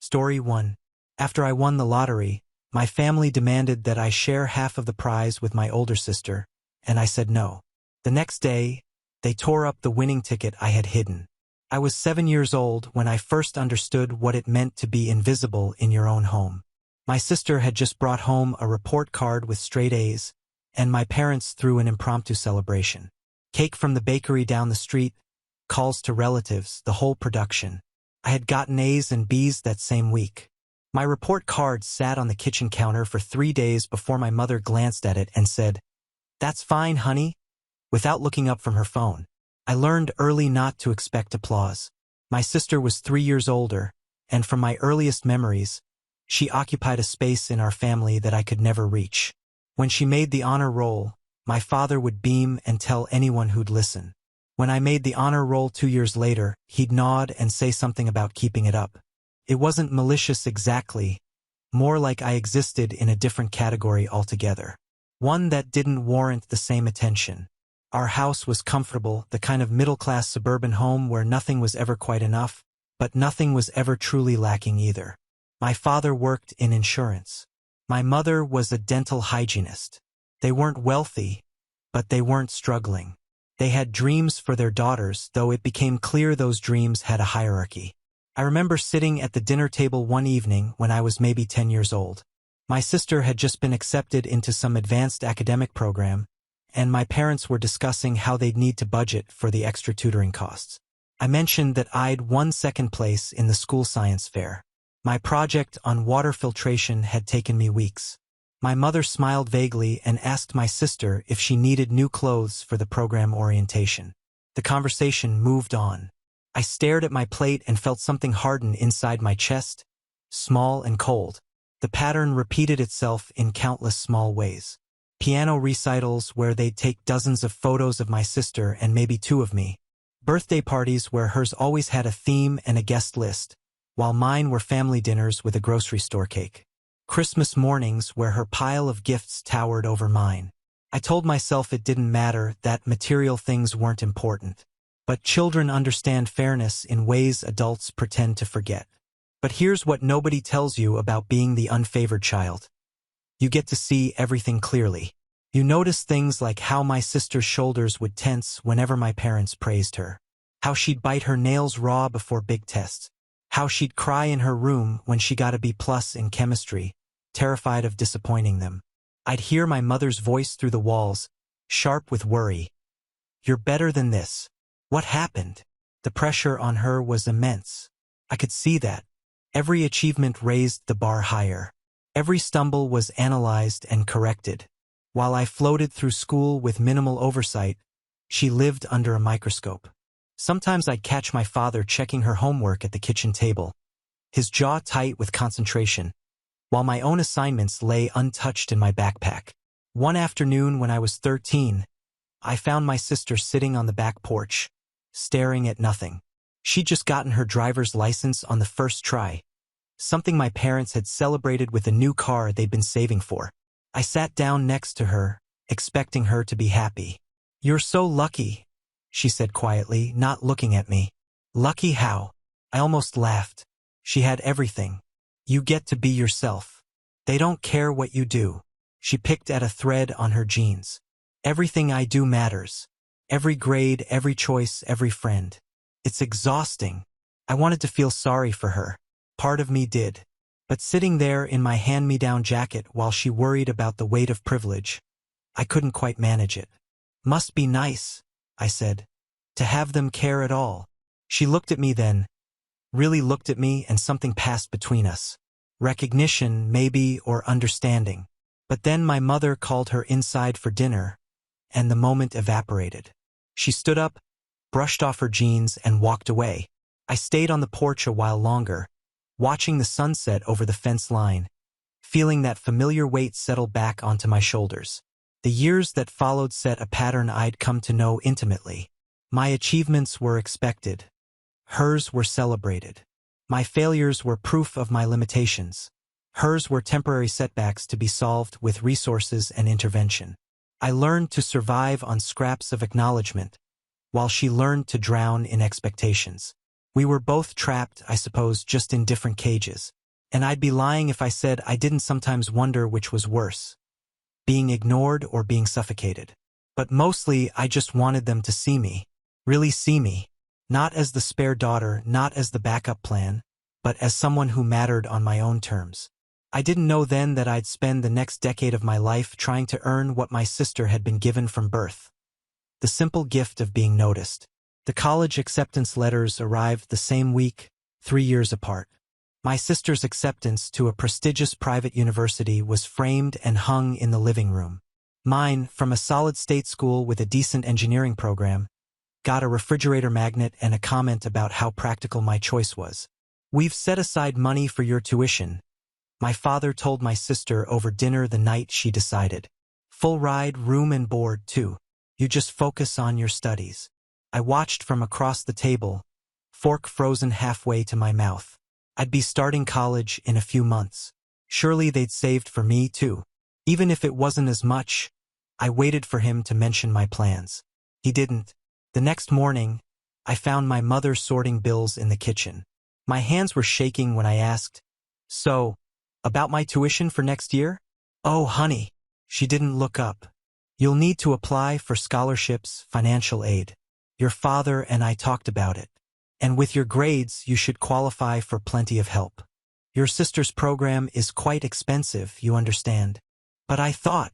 Story 1. After I won the lottery, my family demanded that I share half of the prize with my older sister, and I said no. The next day, they tore up the winning ticket I had hidden. I was 7 years old when I first understood what it meant to be invisible in your own home. My sister had just brought home a report card with straight A's, and my parents threw an impromptu celebration. Cake from the bakery down the street, calls to relatives, the whole production. I had gotten A's and B's that same week. My report card sat on the kitchen counter for 3 days before my mother glanced at it and said, "That's fine, honey," without looking up from her phone. I learned early not to expect applause. My sister was 3 years older, and from my earliest memories, she occupied a space in our family that I could never reach. When she made the honor roll, my father would beam and tell anyone who'd listen. When I made the honor roll 2 years later, he'd nod and say something about keeping it up. It wasn't malicious exactly, more like I existed in a different category altogether. One that didn't warrant the same attention. Our house was comfortable, the kind of middle-class suburban home where nothing was ever quite enough, but nothing was ever truly lacking either. My father worked in insurance. My mother was a dental hygienist. They weren't wealthy, but they weren't struggling. They had dreams for their daughters, though it became clear those dreams had a hierarchy. I remember sitting at the dinner table one evening when I was maybe 10 years old. My sister had just been accepted into some advanced academic program, and my parents were discussing how they'd need to budget for the extra tutoring costs. I mentioned that I'd won second place in the school science fair. My project on water filtration had taken me weeks. My mother smiled vaguely and asked my sister if she needed new clothes for the program orientation. The conversation moved on. I stared at my plate and felt something harden inside my chest, small and cold. The pattern repeated itself in countless small ways. Piano recitals where they'd take dozens of photos of my sister and maybe 2 of me. Birthday parties where hers always had a theme and a guest list, while mine were family dinners with a grocery store cake. Christmas mornings where her pile of gifts towered over mine. I told myself it didn't matter, that material things weren't important. But children understand fairness in ways adults pretend to forget. But here's what nobody tells you about being the unfavored child. You get to see everything clearly. You notice things like how my sister's shoulders would tense whenever my parents praised her. How she'd bite her nails raw before big tests. How she'd cry in her room when she got a B+ in chemistry, terrified of disappointing them. I'd hear my mother's voice through the walls, sharp with worry. "You're better than this. What happened?" The pressure on her was immense. I could see that. Every achievement raised the bar higher. Every stumble was analyzed and corrected. While I floated through school with minimal oversight, she lived under a microscope. Sometimes I'd catch my father checking her homework at the kitchen table, his jaw tight with concentration, while my own assignments lay untouched in my backpack. One afternoon when I was 13, I found my sister sitting on the back porch, staring at nothing. She'd just gotten her driver's license on the first try, something my parents had celebrated with a new car they'd been saving for. I sat down next to her, expecting her to be happy. "You're so lucky," she said quietly, not looking at me. "Lucky how?" I almost laughed. She had everything. You get to be yourself. They don't care what you do. She picked at a thread on her jeans. Everything I do matters. Every grade, every choice, every friend. It's exhausting. I wanted to feel sorry for her. Part of me did. But sitting there in my hand-me-down jacket while she worried about the weight of privilege, I couldn't quite manage it. "Must be nice," I said, "to have them care at all." She looked at me then, really looked at me, and something passed between us. Recognition, maybe, or understanding. But then my mother called her inside for dinner, and the moment evaporated. She stood up, brushed off her jeans, and walked away. I stayed on the porch a while longer, watching the sunset over the fence line, feeling that familiar weight settle back onto my shoulders. The years that followed set a pattern I'd come to know intimately. My achievements were expected. Hers were celebrated. My failures were proof of my limitations. Hers were temporary setbacks to be solved with resources and intervention. I learned to survive on scraps of acknowledgement, while she learned to drown in expectations. We were both trapped, I suppose, just in different cages. And I'd be lying if I said I didn't sometimes wonder which was worse, being ignored or being suffocated. But mostly I just wanted them to see me, really see me, not as the spare daughter, not as the backup plan, but as someone who mattered on my own terms. I didn't know then that I'd spend the next decade of my life trying to earn what my sister had been given from birth. The simple gift of being noticed. The college acceptance letters arrived the same week, 3 years apart. My sister's acceptance to a prestigious private university was framed and hung in the living room. Mine, from a solid state school with a decent engineering program, got a refrigerator magnet and a comment about how practical my choice was. "We've set aside money for your tuition," my father told my sister over dinner the night she decided. "Full ride, room and board, too. You just focus on your studies." I watched from across the table, fork frozen halfway to my mouth. I'd be starting college in a few months. Surely they'd saved for me, too. Even if it wasn't as much, I waited for him to mention my plans. He didn't. The next morning, I found my mother sorting bills in the kitchen. My hands were shaking when I asked, "So, about my tuition for next year?" "Oh, honey." She didn't look up. "You'll need to apply for scholarships, financial aid. Your father and I talked about it. And with your grades, you should qualify for plenty of help. Your sister's program is quite expensive, you understand." "But I thought—"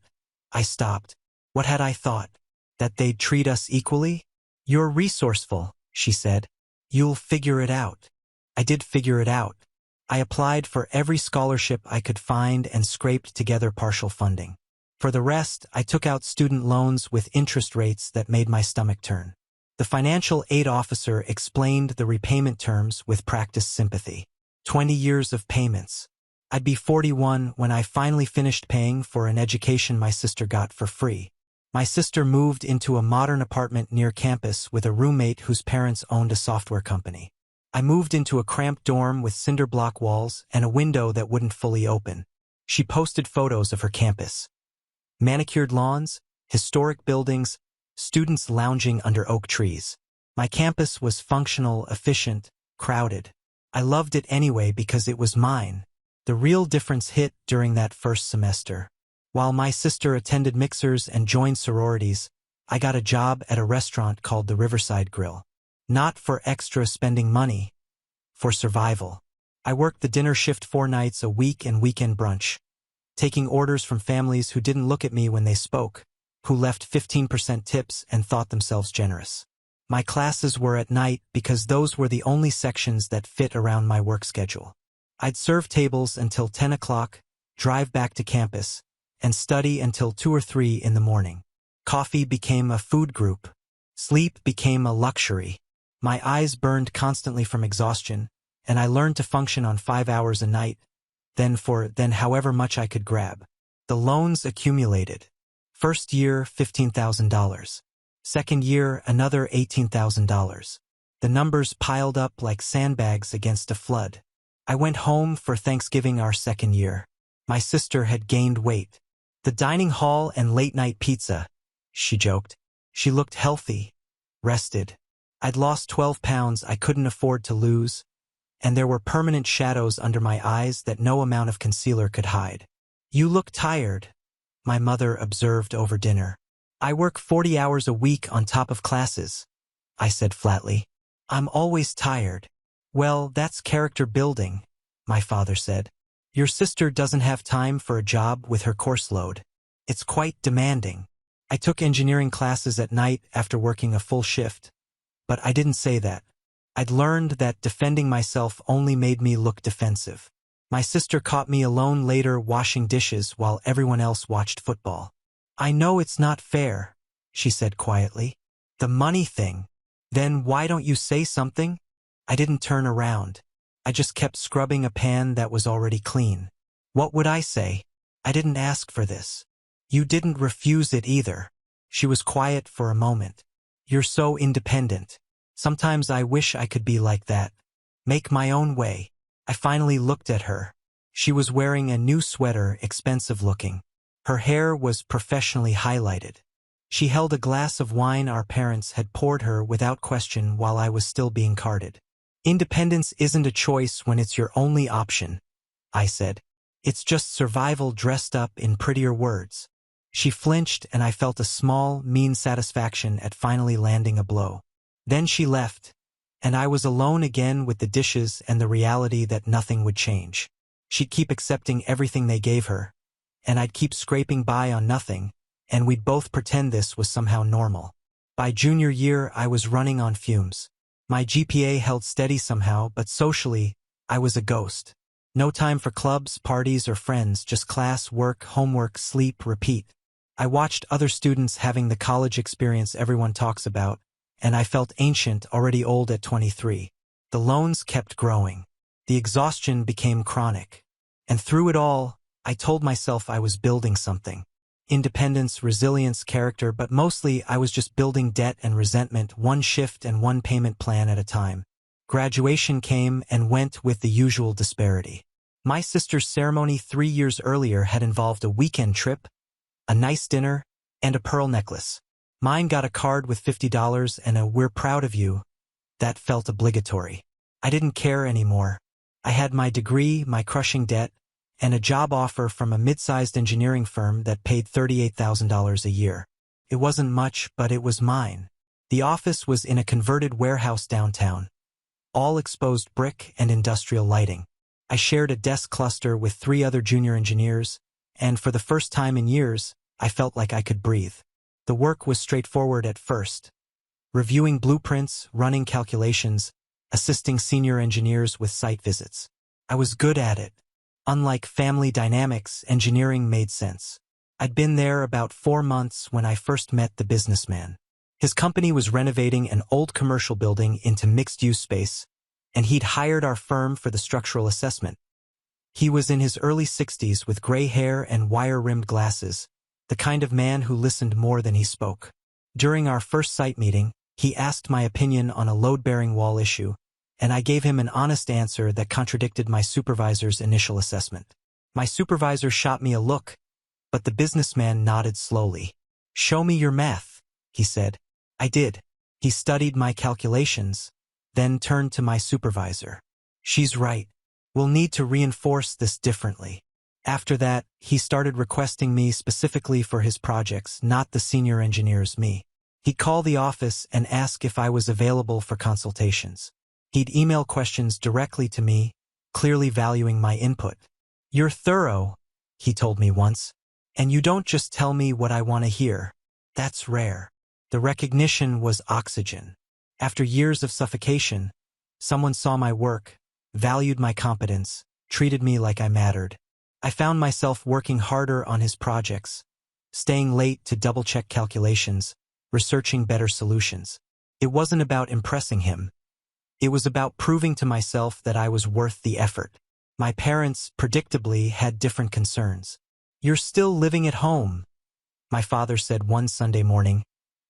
I stopped. What had I thought? That they'd treat us equally? "You're resourceful," she said. "You'll figure it out." I did figure it out. I applied for every scholarship I could find and scraped together partial funding. For the rest, I took out student loans with interest rates that made my stomach turn. The financial aid officer explained the repayment terms with practiced sympathy. 20 years of payments. I'd be 41 when I finally finished paying for an education my sister got for free. My sister moved into a modern apartment near campus with a roommate whose parents owned a software company. I moved into a cramped dorm with cinder block walls and a window that wouldn't fully open. She posted photos of her campus. Manicured lawns, historic buildings, students lounging under oak trees. My campus was functional, efficient, crowded. I loved it anyway because it was mine. The real difference hit during that first semester. While my sister attended mixers and joined sororities, I got a job at a restaurant called the Riverside Grill. Not for extra spending money, for survival. I worked the dinner shift 4 nights a week and weekend brunch, taking orders from families who didn't look at me when they spoke, who left 15% tips and thought themselves generous. My classes were at night because those were the only sections that fit around my work schedule. I'd serve tables until 10 o'clock, drive back to campus, and study until 2 or 3 in the morning. Coffee became a food group. Sleep became a luxury. My eyes burned constantly from exhaustion, and I learned to function on 5 hours a night, then however much I could grab. The loans accumulated. First year, $15,000. Second year, another $18,000. The numbers piled up like sandbags against a flood. I went home for Thanksgiving our second year. My sister had gained weight. "The dining hall and late-night pizza," she joked. She looked healthy, rested. I'd lost 12 pounds I couldn't afford to lose, and there were permanent shadows under my eyes that no amount of concealer could hide. "You look tired," my mother observed over dinner. "I work 40 hours a week on top of classes," I said flatly. "I'm always tired." "Well, that's character building," my father said. "Your sister doesn't have time for a job with her course load. It's quite demanding." I took engineering classes at night after working a full shift, but I didn't say that. I'd learned that defending myself only made me look defensive. My sister caught me alone later washing dishes while everyone else watched football. "I know it's not fair," she said quietly. "The money thing. Then why don't you say something?" I didn't turn around. I just kept scrubbing a pan that was already clean. What would I say? I didn't ask for this. You didn't refuse it either. She was quiet for a moment. "You're so independent. Sometimes I wish I could be like that. Make my own way." I finally looked at her. She was wearing a new sweater, expensive looking. Her hair was professionally highlighted. She held a glass of wine our parents had poured her without question while I was still being carded. Independence isn't a choice when it's your only option, I said. It's just survival dressed up in prettier words. She flinched and I felt a small, mean satisfaction at finally landing a blow. Then she left, and I was alone again with the dishes and the reality that nothing would change. She'd keep accepting everything they gave her, and I'd keep scraping by on nothing, and we'd both pretend this was somehow normal. By junior year, I was running on fumes. My GPA held steady somehow, but socially, I was a ghost. No time for clubs, parties, or friends, just class, work, homework, sleep, repeat. I watched other students having the college experience everyone talks about, and I felt ancient, already old at 23. The loans kept growing. The exhaustion became chronic. And through it all, I told myself I was building something. Independence, resilience, character, but mostly I was just building debt and resentment, one shift and one payment plan at a time. Graduation came and went with the usual disparity. My sister's ceremony 3 years earlier had involved a weekend trip, a nice dinner, and a pearl necklace. Mine got a card with $50 and a "we're proud of you" that felt obligatory. I didn't care anymore. I had my degree, my crushing debt, and a job offer from a mid-sized engineering firm that paid $38,000 a year. It wasn't much, but it was mine. The office was in a converted warehouse downtown, all exposed brick and industrial lighting. I shared a desk cluster with 3 other junior engineers, and for the first time in years, I felt like I could breathe. The work was straightforward at first. Reviewing blueprints, running calculations, assisting senior engineers with site visits. I was good at it. Unlike family dynamics, engineering made sense. I'd been there about 4 months when I first met the businessman. His company was renovating an old commercial building into mixed-use space, and he'd hired our firm for the structural assessment. He was in his early 60s with gray hair and wire-rimmed glasses, the kind of man who listened more than he spoke. During our first site meeting, he asked my opinion on a load-bearing wall issue, and I gave him an honest answer that contradicted my supervisor's initial assessment. My supervisor shot me a look, but the businessman nodded slowly. "Show me your math," he said. I did. He studied my calculations, then turned to my supervisor. "She's right. We'll need to reinforce this differently." After that, he started requesting me specifically for his projects, not the senior engineers, me. He'd call the office and ask if I was available for consultations. He'd email questions directly to me, clearly valuing my input. "You're thorough," he told me once, "and you don't just tell me what I want to hear. That's rare." The recognition was oxygen. After years of suffocation, someone saw my work, valued my competence, treated me like I mattered. I found myself working harder on his projects, staying late to double-check calculations, researching better solutions. It wasn't about impressing him. It was about proving to myself that I was worth the effort. My parents, predictably, had different concerns. "You're still living at home," my father said one Sunday morning,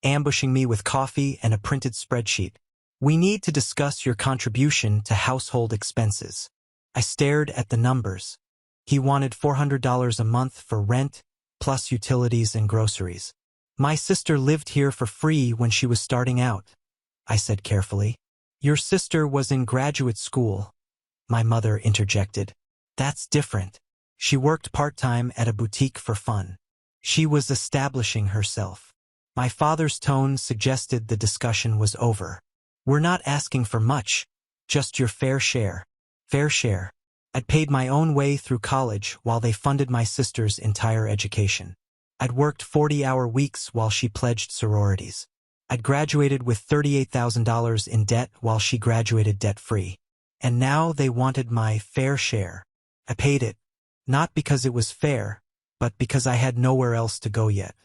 ambushing me with coffee and a printed spreadsheet. "We need to discuss your contribution to household expenses." I stared at the numbers. He wanted $400 a month for rent, plus utilities and groceries. "My sister lived here for free when she was starting out," I said carefully. "Your sister was in graduate school," my mother interjected. "That's different. She worked part-time at a boutique for fun. She was establishing herself." My father's tone suggested the discussion was over. "We're not asking for much, just your fair share." Fair share. I'd paid my own way through college while they funded my sister's entire education. I'd worked 40-hour weeks while she pledged sororities. I'd graduated with $38,000 in debt while she graduated debt-free. And now they wanted my fair share. I paid it, not because it was fair, but because I had nowhere else to go yet.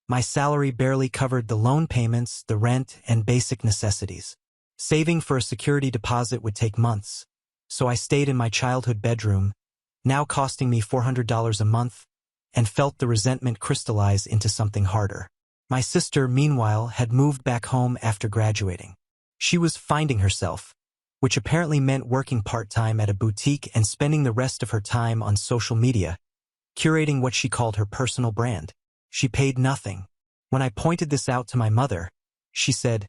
My salary barely covered the loan payments, the rent, and basic necessities. Saving for a security deposit would take months, so I stayed in my childhood bedroom, now costing me $400 a month, and felt the resentment crystallize into something harder. My sister, meanwhile, had moved back home after graduating. She was finding herself, which apparently meant working part-time at a boutique and spending the rest of her time on social media, curating what she called her personal brand. She paid nothing. When I pointed this out to my mother, she said,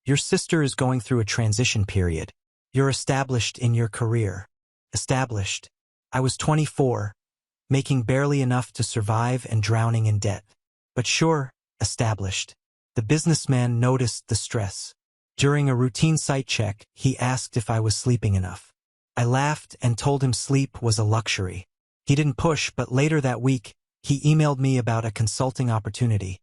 "Your sister is going through a transition period. You're established in your career. Established. I was 24, making barely enough to survive and drowning in debt. But sure, established. The businessman noticed the stress. During a routine site check, he asked if I was sleeping enough. I laughed and told him sleep was a luxury. He didn't push, but later that week, he emailed me about a consulting opportunity,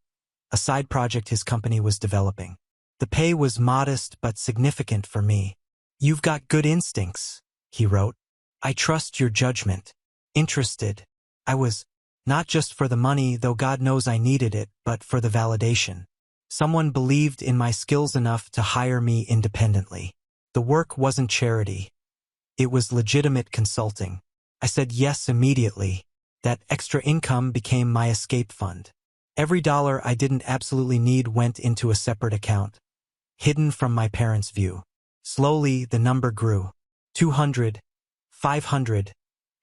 a side project his company was developing. The pay was modest but significant for me. "You've got good instincts," he wrote. "I trust your judgment." Interested. I was, not just for the money, though God knows I needed it, but for the validation. Someone believed in my skills enough to hire me independently. The work wasn't charity. It was legitimate consulting. I said yes immediately. That extra income became my escape fund. Every dollar I didn't absolutely need went into a separate account, hidden from my parents' view. Slowly, the number grew. 200, 500,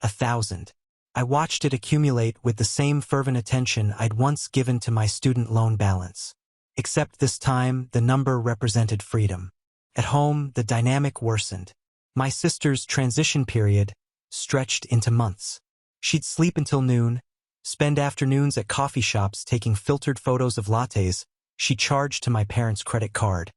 1,000. I watched it accumulate with the same fervent attention I'd once given to my student loan balance. Except this time, the number represented freedom. At home, the dynamic worsened. My sister's transition period stretched into months. She'd sleep until noon, spend afternoons at coffee shops taking filtered photos of lattes she charged to my parents' credit card,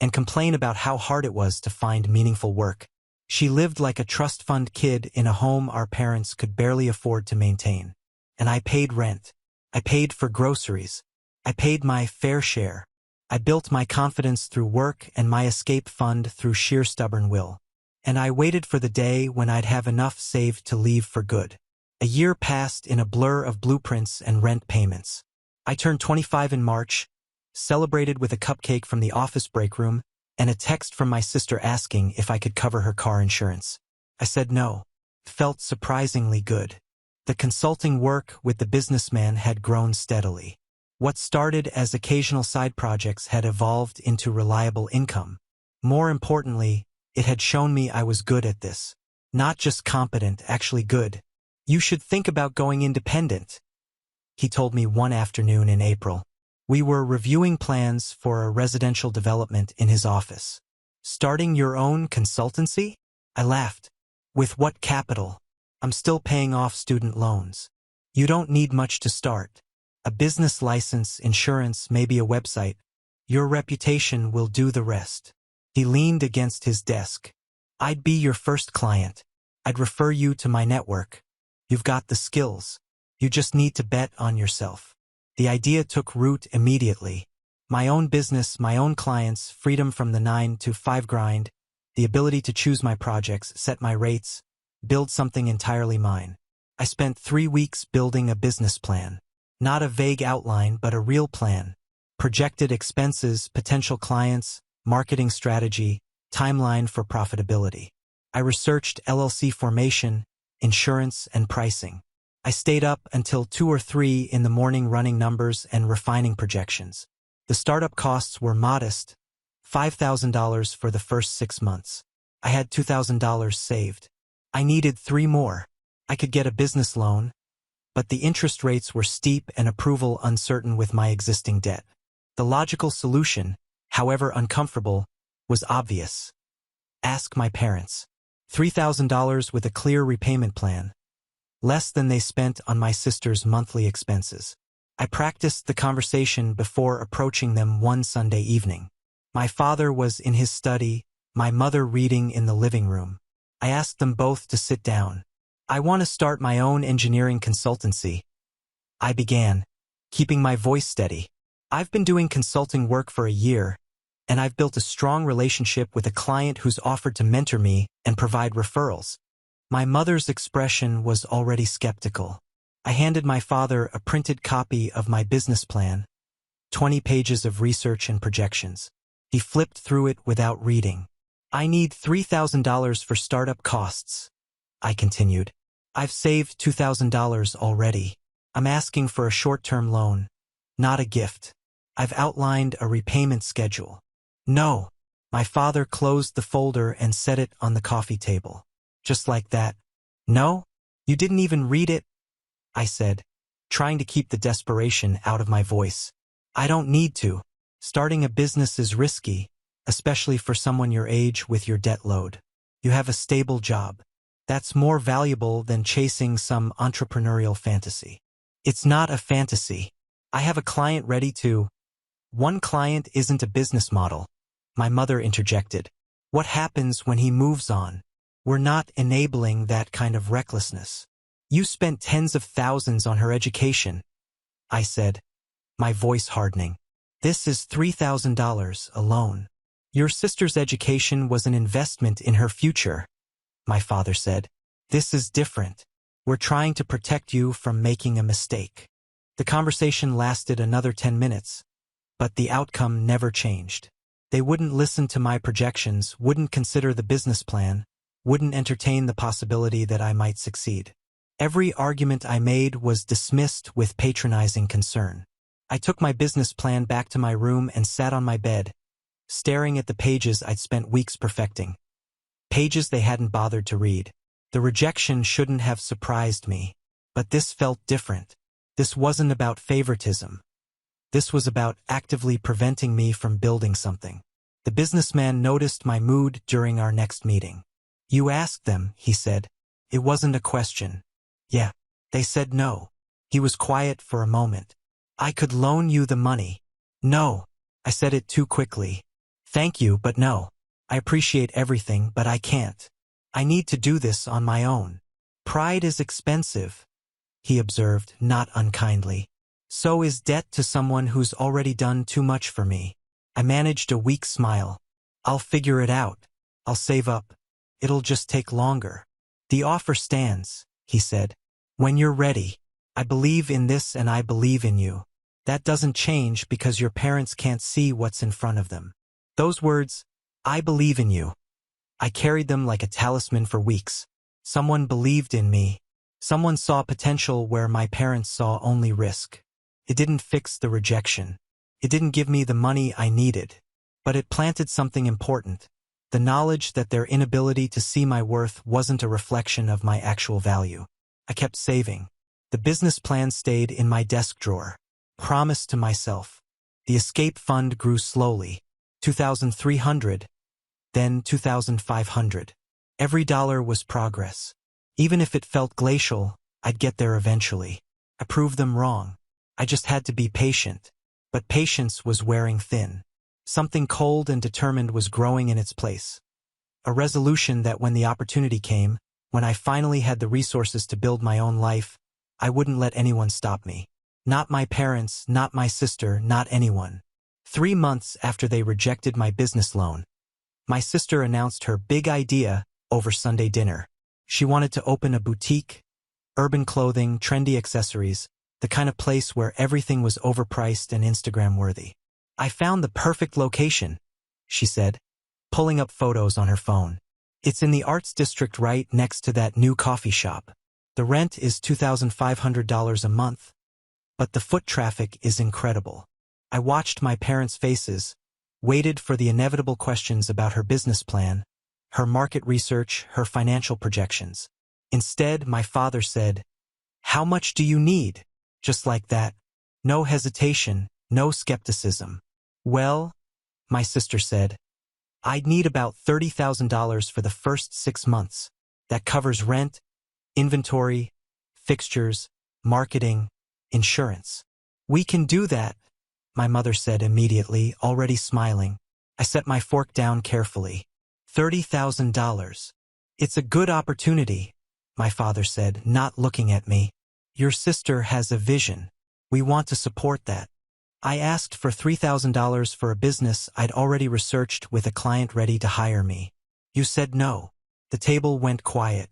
and complain about how hard it was to find meaningful work. She lived like a trust fund kid in a home our parents could barely afford to maintain. And I paid rent. I paid for groceries. I paid my fair share. I built my confidence through work and my escape fund through sheer stubborn will. And I waited for the day when I'd have enough saved to leave for good. A year passed in a blur of blueprints and rent payments. I turned 25 in March, celebrated with a cupcake from the office break room, and a text from my sister asking if I could cover her car insurance. I said no. It felt surprisingly good. The consulting work with the businessman had grown steadily. What started as occasional side projects had evolved into reliable income. More importantly, it had shown me I was good at this. Not just competent, actually good. "You should think about going independent," he told me one afternoon in April. We were reviewing plans for a residential development in his office. "Starting your own consultancy?" I laughed. "With what capital? I'm still paying off student loans." "You don't need much to start. A business license, insurance, maybe a website. Your reputation will do the rest." He leaned against his desk. "I'd be your first client. I'd refer you to my network. You've got the skills. You just need to bet on yourself." The idea took root immediately. My own business, my own clients, freedom from the 9-to-5 grind, the ability to choose my projects, set my rates, build something entirely mine. I spent 3 weeks building a business plan. Not a vague outline, but a real plan. Projected expenses, potential clients, marketing strategy, timeline for profitability. I researched LLC formation, insurance, and pricing. I stayed up until 2 or 3 in the morning running numbers and refining projections. The startup costs were modest, $5,000 for the first 6 months. I had $2,000 saved. I needed 3 more. I could get a business loan, but the interest rates were steep and approval uncertain with my existing debt. The logical solution, however uncomfortable, was obvious. Ask my parents. $3,000 with a clear repayment plan. Less than they spent on my sister's monthly expenses. I practiced the conversation before approaching them one Sunday evening. My father was in his study, my mother reading in the living room. I asked them both to sit down. "I want to start my own engineering consultancy," I began, keeping my voice steady. "I've been doing consulting work for a year, and I've built a strong relationship with a client who's offered to mentor me and provide referrals." My mother's expression was already skeptical. I handed my father a printed copy of my business plan, 20 pages of research and projections. He flipped through it without reading. "I need $3,000 for startup costs," I continued. "I've saved $2,000 already. I'm asking for a short-term loan, not a gift. I've outlined a repayment schedule." "No." My father closed the folder and set it on the coffee table. Just like that. "No? You didn't even read it?" I said, trying to keep the desperation out of my voice. "I don't need to. Starting a business is risky, especially for someone your age with your debt load. You have a stable job. That's more valuable than chasing some entrepreneurial fantasy. It's not a fantasy. I have a client ready to. One client isn't a business model, my mother interjected. What happens when he moves on? We're not enabling that kind of recklessness. You spent tens of thousands on her education, I said, my voice hardening. This is $3,000 alone. Your sister's education was an investment in her future, my father said. This is different. We're trying to protect you from making a mistake. The conversation lasted another 10 minutes, but the outcome never changed. They wouldn't listen to my projections, wouldn't consider the business plan, wouldn't entertain the possibility that I might succeed. Every argument I made was dismissed with patronizing concern. I took my business plan back to my room and sat on my bed, staring at the pages I'd spent weeks perfecting. Pages they hadn't bothered to read. The rejection shouldn't have surprised me, but this felt different. This wasn't about favoritism. This was about actively preventing me from building something. The businessman noticed my mood during our next meeting. You asked them, he said. It wasn't a question. Yeah. They said no. He was quiet for a moment. I could loan you the money. No. I said it too quickly. Thank you, but no. I appreciate everything, but I can't. I need to do this on my own. Pride is expensive, he observed, not unkindly. So is debt to someone who's already done too much for me. I managed a weak smile. I'll figure it out. I'll save up. It'll just take longer. The offer stands, he said. When you're ready. I believe in this and I believe in you. That doesn't change because your parents can't see what's in front of them. Those words, I believe in you. I carried them like a talisman for weeks. Someone believed in me. Someone saw potential where my parents saw only risk. It didn't fix the rejection. It didn't give me the money I needed. But it planted something important. The knowledge that their inability to see my worth wasn't a reflection of my actual value. I kept saving. The business plan stayed in my desk drawer. Promised to myself. The escape fund grew slowly. 2,300, then 2,500. Every dollar was progress. Even if it felt glacial, I'd get there eventually. I proved them wrong. I just had to be patient. But patience was wearing thin. Something cold and determined was growing in its place. A resolution that when the opportunity came, when I finally had the resources to build my own life, I wouldn't let anyone stop me. Not my parents, not my sister, not anyone. 3 months after they rejected my business loan, my sister announced her big idea over Sunday dinner. She wanted to open a boutique, urban clothing, trendy accessories, the kind of place where everything was overpriced and Instagram-worthy. I found the perfect location, she said, pulling up photos on her phone. It's in the arts district right next to that new coffee shop. The rent is $2,500 a month, but the foot traffic is incredible. I watched my parents' faces, waited for the inevitable questions about her business plan, her market research, her financial projections. Instead, my father said, "How much do you need?" Just like that. No hesitation, no skepticism. Well, my sister said, I'd need about $30,000 for the first 6 months. That covers rent, inventory, fixtures, marketing, insurance. We can do that, my mother said immediately, already smiling. I set my fork down carefully. $30,000. It's a good opportunity, my father said, not looking at me. Your sister has a vision. We want to support that. I asked for $3,000 for a business I'd already researched with a client ready to hire me. You said no. The table went quiet.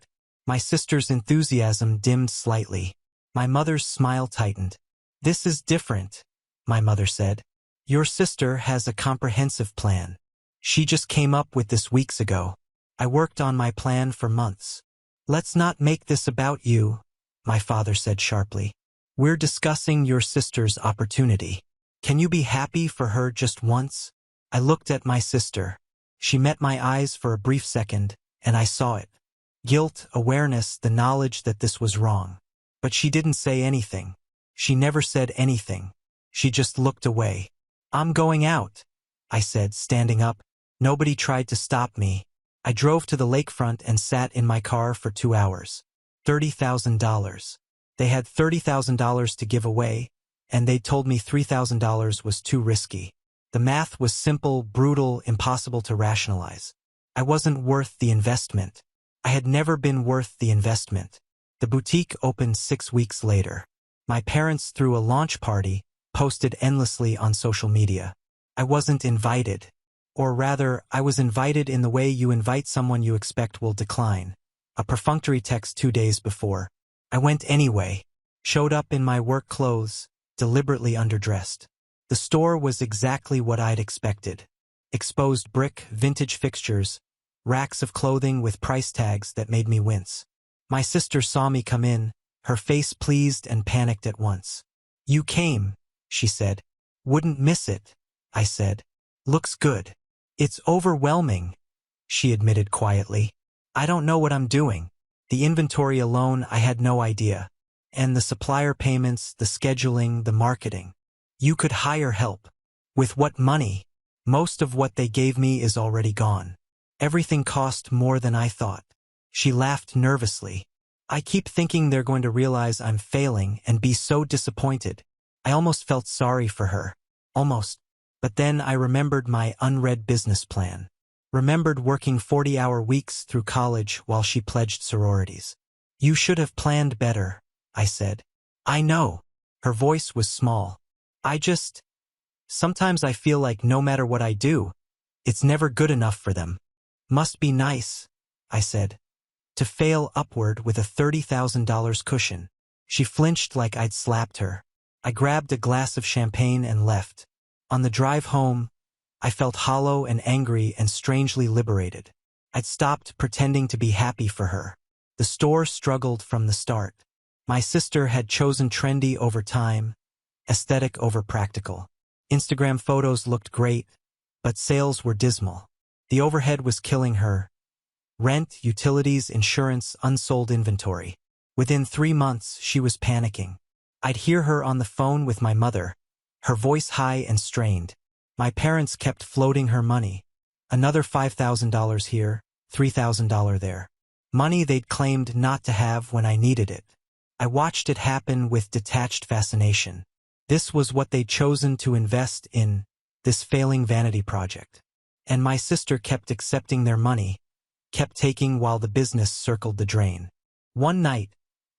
My sister's enthusiasm dimmed slightly. My mother's smile tightened. This is different, my mother said. Your sister has a comprehensive plan. She just came up with this weeks ago. I worked on my plan for months. Let's not make this about you, my father said sharply. We're discussing your sister's opportunity. Can you be happy for her just once? I looked at my sister. She met my eyes for a brief second, and I saw it. Guilt, awareness, the knowledge that this was wrong. But she didn't say anything. She never said anything. She just looked away. I'm going out, I said, standing up. Nobody tried to stop me. I drove to the lakefront and sat in my car for 2 hours. $30,000. They had $30,000 to give away, and they told me $3,000 was too risky. The math was simple, brutal, impossible to rationalize. I wasn't worth the investment. I had never been worth the investment. The boutique opened 6 weeks later. My parents threw a launch party, posted endlessly on social media. I wasn't invited. Or rather, I was invited in the way you invite someone you expect will decline. A perfunctory text 2 days before. I went anyway. Showed up in my work clothes, deliberately underdressed. The store was exactly what I'd expected. Exposed brick, vintage fixtures, racks of clothing with price tags that made me wince. My sister saw me come in, her face pleased and panicked at once. "You came," she said. "Wouldn't miss it," I said. "Looks good." "It's overwhelming," she admitted quietly. "I don't know what I'm doing. The inventory alone, I had no idea. And the supplier payments, the scheduling, the marketing. You could hire help." "With what money? Most of what they gave me is already gone. Everything cost more than I thought." She laughed nervously. "I keep thinking they're going to realize I'm failing and be so disappointed." I almost felt sorry for her. Almost. But then I remembered my unread business plan. Remembered working 40-hour weeks through college while she pledged sororities. "You should have planned better," I said. "I know." Her voice was small. Sometimes I feel like no matter what I do, it's never good enough for them." "Must be nice," I said, "to fail upward with a $30,000 cushion." She flinched like I'd slapped her. I grabbed a glass of champagne and left. On the drive home, I felt hollow and angry and strangely liberated. I'd stopped pretending to be happy for her. The store struggled from the start. My sister had chosen trendy over time, aesthetic over practical. Instagram photos looked great, but sales were dismal. The overhead was killing her. Rent, utilities, insurance, unsold inventory. Within 3 months, she was panicking. I'd hear her on the phone with my mother, her voice high and strained. My parents kept floating her money. Another $5,000 here, $3,000 there. Money they'd claimed not to have when I needed it. I watched it happen with detached fascination. This was what they'd chosen to invest in, this failing vanity project. And my sister kept accepting their money, kept taking while the business circled the drain. One night,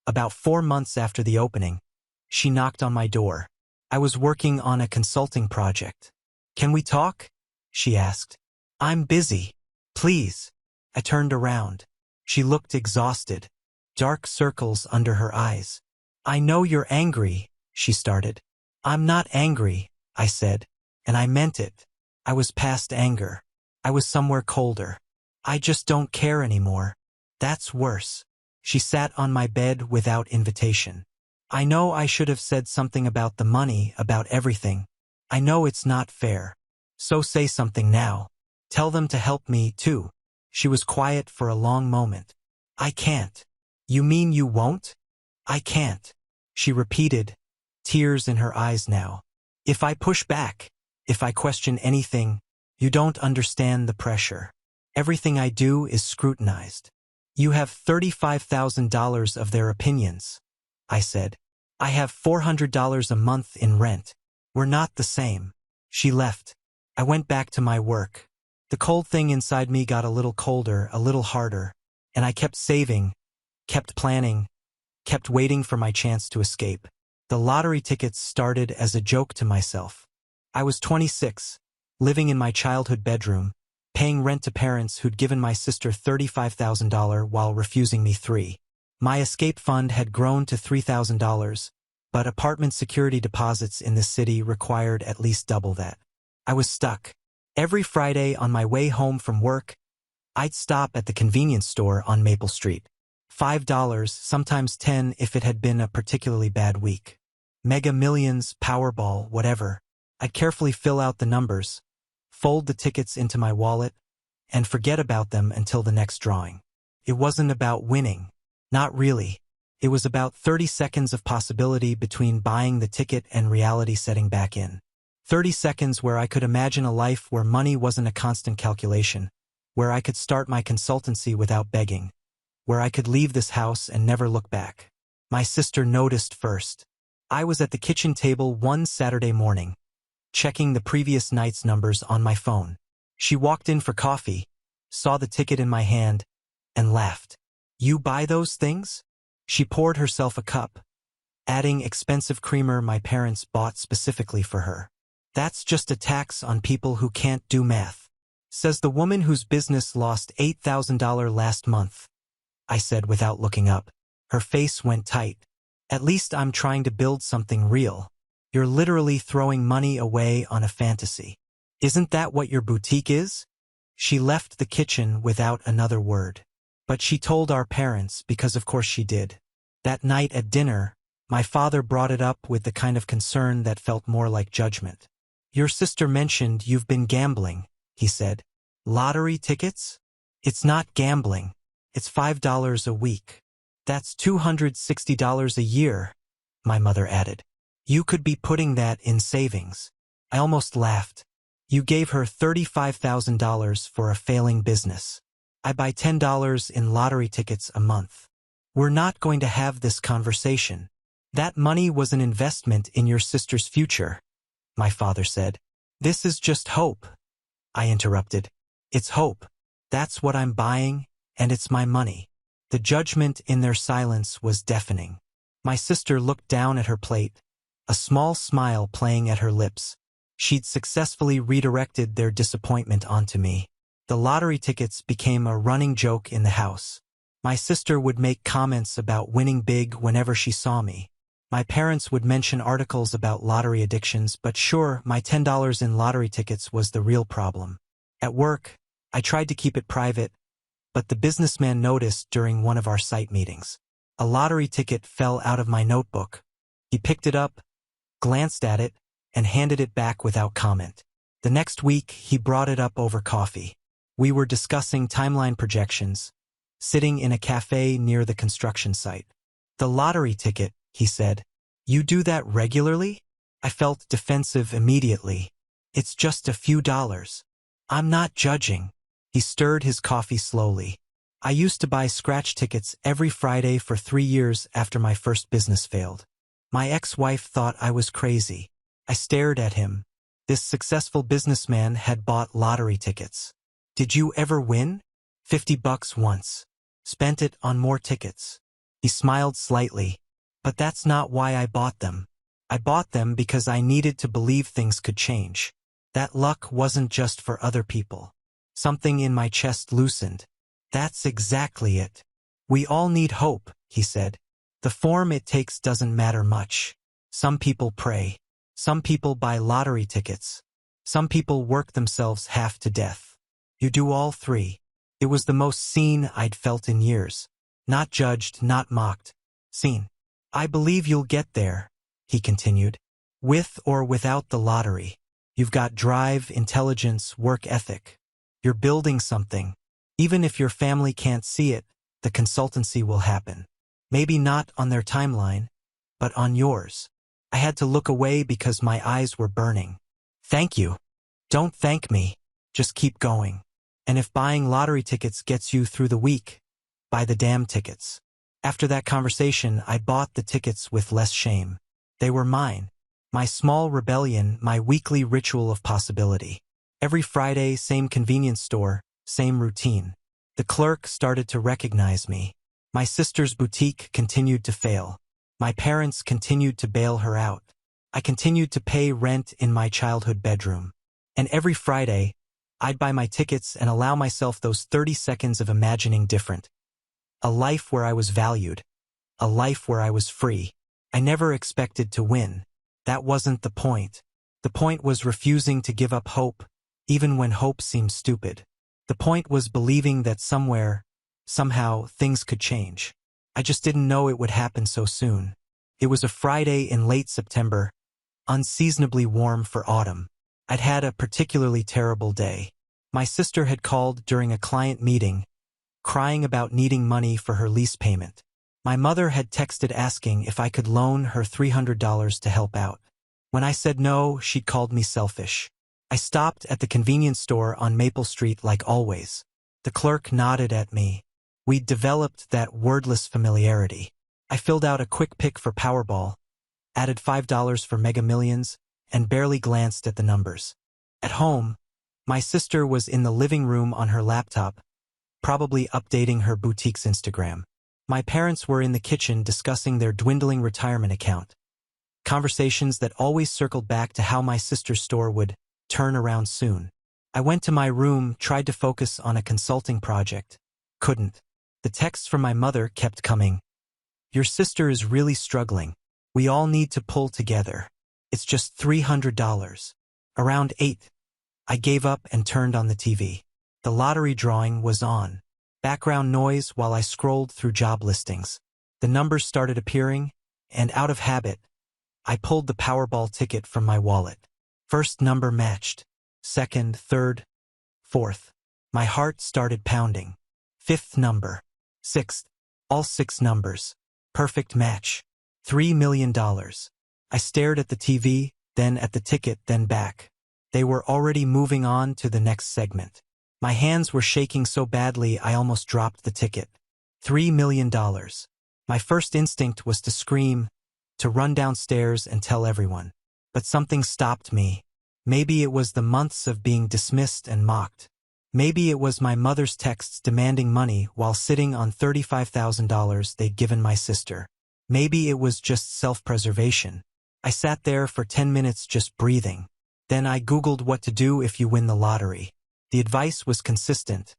about 4 months after the opening, she knocked on my door. I was working on a consulting project. "Can we talk?" she asked. "I'm busy. Please." I turned around. She looked exhausted, dark circles under her eyes. "I know you're angry," she started. "I'm not angry," I said, and I meant it. I was past anger. I was somewhere colder. "I just don't care anymore." "That's worse." She sat on my bed without invitation. "I know I should have said something about the money, about everything. I know it's not fair. So say something now. Tell them to help me, too." She was quiet for a long moment. "I can't." "You mean you won't?" "I can't," she repeated, tears in her eyes now. "If I push back, if I question anything, you don't understand the pressure. Everything I do is scrutinized. You have $35,000 of their opinions," I said. "I have $400 a month in rent. We're not the same." She left. I went back to my work. The cold thing inside me got a little colder, a little harder, and I kept saving, kept planning, kept waiting for my chance to escape. The lottery tickets started as a joke to myself. I was 26, living in my childhood bedroom, paying rent to parents who'd given my sister $35,000 while refusing me $3,000. My escape fund had grown to $3,000, but apartment security deposits in this city required at least double that. I was stuck. Every Friday on my way home from work, I'd stop at the convenience store on Maple Street. $5, sometimes $10 if it had been a particularly bad week. Mega Millions, Powerball, whatever. I'd carefully fill out the numbers, fold the tickets into my wallet, and forget about them until the next drawing. It wasn't about winning. Not really. It was about 30 seconds of possibility between buying the ticket and reality setting back in. 30 seconds where I could imagine a life where money wasn't a constant calculation, where I could start my consultancy without begging, where I could leave this house and never look back. My sister noticed first. I was at the kitchen table one Saturday morning, checking the previous night's numbers on my phone. She walked in for coffee, saw the ticket in my hand, and laughed. "You buy those things?" She poured herself a cup, adding expensive creamer my parents bought specifically for her. "That's just a tax on people who can't do math," says the woman whose business lost $8,000 last month, I said without looking up. Her face went tight. "At least I'm trying to build something real. You're literally throwing money away on a fantasy. Isn't that what your boutique is?" She left the kitchen without another word. But she told our parents because of course she did. That night at dinner, my father brought it up with the kind of concern that felt more like judgment. "Your sister mentioned you've been gambling," he said. "Lottery tickets? It's not gambling. It's $5 a week. That's $260 a year," my mother added. "You could be putting that in savings." I almost laughed. "You gave her $35,000 for a failing business. I buy $10 in lottery tickets a month. We're not going to have this conversation. That money was an investment in your sister's future," my father said. "This is just hope," I interrupted. "It's hope. That's what I'm buying, and it's my money." The judgment in their silence was deafening. My sister looked down at her plate, a small smile playing at her lips. She'd successfully redirected their disappointment onto me. The lottery tickets became a running joke in the house. My sister would make comments about winning big whenever she saw me. My parents would mention articles about lottery addictions, but sure, my $10 in lottery tickets was the real problem. At work, I tried to keep it private, but the businessman noticed during one of our site meetings. A lottery ticket fell out of my notebook. He picked it up, glanced at it, and handed it back without comment. The next week, he brought it up over coffee. We were discussing timeline projections, sitting in a cafe near the construction site. "The lottery ticket," he said. "You do that regularly?" I felt defensive immediately. "It's just a few dollars. I'm not judging." He stirred his coffee slowly. "I used to buy scratch tickets every Friday for 3 years after my first business failed. My ex-wife thought I was crazy." I stared at him. This successful businessman had bought lottery tickets. "Did you ever win?" $50 once. Spent it on more tickets." He smiled slightly. "But that's not why I bought them. I bought them because I needed to believe things could change. That luck wasn't just for other people." Something in my chest loosened. "That's exactly it. We all need hope," he said. "The form it takes doesn't matter much. Some people pray. Some people buy lottery tickets. Some people work themselves half to death. You do all three." It was the most seen I'd felt in years. Not judged, not mocked. Seen. "I believe you'll get there," he continued. "With or without the lottery. You've got drive, intelligence, work ethic. You're building something. Even if your family can't see it, the consultancy will happen. Maybe not on their timeline, but on yours." I had to look away because my eyes were burning. "Thank you." "Don't thank me. Just keep going. And if buying lottery tickets gets you through the week, buy the damn tickets." After that conversation, I bought the tickets with less shame. They were mine. My small rebellion, my weekly ritual of possibility. Every Friday, same convenience store, same routine. The clerk started to recognize me. My sister's boutique continued to fail. My parents continued to bail her out. I continued to pay rent in my childhood bedroom. And every Friday, I'd buy my tickets and allow myself those 30 seconds of imagining different. A life where I was valued. A life where I was free. I never expected to win. That wasn't the point. The point was refusing to give up hope, even when hope seemed stupid. The point was believing that somewhere, somehow, things could change. I just didn't know it would happen so soon. It was a Friday in late September, unseasonably warm for autumn. I'd had a particularly terrible day. My sister had called during a client meeting, crying about needing money for her lease payment. My mother had texted asking if I could loan her $300 to help out. When I said no, she'd called me selfish. I stopped at the convenience store on Maple Street like always. The clerk nodded at me. We'd developed that wordless familiarity. I filled out a quick pick for Powerball, added $5 for Mega Millions, and barely glanced at the numbers. At home, my sister was in the living room on her laptop, probably updating her boutique's Instagram. My parents were in the kitchen discussing their dwindling retirement account. Conversations that always circled back to how my sister's store would turn around soon. I went to my room, tried to focus on a consulting project. Couldn't. The texts from my mother kept coming. Your sister is really struggling. We all need to pull together. It's just $300. Around 8. I gave up and turned on the TV. The lottery drawing was on. Background noise while I scrolled through job listings. The numbers started appearing, and out of habit, I pulled the Powerball ticket from my wallet. First number matched. Second, third, fourth. My heart started pounding. Fifth number. Sixth. All 6 numbers. Perfect match. $3 million. I stared at the TV, then at the ticket, then back. They were already moving on to the next segment. My hands were shaking so badly I almost dropped the ticket. $3 million. My first instinct was to scream, to run downstairs and tell everyone. But something stopped me. Maybe it was the months of being dismissed and mocked. Maybe it was my mother's texts demanding money while sitting on $35,000 they'd given my sister. Maybe it was just self-preservation. I sat there for 10 minutes just breathing. Then I Googled what to do if you win the lottery. The advice was consistent.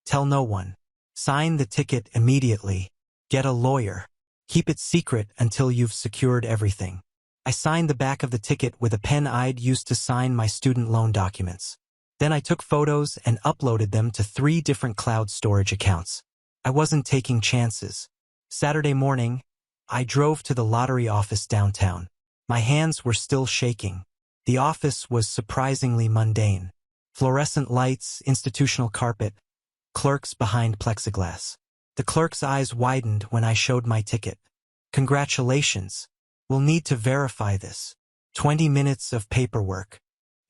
Tell no one. Sign the ticket immediately. Get a lawyer. Keep it secret until you've secured everything. I signed the back of the ticket with a pen I'd used to sign my student loan documents. Then I took photos and uploaded them to 3 different cloud storage accounts. I wasn't taking chances. Saturday morning, I drove to the lottery office downtown. My hands were still shaking. The office was surprisingly mundane. Fluorescent lights, institutional carpet, clerks behind plexiglass. The clerk's eyes widened when I showed my ticket. Congratulations. We'll need to verify this. 20 minutes of paperwork.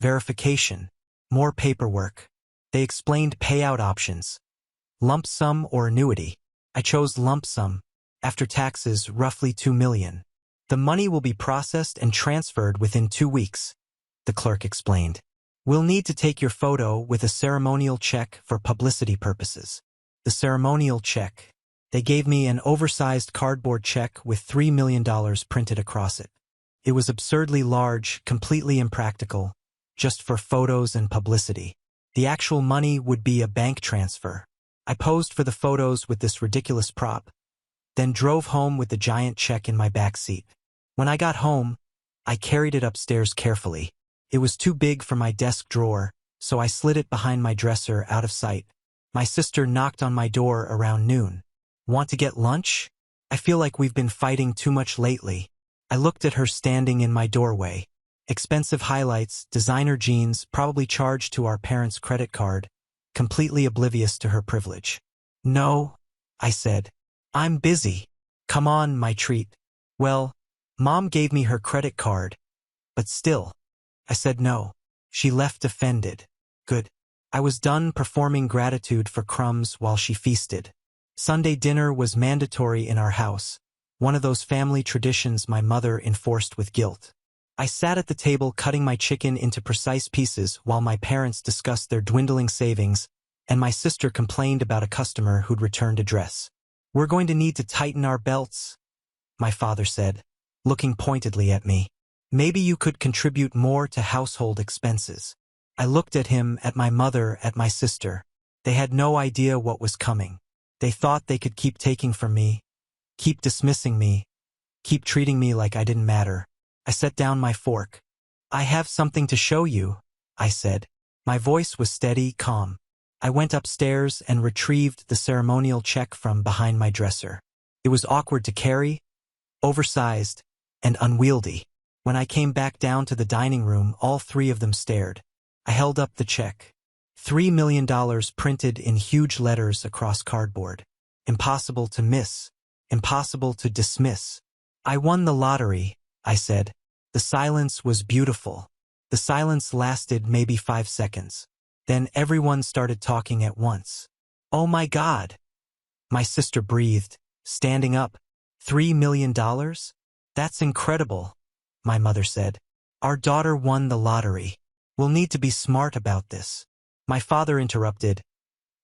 Verification. More paperwork. They explained payout options. Lump sum or annuity. I chose lump sum. After taxes, roughly $2 million. The money will be processed and transferred within 2 weeks, the clerk explained. We'll need to take your photo with a ceremonial check for publicity purposes. The ceremonial check. They gave me an oversized cardboard check with $3 million printed across it. It was absurdly large, completely impractical, just for photos and publicity. The actual money would be a bank transfer. I posed for the photos with this ridiculous prop, then drove home with the giant check in my back seat. When I got home, I carried it upstairs carefully. It was too big for my desk drawer, so I slid it behind my dresser out of sight. My sister knocked on my door around noon. Want to get lunch? I feel like we've been fighting too much lately. I looked at her standing in my doorway. Expensive highlights, designer jeans, probably charged to our parents' credit card, completely oblivious to her privilege. No, I said. I'm busy. Come on, my treat. Well, Mom gave me her credit card. But still. I said no. She left offended. Good. I was done performing gratitude for crumbs while she feasted. Sunday dinner was mandatory in our house, one of those family traditions my mother enforced with guilt. I sat at the table cutting my chicken into precise pieces while my parents discussed their dwindling savings, and my sister complained about a customer who'd returned a dress. We're going to need to tighten our belts, my father said, looking pointedly at me. Maybe you could contribute more to household expenses. I looked at him, at my mother, at my sister. They had no idea what was coming. They thought they could keep taking from me, keep dismissing me, keep treating me like I didn't matter. I set down my fork. I have something to show you, I said. My voice was steady, calm. I went upstairs and retrieved the ceremonial check from behind my dresser. It was awkward to carry, oversized, and unwieldy. When I came back down to the dining room, all 3 of them stared. I held up the check. $3 million printed in huge letters across cardboard. Impossible to miss. Impossible to dismiss. I won the lottery, I said. The silence was beautiful. The silence lasted maybe 5 seconds. Then everyone started talking at once. Oh my God! My sister breathed, standing up. $3 million? That's incredible, my mother said. Our daughter won the lottery. We'll need to be smart about this. My father interrupted.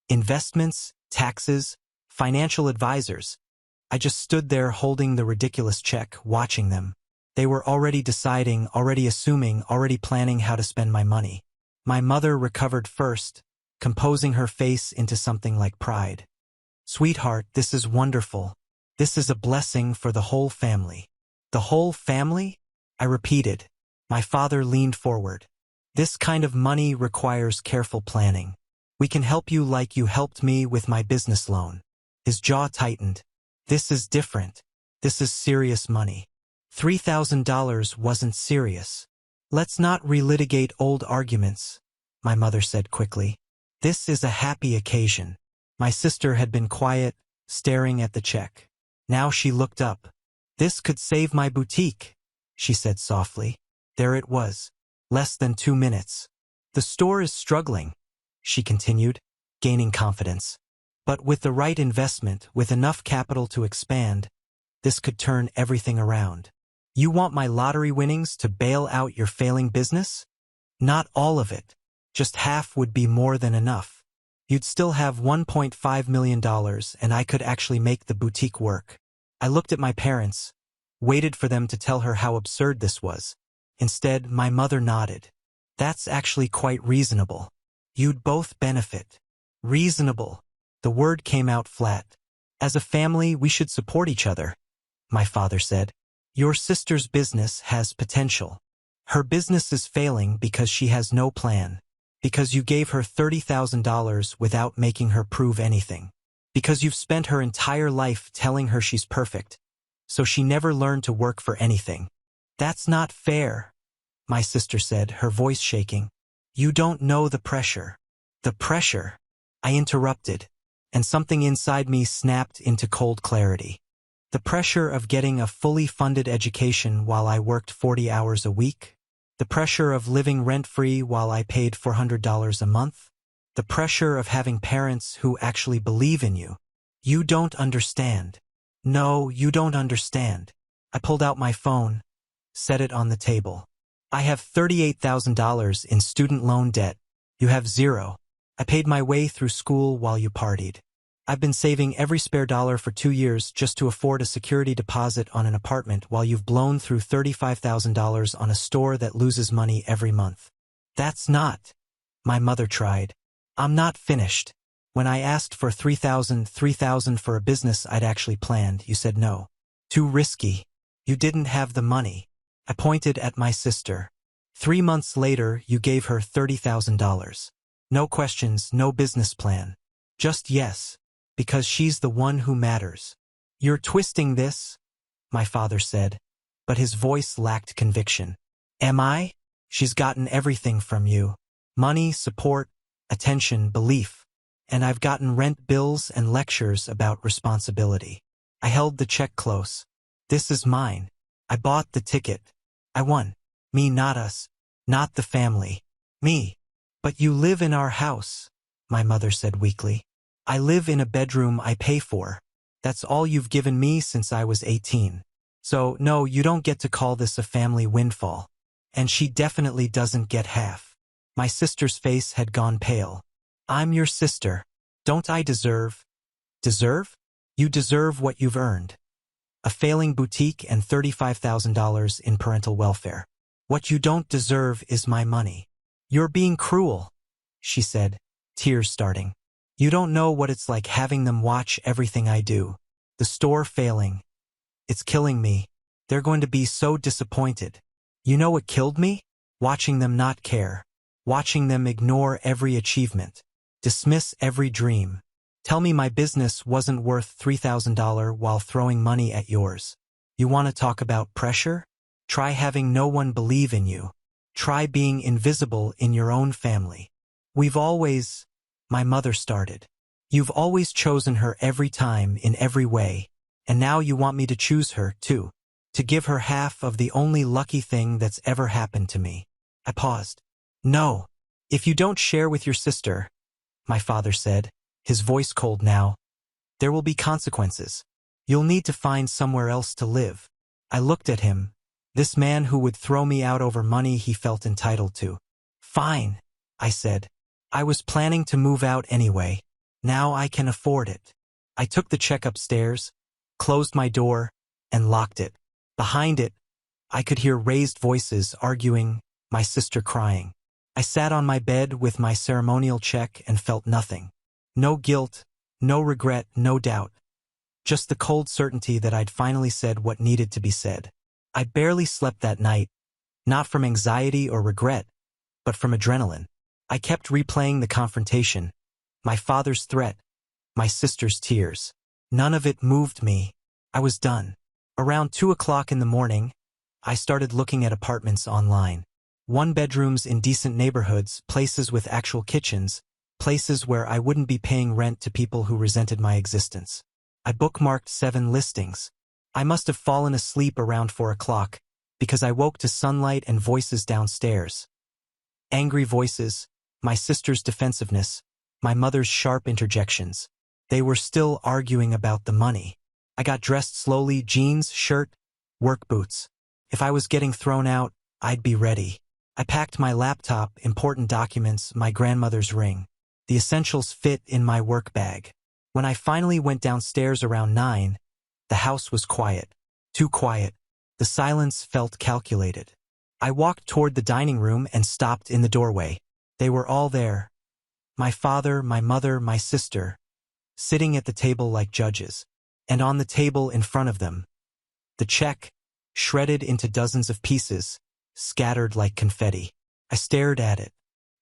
Investments, taxes, financial advisors. I just stood there holding the ridiculous check, watching them. They were already deciding, already assuming, already planning how to spend my money. My mother recovered first, composing her face into something like pride. Sweetheart, this is wonderful. This is a blessing for the whole family. The whole family? I repeated. My father leaned forward. This kind of money requires careful planning. We can help you like you helped me with my business loan. His jaw tightened. This is different. This is serious money. $3,000 wasn't serious. Let's not relitigate old arguments, my mother said quickly. This is a happy occasion. My sister had been quiet, staring at the check. Now she looked up. This could save my boutique, she said softly. There it was. Less than 2 minutes. The store is struggling, she continued, gaining confidence. But with the right investment, with enough capital to expand, this could turn everything around. You want my lottery winnings to bail out your failing business? Not all of it. Just half would be more than enough. You'd still have $1.5 million and I could actually make the boutique work. I looked at my parents, waited for them to tell her how absurd this was. Instead, my mother nodded. That's actually quite reasonable. You'd both benefit. Reasonable. The word came out flat. As a family, we should support each other, my father said. Your sister's business has potential. Her business is failing because she has no plan. Because you gave her $30,000 without making her prove anything. Because you've spent her entire life telling her she's perfect. So she never learned to work for anything. That's not fair, my sister said, her voice shaking. You don't know the pressure. The pressure, I interrupted, and something inside me snapped into cold clarity. The pressure of getting a fully funded education while I worked 40 hours a week? The pressure of living rent-free while I paid $400 a month? The pressure of having parents who actually believe in you? You don't understand. No, you don't understand. I pulled out my phone, set it on the table. I have $38,000 in student loan debt. You have $0. I paid my way through school while you partied. I've been saving every spare dollar for 2 years just to afford a security deposit on an apartment while you've blown through $35,000 on a store that loses money every month. That's not. My mother tried. I'm not finished. When I asked for $3,000 for a business I'd actually planned, you said no. Too risky. You didn't have the money. I pointed at my sister. 3 months later, you gave her $30,000. No questions, no business plan. Just yes. Because she's the one who matters. You're twisting this, my father said, but his voice lacked conviction. Am I? She's gotten everything from you. Money, support, attention, belief. And I've gotten rent bills and lectures about responsibility. I held the check close. This is mine. I bought the ticket. I won. Me, not us. Not the family. Me. But you live in our house, my mother said weakly. I live in a bedroom I pay for. That's all you've given me since I was 18. So, no, you don't get to call this a family windfall. And she definitely doesn't get half. My sister's face had gone pale. I'm your sister. Don't I deserve? Deserve? You deserve what you've earned. A failing boutique and $35,000 in parental welfare. What you don't deserve is my money. You're being cruel, she said, tears starting. You don't know what it's like having them watch everything I do. The store failing. It's killing me. They're going to be so disappointed. You know what killed me? Watching them not care. Watching them ignore every achievement. Dismiss every dream. Tell me my business wasn't worth $3,000 while throwing money at yours. You want to talk about pressure? Try having no one believe in you. Try being invisible in your own family. We've always... My mother started. You've always chosen her every time, in every way. And now you want me to choose her, too. To give her half of the only lucky thing that's ever happened to me. I paused. No. If you don't share with your sister, my father said, his voice cold now. There will be consequences. You'll need to find somewhere else to live. I looked at him, this man who would throw me out over money he felt entitled to. Fine, I said. I was planning to move out anyway. Now I can afford it. I took the check upstairs, closed my door, and locked it. Behind it, I could hear raised voices arguing, my sister crying. I sat on my bed with my ceremonial check and felt nothing. No guilt, no regret, no doubt. Just the cold certainty that I'd finally said what needed to be said. I barely slept that night, not from anxiety or regret, but from adrenaline. I kept replaying the confrontation, my father's threat, my sister's tears. None of it moved me. I was done. Around 2 o'clock in the morning, I started looking at apartments online. 1-bedrooms in decent neighborhoods, places with actual kitchens, places where I wouldn't be paying rent to people who resented my existence. I bookmarked 7 listings. I must have fallen asleep around 4 o'clock, because I woke to sunlight and voices downstairs. Angry voices, my sister's defensiveness, my mother's sharp interjections. They were still arguing about the money. I got dressed slowly, jeans, shirt, work boots. If I was getting thrown out, I'd be ready. I packed my laptop, important documents, my grandmother's ring. The essentials fit in my work bag. When I finally went downstairs around 9, the house was quiet. Too quiet. The silence felt calculated. I walked toward the dining room and stopped in the doorway. They were all there. My father, my mother, my sister, sitting at the table like judges. And on the table in front of them, the check, shredded into dozens of pieces, scattered like confetti. I stared at it,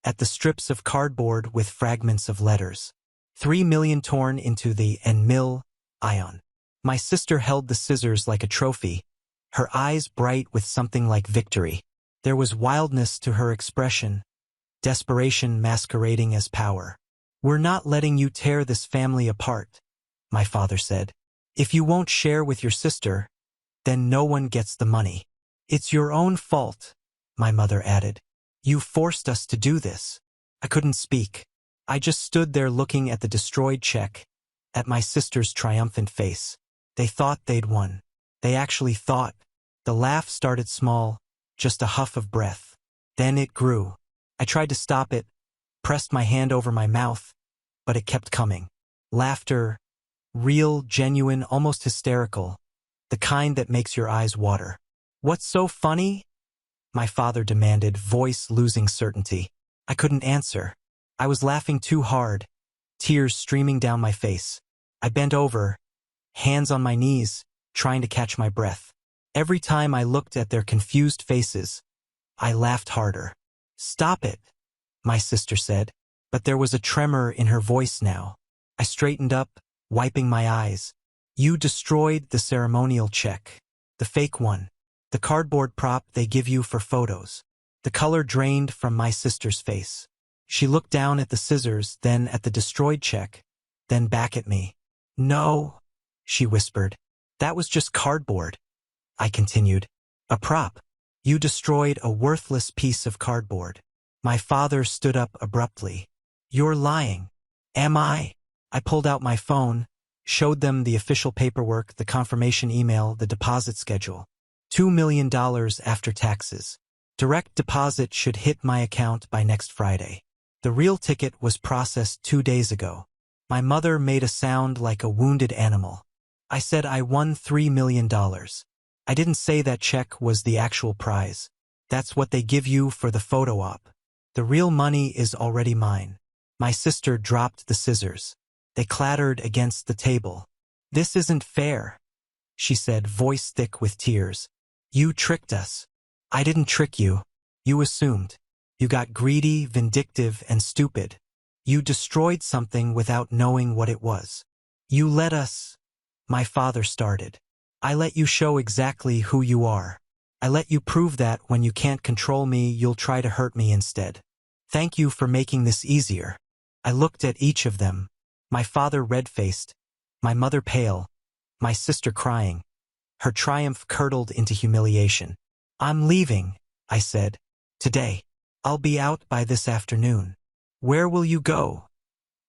at the strips of cardboard with fragments of letters. 3 million torn into the N-mil ion. My sister held the scissors like a trophy, her eyes bright with something like victory. There was wildness to her expression, desperation masquerading as power. We're not letting you tear this family apart, my father said. If you won't share with your sister, then no one gets the money. It's your own fault, my mother added. You forced us to do this. I couldn't speak. I just stood there looking at the destroyed check, at my sister's triumphant face. They thought they'd won. They actually thought. The laugh started small, just a huff of breath. Then it grew. I tried to stop it, pressed my hand over my mouth, but it kept coming. Laughter, real, genuine, almost hysterical, the kind that makes your eyes water. What's so funny? My father demanded, voice losing certainty. I couldn't answer. I was laughing too hard, tears streaming down my face. I bent over, hands on my knees, trying to catch my breath. Every time I looked at their confused faces, I laughed harder. Stop it, my sister said, but there was a tremor in her voice now. I straightened up, wiping my eyes. You destroyed the ceremonial check. The fake one. The cardboard prop they give you for photos. The color drained from my sister's face. She looked down at the scissors, then at the destroyed check, then back at me. No, she whispered. That was just cardboard. I continued. A prop. You destroyed a worthless piece of cardboard. My father stood up abruptly. You're lying. Am I? I pulled out my phone, showed them the official paperwork, the confirmation email, the deposit schedule. $2 million after taxes. Direct deposit should hit my account by next Friday. The real ticket was processed 2 days ago. My mother made a sound like a wounded animal. I said I won $3 million. I didn't say that check was the actual prize. That's what they give you for the photo op. The real money is already mine. My sister dropped the scissors. They clattered against the table. This isn't fair, she said, voice thick with tears. You tricked us. I didn't trick you. You assumed. You got greedy, vindictive, and stupid. You destroyed something without knowing what it was. You let us. My father started. I let you show exactly who you are. I let you prove that when you can't control me, you'll try to hurt me instead. Thank you for making this easier. I looked at each of them. My father red-faced, my mother pale, my sister crying. Her triumph curdled into humiliation. I'm leaving, I said. Today. I'll be out by this afternoon. Where will you go?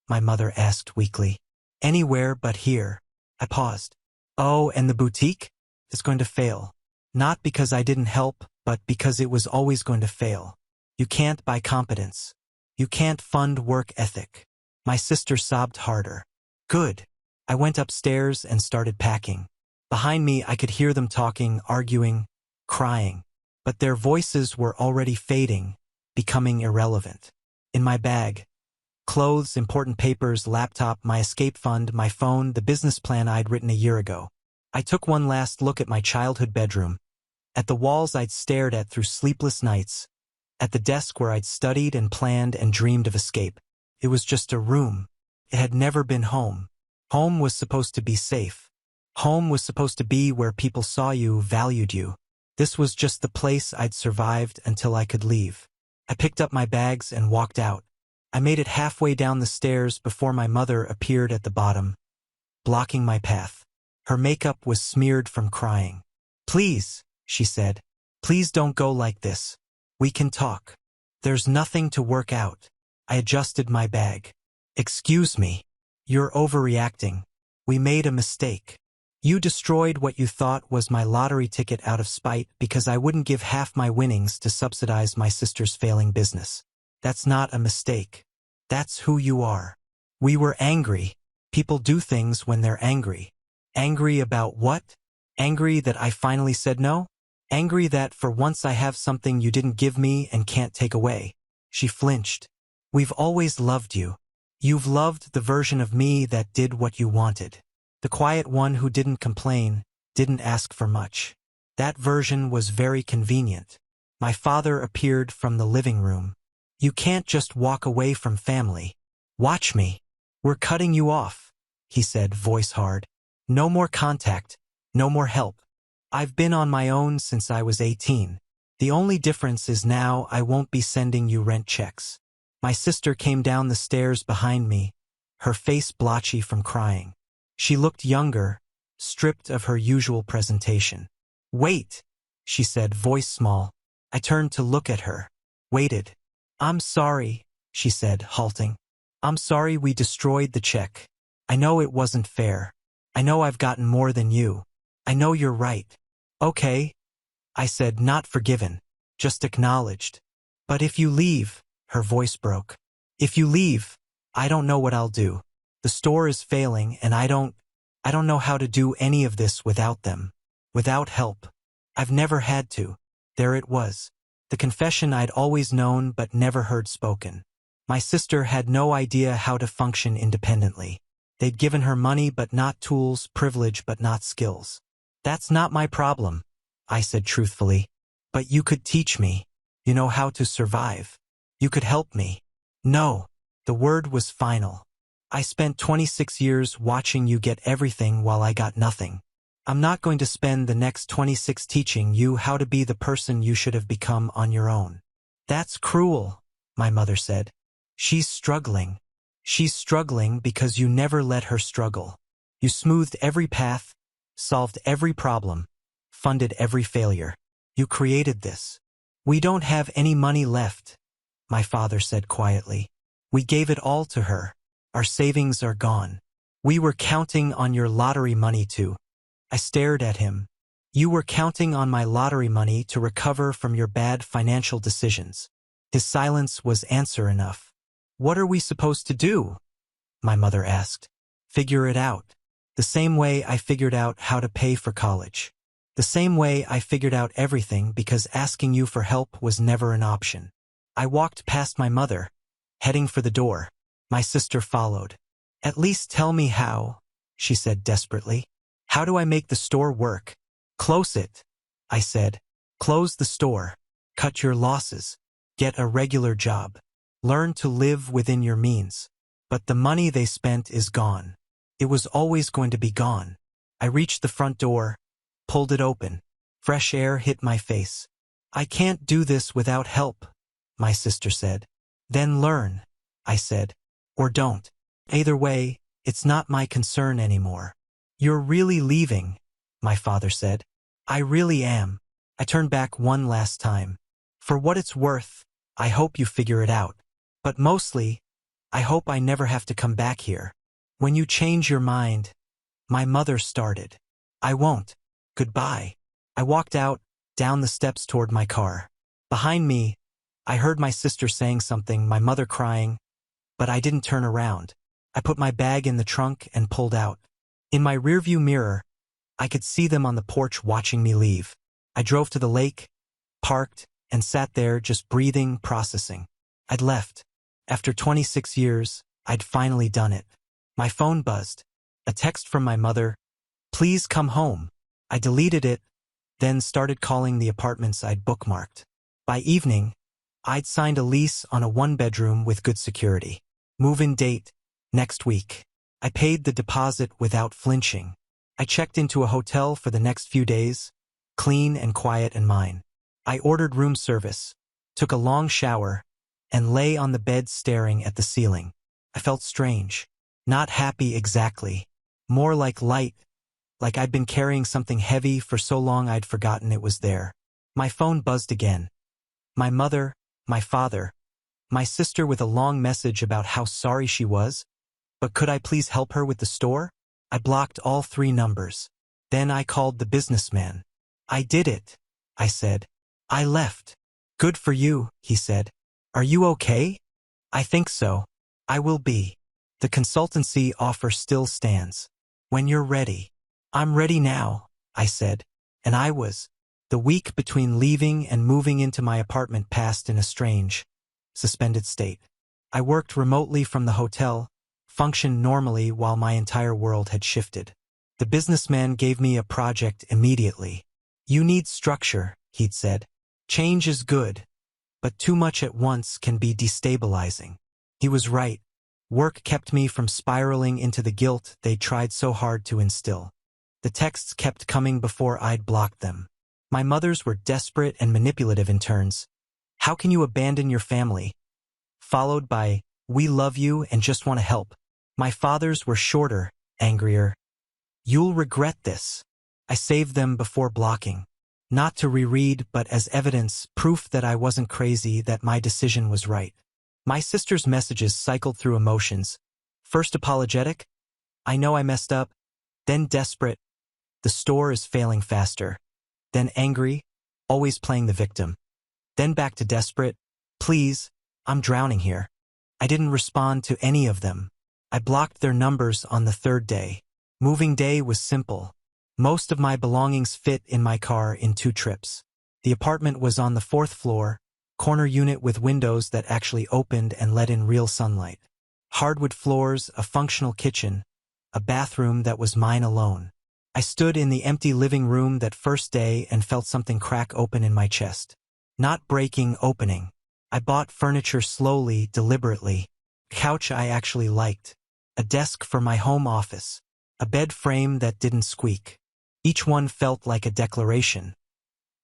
my mother asked weakly. Anywhere but here. I paused. Oh, and the boutique? It's going to fail. Not because I didn't help, but because it was always going to fail. You can't buy competence. You can't fund work ethic. My sister sobbed harder. Good. I went upstairs and started packing. Behind me, I could hear them talking, arguing, crying. But their voices were already fading, becoming irrelevant. In my bag, clothes, important papers, laptop, my escape fund, my phone, the business plan I'd written a year ago. I took one last look at my childhood bedroom, at the walls I'd stared at through sleepless nights, at the desk where I'd studied and planned and dreamed of escape. It was just a room. It had never been home. Home was supposed to be safe. Home was supposed to be where people saw you, valued you. This was just the place I'd survived until I could leave. I picked up my bags and walked out. I made it halfway down the stairs before my mother appeared at the bottom, blocking my path. Her makeup was smeared from crying. Please, she said, please don't go like this. We can talk. There's nothing to work out. I adjusted my bag. Excuse me. You're overreacting. We made a mistake. You destroyed what you thought was my lottery ticket out of spite because I wouldn't give half my winnings to subsidize my sister's failing business. That's not a mistake. That's who you are. We were angry. People do things when they're angry. Angry about what? Angry that I finally said no? Angry that for once I have something you didn't give me and can't take away. She flinched. We've always loved you. You've loved the version of me that did what you wanted. The quiet one who didn't complain, didn't ask for much. That version was very convenient. My father appeared from the living room. You can't just walk away from family. Watch me. We're cutting you off, he said, voice hard. No more contact, no more help. I've been on my own since I was 18. The only difference is now I won't be sending you rent checks. My sister came down the stairs behind me, her face blotchy from crying. She looked younger, stripped of her usual presentation. Wait, she said, voice small. I turned to look at her. Waited. I'm sorry, she said, halting. I'm sorry we destroyed the check. I know it wasn't fair. I know I've gotten more than you. I know you're right. Okay, I said, not forgiven, just acknowledged. But if you leave, her voice broke. If you leave, I don't know what I'll do. The store is failing and I don't know how to do any of this without them. Without help. I've never had to. There it was. The confession I'd always known but never heard spoken. My sister had no idea how to function independently. They'd given her money but not tools, privilege but not skills. That's not my problem, I said truthfully. But you could teach me. You know how to survive. You could help me. No. The word was final. I spent 26 years watching you get everything while I got nothing. I'm not going to spend the next 26 teaching you how to be the person you should have become on your own. That's cruel, my mother said. She's struggling. She's struggling because you never let her struggle. You smoothed every path, solved every problem, funded every failure. You created this. We don't have any money left, my father said quietly. We gave it all to her. Our savings are gone. We were counting on your lottery money too. I stared at him. You were counting on my lottery money to recover from your bad financial decisions. His silence was answer enough. What are we supposed to do? My mother asked. Figure it out. The same way I figured out how to pay for college. The same way I figured out everything because asking you for help was never an option. I walked past my mother, heading for the door. My sister followed. At least tell me how, she said desperately. How do I make the store work? Close it, I said. Close the store. Cut your losses. Get a regular job. Learn to live within your means. But the money they spent is gone. It was always going to be gone. I reached the front door, pulled it open. Fresh air hit my face. I can't do this without help, my sister said. Then learn, I said. Or don't. Either way, it's not my concern anymore. You're really leaving, my father said. I really am. I turned back one last time. For what it's worth, I hope you figure it out. But mostly, I hope I never have to come back here. When you change your mind, my mother started. I won't. Goodbye. I walked out, down the steps toward my car. Behind me, I heard my sister saying something, my mother crying, but I didn't turn around. I put my bag in the trunk and pulled out. In my rearview mirror, I could see them on the porch watching me leave. I drove to the lake, parked, and sat there just breathing, processing. I'd left. After 26 years, I'd finally done it. My phone buzzed. A text from my mother, "Please come home." I deleted it, then started calling the apartments I'd bookmarked. By evening, I'd signed a lease on a one-bedroom with good security. Move-in date, next week. I paid the deposit without flinching. I checked into a hotel for the next few days, clean and quiet and mine. I ordered room service, took a long shower, and lay on the bed staring at the ceiling. I felt strange. Not happy exactly. More like light, like I'd been carrying something heavy for so long I'd forgotten it was there. My phone buzzed again. My mother, my father, my sister with a long message about how sorry she was, but could I please help her with the store? I blocked all 3 numbers. Then I called the businessman. "I did it," I said. "I left." "Good for you," he said. "Are you okay?" "I think so. I will be. The consultancy offer still stands. When you're ready." "I'm ready now," I said. And I was. The week between leaving and moving into my apartment passed in a strange, suspended state. I worked remotely from the hotel, functioned normally while my entire world had shifted. The businessman gave me a project immediately. "You need structure," he'd said. "Change is good, but too much at once can be destabilizing." He was right. Work kept me from spiraling into the guilt they tried so hard to instill. The texts kept coming before I'd blocked them. My mother's were desperate and manipulative in turns. "How can you abandon your family?" Followed by, "We love you and just want to help." My father's were shorter, angrier. "You'll regret this." I saved them before blocking. Not to reread, but as evidence, proof that I wasn't crazy, that my decision was right. My sister's messages cycled through emotions. First apologetic, "I know I messed up." Then desperate, "The store is failing faster." Then angry, always playing the victim. Then back to desperate, "Please, I'm drowning here." I didn't respond to any of them. I blocked their numbers on the 3rd day. Moving day was simple. Most of my belongings fit in my car in 2 trips. The apartment was on the 4th floor, corner unit with windows that actually opened and let in real sunlight. Hardwood floors, a functional kitchen, a bathroom that was mine alone. I stood in the empty living room that first day and felt something crack open in my chest. Not breaking, opening. I bought furniture slowly, deliberately. A couch I actually liked. A desk for my home office. A bed frame that didn't squeak. Each one felt like a declaration.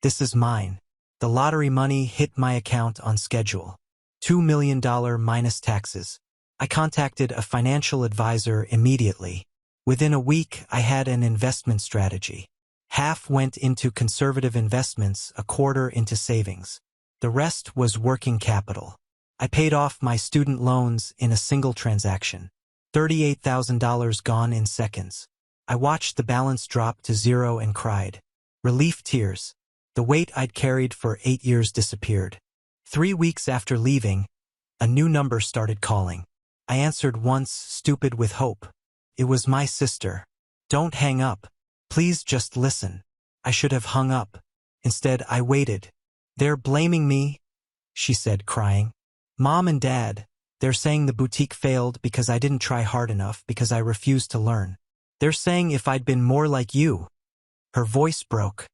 This is mine. The lottery money hit my account on schedule. $2 million minus taxes. I contacted a financial advisor immediately. Within a week, I had an investment strategy. Half went into conservative investments, a quarter into savings. The rest was working capital. I paid off my student loans in a single transaction. $38,000 gone in seconds. I watched the balance drop to 0 and cried. Relief tears. The weight I'd carried for 8 years disappeared. 3 weeks after leaving, a new number started calling. I answered once, stupid with hope. It was my sister. "Don't hang up. Please just listen." I should have hung up. Instead, I waited. "They're blaming me," she said, crying. "Mom and Dad, they're saying the boutique failed because I didn't try hard enough, because I refused to learn. They're saying if I'd been more like you." Her voice broke.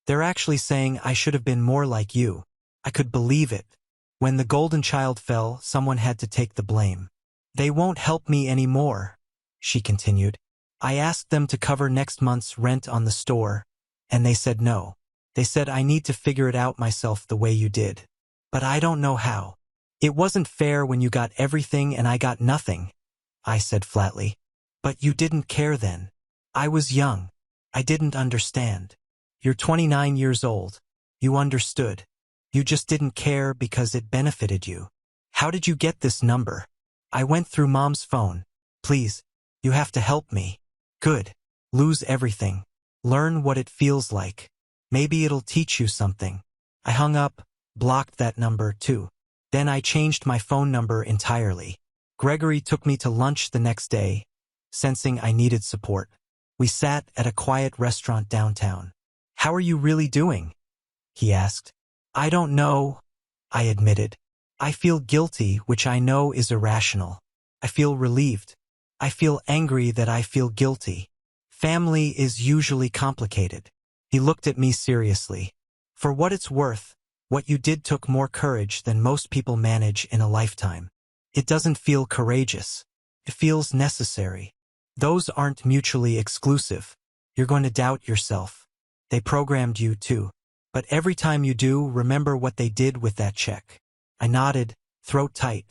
"They're actually saying I should have been more like you." I could believe it. When the golden child fell, someone had to take the blame. "They won't help me anymore," she continued. "I asked them to cover next month's rent on the store, and they said no. They said I need to figure it out myself the way you did. But I don't know how. It wasn't fair when you got everything and I got nothing," I said flatly. "But you didn't care then. I was young. I didn't understand. You're 29 years old. You understood. You just didn't care because it benefited you. How did you get this number?" I went through Mom's phone. Please, you have to help me. Good. Lose everything. Learn what it feels like. Maybe it'll teach you something. I hung up, blocked that number too. Then I changed my phone number entirely. Gregory took me to lunch the next day, sensing I needed support. We sat at a quiet restaurant downtown. How are you really doing? He asked. I don't know, I admitted. I feel guilty, which I know is irrational. I feel relieved. I feel angry that I feel guilty. Family is usually complicated. He looked at me seriously. For what it's worth, what you did took more courage than most people manage in a lifetime. It doesn't feel courageous. It feels necessary. Those aren't mutually exclusive. You're going to doubt yourself. They programmed you too. But every time you do, remember what they did with that check. I nodded, throat tight.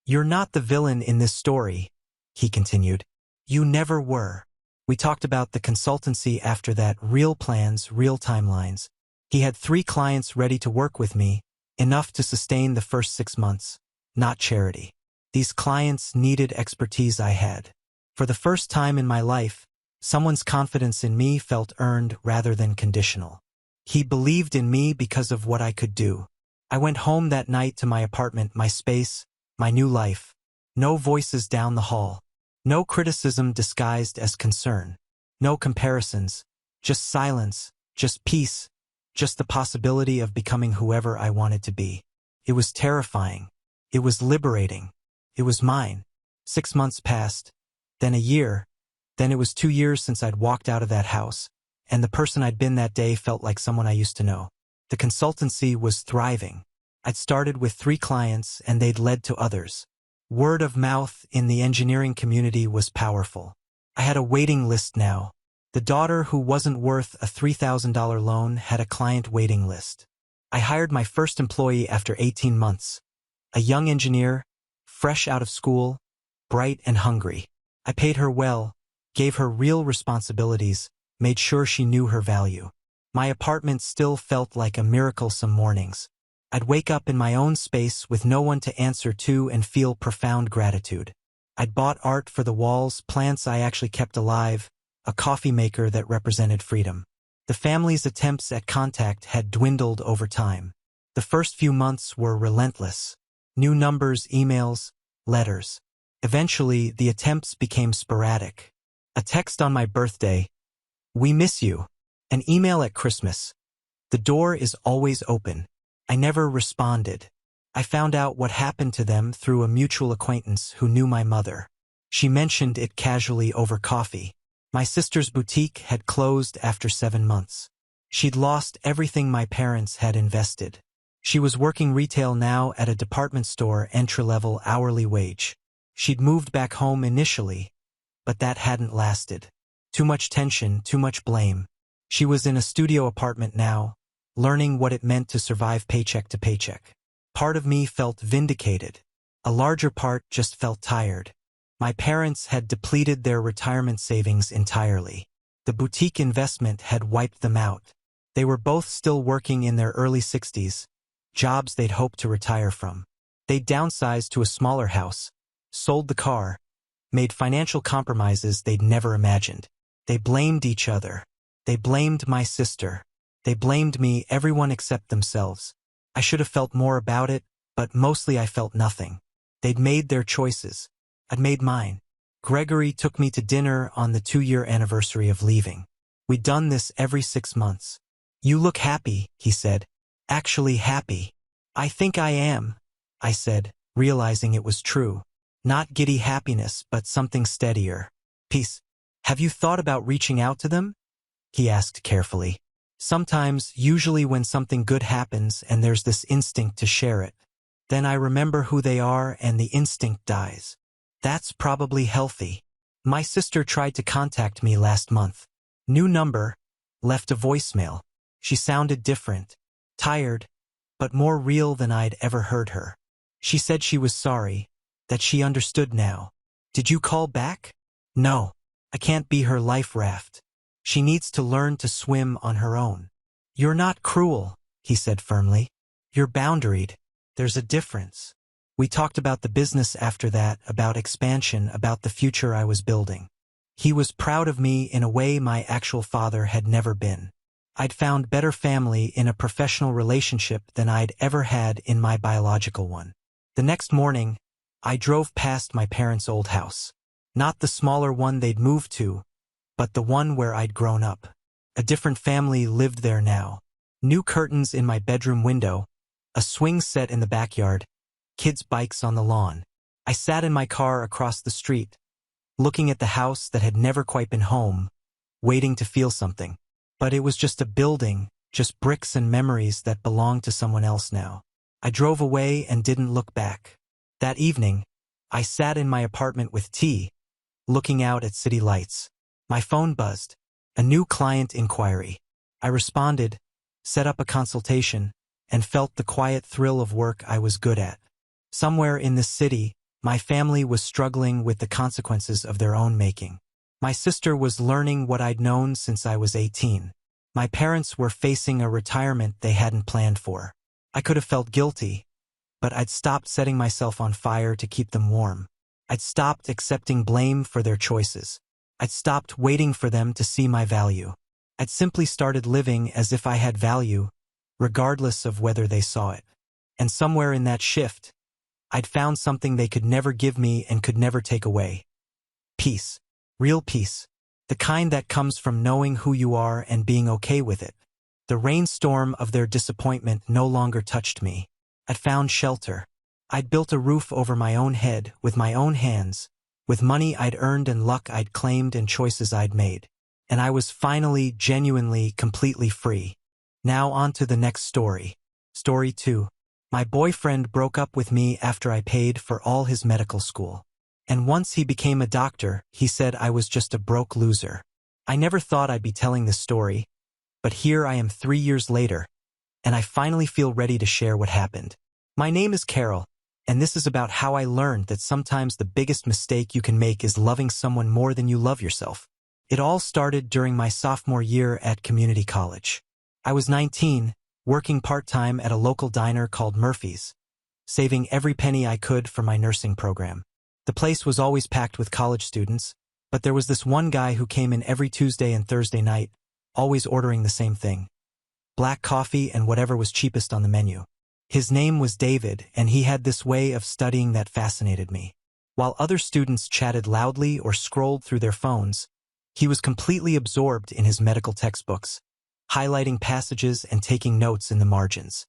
You're not the villain in this story, he continued. You never were. We talked about the consultancy after that, real plans, real timelines. He had 3 clients ready to work with me, enough to sustain the first 6 months, not charity. These clients needed expertise I had. For the first time in my life, someone's confidence in me felt earned rather than conditional. He believed in me because of what I could do. I went home that night to my apartment, my space, my new life. No voices down the hall. No criticism disguised as concern. No comparisons. Just silence. Just peace. Just the possibility of becoming whoever I wanted to be. It was terrifying. It was liberating. It was mine. 6 months passed. Then a year. Then it was 2 years since I'd walked out of that house, and the person I'd been that day felt like someone I used to know. The consultancy was thriving. I'd started with 3 clients, and they'd led to others. Word of mouth in the engineering community was powerful. I had a waiting list now. The daughter who wasn't worth a $3,000 loan had a client waiting list. I hired my first employee after 18 months. A young engineer, fresh out of school, bright and hungry. I paid her well, gave her real responsibilities, made sure she knew her value. My apartment still felt like a miracle some mornings. I'd wake up in my own space with no one to answer to and feel profound gratitude. I'd bought art for the walls, plants I actually kept alive, a coffee maker that represented freedom. The family's attempts at contact had dwindled over time. The first few months were relentless. New numbers, emails, letters. Eventually, the attempts became sporadic. A text on my birthday, "We miss you." An email at Christmas, "The door is always open." I never responded. I found out what happened to them through a mutual acquaintance who knew my mother. She mentioned it casually over coffee. My sister's boutique had closed after 7 months. She'd lost everything my parents had invested. She was working retail now at a department store, entry-level hourly wage. She'd moved back home initially, but that hadn't lasted. Too much tension, too much blame. She was in a studio apartment now, learning what it meant to survive paycheck to paycheck. Part of me felt vindicated. A larger part just felt tired. My parents had depleted their retirement savings entirely. The boutique investment had wiped them out. They were both still working in their early 60s, jobs they'd hoped to retire from. They'd downsized to a smaller house, sold the car, made financial compromises they'd never imagined. They blamed each other. They blamed my sister. They blamed me, everyone except themselves. I should have felt more about it, but mostly I felt nothing. They'd made their choices. I'd made mine. Gregory took me to dinner on the 2-year anniversary of leaving. We'd done this every 6 months. "You look happy," he said. "Actually happy." "I think I am," I said, realizing it was true. Not giddy happiness, but something steadier. "Peace. Have you thought about reaching out to them?" he asked carefully. "Sometimes, usually when something good happens and there's this instinct to share it. Then I remember who they are and the instinct dies. That's probably healthy. My sister tried to contact me last month. New number, left a voicemail. She sounded different, tired, but more real than I'd ever heard her. She said she was sorry, that she understood now. Did you call back? No, I can't be her life raft. She needs to learn to swim on her own. You're not cruel, he said firmly. You're boundaried. There's a difference. We talked about the business after that, about expansion, about the future I was building. He was proud of me in a way my actual father had never been. I'd found better family in a professional relationship than I'd ever had in my biological one. The next morning, I drove past my parents' old house. Not the smaller one they'd moved to, but the one where I'd grown up. A different family lived there now. New curtains in my bedroom window, a swing set in the backyard, kids' bikes on the lawn. I sat in my car across the street, looking at the house that had never quite been home, waiting to feel something. But it was just a building, just bricks and memories that belonged to someone else now. I drove away and didn't look back. That evening, I sat in my apartment with tea, looking out at city lights. My phone buzzed. A new client inquiry. I responded, set up a consultation, and felt the quiet thrill of work I was good at. Somewhere in this city, my family was struggling with the consequences of their own making. My sister was learning what I'd known since I was 18. My parents were facing a retirement they hadn't planned for. I could have felt guilty, but I'd stopped setting myself on fire to keep them warm. I'd stopped accepting blame for their choices. I'd stopped waiting for them to see my value. I'd simply started living as if I had value, regardless of whether they saw it. And somewhere in that shift, I'd found something they could never give me and could never take away. Peace. Real peace. The kind that comes from knowing who you are and being okay with it. The rainstorm of their disappointment no longer touched me. I'd found shelter. I'd built a roof over my own head with my own hands, with money I'd earned and luck I'd claimed and choices I'd made. And I was finally, genuinely, completely free. Now on to the next story. Story 2. My boyfriend broke up with me after I paid for all his medical school. And once he became a doctor, he said I was just a broke loser. I never thought I'd be telling this story, but here I am 3 years later, and I finally feel ready to share what happened. My name is Carol, and this is about how I learned that sometimes the biggest mistake you can make is loving someone more than you love yourself. It all started during my sophomore year at community college. I was 19, working part-time at a local diner called Murphy's, saving every penny I could for my nursing program. The place was always packed with college students, but there was this one guy who came in every Tuesday and Thursday night, always ordering the same thing: black coffee and whatever was cheapest on the menu. His name was David, and he had this way of studying that fascinated me. While other students chatted loudly or scrolled through their phones, he was completely absorbed in his medical textbooks, highlighting passages and taking notes in the margins.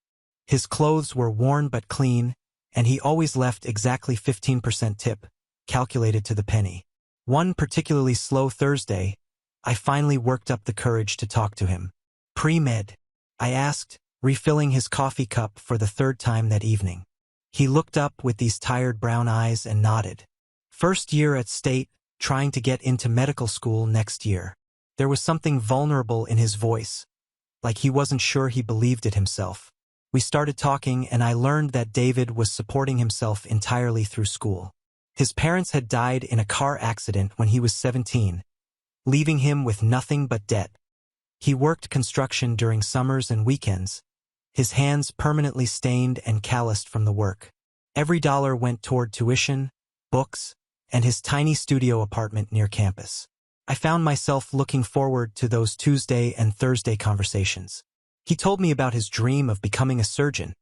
His clothes were worn but clean, and he always left exactly 15% tip, calculated to the penny. One particularly slow Thursday, I finally worked up the courage to talk to him. "Pre-med?" I asked, refilling his coffee cup for the third time that evening. He looked up with these tired brown eyes and nodded. "First year at State, trying to get into medical school next year." There was something vulnerable in his voice, like he wasn't sure he believed it himself. We started talking, and I learned that David was supporting himself entirely through school. His parents had died in a car accident when he was 17, leaving him with nothing but debt. He worked construction during summers and weekends, his hands permanently stained and calloused from the work. Every dollar went toward tuition, books, and his tiny studio apartment near campus. I found myself looking forward to those Tuesday and Thursday conversations. He told me about his dream of becoming a surgeon,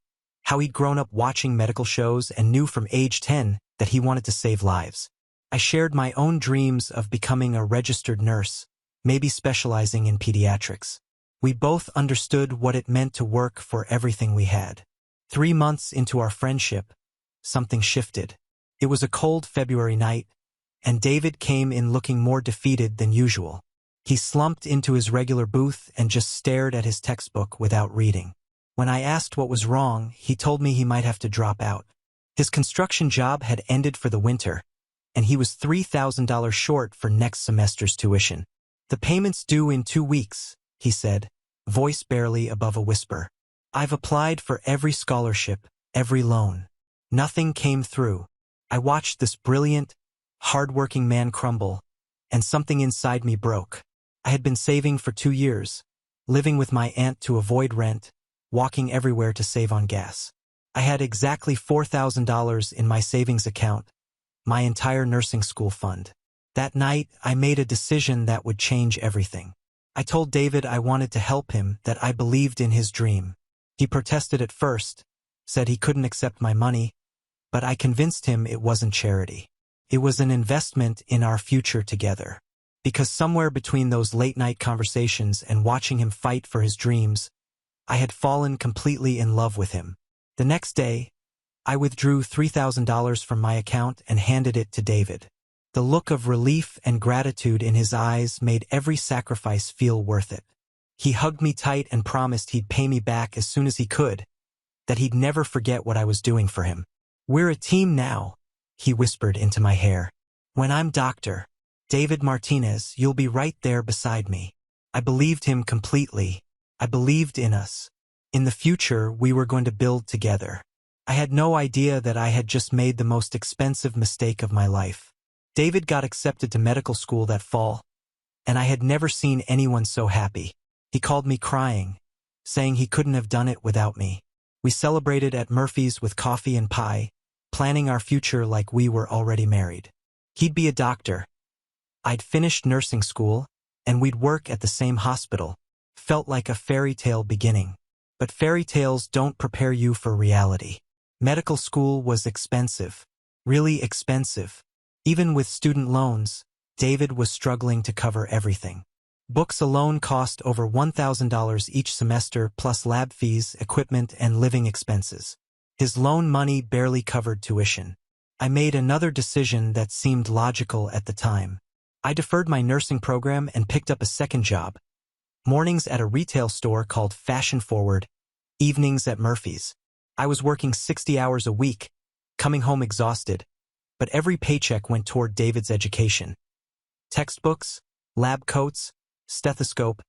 how he'd grown up watching medical shows and knew from age 10 that he wanted to save lives. I shared my own dreams of becoming a registered nurse, maybe specializing in pediatrics. We both understood what it meant to work for everything we had. 3 months into our friendship, something shifted. It was a cold February night, and David came in looking more defeated than usual. He slumped into his regular booth and just stared at his textbook without reading. When I asked what was wrong, he told me he might have to drop out. His construction job had ended for the winter, and he was $3,000 short for next semester's tuition. "The payment's due in 2 weeks, he said, voice barely above a whisper. "I've applied for every scholarship, every loan. Nothing came through." I watched this brilliant, hard-working man crumble, and something inside me broke. I had been saving for 2 years, living with my aunt to avoid rent, walking everywhere to save on gas. I had exactly $4,000 in my savings account, my entire nursing school fund. That night, I made a decision that would change everything. I told David I wanted to help him, that I believed in his dream. He protested at first, said he couldn't accept my money, but I convinced him it wasn't charity. It was an investment in our future together. Because somewhere between those late-night conversations and watching him fight for his dreams, I had fallen completely in love with him. The next day, I withdrew $3,000 from my account and handed it to David. The look of relief and gratitude in his eyes made every sacrifice feel worth it. He hugged me tight and promised he'd pay me back as soon as he could, that he'd never forget what I was doing for him. "We're a team now," he whispered into my hair. "When I'm Dr. David Martinez, you'll be right there beside me." I believed him completely. I believed in us. In the future, we were going to build together. I had no idea that I had just made the most expensive mistake of my life. David got accepted to medical school that fall, and I had never seen anyone so happy. He called me crying, saying he couldn't have done it without me. We celebrated at Murphy's with coffee and pie, planning our future like we were already married. He'd be a doctor. I'd finished nursing school, and we'd work at the same hospital. Felt like a fairy tale beginning. But fairy tales don't prepare you for reality. Medical school was expensive. Really expensive. Even with student loans, David was struggling to cover everything. Books alone cost over $1,000 each semester, plus lab fees, equipment, and living expenses. His loan money barely covered tuition. I made another decision that seemed logical at the time. I deferred my nursing program and picked up a second job. Mornings at a retail store called Fashion Forward, evenings at Murphy's. I was working 60 hours a week, coming home exhausted, but every paycheck went toward David's education. Textbooks, lab coats, stethoscope,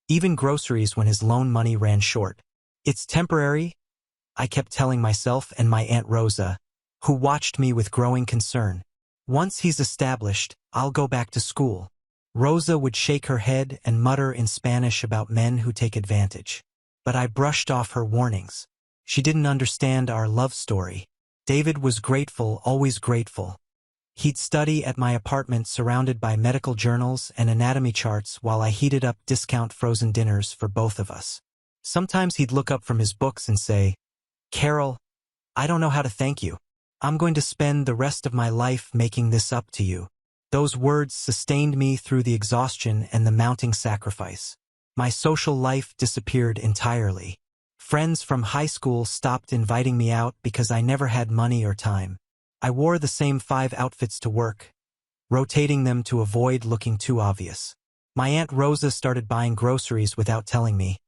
even groceries when his loan money ran short. "It's temporary," I kept telling myself and my Aunt Rosa, who watched me with growing concern. "Once he's established, I'll go back to school." Rosa would shake her head and mutter in Spanish about men who take advantage. But I brushed off her warnings. She didn't understand our love story. David was grateful, always grateful. He'd study at my apartment surrounded by medical journals and anatomy charts while I heated up discount frozen dinners for both of us. Sometimes he'd look up from his books and say, "Carol, I don't know how to thank you. I'm going to spend the rest of my life making this up to you." Those words sustained me through the exhaustion and the mounting sacrifice. My social life disappeared entirely. Friends from high school stopped inviting me out because I never had money or time. I wore the same 5 outfits to work, rotating them to avoid looking too obvious. My Aunt Rosa started buying groceries without telling me,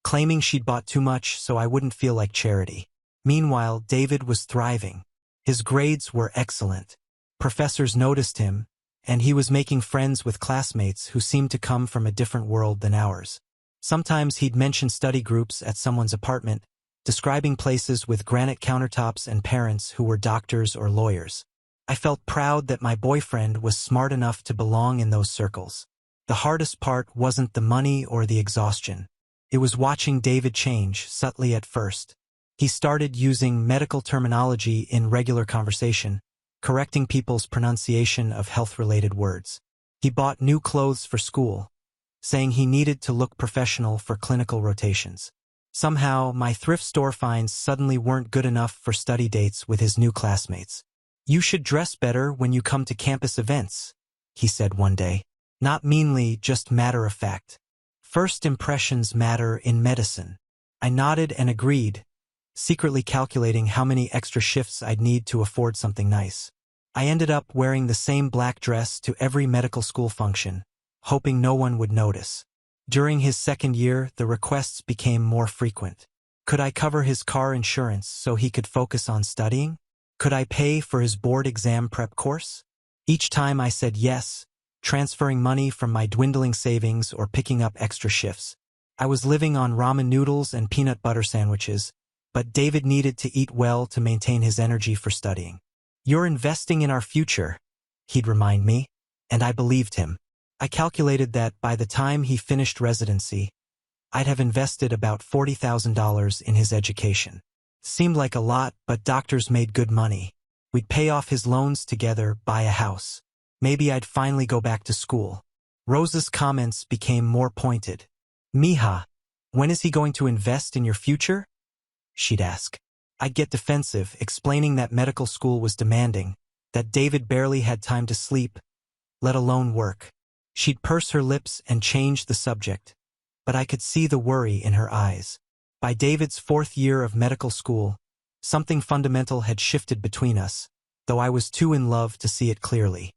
claiming she'd bought too much so I wouldn't feel like charity. Meanwhile, David was thriving. His grades were excellent. Professors noticed him, and he was making friends with classmates who seemed to come from a different world than ours. Sometimes he'd mention study groups at someone's apartment, describing places with granite countertops and parents who were doctors or lawyers. I felt proud that my boyfriend was smart enough to belong in those circles. The hardest part wasn't the money or the exhaustion. It was watching David change, subtly at first. He started using medical terminology in regular conversation, correcting people's pronunciation of health-related words. He bought new clothes for school, saying he needed to look professional for clinical rotations. Somehow, my thrift store finds suddenly weren't good enough for study dates with his new classmates. "You should dress better when you come to campus events," he said one day. Not meanly, just matter of fact. First impressions matter in medicine. I nodded and agreed, secretly calculating how many extra shifts I'd need to afford something nice. I ended up wearing the same black dress to every medical school function, hoping no one would notice. During his second year, the requests became more frequent. Could I cover his car insurance so he could focus on studying? Could I pay for his board exam prep course? Each time I said yes, transferring money from my dwindling savings or picking up extra shifts. I was living on ramen noodles and peanut butter sandwiches, but David needed to eat well to maintain his energy for studying. "You're investing in our future," he'd remind me, and I believed him. I calculated that by the time he finished residency, I'd have invested about $40,000 in his education. Seemed like a lot, but doctors made good money. We'd pay off his loans together, buy a house. Maybe I'd finally go back to school. Rosa's comments became more pointed. Mija, when is he going to invest in your future? She'd ask. I'd get defensive, explaining that medical school was demanding, that David barely had time to sleep, let alone work. She'd purse her lips and change the subject, but I could see the worry in her eyes. By David's 4th year of medical school, something fundamental had shifted between us, though I was too in love to see it clearly.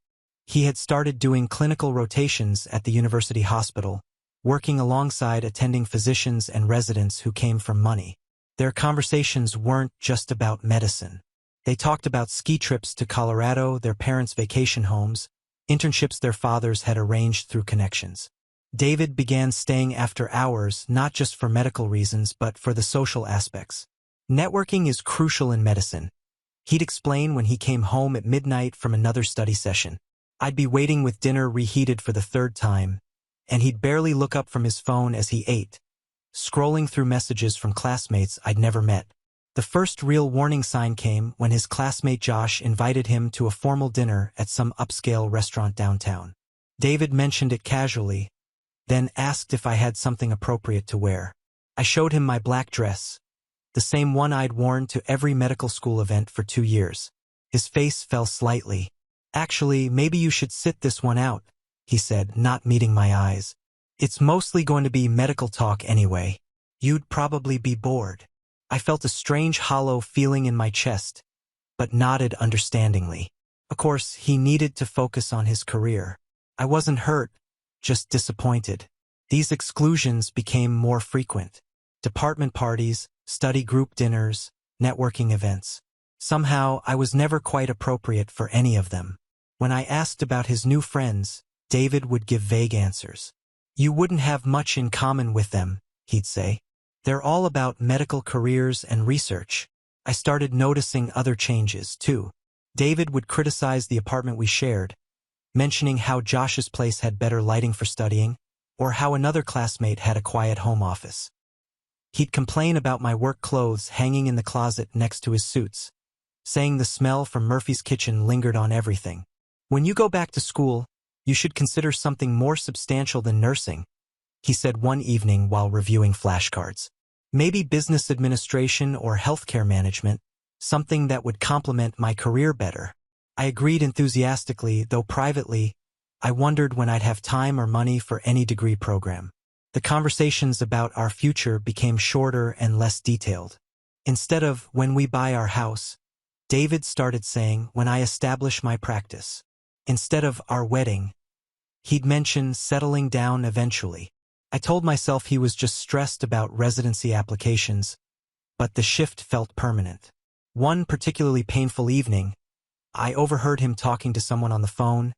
He had started doing clinical rotations at the university hospital, working alongside attending physicians and residents who came from money. Their conversations weren't just about medicine. They talked about ski trips to Colorado, their parents' vacation homes, internships their fathers had arranged through connections. David began staying after hours not just for medical reasons but for the social aspects. Networking is crucial in medicine. He'd explain when he came home at midnight from another study session. I'd be waiting with dinner reheated for the 3rd time, and he'd barely look up from his phone as he ate, scrolling through messages from classmates I'd never met. The first real warning sign came when his classmate Josh invited him to a formal dinner at some upscale restaurant downtown. David mentioned it casually, then asked if I had something appropriate to wear. I showed him my black dress, the same one I'd worn to every medical school event for 2 years. His face fell slightly. Actually, maybe you should sit this one out, he said, not meeting my eyes. It's mostly going to be medical talk anyway. You'd probably be bored. I felt a strange hollow feeling in my chest, but nodded understandingly. Of course, he needed to focus on his career. I wasn't hurt, just disappointed. These exclusions became more frequent. Department parties, study group dinners, networking events. Somehow, I was never quite appropriate for any of them. When I asked about his new friends, David would give vague answers. You wouldn't have much in common with them, he'd say. They're all about medical careers and research. I started noticing other changes, too. David would criticize the apartment we shared, mentioning how Josh's place had better lighting for studying, or how another classmate had a quiet home office. He'd complain about my work clothes hanging in the closet next to his suits, saying the smell from Murphy's kitchen lingered on everything. When you go back to school, you should consider something more substantial than nursing, he said one evening while reviewing flashcards. Maybe business administration or healthcare management, something that would complement my career better. I agreed enthusiastically, though privately, I wondered when I'd have time or money for any degree program. The conversations about our future became shorter and less detailed. Instead of when we buy our house, David started saying when I establish my practice. Instead of our wedding, he'd mention settling down eventually. I told myself he was just stressed about residency applications, but the shift felt permanent. One particularly painful evening, I overheard him talking to someone on the phone,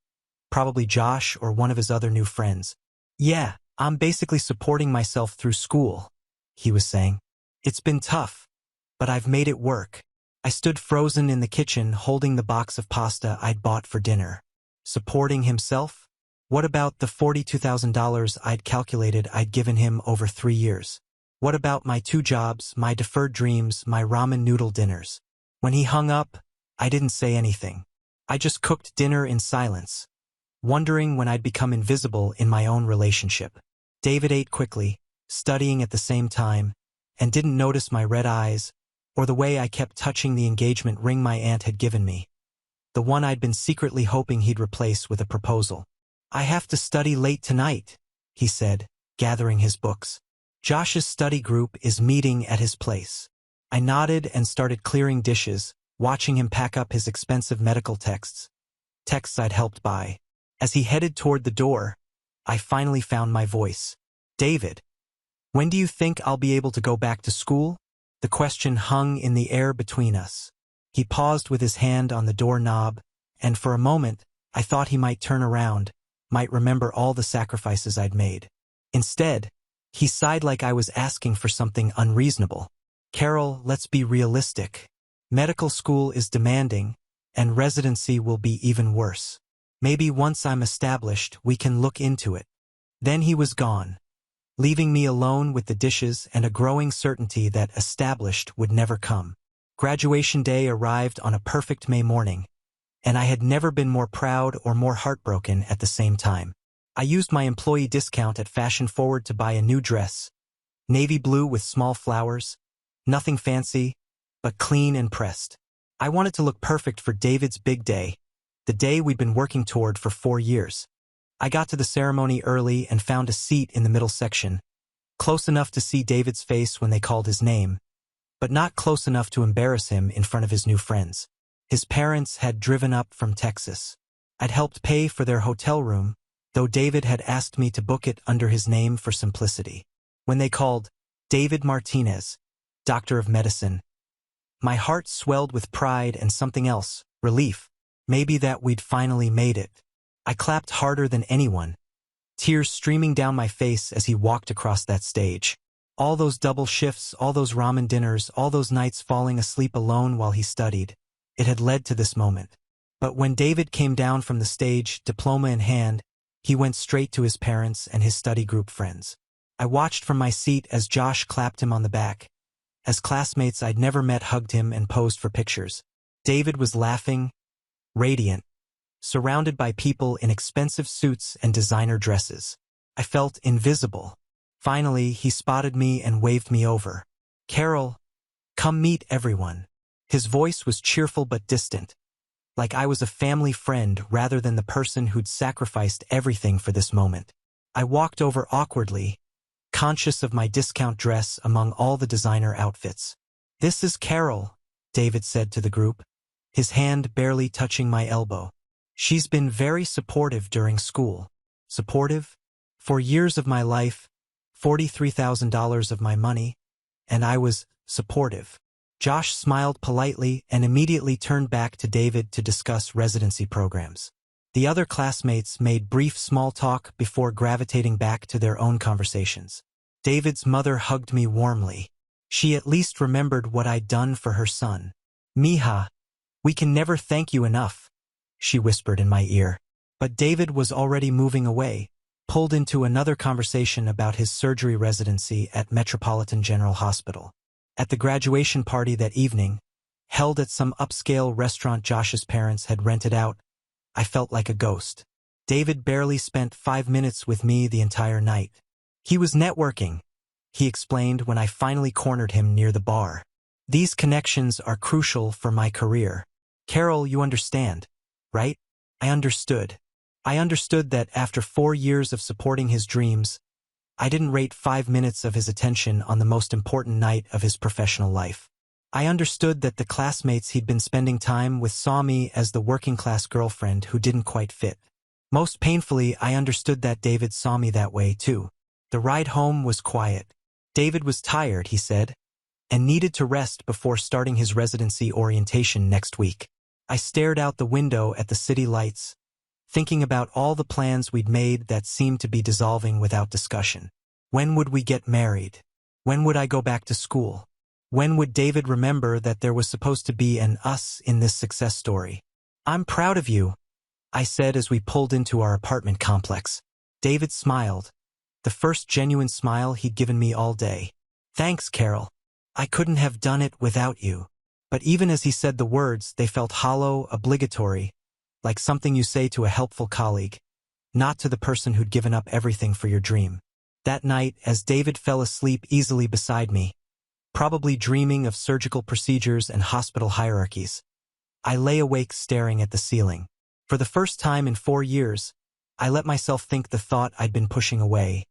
probably Josh or one of his other new friends. Yeah, I'm basically supporting myself through school, he was saying. It's been tough, but I've made it work. I stood frozen in the kitchen holding the box of pasta I'd bought for dinner. Supporting himself? What about the $42,000 I'd calculated I'd given him over 3 years? What about my 2 jobs, my deferred dreams, my ramen noodle dinners? When he hung up, I didn't say anything. I just cooked dinner in silence, wondering when I'd become invisible in my own relationship. David ate quickly, studying at the same time, and didn't notice my red eyes or the way I kept touching the engagement ring my aunt had given me, the one I'd been secretly hoping he'd replace with a proposal. I have to study late tonight, he said, gathering his books. Josh's study group is meeting at his place. I nodded and started clearing dishes, watching him pack up his expensive medical texts I'd helped buy. As he headed toward the door, I finally found my voice. David, when do you think I'll be able to go back to school? The question hung in the air between us. He paused with his hand on the doorknob, and for a moment, I thought he might turn around, might remember all the sacrifices I'd made. Instead, he sighed like I was asking for something unreasonable. Carol, let's be realistic. Medical school is demanding, and residency will be even worse. Maybe once I'm established, we can look into it. Then he was gone, leaving me alone with the dishes and a growing certainty that established would never come. Graduation day arrived on a perfect May morning, and I had never been more proud or more heartbroken at the same time. I used my employee discount at Fashion Forward to buy a new dress, navy blue with small flowers, nothing fancy, but clean and pressed. I wanted to look perfect for David's big day, the day we'd been working toward for 4 years. I got to the ceremony early and found a seat in the middle section, close enough to see David's face when they called his name, but not close enough to embarrass him in front of his new friends. His parents had driven up from Texas. I'd helped pay for their hotel room, though David had asked me to book it under his name for simplicity. When they called, David Martinez, Doctor of Medicine, my heart swelled with pride and something else, relief. Maybe that we'd finally made it. I clapped harder than anyone, tears streaming down my face as he walked across that stage. All those double shifts, all those ramen dinners, all those nights falling asleep alone while he studied, it had led to this moment. But when David came down from the stage, diploma in hand, he went straight to his parents and his study group friends. I watched from my seat as Josh clapped him on the back, as classmates I'd never met hugged him and posed for pictures. David was laughing, radiant, surrounded by people in expensive suits and designer dresses. I felt invisible. Finally, he spotted me and waved me over. "Carol, come meet everyone." His voice was cheerful but distant, like I was a family friend rather than the person who'd sacrificed everything for this moment. I walked over awkwardly, conscious of my discount dress among all the designer outfits. "This is Carol," David said to the group, his hand barely touching my elbow. "She's been very supportive during school." Supportive? For years of my life, $43,000 of my money, and I was supportive. Josh smiled politely and immediately turned back to David to discuss residency programs. The other classmates made brief small talk before gravitating back to their own conversations. David's mother hugged me warmly. She at least remembered what I'd done for her son. "Mija, we can never thank you enough," she whispered in my ear. But David was already moving away, pulled into another conversation about his surgery residency at Metropolitan General Hospital. At the graduation party that evening, held at some upscale restaurant Josh's parents had rented out, I felt like a ghost. David barely spent 5 minutes with me the entire night. He was networking, he explained when I finally cornered him near the bar. "These connections are crucial for my career. Carol, you understand, right?" I understood. I understood that after 4 years of supporting his dreams, I didn't rate 5 minutes of his attention on the most important night of his professional life. I understood that the classmates he'd been spending time with saw me as the working-class girlfriend who didn't quite fit. Most painfully, I understood that David saw me that way too. The ride home was quiet. David was tired, he said, and needed to rest before starting his residency orientation next week. I stared out the window at the city lights, thinking about all the plans we'd made that seemed to be dissolving without discussion. When would we get married? When would I go back to school? When would David remember that there was supposed to be an us in this success story? "I'm proud of you," I said as we pulled into our apartment complex. David smiled, the first genuine smile he'd given me all day. "Thanks, Carol. I couldn't have done it without you." But even as he said the words, they felt hollow, obligatory, like something you say to a helpful colleague, not to the person who'd given up everything for your dream. That night, as David fell asleep easily beside me, probably dreaming of surgical procedures and hospital hierarchies, I lay awake staring at the ceiling. For the first time in 4 years, I let myself think the thought I'd been pushing away.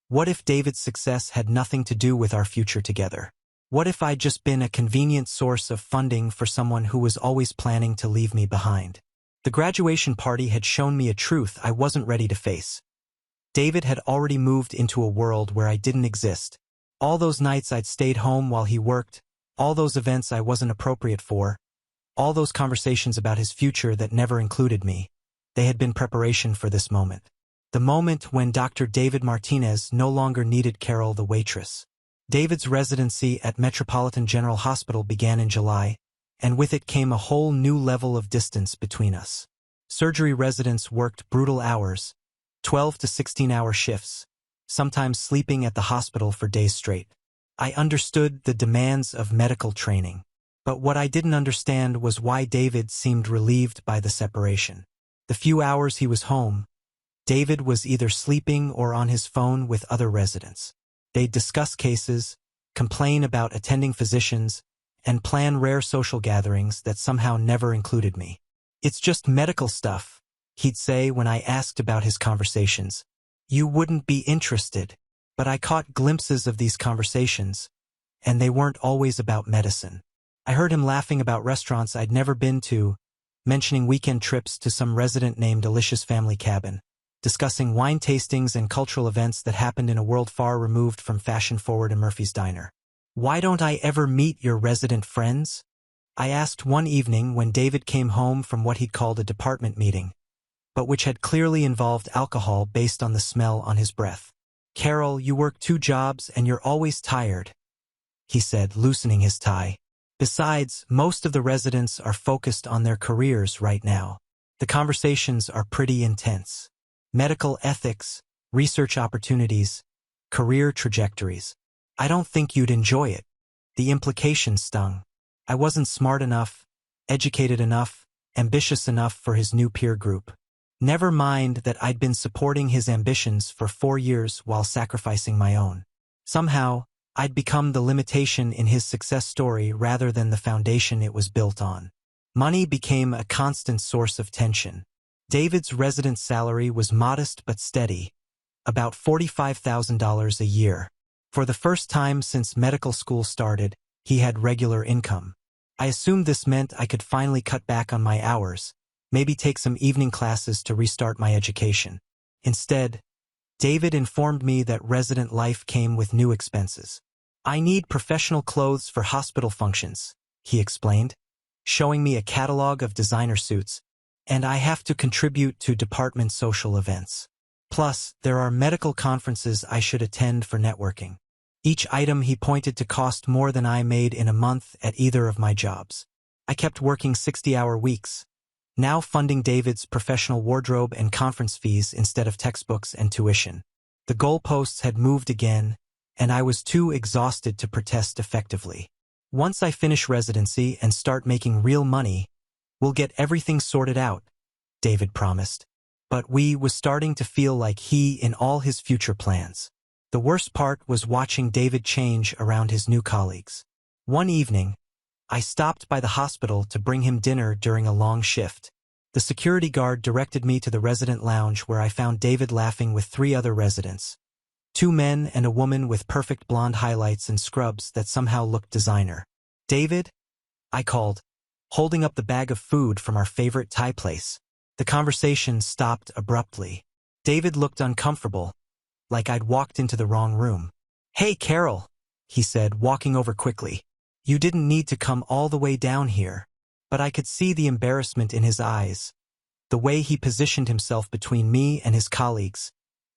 What if David's success had nothing to do with our future together? What if I'd just been a convenient source of funding for someone who was always planning to leave me behind? The graduation party had shown me a truth I wasn't ready to face. David had already moved into a world where I didn't exist. All those nights I'd stayed home while he worked, all those events I wasn't appropriate for, all those conversations about his future that never included me, they had been preparation for this moment. The moment when Dr. David Martinez no longer needed Carol the waitress. David's residency at Metropolitan General Hospital began in July, and with it came a whole new level of distance between us. Surgery residents worked brutal hours, 12 to 16-hour shifts, sometimes sleeping at the hospital for days straight. I understood the demands of medical training, but what I didn't understand was why David seemed relieved by the separation. The few hours he was home, David was either sleeping or on his phone with other residents. They'd discuss cases, complain about attending physicians, and plan rare social gatherings that somehow never included me. "It's just medical stuff," he'd say when I asked about his conversations. "You wouldn't be interested." But I caught glimpses of these conversations, and they weren't always about medicine. I heard him laughing about restaurants I'd never been to, mentioning weekend trips to some resident named Alicia's family cabin, discussing wine tastings and cultural events that happened in a world far removed from fashion-forward and Murphy's Diner. "Why don't I ever meet your resident friends?" I asked one evening when David came home from what he'd called a department meeting, but which had clearly involved alcohol based on the smell on his breath. "Carol, you work 2 jobs and you're always tired," he said, loosening his tie. "Besides, most of the residents are focused on their careers right now. The conversations are pretty intense. Medical ethics, research opportunities, career trajectories. I don't think you'd enjoy it." The implication stung. I wasn't smart enough, educated enough, ambitious enough for his new peer group. Never mind that I'd been supporting his ambitions for 4 years while sacrificing my own. Somehow, I'd become the limitation in his success story rather than the foundation it was built on. Money became a constant source of tension. David's resident salary was modest but steady, about $45,000 a year. For the first time since medical school started, he had regular income. I assumed this meant I could finally cut back on my hours, maybe take some evening classes to restart my education. Instead, David informed me that resident life came with new expenses. "I need professional clothes for hospital functions," he explained, showing me a catalog of designer suits, "and I have to contribute to department social events. Plus, there are medical conferences I should attend for networking." Each item he pointed to cost more than I made in a month at either of my jobs. I kept working 60-hour weeks, now funding David's professional wardrobe and conference fees instead of textbooks and tuition. The goalposts had moved again, and I was too exhausted to protest effectively. "Once I finish residency and start making real money, we'll get everything sorted out," David promised. But we was starting to feel like he in all his future plans. The worst part was watching David change around his new colleagues. One evening, I stopped by the hospital to bring him dinner during a long shift. The security guard directed me to the resident lounge where I found David laughing with 3 other residents. 2 men and a woman with perfect blonde highlights and scrubs that somehow looked designer. "David?" I called, holding up the bag of food from our favorite Thai place. The conversation stopped abruptly. David looked uncomfortable, like I'd walked into the wrong room. "Hey, Carol," he said, walking over quickly. "You didn't need to come all the way down here." But I could see the embarrassment in his eyes, the way he positioned himself between me and his colleagues,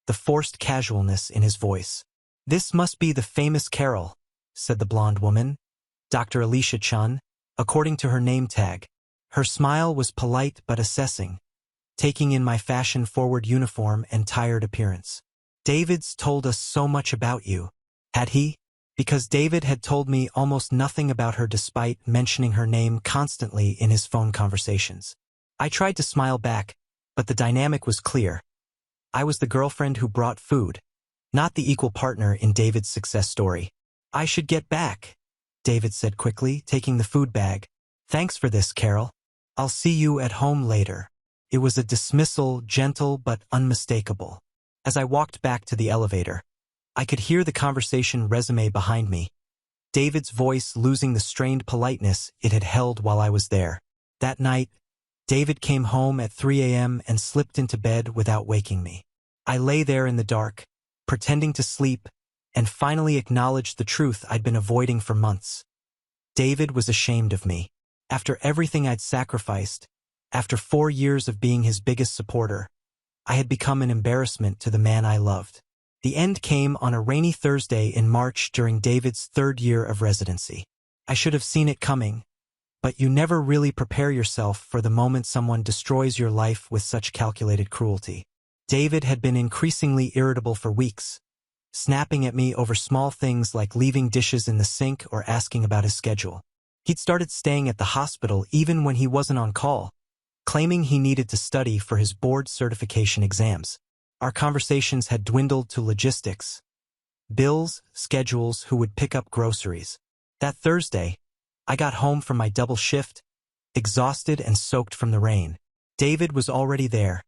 the forced casualness in his voice. "This must be the famous Carol," said the blonde woman, Dr. Alicia Chun, according to her name tag. Her smile was polite but assessing, taking in my fashion-forward uniform and tired appearance. "David's told us so much about you." Had he? Because David had told me almost nothing about her despite mentioning her name constantly in his phone conversations. I tried to smile back, but the dynamic was clear. I was the girlfriend who brought food, not the equal partner in David's success story. "I should get back," David said quickly, taking the food bag. "Thanks for this, Carol. I'll see you at home later." It was a dismissal, gentle but unmistakable. As I walked back to the elevator, I could hear the conversation resume behind me, David's voice losing the strained politeness it had held while I was there. That night, David came home at 3 a.m. and slipped into bed without waking me. I lay there in the dark, pretending to sleep, and finally acknowledged the truth I'd been avoiding for months. David was ashamed of me. After everything I'd sacrificed, after 4 years of being his biggest supporter, I had become an embarrassment to the man I loved. The end came on a rainy Thursday in March during David's 3rd year of residency. I should have seen it coming, but you never really prepare yourself for the moment someone destroys your life with such calculated cruelty. David had been increasingly irritable for weeks, snapping at me over small things like leaving dishes in the sink or asking about his schedule. He'd started staying at the hospital even when he wasn't on call, claiming he needed to study for his board certification exams. Our conversations had dwindled to logistics, bills, schedules, who would pick up groceries. That Thursday, I got home from my double shift, exhausted and soaked from the rain. David was already there,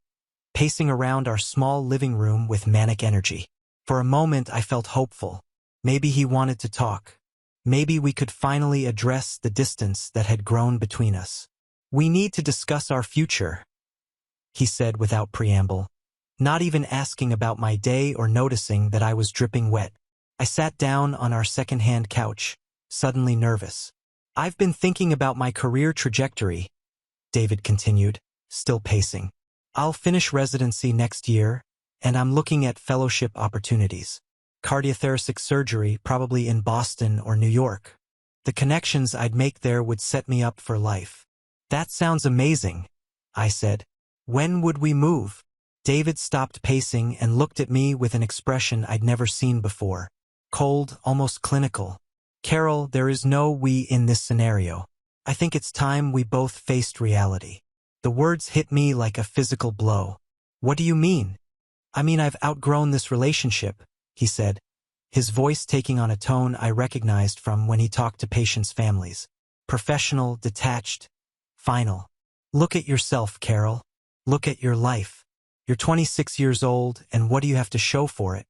pacing around our small living room with manic energy. For a moment, I felt hopeful. Maybe he wanted to talk. Maybe we could finally address the distance that had grown between us. "We need to discuss our future," he said without preamble, not even asking about my day or noticing that I was dripping wet. I sat down on our second-hand couch, suddenly nervous. "I've been thinking about my career trajectory," David continued, still pacing. "I'll finish residency next year, and I'm looking at fellowship opportunities. Cardiothoracic surgery, probably in Boston or New York. The connections I'd make there would set me up for life." "That sounds amazing," I said. "When would we move?" David stopped pacing and looked at me with an expression I'd never seen before. Cold, almost clinical. "Carol, there is no we in this scenario. I think it's time we both faced reality." The words hit me like a physical blow. "What do you mean?" "I mean, I've outgrown this relationship," he said, his voice taking on a tone I recognized from when he talked to patients' families. Professional, detached, final. "Look at yourself, Carol. Look at your life. You're 26 years old, and what do you have to show for it?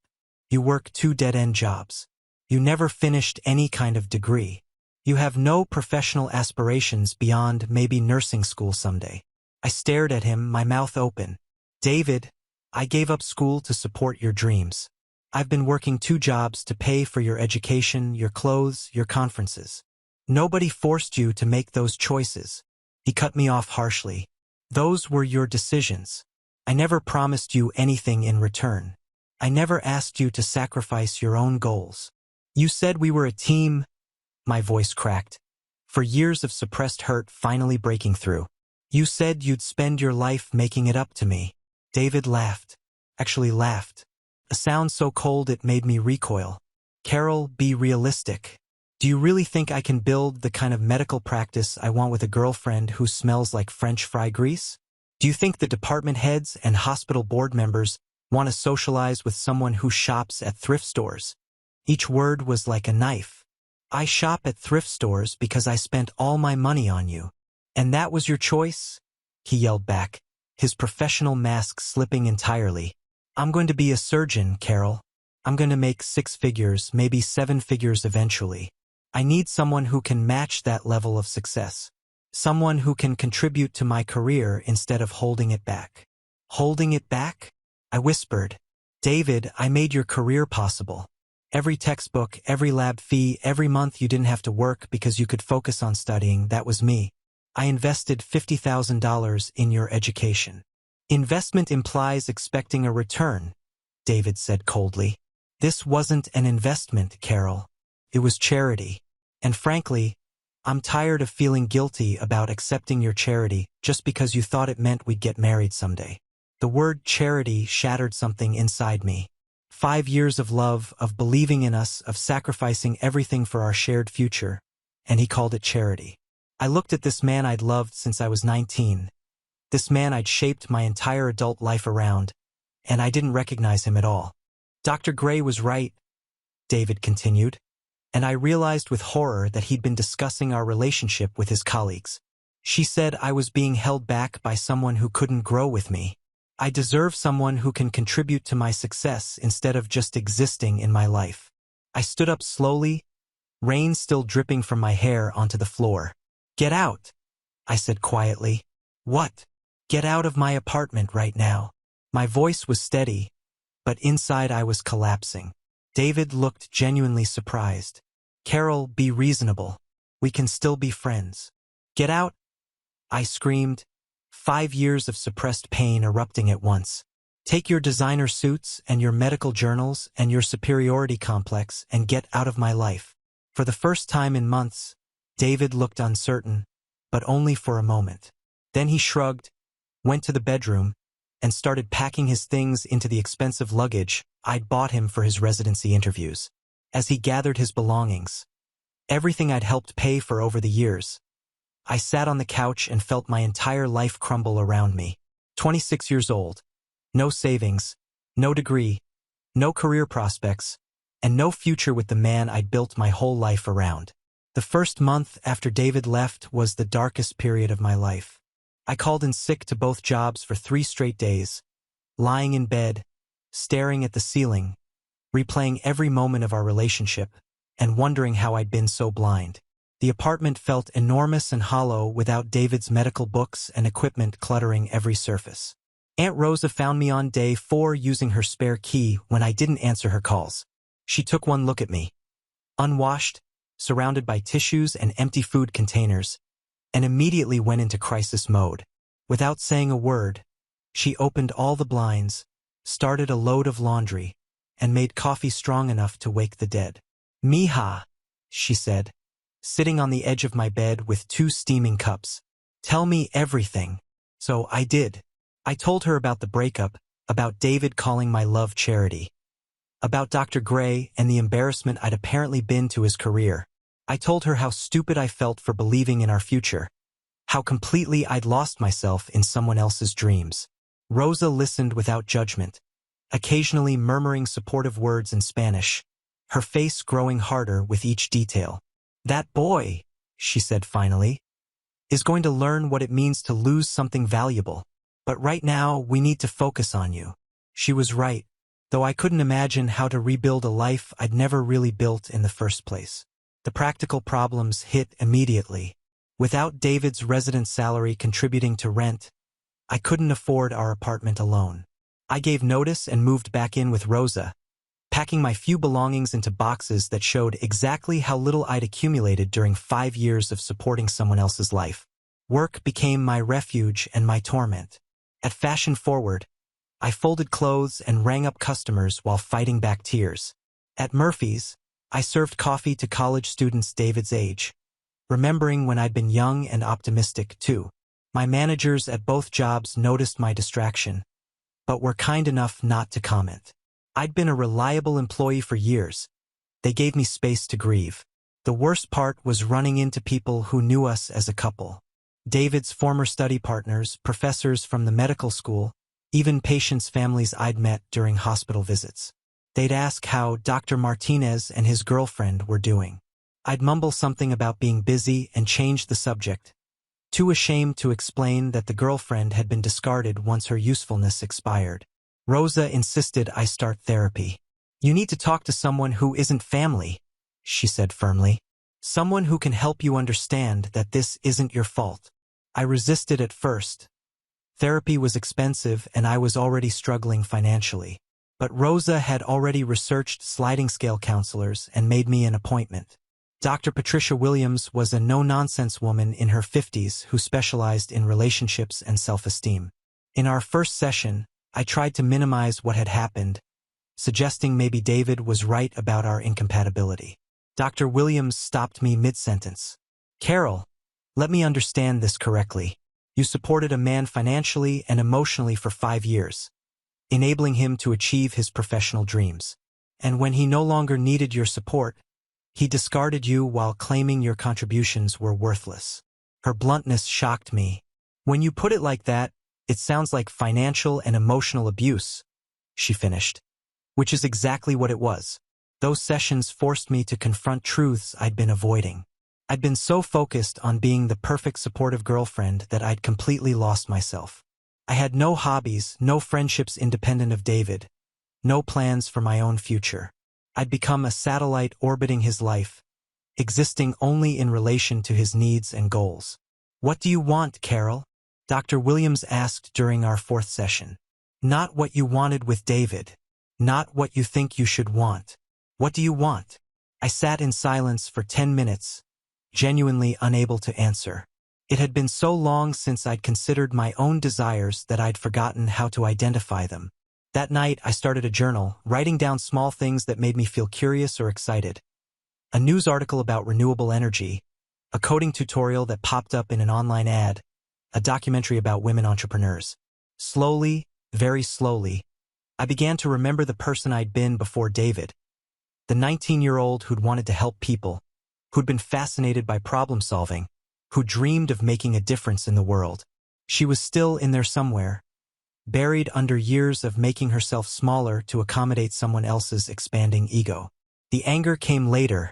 You work 2 dead-end jobs. You never finished any kind of degree. You have no professional aspirations beyond maybe nursing school someday." I stared at him, my mouth open. "David, I gave up school to support your dreams. I've been working 2 jobs to pay for your education, your clothes, your conferences. Nobody forced you to make those choices." He cut me off harshly. "Those were your decisions. I never promised you anything in return. I never asked you to sacrifice your own goals. You said we were a team." My voice cracked, for years of suppressed hurt finally breaking through. "You said you'd spend your life making it up to me." David laughed. Actually laughed. A sound so cold it made me recoil. "Carol, be realistic. Do you really think I can build the kind of medical practice I want with a girlfriend who smells like French fry grease? Do you think the department heads and hospital board members want to socialize with someone who shops at thrift stores?" Each word was like a knife. "I shop at thrift stores because I spent all my money on you. And that was your choice?" he yelled back, his professional mask slipping entirely. "I'm going to be a surgeon, Carol. I'm going to make 6 figures, maybe 7 figures eventually. I need someone who can match that level of success. Someone who can contribute to my career instead of holding it back." "Holding it back?" I whispered. "David, I made your career possible. Every textbook, every lab fee, every month you didn't have to work because you could focus on studying, that was me. I invested $50,000 in your education." "Investment implies expecting a return," David said coldly. "This wasn't an investment, Carol. It was charity. And frankly, I'm tired of feeling guilty about accepting your charity just because you thought it meant we'd get married someday." The word charity shattered something inside me. 5 years of love, of believing in us, of sacrificing everything for our shared future, and he called it charity. I looked at this man I'd loved since I was 19. This man I'd shaped my entire adult life around, and I didn't recognize him at all. "Dr. Gray was right," David continued, and I realized with horror that he'd been discussing our relationship with his colleagues. "She said I was being held back by someone who couldn't grow with me. I deserve someone who can contribute to my success instead of just existing in my life." I stood up slowly, rain still dripping from my hair onto the floor. "Get out," I said quietly. "What?" "Get out of my apartment right now." My voice was steady, but inside I was collapsing. David looked genuinely surprised. "Carol, be reasonable. We can still be friends." "Get out," I screamed, 5 years of suppressed pain erupting at once. "Take your designer suits and your medical journals and your superiority complex and get out of my life." For the first time in months, David looked uncertain, but only for a moment. Then he shrugged, went to the bedroom, and started packing his things into the expensive luggage I'd bought him for his residency interviews. As he gathered his belongings, everything I'd helped pay for over the years, I sat on the couch and felt my entire life crumble around me. 26 years old, no savings, no degree, no career prospects, and no future with the man I'd built my whole life around. The first month after David left was the darkest period of my life. I called in sick to both jobs for 3 straight days, lying in bed, staring at the ceiling, replaying every moment of our relationship, and wondering how I'd been so blind. The apartment felt enormous and hollow without David's medical books and equipment cluttering every surface. Aunt Rosa found me on day 4 using her spare key when I didn't answer her calls. She took one look at me, unwashed, surrounded by tissues and empty food containers, and immediately went into crisis mode. Without saying a word, she opened all the blinds, started a load of laundry, and made coffee strong enough to wake the dead. "Mija," she said, sitting on the edge of my bed with 2 steaming cups. "Tell me everything." So I did. I told her about the breakup, about David calling my love charity, about Dr. Gray and the embarrassment I'd apparently been to his career. I told her how stupid I felt for believing in our future, how completely I'd lost myself in someone else's dreams. Rosa listened without judgment, occasionally murmuring supportive words in Spanish, her face growing harder with each detail. "That boy," she said finally, "is going to learn what it means to lose something valuable. But right now, we need to focus on you." She was right, though I couldn't imagine how to rebuild a life I'd never really built in the first place. The practical problems hit immediately. Without David's resident salary contributing to rent, I couldn't afford our apartment alone. I gave notice and moved back in with Rosa, packing my few belongings into boxes that showed exactly how little I'd accumulated during 5 years of supporting someone else's life. Work became my refuge and my torment. At Fashion Forward, I folded clothes and rang up customers while fighting back tears. At Murphy's, I served coffee to college students David's age, remembering when I'd been young and optimistic too. My managers at both jobs noticed my distraction, but were kind enough not to comment. I'd been a reliable employee for years. They gave me space to grieve. The worst part was running into people who knew us as a couple. David's former study partners, professors from the medical school, even patients' families I'd met during hospital visits. They'd ask how Dr. Martinez and his girlfriend were doing. I'd mumble something about being busy and change the subject, too ashamed to explain that the girlfriend had been discarded once her usefulness expired. Rosa insisted I start therapy. "You need to talk to someone who isn't family," she said firmly. "Someone who can help you understand that this isn't your fault." I resisted at first. Therapy was expensive and I was already struggling financially. But Rosa had already researched sliding scale counselors and made me an appointment. Dr. Patricia Williams was a no-nonsense woman in her 50s who specialized in relationships and self-esteem. In our first session, I tried to minimize what had happened, suggesting maybe David was right about our incompatibility. Dr. Williams stopped me mid-sentence. "Carol, let me understand this correctly. You supported a man financially and emotionally for 5 years, enabling him to achieve his professional dreams. And when he no longer needed your support, he discarded you while claiming your contributions were worthless." Her bluntness shocked me. "When you put it like that, it sounds like financial and emotional abuse," she finished. Which is exactly what it was. Those sessions forced me to confront truths I'd been avoiding. I'd been so focused on being the perfect supportive girlfriend that I'd completely lost myself. I had no hobbies, no friendships independent of David, no plans for my own future. I'd become a satellite orbiting his life, existing only in relation to his needs and goals. "What do you want, Carol?" Dr. Williams asked during our 4th session. "Not what you wanted with David. Not what you think you should want. What do you want?" I sat in silence for 10 minutes, genuinely unable to answer. It had been so long since I'd considered my own desires that I'd forgotten how to identify them. That night, I started a journal, writing down small things that made me feel curious or excited. A news article about renewable energy, a coding tutorial that popped up in an online ad, a documentary about women entrepreneurs. Slowly, very slowly, I began to remember the person I'd been before David, the 19-year-old who'd wanted to help people, who'd been fascinated by problem-solving, who dreamed of making a difference in the world. She was still in there somewhere, buried under years of making herself smaller to accommodate someone else's expanding ego. The anger came later,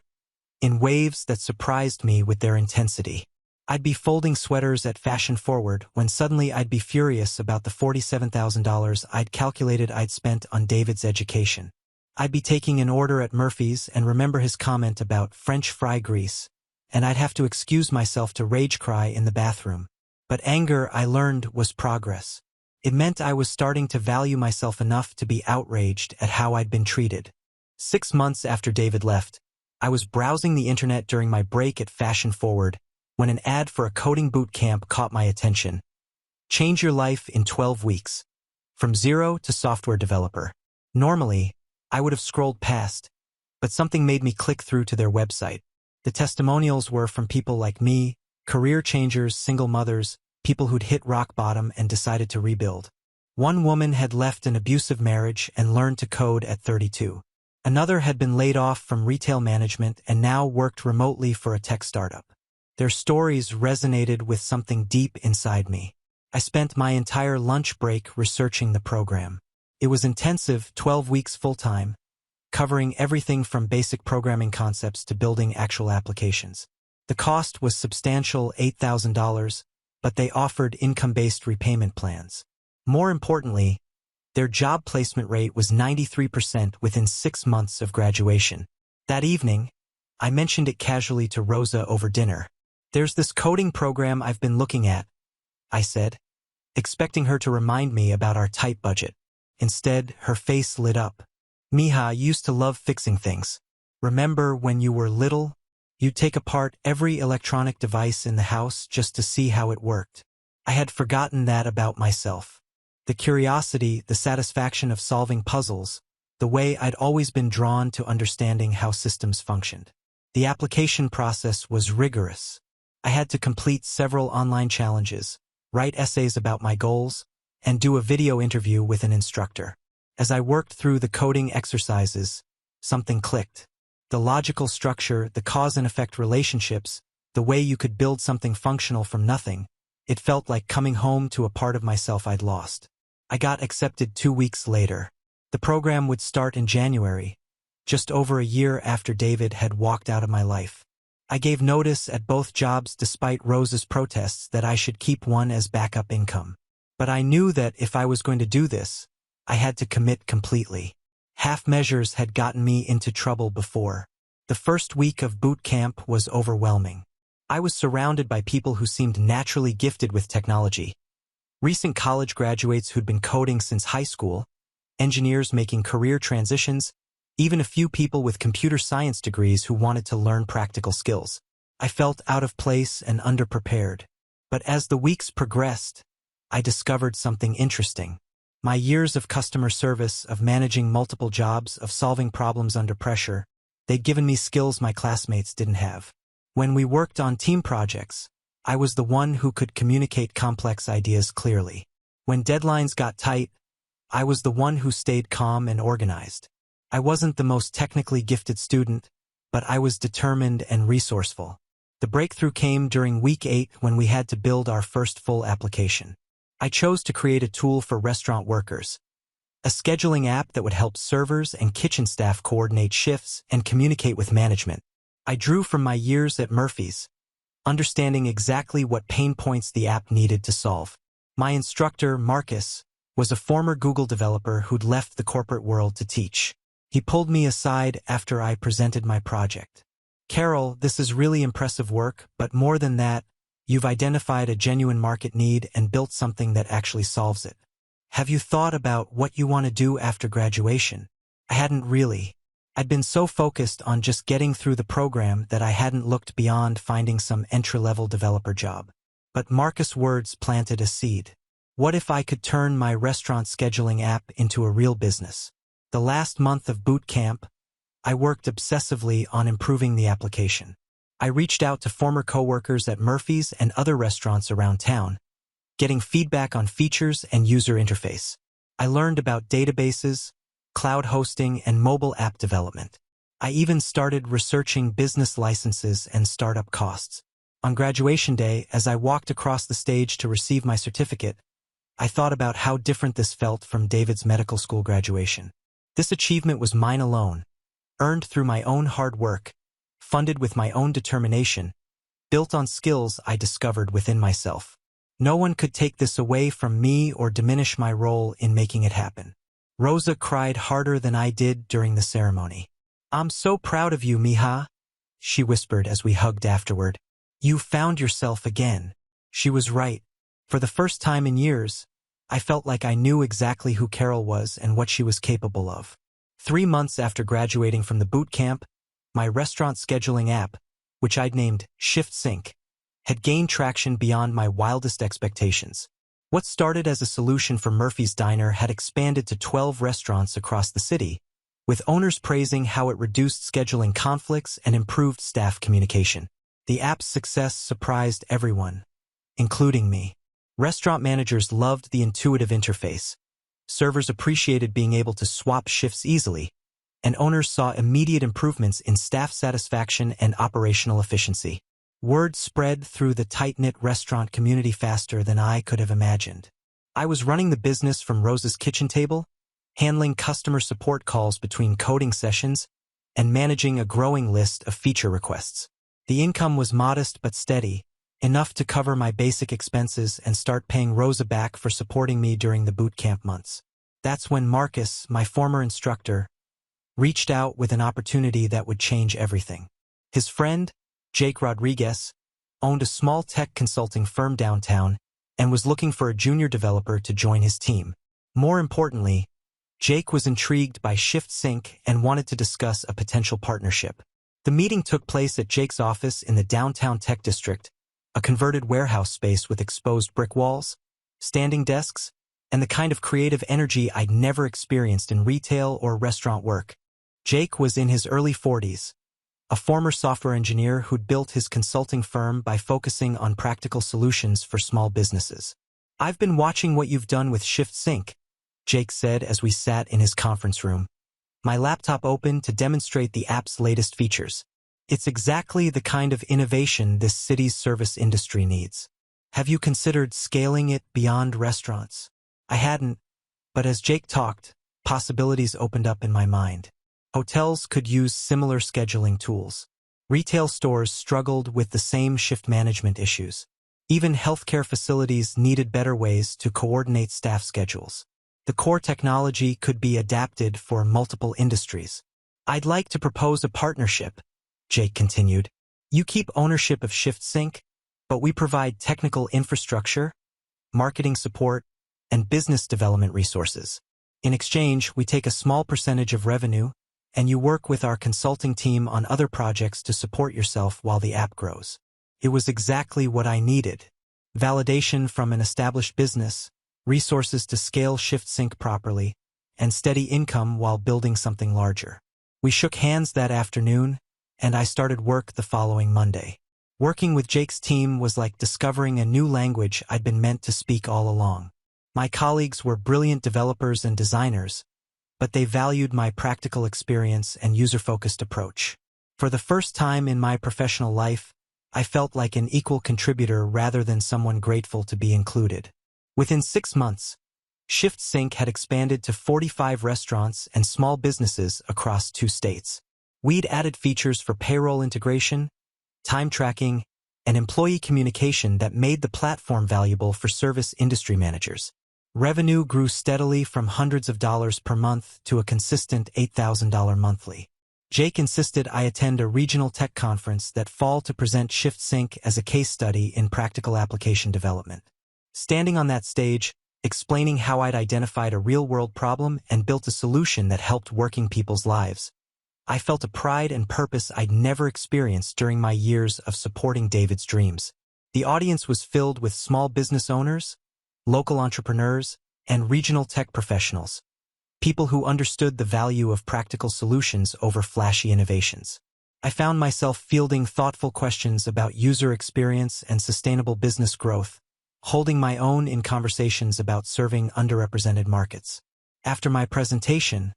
in waves that surprised me with their intensity. I'd be folding sweaters at Fashion Forward when suddenly I'd be furious about the $47,000 I'd calculated I'd spent on David's education. I'd be taking an order at Murphy's and remember his comment about French fry grease, and I'd have to excuse myself to rage cry in the bathroom. But anger, I learned, was progress. It meant I was starting to value myself enough to be outraged at how I'd been treated. 6 months after David left, I was browsing the internet during my break at Fashion Forward when an ad for a coding boot camp caught my attention. Change your life in 12 weeks. From zero to software developer. Normally, I would have scrolled past, but something made me click through to their website. The testimonials were from people like me, career changers, single mothers, people who'd hit rock bottom and decided to rebuild. One woman had left an abusive marriage and learned to code at 32. Another had been laid off from retail management and now worked remotely for a tech startup. Their stories resonated with something deep inside me. I spent my entire lunch break researching the program. It was intensive, 12 weeks full-time, covering everything from basic programming concepts to building actual applications. The cost was substantial, $8,000, but they offered income-based repayment plans. More importantly, their job placement rate was 93% within 6 months of graduation. That evening, I mentioned it casually to Rosa over dinner. "There's this coding program I've been looking at," I said, expecting her to remind me about our tight budget. Instead, her face lit up. "Mija, you used to love fixing things. Remember when you were little? You'd take apart every electronic device in the house just to see how it worked." I had forgotten that about myself. The curiosity, the satisfaction of solving puzzles, the way I'd always been drawn to understanding how systems functioned. The application process was rigorous. I had to complete several online challenges, write essays about my goals, and do a video interview with an instructor. As I worked through the coding exercises, something clicked. The logical structure, the cause and effect relationships, the way you could build something functional from nothing, it felt like coming home to a part of myself I'd lost. I got accepted 2 weeks later. The program would start in January, just over a year after David had walked out of my life. I gave notice at both jobs despite Rosa's protests that I should keep one as backup income. But I knew that if I was going to do this, I had to commit completely. Half measures had gotten me into trouble before. The first week of boot camp was overwhelming. I was surrounded by people who seemed naturally gifted with technology. Recent college graduates who'd been coding since high school, engineers making career transitions, even a few people with computer science degrees who wanted to learn practical skills. I felt out of place and underprepared. But as the weeks progressed, I discovered something interesting. My years of customer service, of managing multiple jobs, of solving problems under pressure, they'd given me skills my classmates didn't have. When we worked on team projects, I was the one who could communicate complex ideas clearly. When deadlines got tight, I was the one who stayed calm and organized. I wasn't the most technically gifted student, but I was determined and resourceful. The breakthrough came during week 8 when we had to build our first full application. I chose to create a tool for restaurant workers, a scheduling app that would help servers and kitchen staff coordinate shifts and communicate with management. I drew from my years at Murphy's, understanding exactly what pain points the app needed to solve. My instructor, Marcus, was a former Google developer who'd left the corporate world to teach. He pulled me aside after I presented my project. "Carol, this is really impressive work, but more than that, you've identified a genuine market need and built something that actually solves it. Have you thought about what you want to do after graduation?" I hadn't really. I'd been so focused on just getting through the program that I hadn't looked beyond finding some entry-level developer job. But Marcus' words planted a seed. What if I could turn my restaurant scheduling app into a real business? The last month of boot camp, I worked obsessively on improving the application. I reached out to former coworkers at Murphy's and other restaurants around town, getting feedback on features and user interface. I learned about databases, cloud hosting, and mobile app development. I even started researching business licenses and startup costs. On graduation day, as I walked across the stage to receive my certificate, I thought about how different this felt from David's medical school graduation. This achievement was mine alone, earned through my own hard work, funded with my own determination, built on skills I discovered within myself. No one could take this away from me or diminish my role in making it happen. Rosa cried harder than I did during the ceremony. "I'm so proud of you, mija," she whispered as we hugged afterward. "You found yourself again." She was right. For the first time in years, I felt like I knew exactly who Carol was and what she was capable of. 3 months after graduating from the boot camp, my restaurant scheduling app, which I'd named Shift Sync, had gained traction beyond my wildest expectations. What started as a solution for Murphy's Diner had expanded to 12 restaurants across the city, with owners praising how it reduced scheduling conflicts and improved staff communication. The app's success surprised everyone, including me. Restaurant managers loved the intuitive interface. Servers appreciated being able to swap shifts easily, and owners saw immediate improvements in staff satisfaction and operational efficiency. Word spread through the tight-knit restaurant community faster than I could have imagined. I was running the business from Rosa's kitchen table, handling customer support calls between coding sessions, and managing a growing list of feature requests. The income was modest but steady, enough to cover my basic expenses and start paying Rosa back for supporting me during the boot camp months. That's when Marcus, my former instructor, reached out with an opportunity that would change everything. His friend, Jake Rodriguez, owned a small tech consulting firm downtown and was looking for a junior developer to join his team. More importantly, Jake was intrigued by Shift Sync and wanted to discuss a potential partnership. The meeting took place at Jake's office in the downtown tech district, a converted warehouse space with exposed brick walls, standing desks, and the kind of creative energy I'd never experienced in retail or restaurant work. Jake was in his early 40s, a former software engineer who'd built his consulting firm by focusing on practical solutions for small businesses. "I've been watching what you've done with Shift Sync," Jake said as we sat in his conference room, my laptop open to demonstrate the app's latest features. "It's exactly the kind of innovation this city's service industry needs. Have you considered scaling it beyond restaurants?" I hadn't, but as Jake talked, possibilities opened up in my mind. Hotels could use similar scheduling tools. Retail stores struggled with the same shift management issues. Even healthcare facilities needed better ways to coordinate staff schedules. The core technology could be adapted for multiple industries. "I'd like to propose a partnership," Jake continued. "You keep ownership of Shift Sync, but we provide technical infrastructure, marketing support, and business development resources. In exchange, we take a small percentage of revenue, and you work with our consulting team on other projects to support yourself while the app grows." It was exactly what I needed. Validation from an established business, resources to scale Shift Sync properly, and steady income while building something larger. We shook hands that afternoon, and I started work the following Monday. Working with Jake's team was like discovering a new language I'd been meant to speak all along. My colleagues were brilliant developers and designers, but they valued my practical experience and user-focused approach. For the first time in my professional life, I felt like an equal contributor rather than someone grateful to be included. Within 6 months, Shift Sync had expanded to 45 restaurants and small businesses across 2 states. We'd added features for payroll integration, time tracking, and employee communication that made the platform valuable for service industry managers. Revenue grew steadily from hundreds of dollars per month to a consistent $8,000 monthly. Jake insisted I attend a regional tech conference that fall to present Shift Sync as a case study in practical application development. Standing on that stage, explaining how I'd identified a real-world problem and built a solution that helped working people's lives, I felt a pride and purpose I'd never experienced during my years of supporting David's dreams. The audience was filled with small business owners, local entrepreneurs, and regional tech professionals, people who understood the value of practical solutions over flashy innovations. I found myself fielding thoughtful questions about user experience and sustainable business growth, holding my own in conversations about serving underrepresented markets. After my presentation,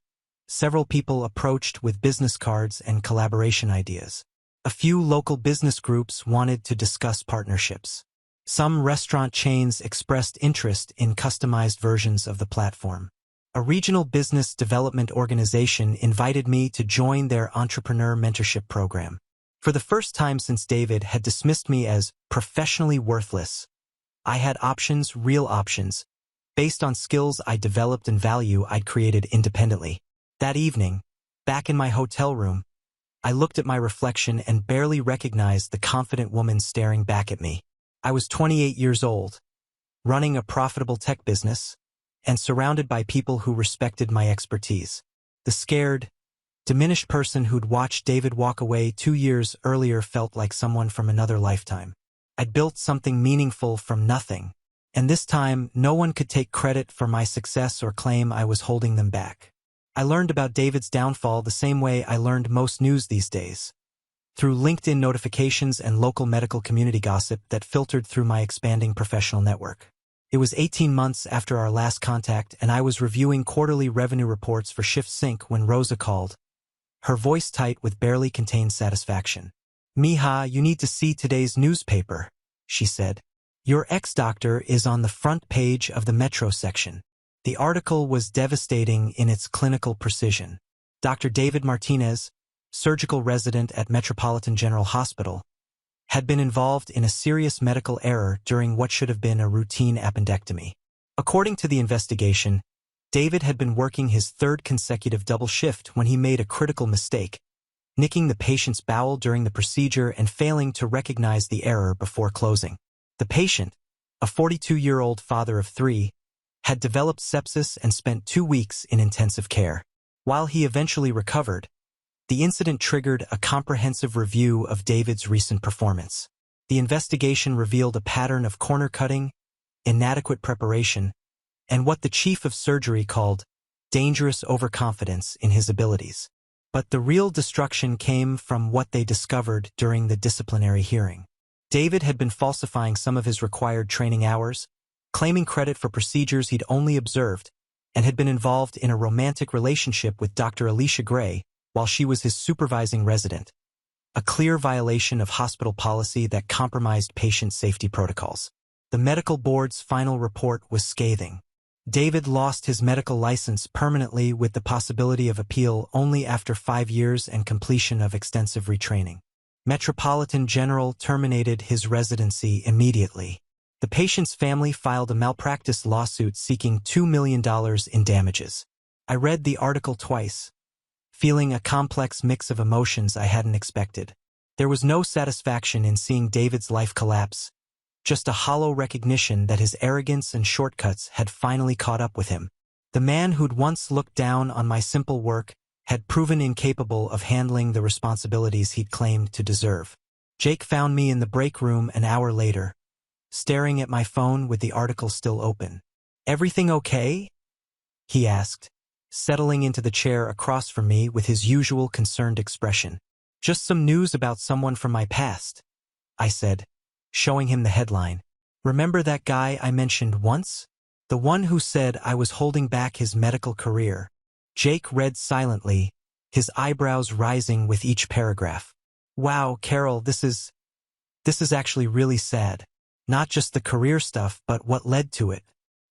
several people approached with business cards and collaboration ideas. A few local business groups wanted to discuss partnerships. Some restaurant chains expressed interest in customized versions of the platform. A regional business development organization invited me to join their entrepreneur mentorship program. For the first time since David had dismissed me as professionally worthless, I had options, real options, based on skills I developed and value I'd created independently. That evening, back in my hotel room, I looked at my reflection and barely recognized the confident woman staring back at me. I was 28 years old, running a profitable tech business, and surrounded by people who respected my expertise. The scared, diminished person who'd watched David walk away 2 years earlier felt like someone from another lifetime. I'd built something meaningful from nothing, and this time no one could take credit for my success or claim I was holding them back. I learned about David's downfall the same way I learned most news these days, through LinkedIn notifications and local medical community gossip that filtered through my expanding professional network. It was 18 months after our last contact, and I was reviewing quarterly revenue reports for Shift Sync when Rosa called, her voice tight with barely contained satisfaction. "Mija, you need to see today's newspaper," she said. "Your ex-doctor is on the front page of the Metro section." The article was devastating in its clinical precision. Dr. David Martinez, surgical resident at Metropolitan General Hospital, had been involved in a serious medical error during what should have been a routine appendectomy. According to the investigation, David had been working his third consecutive double shift when he made a critical mistake, nicking the patient's bowel during the procedure and failing to recognize the error before closing. The patient, a 42-year-old father of 3, had developed sepsis and spent 2 weeks in intensive care. While he eventually recovered, the incident triggered a comprehensive review of David's recent performance. The investigation revealed a pattern of corner cutting, inadequate preparation, and what the chief of surgery called dangerous overconfidence in his abilities. But the real destruction came from what they discovered during the disciplinary hearing. David had been falsifying some of his required training hours, claiming credit for procedures he'd only observed, and had been involved in a romantic relationship with Dr. Alicia Gray while she was his supervising resident, a clear violation of hospital policy that compromised patient safety protocols. The medical board's final report was scathing. David lost his medical license permanently with the possibility of appeal only after 5 years and completion of extensive retraining. Metropolitan General terminated his residency immediately. The patient's family filed a malpractice lawsuit seeking $2 million in damages. I read the article twice, feeling a complex mix of emotions I hadn't expected. There was no satisfaction in seeing David's life collapse, just a hollow recognition that his arrogance and shortcuts had finally caught up with him. The man who'd once looked down on my simple work had proven incapable of handling the responsibilities he'd claimed to deserve. Jake found me in the break room an hour later, staring at my phone with the article still open. "Everything okay?" he asked, settling into the chair across from me with his usual concerned expression. "Just some news about someone from my past," I said, showing him the headline. "Remember that guy I mentioned once? The one who said I was holding back his medical career?" Jake read silently, his eyebrows rising with each paragraph. "Wow, Carol, this is actually really sad. Not just the career stuff, but what led to it.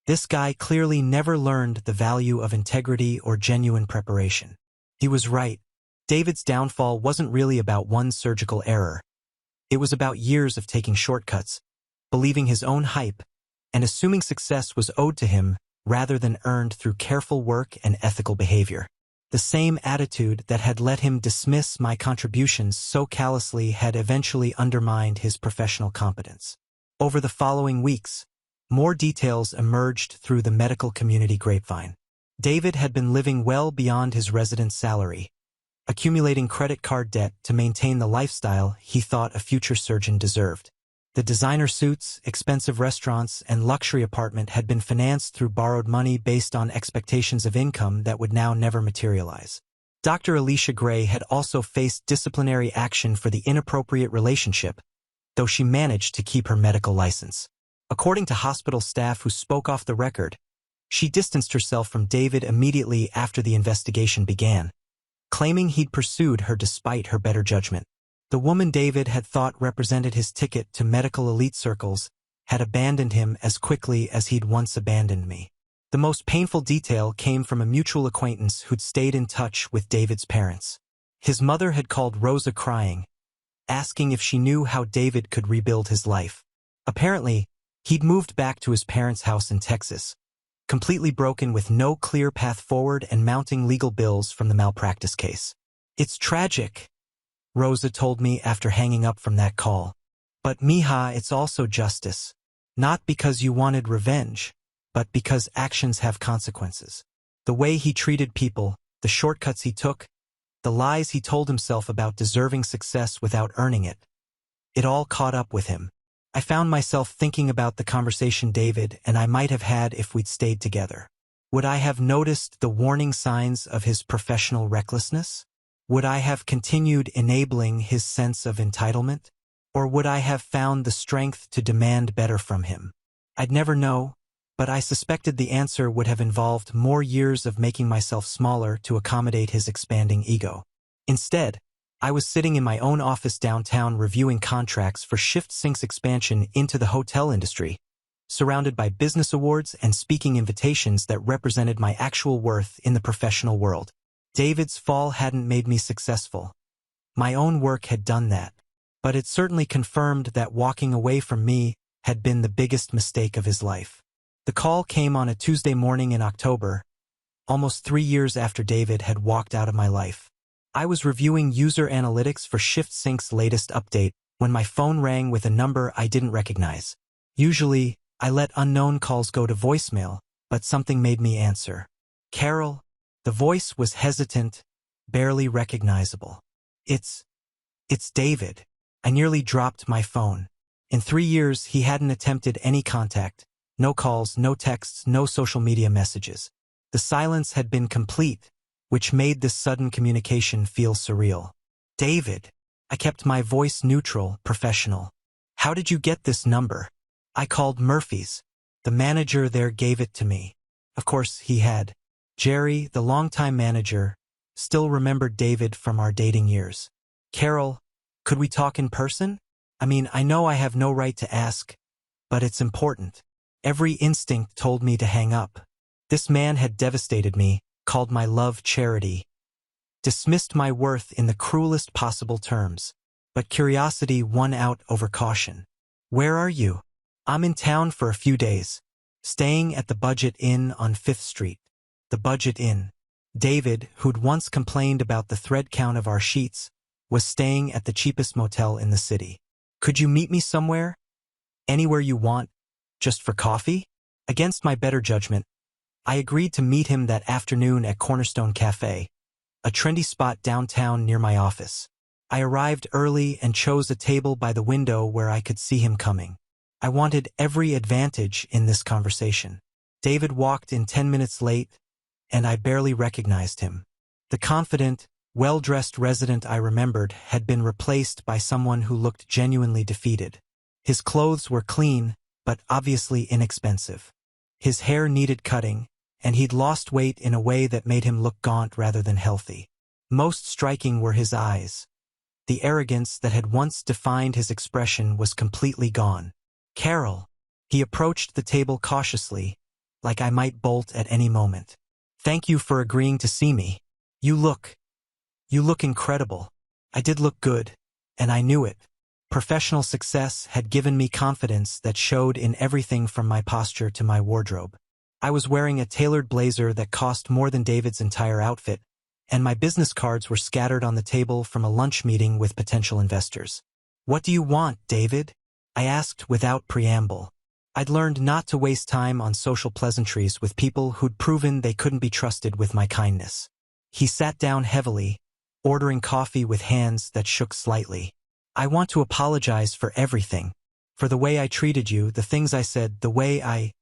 This guy clearly never learned the value of integrity or genuine preparation." He was right. David's downfall wasn't really about one surgical error. It was about years of taking shortcuts, believing his own hype, and assuming success was owed to him rather than earned through careful work and ethical behavior. The same attitude that had let him dismiss my contributions so callously had eventually undermined his professional competence. Over the following weeks, more details emerged through the medical community grapevine. David had been living well beyond his residence salary, accumulating credit card debt to maintain the lifestyle he thought a future surgeon deserved. The designer suits, expensive restaurants, and luxury apartment had been financed through borrowed money based on expectations of income that would now never materialize. Dr. Alicia Gray had also faced disciplinary action for the inappropriate relationship, though she managed to keep her medical license. According to hospital staff who spoke off the record, she distanced herself from David immediately after the investigation began, claiming he'd pursued her despite her better judgment. The woman David had thought represented his ticket to medical elite circles had abandoned him as quickly as he'd once abandoned me. The most painful detail came from a mutual acquaintance who'd stayed in touch with David's parents. His mother had called Rosa crying, asking if she knew how David could rebuild his life. Apparently, he'd moved back to his parents' house in Texas, completely broken with no clear path forward and mounting legal bills from the malpractice case. "It's tragic," Rosa told me after hanging up from that call. "But Mija, it's also justice. Not because you wanted revenge, but because actions have consequences. The way he treated people, the shortcuts he took, the lies he told himself about deserving success without earning it. It all caught up with him." I found myself thinking about the conversation David and I might have had if we'd stayed together. Would I have noticed the warning signs of his professional recklessness? Would I have continued enabling his sense of entitlement? Or would I have found the strength to demand better from him? I'd never know, but I suspected the answer would have involved more years of making myself smaller to accommodate his expanding ego. Instead, I was sitting in my own office downtown reviewing contracts for Shift Sync's expansion into the hotel industry, surrounded by business awards and speaking invitations that represented my actual worth in the professional world. David's fall hadn't made me successful. My own work had done that, but it certainly confirmed that walking away from me had been the biggest mistake of his life. The call came on a Tuesday morning in October, almost 3 years after David had walked out of my life. I was reviewing user analytics for Shift Sync's latest update when my phone rang with a number I didn't recognize. Usually, I let unknown calls go to voicemail, but something made me answer. "Carol." The voice was hesitant, barely recognizable. It's David." I nearly dropped my phone. In 3 years, he hadn't attempted any contact. No calls, no texts, no social media messages. The silence had been complete, which made this sudden communication feel surreal. "David." I kept my voice neutral, professional. "How did you get this number?" "I called Murphy's. The manager there gave it to me." Of course, he had. Jerry, the longtime manager, still remembered David from our dating years. "Carol, could we talk in person? I mean, I know I have no right to ask, but it's important." Every instinct told me to hang up. This man had devastated me, called my love charity, dismissed my worth in the cruelest possible terms. But curiosity won out over caution. "Where are you?" "I'm in town for a few days. Staying at the Budget Inn on 5th Street. The Budget Inn. David, who'd once complained about the thread count of our sheets, was staying at the cheapest motel in the city. "Could you meet me somewhere? Anywhere you want, just for coffee?" Against my better judgment, I agreed to meet him that afternoon at Cornerstone Cafe, a trendy spot downtown near my office. I arrived early and chose a table by the window where I could see him coming. I wanted every advantage in this conversation. David walked in 10 minutes late, and I barely recognized him. The confident, well-dressed resident I remembered had been replaced by someone who looked genuinely defeated. His clothes were clean, but obviously inexpensive. His hair needed cutting, and he'd lost weight in a way that made him look gaunt rather than healthy. Most striking were his eyes. The arrogance that had once defined his expression was completely gone. "Carol." He approached the table cautiously, like I might bolt at any moment. "Thank you for agreeing to see me. You look incredible." I did look good, and I knew it. Professional success had given me confidence that showed in everything from my posture to my wardrobe. I was wearing a tailored blazer that cost more than David's entire outfit, and my business cards were scattered on the table from a lunch meeting with potential investors. "What do you want, David?" I asked without preamble. I'd learned not to waste time on social pleasantries with people who'd proven they couldn't be trusted with my kindness. He sat down heavily, ordering coffee with hands that shook slightly. "I want to apologize for everything. For the way I treated you, the things I said, the way I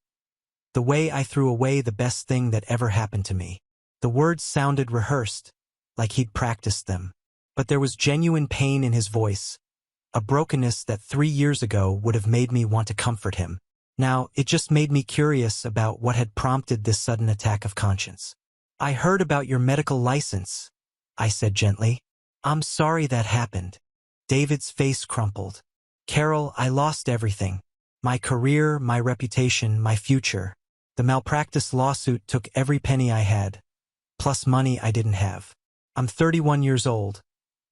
threw away the best thing that ever happened to me." The words sounded rehearsed, like he'd practiced them. But there was genuine pain in his voice, a brokenness that 3 years ago would have made me want to comfort him. Now, it just made me curious about what had prompted this sudden attack of conscience. I heard about your medical license, I said gently. I'm sorry that happened. David's face crumpled. Carol, I lost everything. My career, my reputation, my future. The malpractice lawsuit took every penny I had, plus money I didn't have. I'm 31 years old,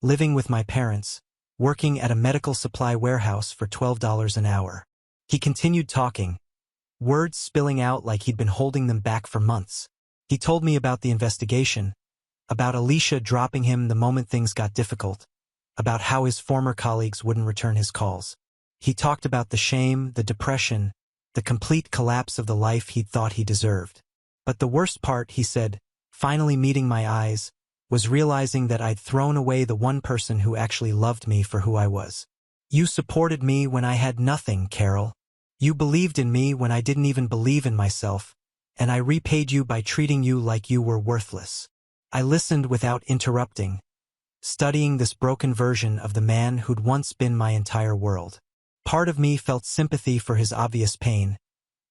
living with my parents, working at a medical supply warehouse for $12 an hour. He continued talking, words spilling out like he'd been holding them back for months. He told me about the investigation, about Alicia dropping him the moment things got difficult, about how his former colleagues wouldn't return his calls. He talked about the shame, the depression, the complete collapse of the life he'd thought he deserved. But the worst part, he said, finally meeting my eyes, was realizing that I'd thrown away the one person who actually loved me for who I was. You supported me when I had nothing, Carol. You believed in me when I didn't even believe in myself, and I repaid you by treating you like you were worthless. I listened without interrupting, studying this broken version of the man who'd once been my entire world. Part of me felt sympathy for his obvious pain,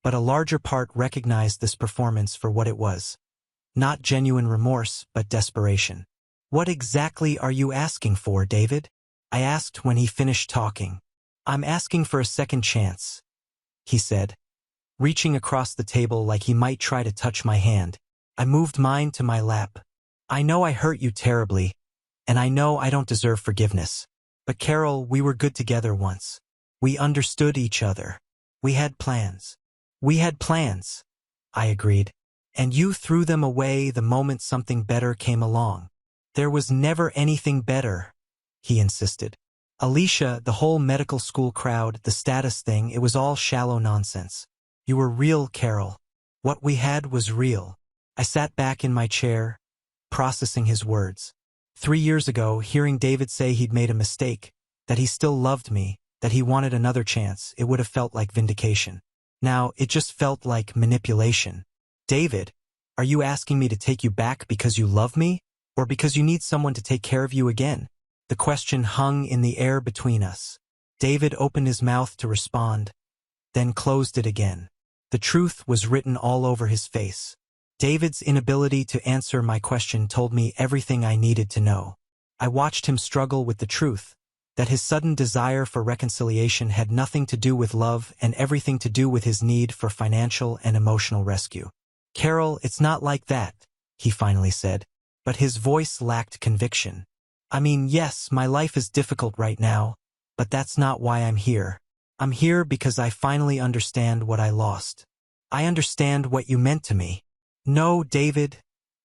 but a larger part recognized this performance for what it was. Not genuine remorse, but desperation. What exactly are you asking for, David? I asked when he finished talking. I'm asking for a second chance, he said, reaching across the table like he might try to touch my hand. I moved mine to my lap. I know I hurt you terribly, and I know I don't deserve forgiveness. But Carol, we were good together once. We understood each other. We had plans. We had plans, I agreed. And you threw them away the moment something better came along. There was never anything better, he insisted. Alicia, the whole medical school crowd, the status thing, it was all shallow nonsense. You were real, Carol. What we had was real. I sat back in my chair, processing his words. 3 years ago, hearing David say he'd made a mistake, that he still loved me, that he wanted another chance, it would have felt like vindication. Now, it just felt like manipulation. David, are you asking me to take you back because you love me, or because you need someone to take care of you again? The question hung in the air between us. David opened his mouth to respond, then closed it again. The truth was written all over his face. David's inability to answer my question told me everything I needed to know. I watched him struggle with the truth, that his sudden desire for reconciliation had nothing to do with love and everything to do with his need for financial and emotional rescue. Carol, it's not like that, he finally said, but his voice lacked conviction. I mean, yes, my life is difficult right now, but that's not why I'm here. I'm here because I finally understand what I lost. I understand what you meant to me. No, David,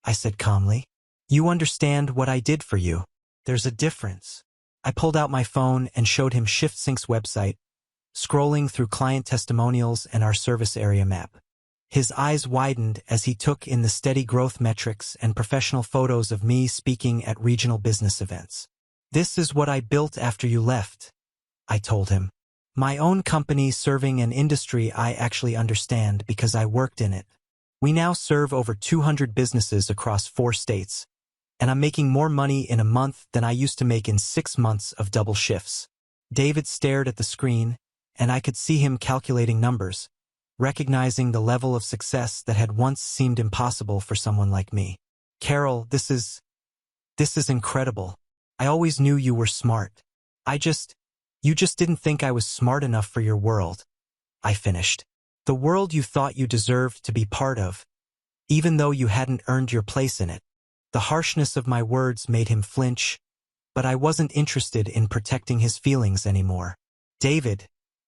I said calmly. You understand what I did for you. There's a difference. I pulled out my phone and showed him ShiftSync's website, scrolling through client testimonials and our service area map. His eyes widened as he took in the steady growth metrics and professional photos of me speaking at regional business events. This is what I built after you left, I told him. My own company serving an industry I actually understand because I worked in it. We now serve over 200 businesses across 4 states, and I'm making more money in a month than I used to make in 6 months of double shifts. David stared at the screen, and I could see him calculating numbers, recognizing the level of success that had once seemed impossible for someone like me. Carol, this is incredible. I always knew you were smart. You just didn't think I was smart enough for your world, I finished. The world you thought you deserved to be part of, even though you hadn't earned your place in it. The harshness of my words made him flinch, but I wasn't interested in protecting his feelings anymore. David,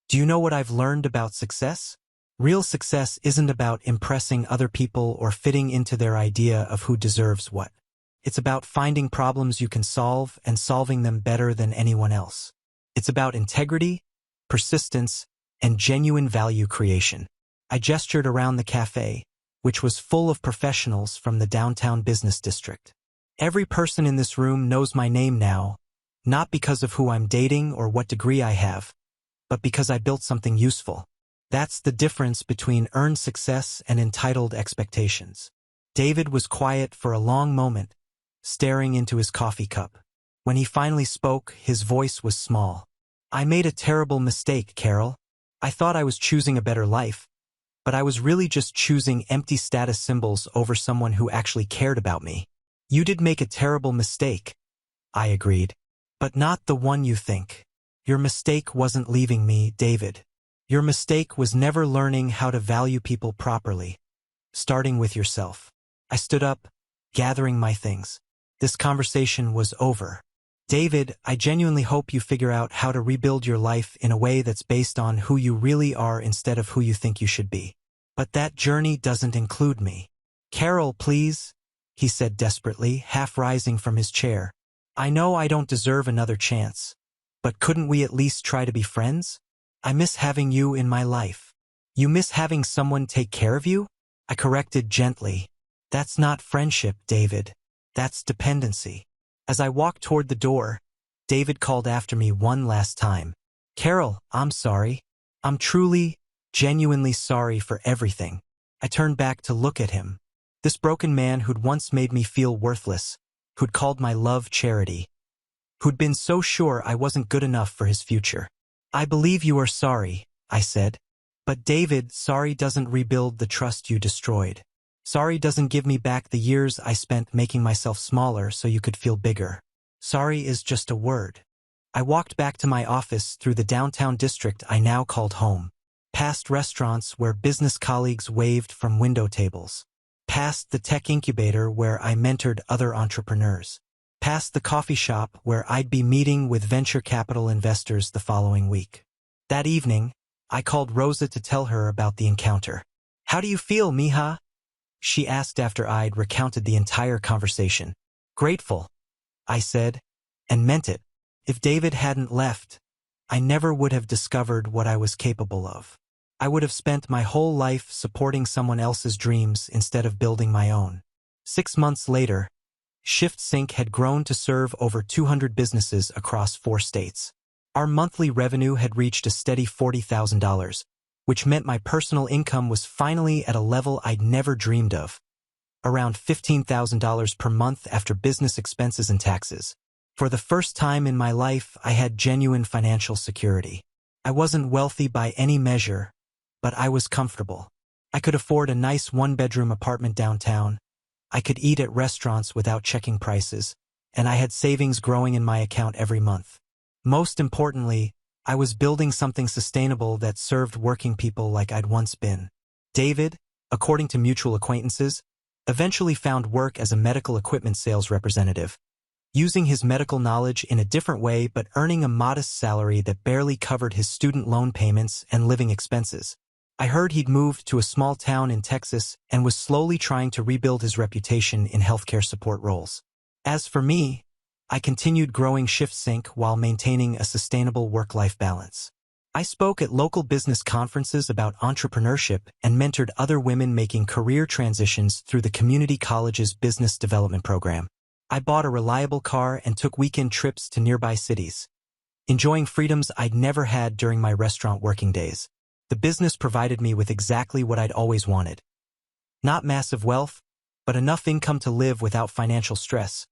do you know what I've learned about success? Real success isn't about impressing other people or fitting into their idea of who deserves what. It's about finding problems you can solve and solving them better than anyone else. It's about integrity, persistence, and genuine value creation. I gestured around the cafe, which was full of professionals from the downtown business district. Every person in this room knows my name now, not because of who I'm dating or what degree I have, but because I built something useful. That's the difference between earned success and entitled expectations. David was quiet for a long moment, staring into his coffee cup. When he finally spoke, his voice was small. I made a terrible mistake, Carol. I thought I was choosing a better life, but I was really just choosing empty status symbols over someone who actually cared about me. You did make a terrible mistake, I agreed. But not the one you think. Your mistake wasn't leaving me, David. Your mistake was never learning how to value people properly, starting with yourself. I stood up, gathering my things. This conversation was over. David, I genuinely hope you figure out how to rebuild your life in a way that's based on who you really are instead of who you think you should be. But that journey doesn't include me. Carol, please, he said desperately, half rising from his chair. I know I don't deserve another chance, but couldn't we at least try to be friends? I miss having you in my life. You miss having someone take care of you? I corrected gently. That's not friendship, David. That's dependency. As I walked toward the door, David called after me one last time. Carol, I'm sorry. I'm truly, genuinely sorry for everything. I turned back to look at him. This broken man who'd once made me feel worthless, who'd called my love charity, who'd been so sure I wasn't good enough for his future. I believe you are sorry, I said. But David, sorry doesn't rebuild the trust you destroyed. Sorry doesn't give me back the years I spent making myself smaller so you could feel bigger. Sorry is just a word. I walked back to my office through the downtown district I now called home, past restaurants where business colleagues waved from window tables, past the tech incubator where I mentored other entrepreneurs, past the coffee shop where I'd be meeting with venture capital investors the following week. That evening, I called Rosa to tell her about the encounter. How do you feel, mija? She asked after I'd recounted the entire conversation. Grateful, I said, and meant it. If David hadn't left, I never would have discovered what I was capable of. I would have spent my whole life supporting someone else's dreams instead of building my own. 6 months later, ShiftSync had grown to serve over 200 businesses across 4 states. Our monthly revenue had reached a steady $40,000, which meant my personal income was finally at a level I'd never dreamed of, around $15,000 per month after business expenses and taxes. For the first time in my life, I had genuine financial security. I wasn't wealthy by any measure, but I was comfortable. I could afford a nice 1-bedroom apartment downtown. I could eat at restaurants without checking prices, and I had savings growing in my account every month. Most importantly, I was building something sustainable that served working people like I'd once been. David, according to mutual acquaintances, eventually found work as a medical equipment sales representative, using his medical knowledge in a different way but earning a modest salary that barely covered his student loan payments and living expenses. I heard he'd moved to a small town in Texas and was slowly trying to rebuild his reputation in healthcare support roles. As for me, I continued growing ShiftSync while maintaining a sustainable work-life balance. I spoke at local business conferences about entrepreneurship and mentored other women making career transitions through the community college's business development program. I bought a reliable car and took weekend trips to nearby cities, enjoying freedoms I'd never had during my restaurant working days. The business provided me with exactly what I'd always wanted. Not massive wealth, but enough income to live without financial stress,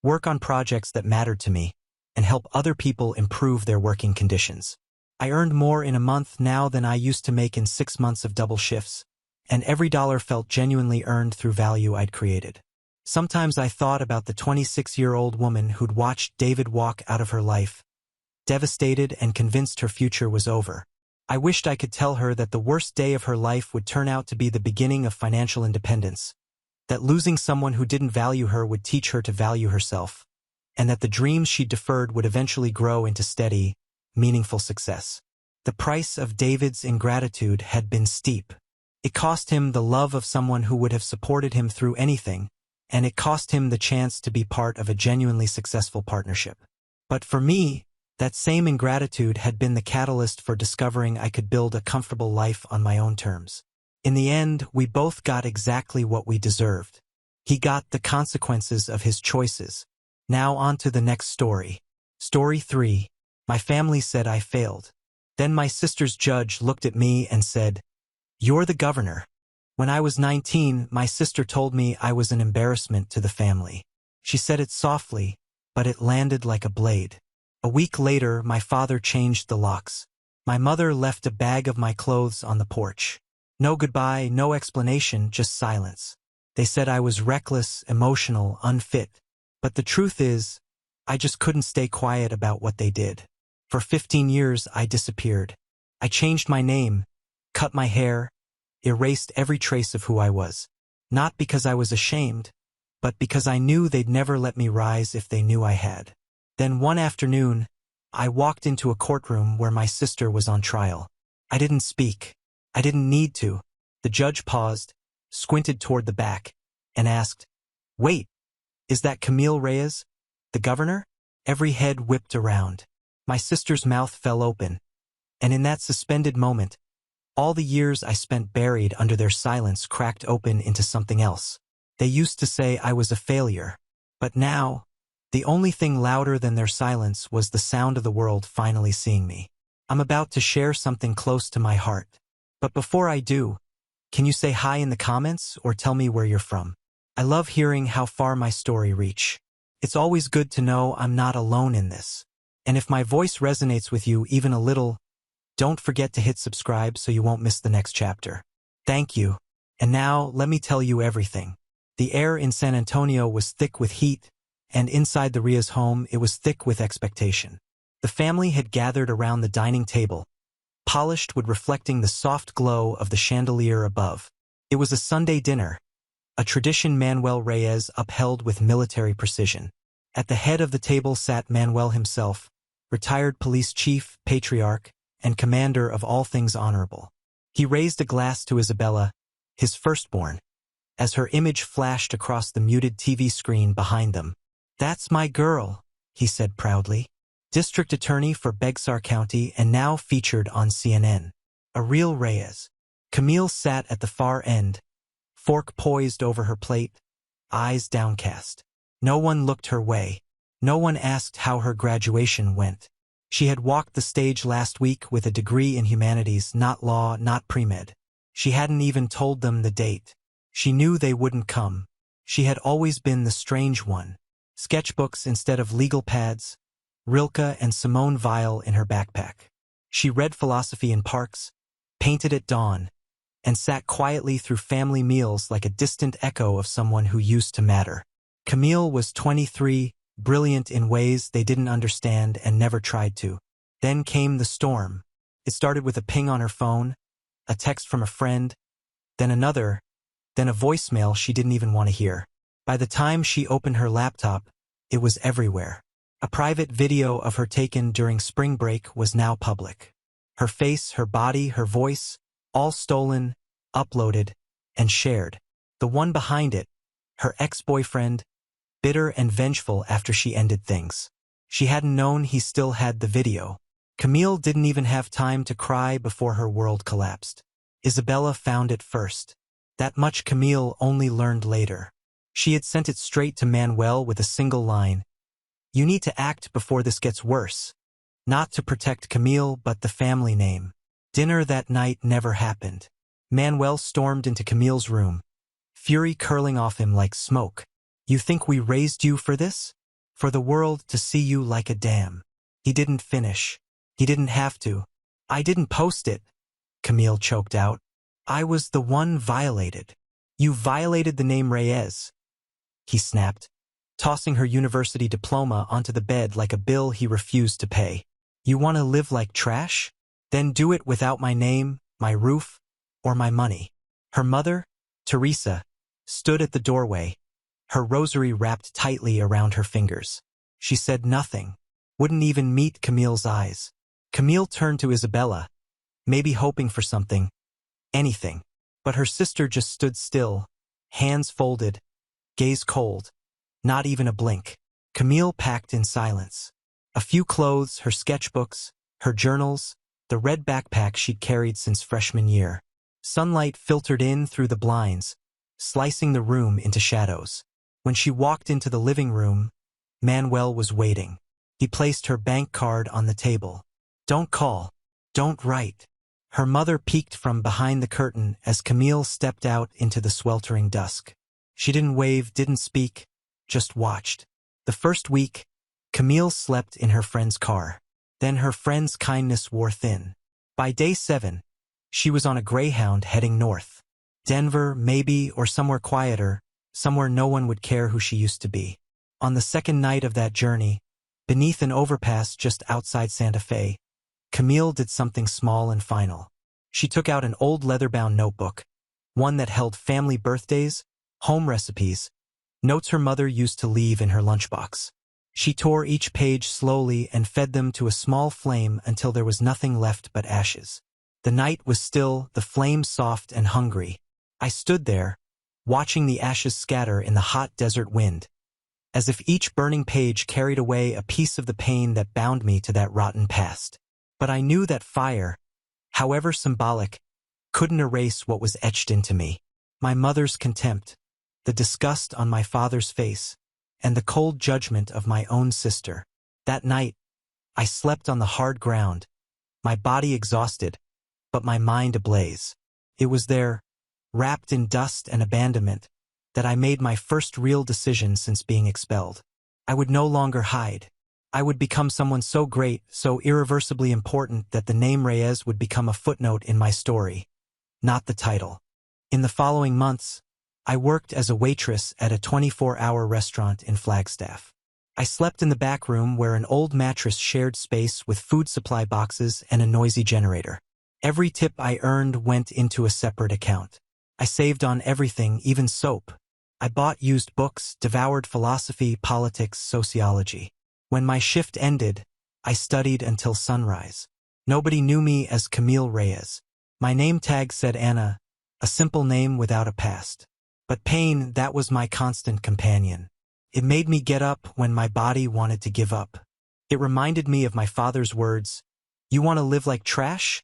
work on projects that mattered to me, and help other people improve their working conditions. I earned more in a month now than I used to make in 6 months of double shifts, and every dollar felt genuinely earned through value I'd created. Sometimes I thought about the 26-year-old woman who'd watched David walk out of her life, devastated and convinced her future was over. I wished I could tell her that the worst day of her life would turn out to be the beginning of financial independence, that losing someone who didn't value her would teach her to value herself, and that the dreams she deferred would eventually grow into steady, meaningful success. The price of David's ingratitude had been steep. It cost him the love of someone who would have supported him through anything, and it cost him the chance to be part of a genuinely successful partnership. But for me, that same ingratitude had been the catalyst for discovering I could build a comfortable life on my own terms. In the end, we both got exactly what we deserved. He got the consequences of his choices. Now on to the next story. Story 3. My family said I failed. Then my sister's judge looked at me and said, "You're the governor." When I was 19, my sister told me I was an embarrassment to the family. She said it softly, but it landed like a blade. A week later, my father changed the locks. My mother left a bag of my clothes on the porch. No goodbye, no explanation, just silence. They said I was reckless, emotional, unfit. But the truth is, I just couldn't stay quiet about what they did. For 15 years, I disappeared. I changed my name, cut my hair, erased every trace of who I was. Not because I was ashamed, but because I knew they'd never let me rise if they knew I had. Then one afternoon, I walked into a courtroom where my sister was on trial. I didn't speak. I didn't need to. The judge paused, squinted toward the back, and asked, "Wait, is that Camille Reyes, the governor?" Every head whipped around. My sister's mouth fell open. And in that suspended moment, all the years I spent buried under their silence cracked open into something else. They used to say I was a failure. But now, the only thing louder than their silence was the sound of the world finally seeing me. I'm about to share something close to my heart. But before I do, can you say hi in the comments or tell me where you're from? I love hearing how far my story reach. It's always good to know I'm not alone in this. And if my voice resonates with you even a little, don't forget to hit subscribe so you won't miss the next chapter. Thank you. And now, let me tell you everything. The air in San Antonio was thick with heat, and inside the Reyes home it was thick with expectation. The family had gathered around the dining table, polished wood reflecting the soft glow of the chandelier above. It was a Sunday dinner, a tradition Manuel Reyes upheld with military precision. At the head of the table sat Manuel himself, retired police chief, patriarch, and commander of all things honorable. He raised a glass to Isabella, his firstborn, as her image flashed across the muted TV screen behind them. "That's my girl," he said proudly. District Attorney for Bexar County and now featured on CNN. A real Reyes. Camille sat at the far end, fork poised over her plate, eyes downcast. No one looked her way. No one asked how her graduation went. She had walked the stage last week with a degree in humanities, not law, not pre-med. She hadn't even told them the date. She knew they wouldn't come. She had always been the strange one. Sketchbooks instead of legal pads, Rilke and Simone Weil in her backpack. She read philosophy in parks, painted at dawn, and sat quietly through family meals like a distant echo of someone who used to matter. Camille was 23, brilliant in ways they didn't understand and never tried to. Then came the storm. It started with a ping on her phone, a text from a friend, then another, then a voicemail she didn't even want to hear. By the time she opened her laptop, it was everywhere. A private video of her taken during spring break was now public. Her face, her body, her voice, all stolen, uploaded, and shared. The one behind it, her ex-boyfriend, bitter and vengeful after she ended things. She hadn't known he still had the video. Camille didn't even have time to cry before her world collapsed. Isabella found it first. That much Camille only learned later. She had sent it straight to Manuel with a single line. "You need to act before this gets worse." Not to protect Camille, but the family name. Dinner that night never happened. Manuel stormed into Camille's room, fury curling off him like smoke. "You think we raised you for this? For the world to see you like a dam." He didn't finish. He didn't have to. "I didn't post it," Camille choked out. "I was the one violated." "You violated the name Reyes," he snapped, tossing her university diploma onto the bed like a bill he refused to pay. "You want to live like trash? Then do it without my name, my roof, or my money." Her mother, Teresa, stood at the doorway, her rosary wrapped tightly around her fingers. She said nothing, wouldn't even meet Camille's eyes. Camille turned to Isabella, maybe hoping for something, anything. But her sister just stood still, hands folded, gaze cold, not even a blink. Camille packed in silence. A few clothes, her sketchbooks, her journals, the red backpack she'd carried since freshman year. Sunlight filtered in through the blinds, slicing the room into shadows. When she walked into the living room, Manuel was waiting. He placed her bank card on the table. "Don't call. Don't write." Her mother peeked from behind the curtain as Camille stepped out into the sweltering dusk. She didn't wave, didn't speak, just watched. The first week, Camille slept in her friend's car. Then her friend's kindness wore thin. By day 7, she was on a Greyhound heading north. Denver, maybe, or somewhere quieter, somewhere no one would care who she used to be. On the second night of that journey, beneath an overpass just outside Santa Fe, Camille did something small and final. She took out an old leather-bound notebook, one that held family birthdays, home recipes, notes her mother used to leave in her lunchbox. She tore each page slowly and fed them to a small flame until there was nothing left but ashes. The night was still, the flame soft and hungry. I stood there, watching the ashes scatter in the hot desert wind, as if each burning page carried away a piece of the pain that bound me to that rotten past. But I knew that fire, however symbolic, couldn't erase what was etched into me. My mother's contempt, the disgust on my father's face, and the cold judgment of my own sister. That night, I slept on the hard ground, my body exhausted, but my mind ablaze. It was there, wrapped in dust and abandonment, that I made my first real decision since being expelled. I would no longer hide. I would become someone so great, so irreversibly important that the name Reyes would become a footnote in my story, not the title. In the following months, I worked as a waitress at a 24-hour restaurant in Flagstaff. I slept in the back room where an old mattress shared space with food supply boxes and a noisy generator. Every tip I earned went into a separate account. I saved on everything, even soap. I bought used books, devoured philosophy, politics, sociology. When my shift ended, I studied until sunrise. Nobody knew me as Camille Reyes. My name tag said Anna, a simple name without a past. But pain, that was my constant companion. It made me get up when my body wanted to give up. It reminded me of my father's words, "You want to live like trash?"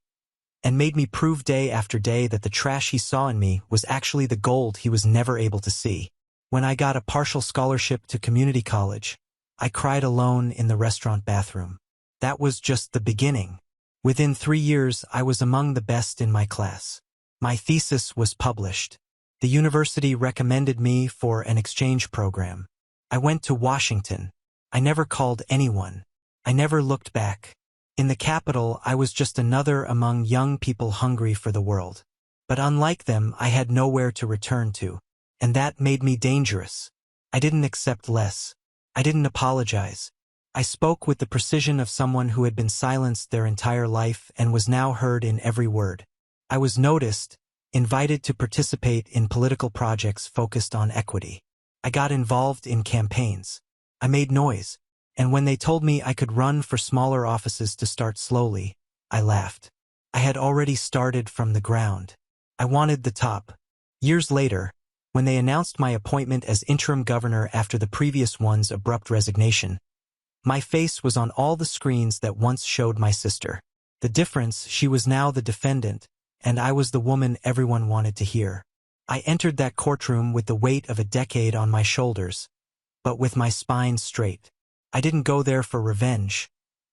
and made me prove day after day that the trash he saw in me was actually the gold he was never able to see. When I got a partial scholarship to community college, I cried alone in the restaurant bathroom. That was just the beginning. Within 3 years, I was among the best in my class. My thesis was published. The university recommended me for an exchange program. I went to Washington. I never called anyone. I never looked back. In the capital, I was just another among young people hungry for the world. But unlike them, I had nowhere to return to. And that made me dangerous. I didn't accept less. I didn't apologize. I spoke with the precision of someone who had been silenced their entire life and was now heard in every word. I was noticed, invited to participate in political projects focused on equity. I got involved in campaigns. I made noise, and when they told me I could run for smaller offices to start slowly, I laughed. I had already started from the ground. I wanted the top. Years later, when they announced my appointment as interim governor after the previous one's abrupt resignation, my face was on all the screens that once showed my sister. The difference, she was now the defendant, and I was the woman everyone wanted to hear. I entered that courtroom with the weight of a decade on my shoulders, but with my spine straight. I didn't go there for revenge,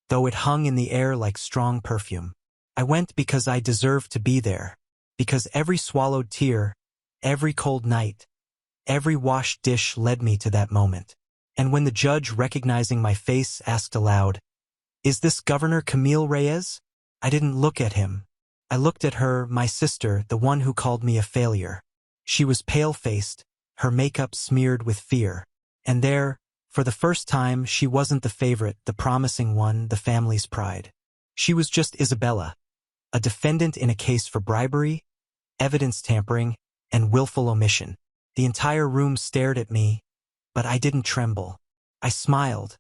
though it hung in the air like strong perfume. I went because I deserved to be there, because every swallowed tear, every cold night, every washed dish led me to that moment. And when the judge, recognizing my face, asked aloud, "Is this Governor Camille Reyes?" I didn't look at him. I looked at her, my sister, the one who called me a failure. She was pale-faced, her makeup smeared with fear. And there, for the first time, she wasn't the favorite, the promising one, the family's pride. She was just Isabella, a defendant in a case for bribery, evidence tampering, and willful omission. The entire room stared at me, but I didn't tremble. I smiled,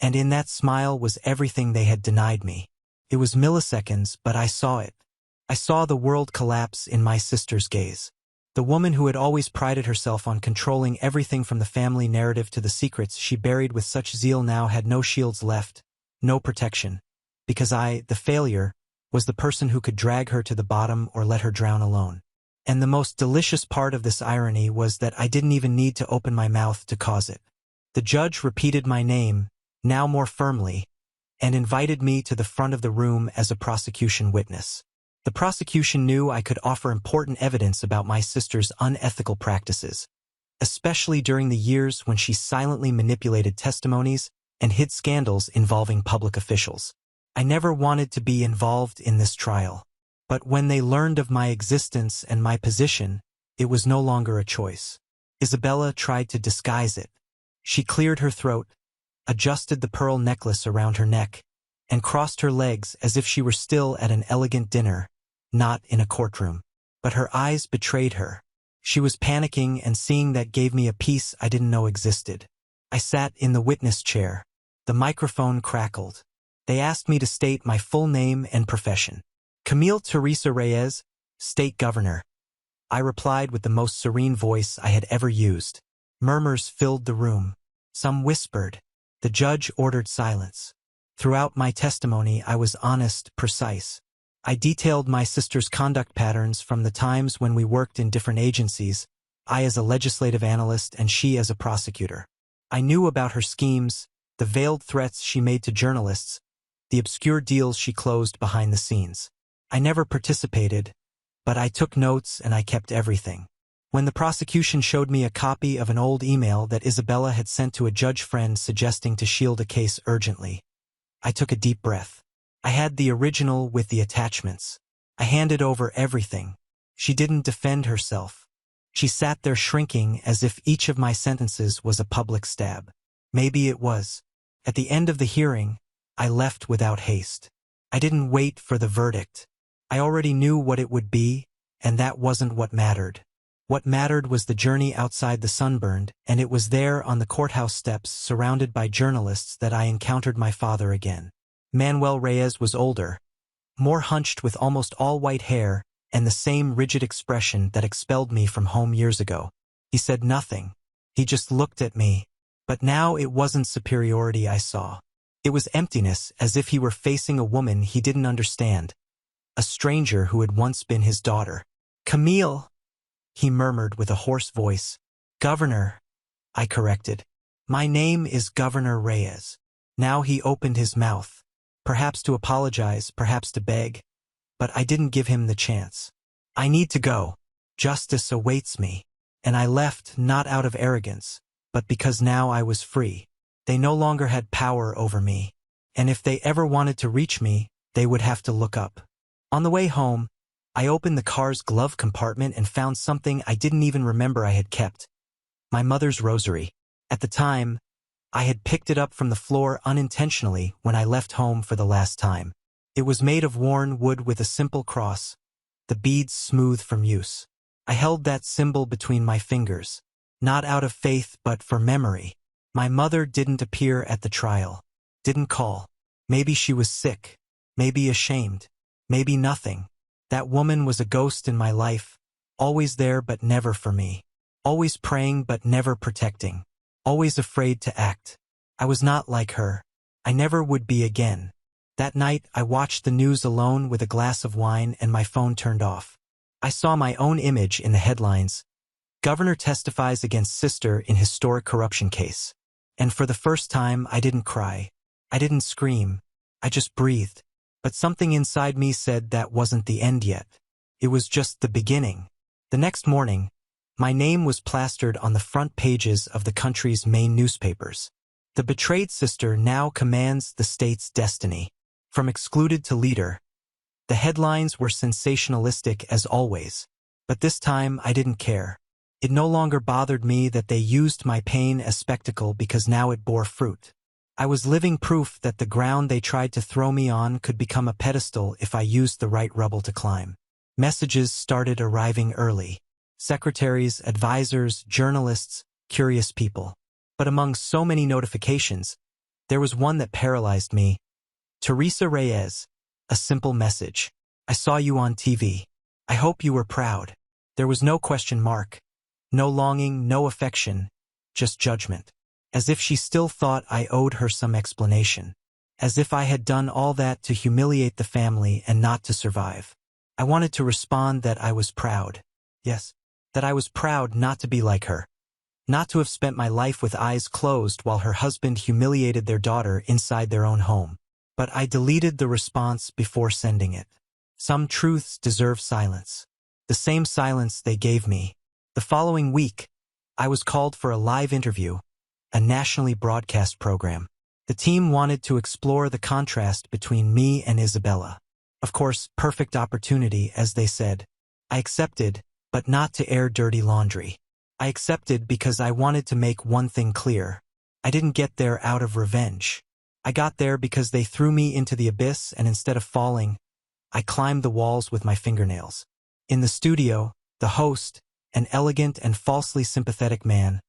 and in that smile was everything they had denied me. It was milliseconds, but I saw it. I saw the world collapse in my sister's gaze. The woman who had always prided herself on controlling everything from the family narrative to the secrets she buried with such zeal now had no shields left, no protection, because I, the failure, was the person who could drag her to the bottom or let her drown alone. And the most delicious part of this irony was that I didn't even need to open my mouth to cause it. The judge repeated my name, now more firmly, and invited me to the front of the room as a prosecution witness. The prosecution knew I could offer important evidence about my sister's unethical practices, especially during the years when she silently manipulated testimonies and hid scandals involving public officials. I never wanted to be involved in this trial. But when they learned of my existence and my position, it was no longer a choice. Isabella tried to disguise it. She cleared her throat, adjusted the pearl necklace around her neck, and crossed her legs as if she were still at an elegant dinner, not in a courtroom. But her eyes betrayed her. She was panicking, and seeing that gave me a peace I didn't know existed. I sat in the witness chair. The microphone crackled. They asked me to state my full name and profession. Camille Teresa Reyes, State Governor. I replied with the most serene voice I had ever used. Murmurs filled the room. Some whispered. The judge ordered silence. Throughout my testimony, I was honest, precise. I detailed my sister's conduct patterns from the times when we worked in different agencies, I as a legislative analyst and she as a prosecutor. I knew about her schemes, the veiled threats she made to journalists, the obscure deals she closed behind the scenes. I never participated, but I took notes and I kept everything. When the prosecution showed me a copy of an old email that Isabella had sent to a judge friend suggesting to shield a case urgently, I took a deep breath. I had the original with the attachments. I handed over everything. She didn't defend herself. She sat there shrinking as if each of my sentences was a public stab. Maybe it was. At the end of the hearing, I left without haste. I didn't wait for the verdict. I already knew what it would be, and that wasn't what mattered. What mattered was the journey outside the Sunburned, and it was there on the courthouse steps surrounded by journalists that I encountered my father again. Manuel Reyes was older, more hunched with almost all white hair and the same rigid expression that expelled me from home years ago. He said nothing. He just looked at me. But now it wasn't superiority I saw. It was emptiness, as if he were facing a woman he didn't understand, a stranger who had once been his daughter. "Camille," he murmured with a hoarse voice. "Governor," I corrected. "My name is Governor Reyes." Now he opened his mouth, perhaps to apologize, perhaps to beg, but I didn't give him the chance. "I need to go. Justice awaits me." And I left, not out of arrogance, but because now I was free. They no longer had power over me, and if they ever wanted to reach me, they would have to look up. On the way home, I opened the car's glove compartment and found something I didn't even remember I had kept. My mother's rosary. At the time, I had picked it up from the floor unintentionally when I left home for the last time. It was made of worn wood with a simple cross, the beads smooth from use. I held that symbol between my fingers, not out of faith but for memory. My mother didn't appear at the trial, didn't call. Maybe she was sick, maybe ashamed, maybe nothing. That woman was a ghost in my life, always there but never for me, always praying but never protecting, always afraid to act. I was not like her. I never would be again. That night I watched the news alone with a glass of wine and my phone turned off. I saw my own image in the headlines. Governor testifies against sister in historic corruption case. And for the first time I didn't cry. I didn't scream. I just breathed. But something inside me said that wasn't the end yet. It was just the beginning. The next morning, my name was plastered on the front pages of the country's main newspapers. The betrayed sister now commands the state's destiny. From excluded to leader. The headlines were sensationalistic as always. But this time I didn't care. It no longer bothered me that they used my pain as spectacle because now it bore fruit. I was living proof that the ground they tried to throw me on could become a pedestal if I used the right rubble to climb. Messages started arriving early. Secretaries, advisors, journalists, curious people. But among so many notifications, there was one that paralyzed me. Teresa Reyes, a simple message. I saw you on TV. I hope you were proud. There was no question mark. No longing, no affection, just judgment. As if she still thought I owed her some explanation. As if I had done all that to humiliate the family and not to survive. I wanted to respond that I was proud. Yes, that I was proud not to be like her. Not to have spent my life with eyes closed while her husband humiliated their daughter inside their own home. But I deleted the response before sending it. Some truths deserve silence. The same silence they gave me. The following week, I was called for a live interview, a nationally broadcast program. The team wanted to explore the contrast between me and Isabella. Of course, perfect opportunity, as they said. I accepted, but not to air dirty laundry. I accepted because I wanted to make one thing clear. I didn't get there out of revenge. I got there because they threw me into the abyss, and instead of falling, I climbed the walls with my fingernails. In the studio, the host, an elegant and falsely sympathetic man,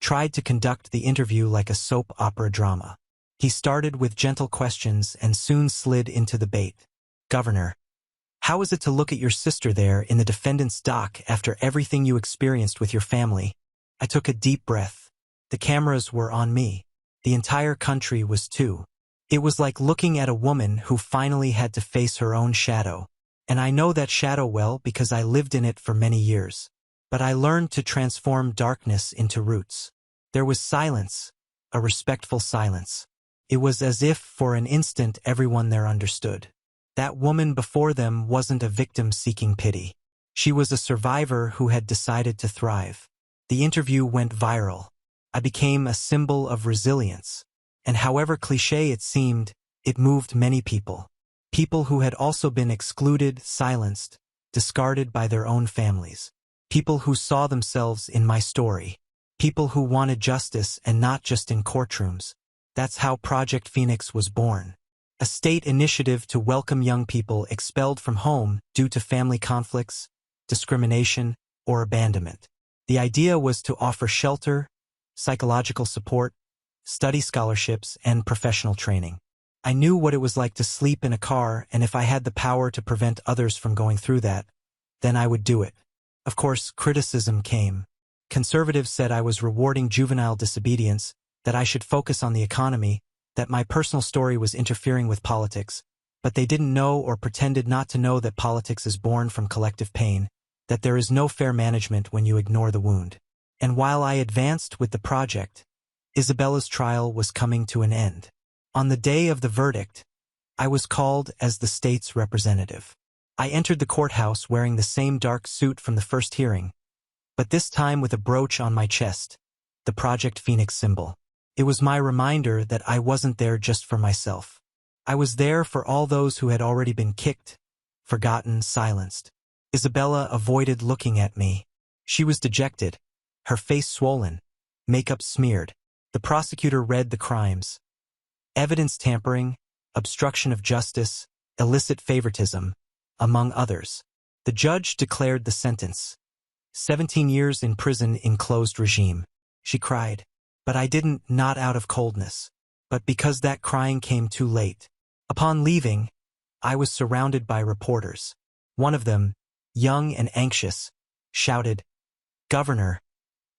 tried to conduct the interview like a soap opera drama. He started with gentle questions and soon slid into the bait. Governor, how is it to look at your sister there in the defendant's dock after everything you experienced with your family? I took a deep breath. The cameras were on me. The entire country was too. It was like looking at a woman who finally had to face her own shadow. And I know that shadow well because I lived in it for many years. But I learned to transform darkness into roots. There was silence, a respectful silence. It was as if, for an instant, everyone there understood. That woman before them wasn't a victim seeking pity. She was a survivor who had decided to thrive. The interview went viral. I became a symbol of resilience. And however cliché it seemed, it moved many people. People who had also been excluded, silenced, discarded by their own families. People who saw themselves in my story. People who wanted justice and not just in courtrooms. That's how Project Phoenix was born. A state initiative to welcome young people expelled from home due to family conflicts, discrimination, or abandonment. The idea was to offer shelter, psychological support, study scholarships, and professional training. I knew what it was like to sleep in a car, and if I had the power to prevent others from going through that, then I would do it. Of course, criticism came. Conservatives said I was rewarding juvenile disobedience, that I should focus on the economy, that my personal story was interfering with politics, but they didn't know or pretended not to know that politics is born from collective pain, that there is no fair management when you ignore the wound. And while I advanced with the project, Isabella's trial was coming to an end. On the day of the verdict, I was called as the state's representative. I entered the courthouse wearing the same dark suit from the first hearing, but this time with a brooch on my chest, the Project Phoenix symbol. It was my reminder that I wasn't there just for myself. I was there for all those who had already been kicked, forgotten, silenced. Isabella avoided looking at me. She was dejected, her face swollen, makeup smeared. The prosecutor read the crimes. Evidence tampering, obstruction of justice, illicit favoritism, among others. The judge declared the sentence. 17 years in prison in closed regime. She cried. But I didn't, not out of coldness, but because that crying came too late. Upon leaving, I was surrounded by reporters. One of them, young and anxious, shouted, "Governor,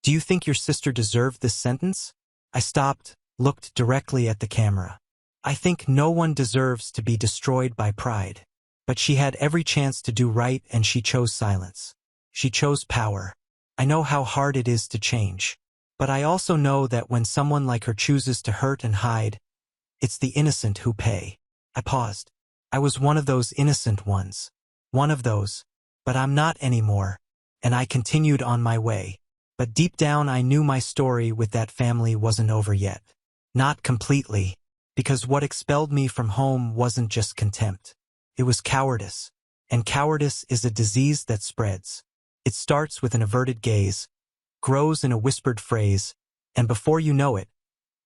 do you think your sister deserved this sentence?" I stopped, looked directly at the camera. I think no one deserves to be destroyed by pride. But she had every chance to do right, and she chose silence. She chose power. I know how hard it is to change. But I also know that when someone like her chooses to hurt and hide, it's the innocent who pay. I paused. I was one of those innocent ones. One of those. But I'm not anymore. And I continued on my way. But deep down I knew my story with that family wasn't over yet. Not completely. Because what expelled me from home wasn't just contempt. It was cowardice. And cowardice is a disease that spreads. It starts with an averted gaze, grows in a whispered phrase, and before you know it,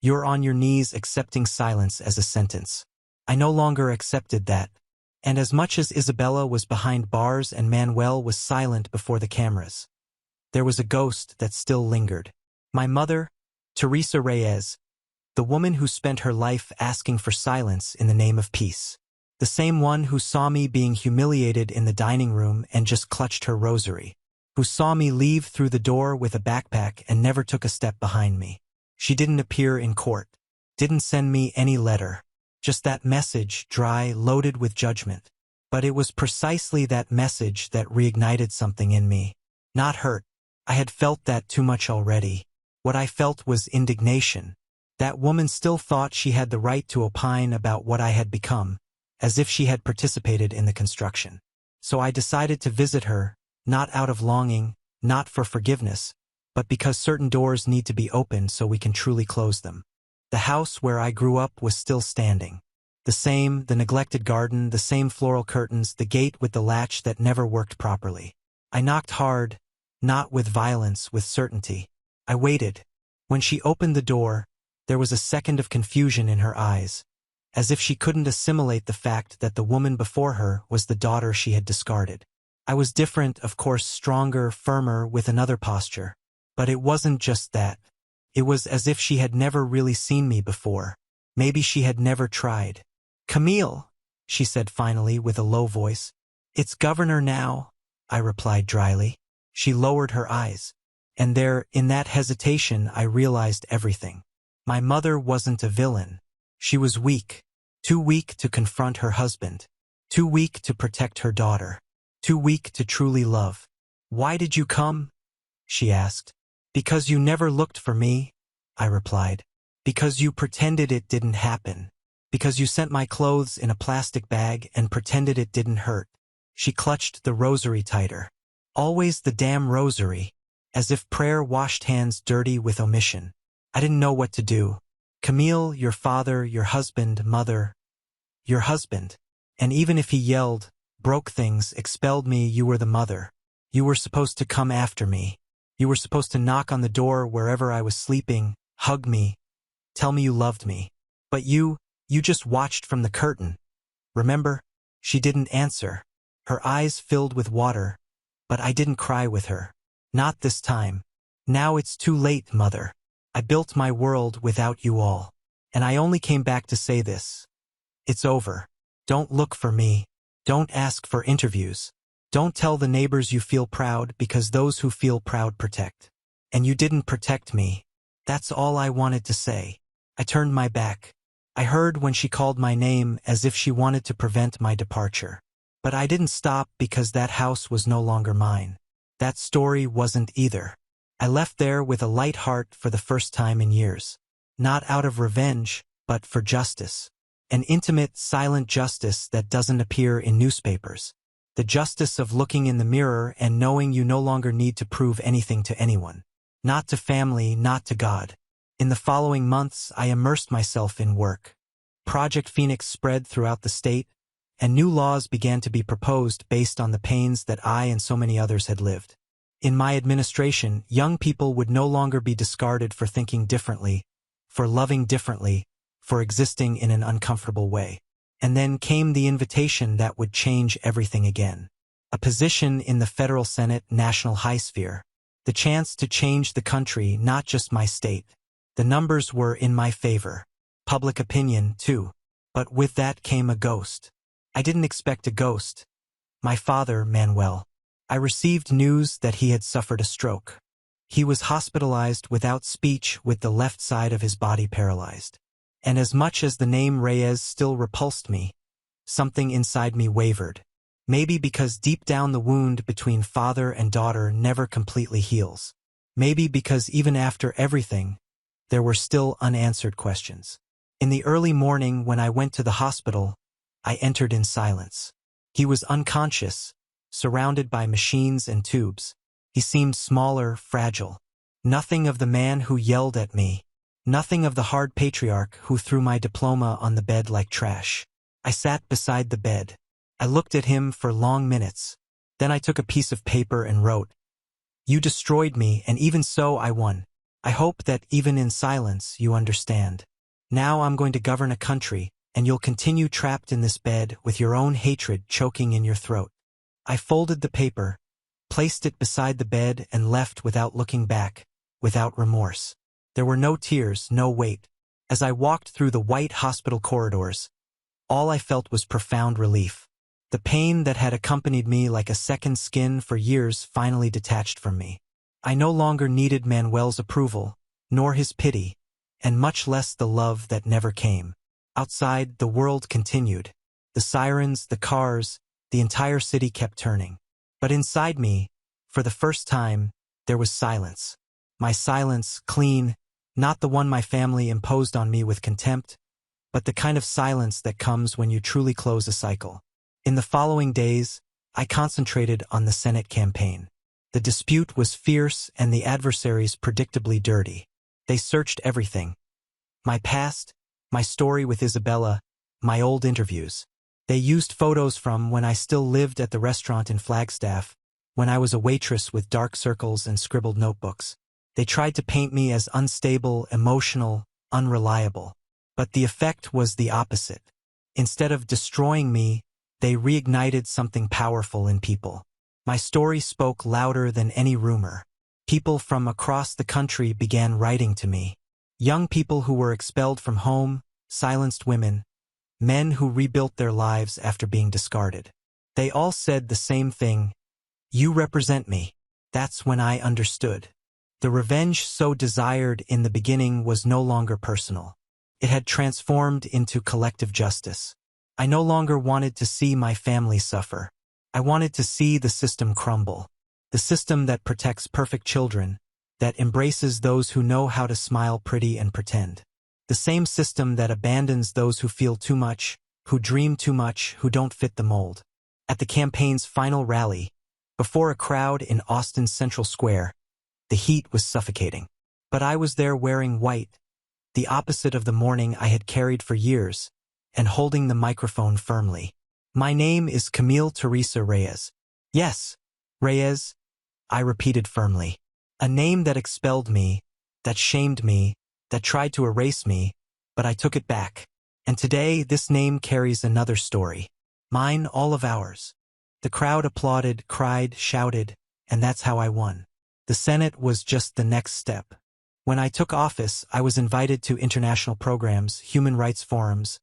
you're on your knees accepting silence as a sentence. I no longer accepted that. And as much as Isabella was behind bars and Manuel was silent before the cameras, there was a ghost that still lingered. My mother, Teresa Reyes, the woman who spent her life asking for silence in the name of peace. The same one who saw me being humiliated in the dining room and just clutched her rosary. Who saw me leave through the door with a backpack and never took a step behind me. She didn't appear in court. Didn't send me any letter. Just that message, dry, loaded with judgment. But it was precisely that message that reignited something in me. Not hurt. I had felt that too much already. What I felt was indignation. That woman still thought she had the right to opine about what I had become, as if she had participated in the construction. So I decided to visit her, not out of longing, not for forgiveness, but because certain doors need to be opened so we can truly close them. The house where I grew up was still standing. The neglected garden, the same floral curtains, the gate with the latch that never worked properly. I knocked hard, not with violence, with certainty. I waited. When she opened the door, there was a second of confusion in her eyes, as if she couldn't assimilate the fact that the woman before her was the daughter she had discarded. I was different, of course, stronger, firmer, with another posture. But it wasn't just that. It was as if she had never really seen me before. Maybe she had never tried. "Camille," she said finally with a low voice. "It's Governor now," I replied dryly. She lowered her eyes. And there, in that hesitation, I realized everything. My mother wasn't a villain. She was weak. Too weak to confront her husband. Too weak to protect her daughter. Too weak to truly love. "Why did you come?" she asked. "Because you never looked for me," I replied. "Because you pretended it didn't happen. Because you sent my clothes in a plastic bag and pretended it didn't hurt." She clutched the rosary tighter. Always the damn rosary, as if prayer washed hands dirty with omission. I didn't know what to do. "Camille, your father, your husband, mother, your husband. And even if he yelled, broke things, expelled me, you were the mother. You were supposed to come after me. You were supposed to knock on the door wherever I was sleeping, hug me, tell me you loved me. But you just watched from the curtain. Remember?" She didn't answer. Her eyes filled with water, but I didn't cry with her. Not this time. "Now it's too late, Mother. I built my world without you all. And I only came back to say this. It's over. Don't look for me. Don't ask for interviews. Don't tell the neighbors you feel proud, because those who feel proud protect. And you didn't protect me. That's all I wanted to say." I turned my back. I heard when she called my name, as if she wanted to prevent my departure. But I didn't stop, because that house was no longer mine. That story wasn't either. I left there with a light heart for the first time in years. Not out of revenge, but for justice. An intimate, silent justice that doesn't appear in newspapers. The justice of looking in the mirror and knowing you no longer need to prove anything to anyone. Not to family, not to God. In the following months, I immersed myself in work. Project Phoenix spread throughout the state, and new laws began to be proposed based on the pains that I and so many others had lived. In my administration, young people would no longer be discarded for thinking differently, for loving differently, for existing in an uncomfortable way. And then came the invitation that would change everything again. A position in the federal Senate national high sphere. The chance to change the country, not just my state. The numbers were in my favor. Public opinion, too. But with that came a ghost. I didn't expect a ghost. My father, Manuel. I received news that he had suffered a stroke. He was hospitalized without speech, with the left side of his body paralyzed. And as much as the name Reyes still repulsed me, something inside me wavered. Maybe because deep down the wound between father and daughter never completely heals. Maybe because even after everything, there were still unanswered questions. In the early morning when I went to the hospital, I entered in silence. He was unconscious, surrounded by machines and tubes. He seemed smaller, fragile. Nothing of the man who yelled at me. Nothing of the hard patriarch who threw my diploma on the bed like trash. I sat beside the bed. I looked at him for long minutes. Then I took a piece of paper and wrote, "You destroyed me, and even so I won. I hope that even in silence you understand. Now I'm going to govern a country, and you'll continue trapped in this bed with your own hatred choking in your throat." I folded the paper, placed it beside the bed, and left without looking back, without remorse. There were no tears, no weight. As I walked through the white hospital corridors, all I felt was profound relief. The pain that had accompanied me like a second skin for years finally detached from me. I no longer needed Manuel's approval, nor his pity, and much less the love that never came. Outside, the world continued. The sirens, the cars, the entire city kept turning. But inside me, for the first time, there was silence. My silence, clean, not the one my family imposed on me with contempt, but the kind of silence that comes when you truly close a cycle. In the following days, I concentrated on the Senate campaign. The dispute was fierce and the adversaries predictably dirty. They searched everything. My past, my story with Isabella, my old interviews. They used photos from when I still lived at the restaurant in Flagstaff, when I was a waitress with dark circles and scribbled notebooks. They tried to paint me as unstable, emotional, unreliable. But the effect was the opposite. Instead of destroying me, they reignited something powerful in people. My story spoke louder than any rumor. People from across the country began writing to me. Young people who were expelled from home, silenced women, men who rebuilt their lives after being discarded. They all said the same thing: "You represent me." That's when I understood. The revenge so desired in the beginning was no longer personal. It had transformed into collective justice. I no longer wanted to see my family suffer. I wanted to see the system crumble. The system that protects perfect children, that embraces those who know how to smile pretty and pretend. The same system that abandons those who feel too much, who dream too much, who don't fit the mold. At the campaign's final rally, before a crowd in Austin's Central Square, the heat was suffocating. But I was there wearing white, the opposite of the mourning I had carried for years, and holding the microphone firmly. "My name is Camille Teresa Reyes." "Yes, Reyes," I repeated firmly. A name that expelled me, that shamed me, that tried to erase me, but I took it back. And today, this name carries another story. Mine, all of ours. The crowd applauded, cried, shouted, and that's how I won. The Senate was just the next step. When I took office, I was invited to international programs, human rights forums,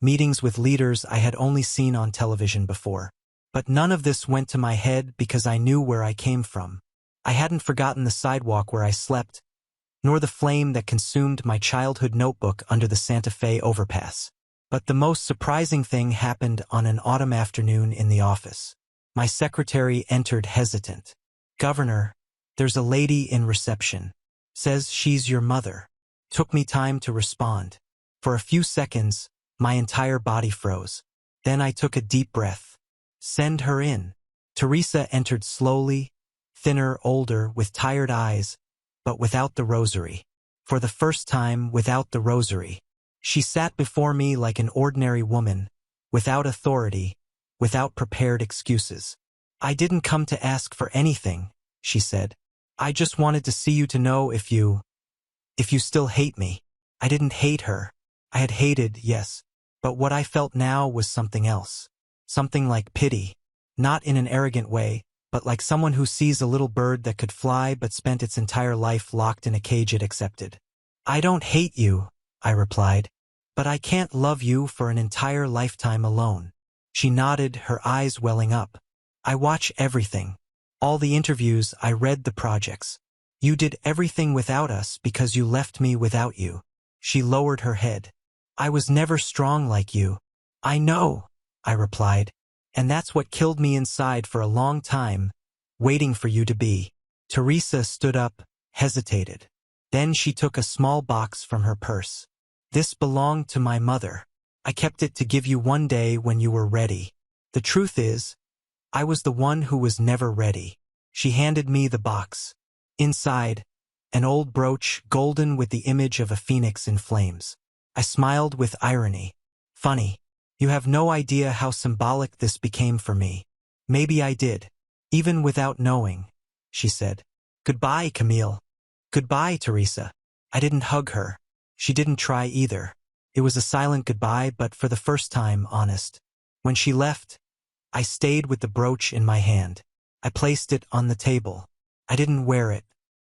meetings with leaders I had only seen on television before. But none of this went to my head because I knew where I came from. I hadn't forgotten the sidewalk where I slept, nor the flame that consumed my childhood notebook under the Santa Fe overpass. But the most surprising thing happened on an autumn afternoon in the office. My secretary entered hesitant. "Governor, there's a lady in reception. Says she's your mother." Took me time to respond. For a few seconds, my entire body froze. Then I took a deep breath. "Send her in." Teresa entered slowly, thinner, older, with tired eyes, but without the rosary. For the first time, without the rosary. She sat before me like an ordinary woman, without authority, without prepared excuses. "I didn't come to ask for anything," she said. "I just wanted to see you to know if you still hate me." I didn't hate her. I had hated, yes, but what I felt now was something else. Something like pity. Not in an arrogant way, but like someone who sees a little bird that could fly but spent its entire life locked in a cage it accepted. "I don't hate you," I replied, "but I can't love you for an entire lifetime alone." She nodded, her eyes welling up. "I watch everything. All the interviews, I read the projects. You did everything without us because you left me without you." She lowered her head. "I was never strong like you." "I know," I replied, "and that's what killed me inside for a long time, waiting for you to be." Teresa stood up, hesitated. Then she took a small box from her purse. "This belonged to my mother. I kept it to give you one day when you were ready." The truth is, I was the one who was never ready. She handed me the box. Inside, an old brooch, golden with the image of a phoenix in flames. I smiled with irony. "Funny. You have no idea how symbolic this became for me." "Maybe I did. Even without knowing," she said. "Goodbye, Camille." "Goodbye, Teresa." I didn't hug her. She didn't try either. It was a silent goodbye, but for the first time, honest. When she left, I stayed with the brooch in my hand. I placed it on the table. I didn't wear it.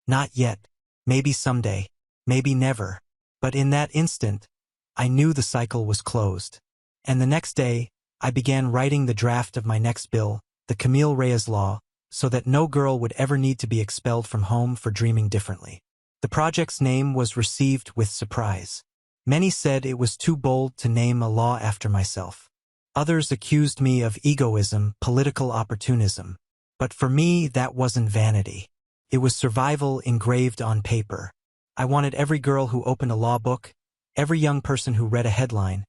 Not yet. Maybe someday. Maybe never. But in that instant, I knew the cycle was closed. And the next day, I began writing the draft of my next bill, the Camille Reyes Law, so that no girl would ever need to be expelled from home for dreaming differently. The project's name was received with surprise. Many said it was too bold to name a law after myself. Others accused me of egoism, political opportunism. But for me, that wasn't vanity. It was survival engraved on paper. I wanted every girl who opened a law book, every young person who read a headline,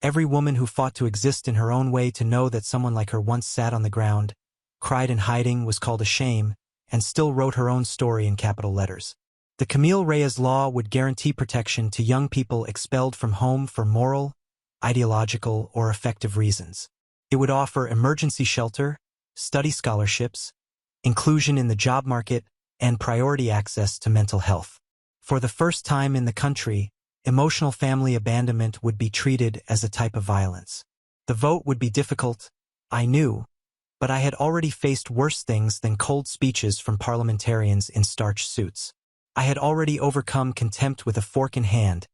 every woman who fought to exist in her own way to know that someone like her once sat on the ground, cried in hiding, was called a shame, and still wrote her own story in capital letters. The Camille Reyes Law would guarantee protection to young people expelled from home for moral, ideological, or affective reasons. It would offer emergency shelter, study scholarships, inclusion in the job market, and priority access to mental health. For the first time in the country, emotional family abandonment would be treated as a type of violence. The vote would be difficult, I knew, but I had already faced worse things than cold speeches from parliamentarians in starched suits. I had already overcome contempt with a fork in hand,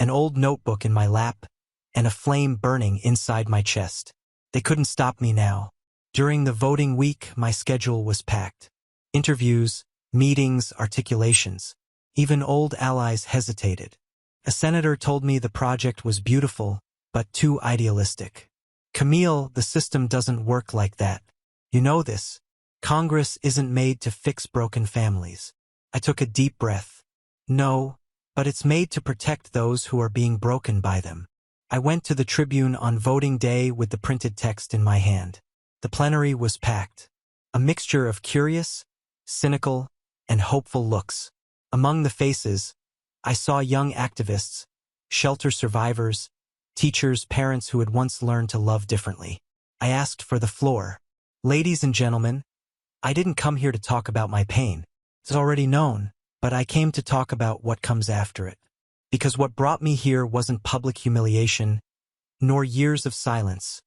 an old notebook in my lap, and a flame burning inside my chest. They couldn't stop me now. During the voting week, my schedule was packed. Interviews, meetings, articulations. Even old allies hesitated. A senator told me the project was beautiful, but too idealistic. Camille, the system doesn't work like that. You know this. Congress isn't made to fix broken families. I took a deep breath. No, but it's made to protect those who are being broken by them. I went to the Tribune on voting day with the printed text in my hand. The plenary was packed. A mixture of curious, cynical, and hopeful looks. Among the faces, I saw young activists, shelter survivors, teachers, parents who had once learned to love differently. I asked for the floor. Ladies and gentlemen, I didn't come here to talk about my pain. It's already known, but I came to talk about what comes after it. Because what brought me here wasn't public humiliation, nor years of silence,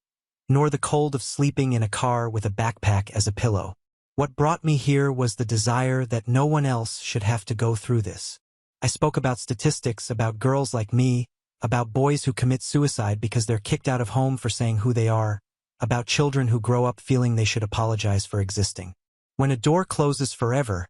nor the cold of sleeping in a car with a backpack as a pillow. What brought me here was the desire that no one else should have to go through this. I spoke about statistics, about girls like me, about boys who commit suicide because they're kicked out of home for saying who they are, about children who grow up feeling they should apologize for existing. When a door closes forever,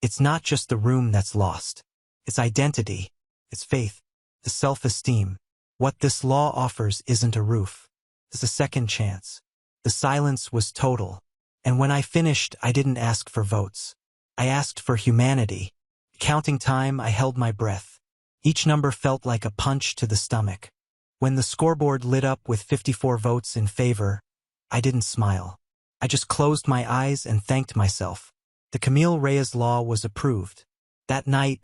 it's not just the room that's lost. It's identity, it's faith, the self-esteem. What this law offers isn't a roof. It's a second chance. The silence was total. And when I finished, I didn't ask for votes. I asked for humanity. Counting time, I held my breath. Each number felt like a punch to the stomach. When the scoreboard lit up with 54 votes in favor, I didn't smile. I just closed my eyes and thanked myself. The Camille Reyes Law was approved. That night,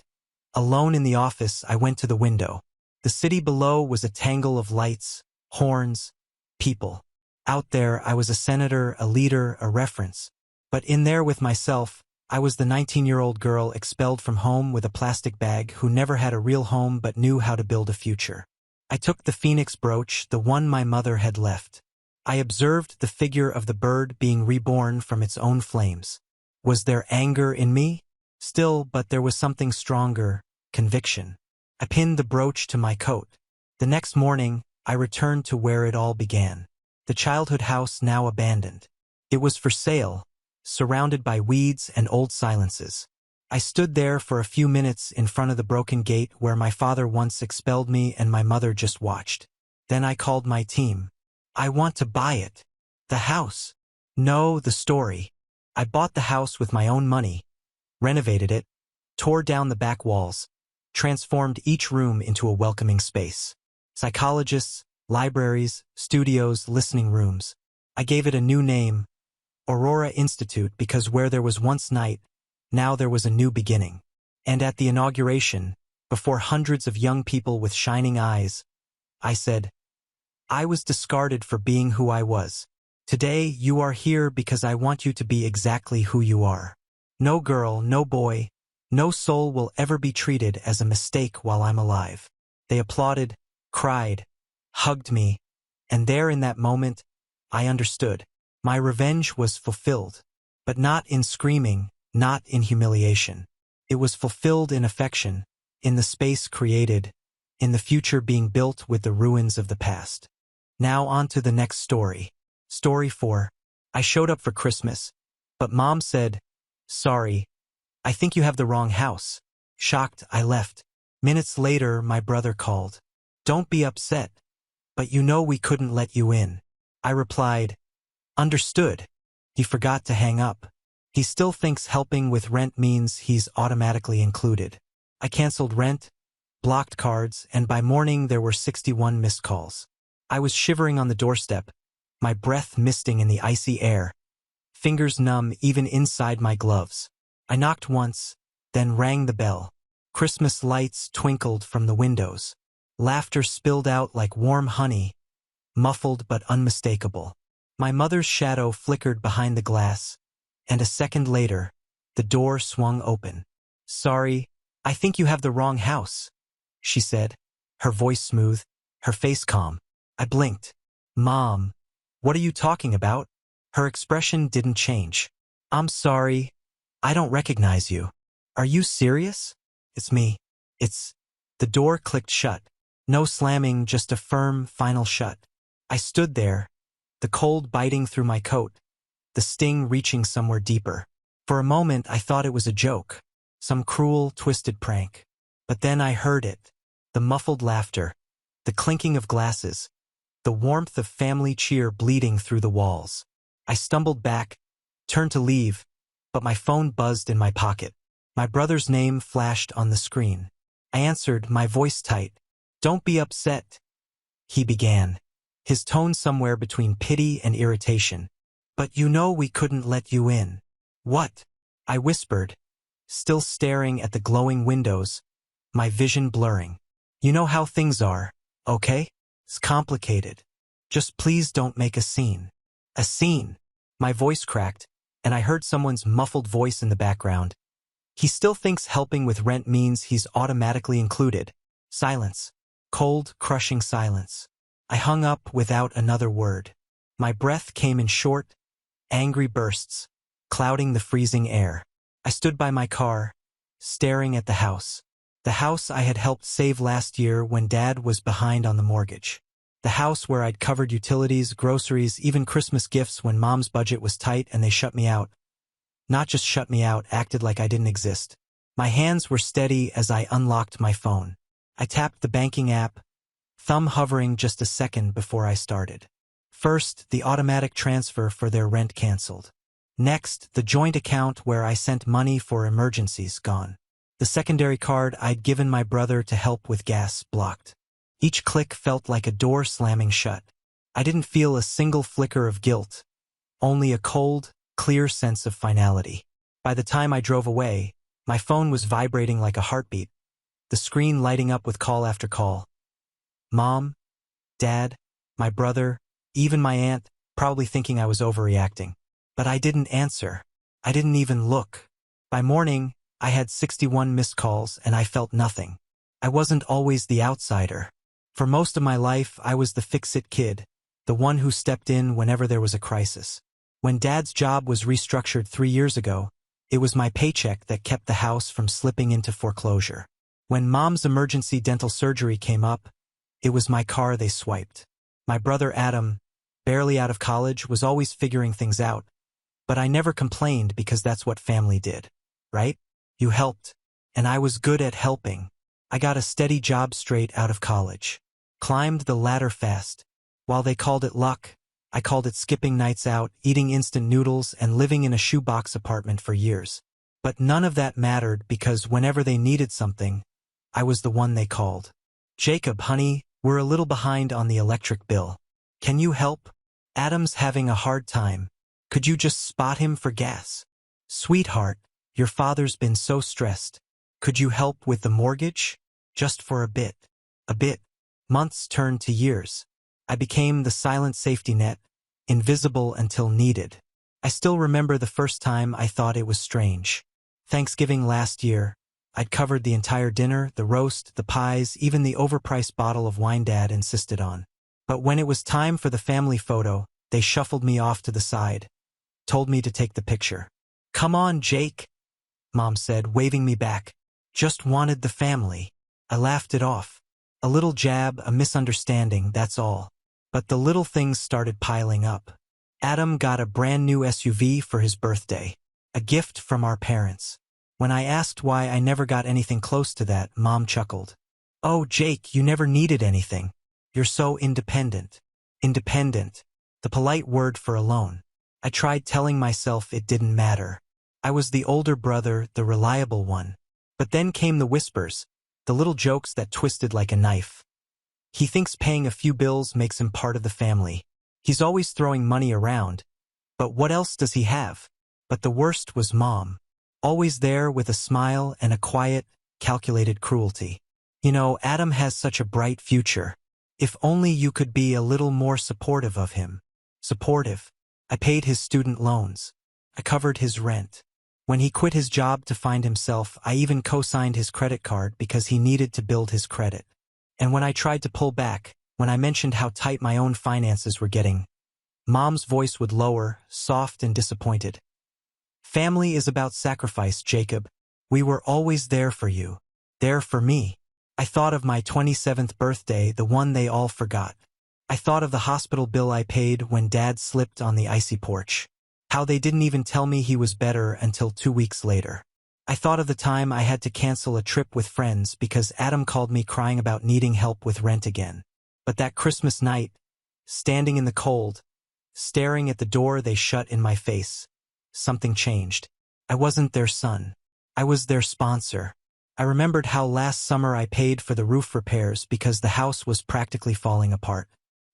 alone in the office, I went to the window. The city below was a tangle of lights, horns, people. Out there, I was a senator, a leader, a reference. But in there with myself, I was the 19-year-old girl expelled from home with a plastic bag who never had a real home but knew how to build a future. I took the phoenix brooch, the one my mother had left. I observed the figure of the bird being reborn from its own flames. Was there anger in me? Still, but there was something stronger, conviction. I pinned the brooch to my coat. The next morning, I returned to where it all began. The childhood house now abandoned. It was for sale, surrounded by weeds and old silences. I stood there for a few minutes in front of the broken gate where my father once expelled me and my mother just watched. Then I called my team. I want to buy it. The house. No, the story. I bought the house with my own money, renovated it, tore down the back walls, transformed each room into a welcoming space. Psychologists, libraries, studios, listening rooms. I gave it a new name, Aurora Institute, because where there was once night, now there was a new beginning. And at the inauguration, before hundreds of young people with shining eyes, I said, I was discarded for being who I was. Today, you are here because I want you to be exactly who you are. No girl, no boy, no soul will ever be treated as a mistake while I'm alive. They applauded, cried, hugged me, and there in that moment, I understood. My revenge was fulfilled, but not in screaming, not in humiliation. It was fulfilled in affection, in the space created, in the future being built with the ruins of the past. Now on to the next story. Story 4. I showed up for Christmas, but Mom said, sorry, I think you have the wrong house. Shocked, I left. Minutes later, my brother called. Don't be upset, but you know we couldn't let you in. I replied, understood. He forgot to hang up. He still thinks helping with rent means he's automatically included. I canceled rent, blocked cards, and by morning there were 61 missed calls. I was shivering on the doorstep, my breath misting in the icy air, fingers numb even inside my gloves. I knocked once, then rang the bell. Christmas lights twinkled from the windows. Laughter spilled out like warm honey, muffled but unmistakable. My mother's shadow flickered behind the glass, and a second later, the door swung open. "Sorry, I think you have the wrong house," she said, her voice smooth, her face calm. I blinked. "Mom, what are you talking about?" Her expression didn't change. "I'm sorry, I don't recognize you." "Are you serious?" "It's me. It's—" The door clicked shut. No slamming, just a firm, final shut. I stood there, the cold biting through my coat, the sting reaching somewhere deeper. For a moment I thought it was a joke, some cruel, twisted prank. But then I heard it, the muffled laughter, the clinking of glasses, the warmth of family cheer bleeding through the walls. I stumbled back, turned to leave, but my phone buzzed in my pocket. My brother's name flashed on the screen. I answered, my voice tight. "Don't be upset," he began, his tone somewhere between pity and irritation. "But you know we couldn't let you in." "What?" I whispered, still staring at the glowing windows, my vision blurring. "You know how things are, okay? It's complicated. Just please don't make a scene." "A scene?" My voice cracked, and I heard someone's muffled voice in the background. "He still thinks helping with rent means he's automatically included." Silence. Cold, crushing silence. I hung up without another word. My breath came in short, angry bursts, clouding the freezing air. I stood by my car, staring at the house. The house I had helped save last year when Dad was behind on the mortgage. The house where I'd covered utilities, groceries, even Christmas gifts when Mom's budget was tight and they shut me out. Not just shut me out, acted like I didn't exist. My hands were steady as I unlocked my phone. I tapped the banking app, thumb hovering just a second before I started. First, the automatic transfer for their rent canceled. Next, the joint account where I sent money for emergencies gone. The secondary card I'd given my brother to help with gas blocked. Each click felt like a door slamming shut. I didn't feel a single flicker of guilt, only a cold, clear sense of finality. By the time I drove away, my phone was vibrating like a heartbeat, the screen lighting up with call after call. Mom, Dad, my brother, even my aunt, probably thinking I was overreacting. But I didn't answer. I didn't even look. By morning, I had 61 missed calls and I felt nothing. I wasn't always the outsider. For most of my life, I was the fix-it kid, the one who stepped in whenever there was a crisis. When Dad's job was restructured 3 years ago, it was my paycheck that kept the house from slipping into foreclosure. When Mom's emergency dental surgery came up, it was my car they swiped. My brother Adam, barely out of college, was always figuring things out. But I never complained because that's what family did, right? You helped, and I was good at helping. I got a steady job straight out of college. Climbed the ladder fast. While they called it luck, I called it skipping nights out, eating instant noodles, and living in a shoebox apartment for years. But none of that mattered because whenever they needed something, I was the one they called. "Jacob, honey, we're a little behind on the electric bill. Can you help? Adam's having a hard time. Could you just spot him for gas? Sweetheart, your father's been so stressed. Could you help with the mortgage? Just for a bit." A bit. Months turned to years. I became the silent safety net, invisible until needed. I still remember the first time I thought it was strange. Thanksgiving last year, I'd covered the entire dinner, the roast, the pies, even the overpriced bottle of wine Dad insisted on. But when it was time for the family photo, they shuffled me off to the side, told me to take the picture. "Come on, Jake," Mom said, waving me back. "Just wanted the family." I laughed it off. A little jab, a misunderstanding, that's all. But the little things started piling up. Adam got a brand new SUV for his birthday, a gift from our parents. When I asked why I never got anything close to that, Mom chuckled. "Oh, Jake, you never needed anything. You're so independent." Independent, the polite word for alone. I tried telling myself it didn't matter. I was the older brother, the reliable one. But then came the whispers, the little jokes that twisted like a knife. He thinks paying a few bills makes him part of the family. He's always throwing money around. But what else does he have? But the worst was Mom. Always there with a smile and a quiet, calculated cruelty. You know, Adam has such a bright future. If only you could be a little more supportive of him. Supportive. I paid his student loans. I covered his rent. When he quit his job to find himself, I even co-signed his credit card because he needed to build his credit. And when I tried to pull back, when I mentioned how tight my own finances were getting, Mom's voice would lower, soft and disappointed. Family is about sacrifice, Jacob. We were always there for you. There for me. I thought of my 27th birthday, the one they all forgot. I thought of the hospital bill I paid when Dad slipped on the icy porch. How they didn't even tell me he was better until 2 weeks later. I thought of the time I had to cancel a trip with friends because Adam called me crying about needing help with rent again. But that Christmas night, standing in the cold, staring at the door they shut in my face, something changed. I wasn't their son. I was their sponsor. I remembered how last summer I paid for the roof repairs because the house was practically falling apart.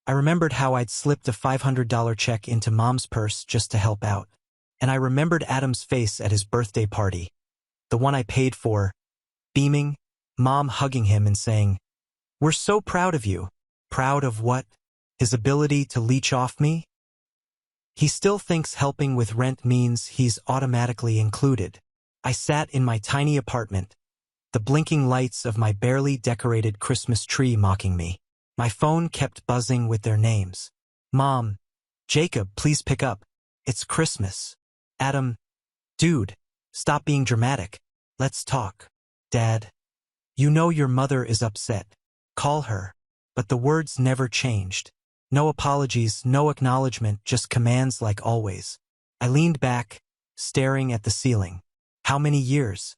I remembered how I'd slipped a $500 check into Mom's purse just to help out. And I remembered Adam's face at his birthday party, the one I paid for, beaming, Mom hugging him and saying, "We're so proud of you." Proud of what? His ability to leech off me? He still thinks helping with rent means he's automatically included. I sat in my tiny apartment, the blinking lights of my barely decorated Christmas tree mocking me. My phone kept buzzing with their names. Mom, Jacob, please pick up. It's Christmas. Adam, dude, stop being dramatic. Let's talk. Dad, you know your mother is upset. Call her. But the words never changed. No apologies, no acknowledgement, just commands like always. I leaned back, staring at the ceiling. How many years?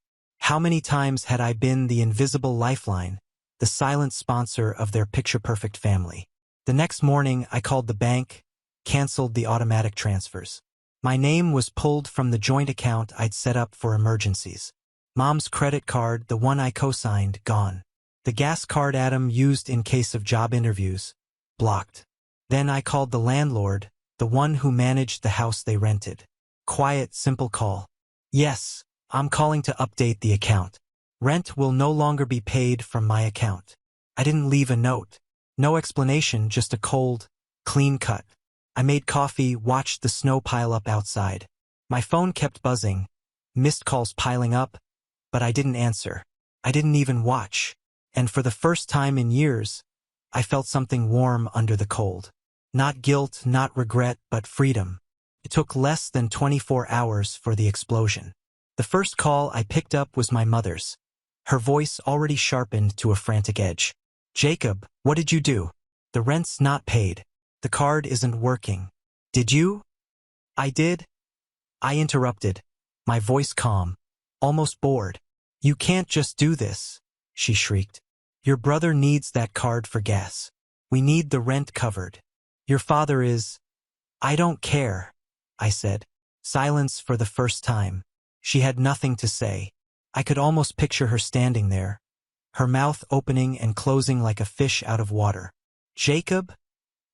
How many times had I been the invisible lifeline, the silent sponsor of their picture-perfect family? The next morning, I called the bank, canceled the automatic transfers. My name was pulled from the joint account I'd set up for emergencies. Mom's credit card, the one I co-signed, gone. The gas card Adam used in case of job interviews, blocked. Then I called the landlord, the one who managed the house they rented. Quiet, simple call. Yes, I'm calling to update the account. Rent will no longer be paid from my account. I didn't leave a note. No explanation, just a cold, clean cut. I made coffee, watched the snow pile up outside. My phone kept buzzing, missed calls piling up, but I didn't answer. I didn't even watch. And for the first time in years, I felt something warm under the cold. Not guilt, not regret, but freedom. It took less than 24 hours for the explosion. The first call I picked up was my mother's. Her voice already sharpened to a frantic edge. Jacob, what did you do? The rent's not paid. The card isn't working. Did you? I did. I interrupted, my voice calm, almost bored. You can't just do this, she shrieked. Your brother needs that card for gas. We need the rent covered. Your father is... I don't care, I said. Silence for the first time. She had nothing to say. I could almost picture her standing there, her mouth opening and closing like a fish out of water. Jacob?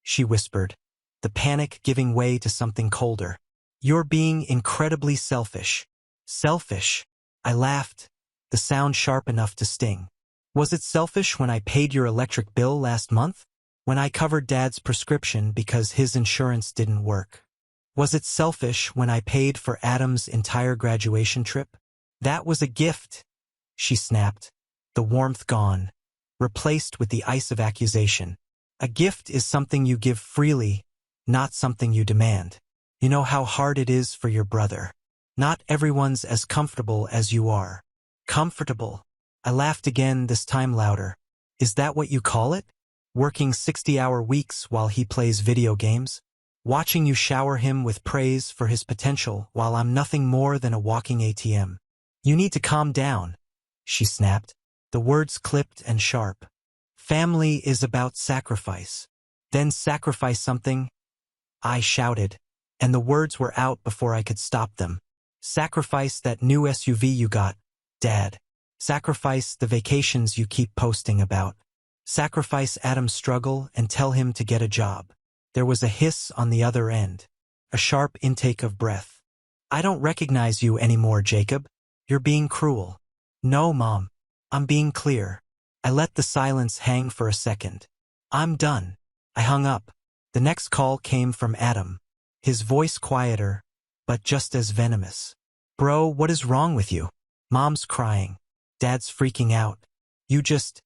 She whispered, the panic giving way to something colder. You're being incredibly selfish. Selfish? I laughed, the sound sharp enough to sting. Was it selfish when I paid your electric bill last month? When I covered Dad's prescription because his insurance didn't work? Was it selfish when I paid for Adam's entire graduation trip? That was a gift, she snapped, the warmth gone, replaced with the ice of accusation. A gift is something you give freely, not something you demand. You know how hard it is for your brother. Not everyone's as comfortable as you are. Comfortable. I laughed again, this time louder. Is that what you call it? Working 60-hour weeks while he plays video games? Watching you shower him with praise for his potential while I'm nothing more than a walking ATM. You need to calm down, she snapped, the words clipped and sharp. Family is about sacrifice. Then sacrifice something, I shouted, and the words were out before I could stop them. Sacrifice that new SUV you got, Dad. Sacrifice the vacations you keep posting about. Sacrifice Adam's struggle and tell him to get a job. There was a hiss on the other end, a sharp intake of breath. I don't recognize you anymore, Jacob. You're being cruel. No, Mom. I'm being clear. I let the silence hang for a second. I'm done. I hung up. The next call came from Adam. His voice quieter, but just as venomous. Bro, what is wrong with you? Mom's crying. Dad's freaking out. You just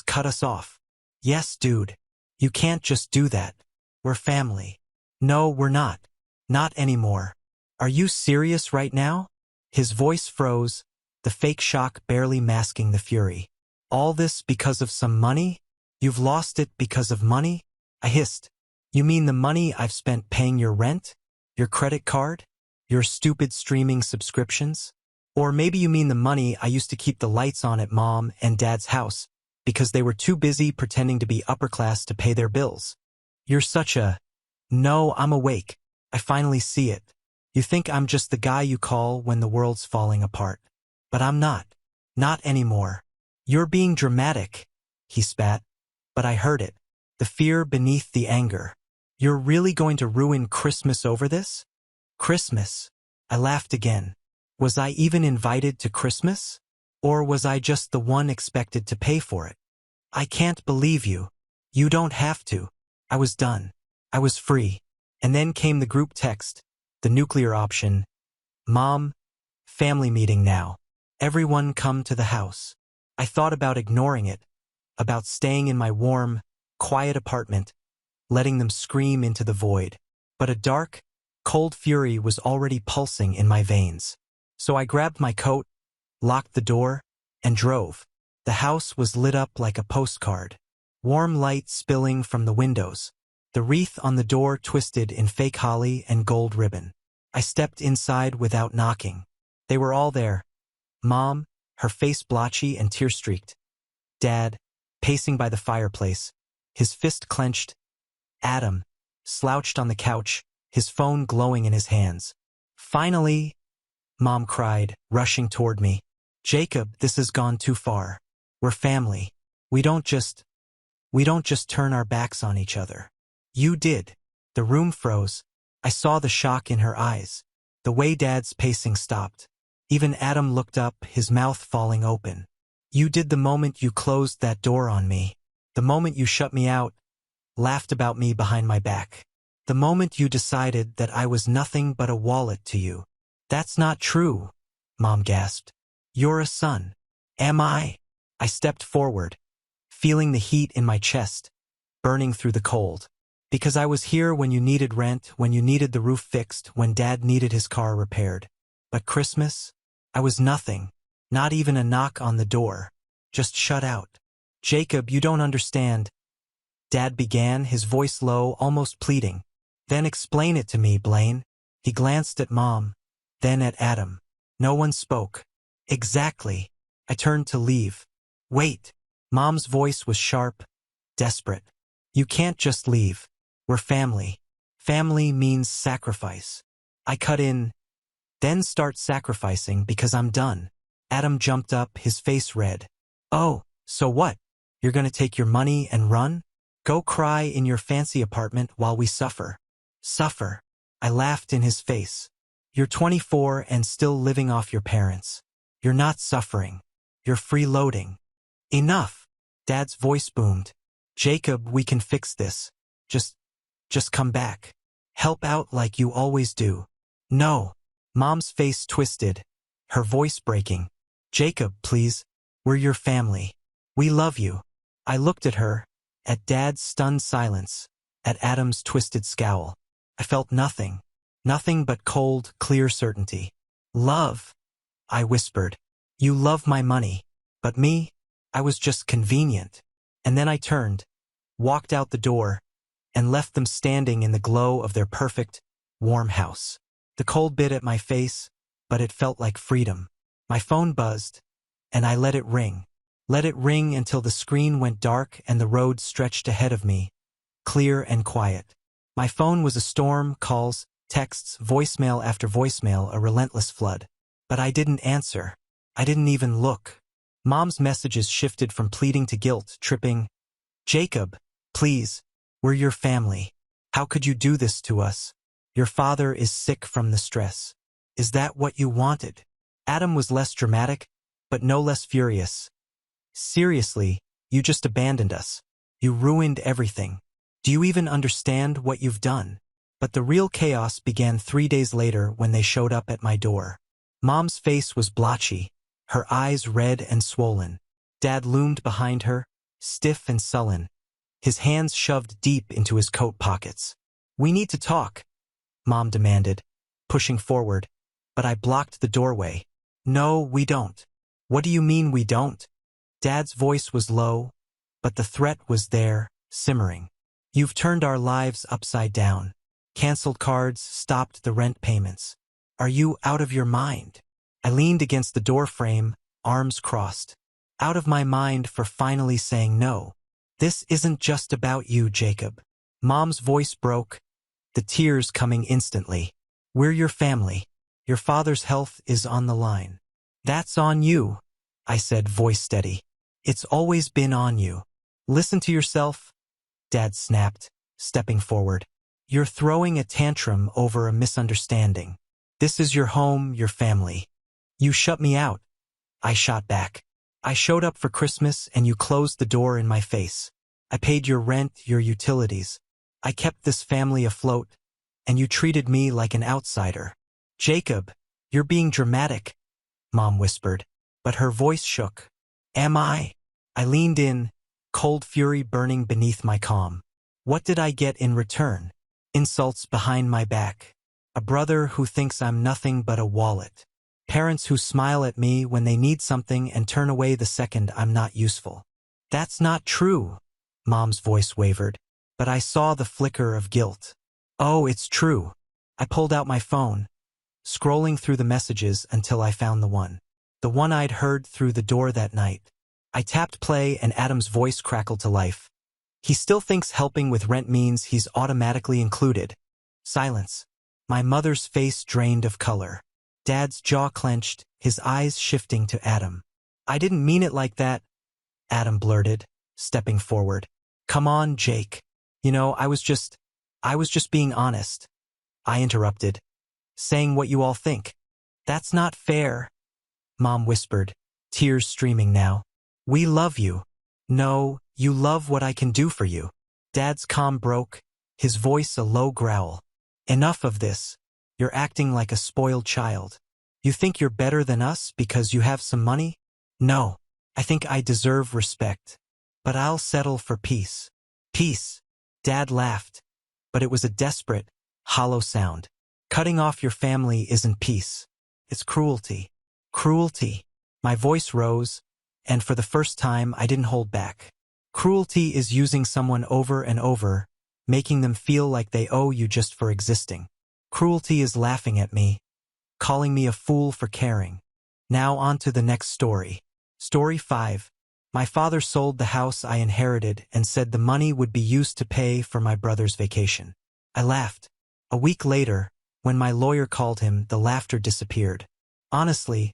cut us off. Yes, dude. You can't just do that. We're family. No, we're not. Not anymore. Are you serious right now? His voice froze, the fake shock barely masking the fury. All this because of some money? You've lost it because of money? I hissed. You mean the money I've spent paying your rent? Your credit card? Your stupid streaming subscriptions? Or maybe you mean the money I used to keep the lights on at Mom and Dad's house because they were too busy pretending to be upper class to pay their bills. You're such a... No, I'm awake. I finally see it. You think I'm just the guy you call when the world's falling apart. But I'm not. Not anymore. You're being dramatic, he spat. But I heard it. The fear beneath the anger. You're really going to ruin Christmas over this? Christmas. I laughed again. Was I even invited to Christmas? Or was I just the one expected to pay for it? I can't believe you. You don't have to. I was done. I was free. And then came the group text, the nuclear option. Mom, family meeting now. Everyone come to the house. I thought about ignoring it, about staying in my warm, quiet apartment, letting them scream into the void. But a dark, cold fury was already pulsing in my veins. So I grabbed my coat, locked the door, and drove. The house was lit up like a postcard. Warm light spilling from the windows. The wreath on the door twisted in fake holly and gold ribbon. I stepped inside without knocking. They were all there. Mom, her face blotchy and tear-streaked. Dad, pacing by the fireplace, his fist clenched. Adam, slouched on the couch, his phone glowing in his hands. Finally, Mom cried, rushing toward me. Jacob, this has gone too far. We're family. We don't just turn our backs on each other. You did. The room froze. I saw the shock in her eyes. The way Dad's pacing stopped. Even Adam looked up, his mouth falling open. You did the moment you closed that door on me. The moment you shut me out, laughed about me behind my back. The moment you decided that I was nothing but a wallet to you. That's not true, Mom gasped. You're a son. Am I? I stepped forward, feeling the heat in my chest, burning through the cold. Because I was here when you needed rent, when you needed the roof fixed, when Dad needed his car repaired. But Christmas? I was nothing. Not even a knock on the door. Just shut out. Jacob, you don't understand. Dad began, his voice low, almost pleading. Then explain it to me, Blaine. He glanced at Mom, then at Adam. No one spoke. Exactly. I turned to leave. Wait. Mom's voice was sharp, desperate. You can't just leave. We're family. Family means sacrifice. I cut in. Then start sacrificing because I'm done. Adam jumped up, his face red. Oh, so what? You're gonna take your money and run? Go cry in your fancy apartment while we suffer. Suffer. I laughed in his face. You're 24 and still living off your parents. You're not suffering. You're freeloading. Enough. Dad's voice boomed. Jacob, we can fix this. Just come back. Help out like you always do. No. Mom's face twisted, her voice breaking. Jacob, please. We're your family. We love you. I looked at her, at Dad's stunned silence, at Adam's twisted scowl. I felt nothing. Nothing but cold, clear certainty. Love, I whispered. You love my money. But me? I was just convenient. And then I turned, walked out the door, and left them standing in the glow of their perfect, warm house. The cold bit at my face, but it felt like freedom. My phone buzzed, and I let it ring. Let it ring until the screen went dark and the road stretched ahead of me, clear and quiet. My phone was a storm, calls, texts, voicemail after voicemail, a relentless flood. But I didn't answer. I didn't even look. Mom's messages shifted from pleading to guilt, tripping. Jacob, please. We're your family. How could you do this to us? Your father is sick from the stress. Is that what you wanted? Adam was less dramatic, but no less furious. Seriously, you just abandoned us. You ruined everything. Do you even understand what you've done? But the real chaos began 3 days later when they showed up at my door. Mom's face was blotchy, her eyes red and swollen. Dad loomed behind her, stiff and sullen, his hands shoved deep into his coat pockets. "We need to talk," Mom demanded, pushing forward, but I blocked the doorway. "No, we don't." "What do you mean we don't?" Dad's voice was low, but the threat was there, simmering. "You've turned our lives upside down. Canceled cards, stopped the rent payments. Are you out of your mind?" I leaned against the door frame, arms crossed. Out of my mind for finally saying no. "This isn't just about you, Jacob." Mom's voice broke, the tears coming instantly. "We're your family. Your father's health is on the line." "That's on you," I said, voice steady. "It's always been on you." "Listen to yourself," Dad snapped, stepping forward. "You're throwing a tantrum over a misunderstanding. This is your home, your family. You shut me out." I shot back. "I showed up for Christmas and you closed the door in my face. I paid your rent, your utilities. I kept this family afloat, and you treated me like an outsider." "Jacob, you're being dramatic," Mom whispered, but her voice shook. "Am I?" I leaned in, cold fury burning beneath my calm. What did I get in return? Insults behind my back. A brother who thinks I'm nothing but a wallet. Parents who smile at me when they need something and turn away the second I'm not useful. "That's not true," Mom's voice wavered, but I saw the flicker of guilt. "Oh, it's true." I pulled out my phone, scrolling through the messages until I found the one I'd heard through the door that night. I tapped play and Adam's voice crackled to life. "He still thinks helping with rent means he's automatically included." Silence. My mother's face drained of color. Dad's jaw clenched, his eyes shifting to Adam. "I didn't mean it like that," Adam blurted, stepping forward. "Come on, Jake. You know, I was just being honest." I interrupted, "Saying what you all think." "That's not fair," Mom whispered, tears streaming now. "We love you." "No, you love what I can do for you." Dad's calm broke, his voice a low growl. "Enough of this. You're acting like a spoiled child. You think you're better than us because you have some money? No. I think I deserve respect. But I'll settle for peace." "Peace." Dad laughed, but it was a desperate, hollow sound. "Cutting off your family isn't peace. It's cruelty." "Cruelty." My voice rose, and for the first time I didn't hold back. "Cruelty is using someone over and over, making them feel like they owe you just for existing. Cruelty is laughing at me, calling me a fool for caring." Now on to the next story. Story 5. My father sold the house I inherited and said the money would be used to pay for my brother's vacation. I laughed. A week later, when my lawyer called him, the laughter disappeared. Honestly,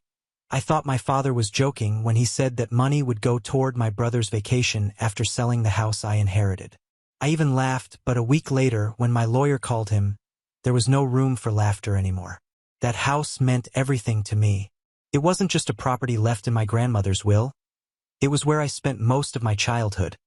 I thought my father was joking when he said that money would go toward my brother's vacation after selling the house I inherited. I even laughed, but a week later, when my lawyer called him, there was no room for laughter anymore. That house meant everything to me. It wasn't just a property left in my grandmother's will. It was where I spent most of my childhood,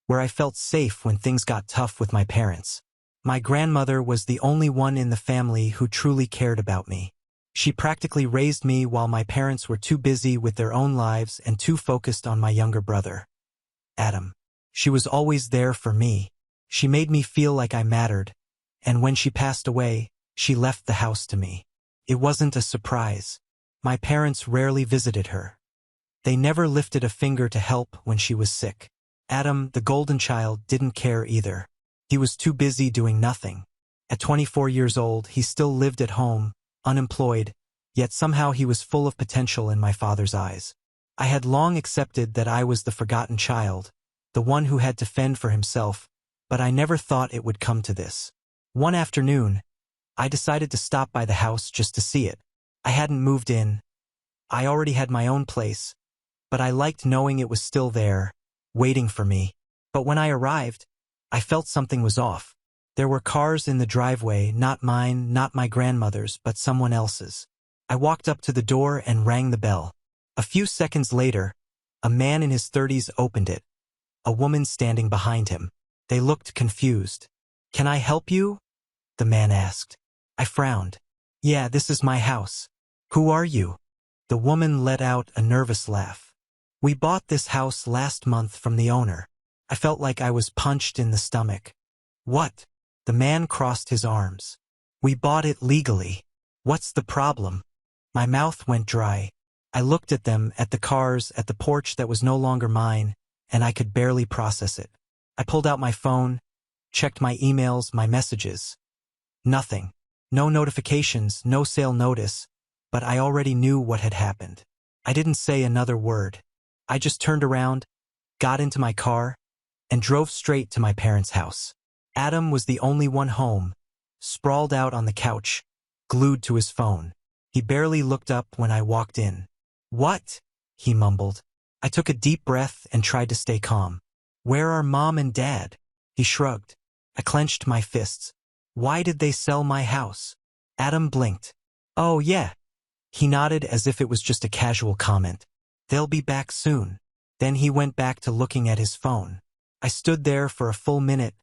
where I felt safe when things got tough with my parents. My grandmother was the only one in the family who truly cared about me. She practically raised me while my parents were too busy with their own lives and too focused on my younger brother, Adam. She was always there for me. She made me feel like I mattered, and when she passed away, she left the house to me. It wasn't a surprise. My parents rarely visited her. They never lifted a finger to help when she was sick. Adam, the golden child, didn't care either. He was too busy doing nothing. At 24 years old, he still lived at home, unemployed, yet somehow he was full of potential in my father's eyes. I had long accepted that I was the forgotten child, the one who had to fend for himself, but I never thought it would come to this. One afternoon, I decided to stop by the house just to see it. I hadn't moved in. I already had my own place, but I liked knowing it was still there, waiting for me. But when I arrived, I felt something was off. There were cars in the driveway, not mine, not my grandmother's, but someone else's. I walked up to the door and rang the bell. A few seconds later, a man in his 30s opened it, a woman standing behind him. They looked confused. "Can I help you?" the man asked. I frowned. "Yeah, this is my house." "Who are you?" The woman let out a nervous laugh. "We bought this house last month from the owner." I felt like I was punched in the stomach. "What?" The man crossed his arms. "We bought it legally. What's the problem?" My mouth went dry. I looked at them, at the cars, at the porch that was no longer mine, and I could barely process it. I pulled out my phone, checked my emails, my messages. Nothing. No notifications, no sale notice, but I already knew what had happened. I didn't say another word. I just turned around, got into my car, and drove straight to my parents' house. Adam was the only one home, sprawled out on the couch, glued to his phone. He barely looked up when I walked in. "What?" he mumbled. I took a deep breath and tried to stay calm. "Where are Mom and Dad?" He shrugged. I clenched my fists. "Why did they sell my house?" Adam blinked. "Oh, yeah." He nodded as if it was just a casual comment. "They'll be back soon." Then he went back to looking at his phone. I stood there for a full minute,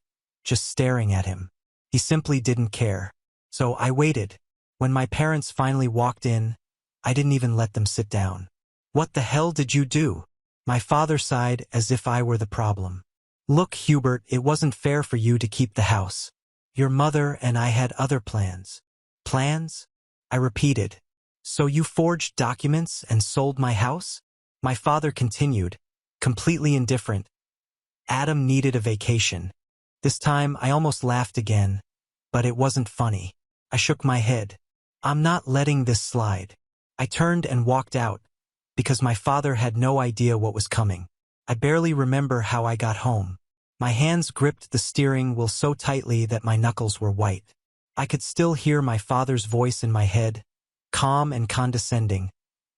just staring at him. He simply didn't care. So I waited. When my parents finally walked in, I didn't even let them sit down. "What the hell did you do?" My father sighed as if I were the problem. "Look, Hubert, it wasn't fair for you to keep the house. Your mother and I had other plans." "Plans?" I repeated. "So you forged documents and sold my house?" My father continued, completely indifferent. "Adam needed a vacation." This time I almost laughed again, but it wasn't funny. I shook my head. "I'm not letting this slide." I turned and walked out, because my father had no idea what was coming. I barely remember how I got home. My hands gripped the steering wheel so tightly that my knuckles were white. I could still hear my father's voice in my head, calm and condescending,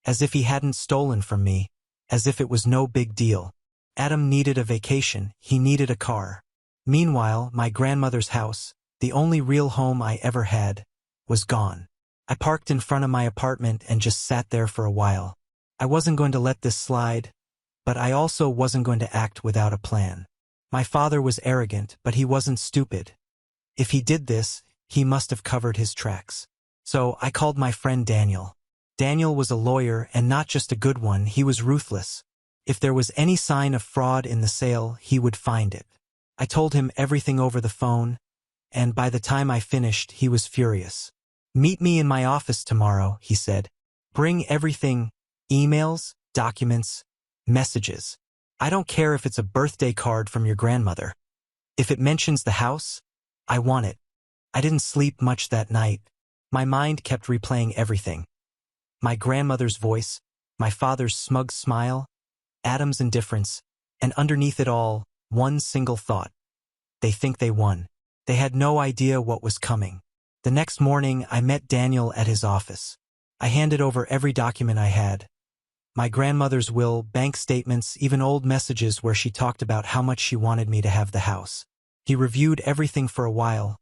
as if he hadn't stolen from me, as if it was no big deal. Adam needed a vacation, he needed a car. Meanwhile, my grandmother's house, the only real home I ever had, was gone. I parked in front of my apartment and just sat there for a while. I wasn't going to let this slide, but I also wasn't going to act without a plan. My father was arrogant, but he wasn't stupid. If he did this, he must have covered his tracks. So I called my friend Daniel. Daniel was a lawyer, and not just a good one, he was ruthless. If there was any sign of fraud in the sale, he would find it. I told him everything over the phone, and by the time I finished, he was furious. "Meet me in my office tomorrow," he said. "Bring everything, emails, documents, messages. I don't care if it's a birthday card from your grandmother. If it mentions the house, I want it." I didn't sleep much that night. My mind kept replaying everything. My grandmother's voice, my father's smug smile, Adam's indifference, and underneath it all, one single thought. They think they won. They had no idea what was coming. The next morning, I met Daniel at his office. I handed over every document I had. My grandmother's will, bank statements, even old messages where she talked about how much she wanted me to have the house. He reviewed everything for a while,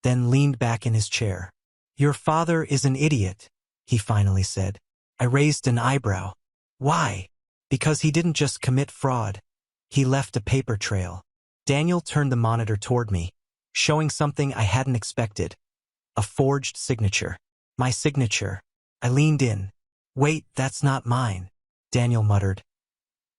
then leaned back in his chair. "Your father is an idiot," he finally said. I raised an eyebrow. "Why?" "Because he didn't just commit fraud. He left a paper trail." Daniel turned the monitor toward me, showing something I hadn't expected. A forged signature. My signature. I leaned in. "Wait, that's not mine," Daniel muttered.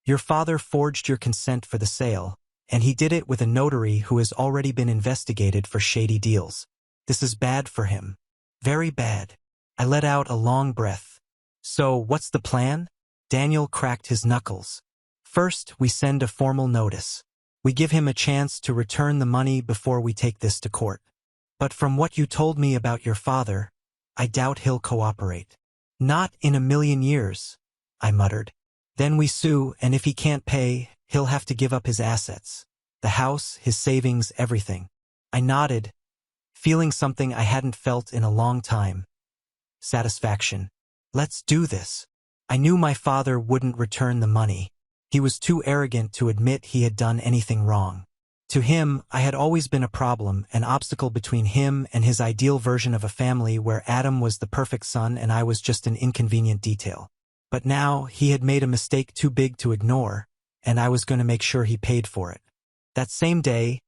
"Your father forged your consent for the sale, and he did it with a notary who has already been investigated for shady deals. This is bad for him. Very bad." I let out a long breath. "So, what's the plan?" Daniel cracked his knuckles. "First, we send a formal notice. We give him a chance to return the money before we take this to court. But from what you told me about your father, I doubt he'll cooperate." "Not in a million years," I muttered. "Then we sue, and if he can't pay, he'll have to give up his assets. The house, his savings, everything." I nodded, feeling something I hadn't felt in a long time. Satisfaction. "Let's do this." I knew my father wouldn't return the money. He was too arrogant to admit he had done anything wrong. To him, I had always been a problem, an obstacle between him and his ideal version of a family where Adam was the perfect son and I was just an inconvenient detail. But now he had made a mistake too big to ignore, and I was going to make sure he paid for it. That same day,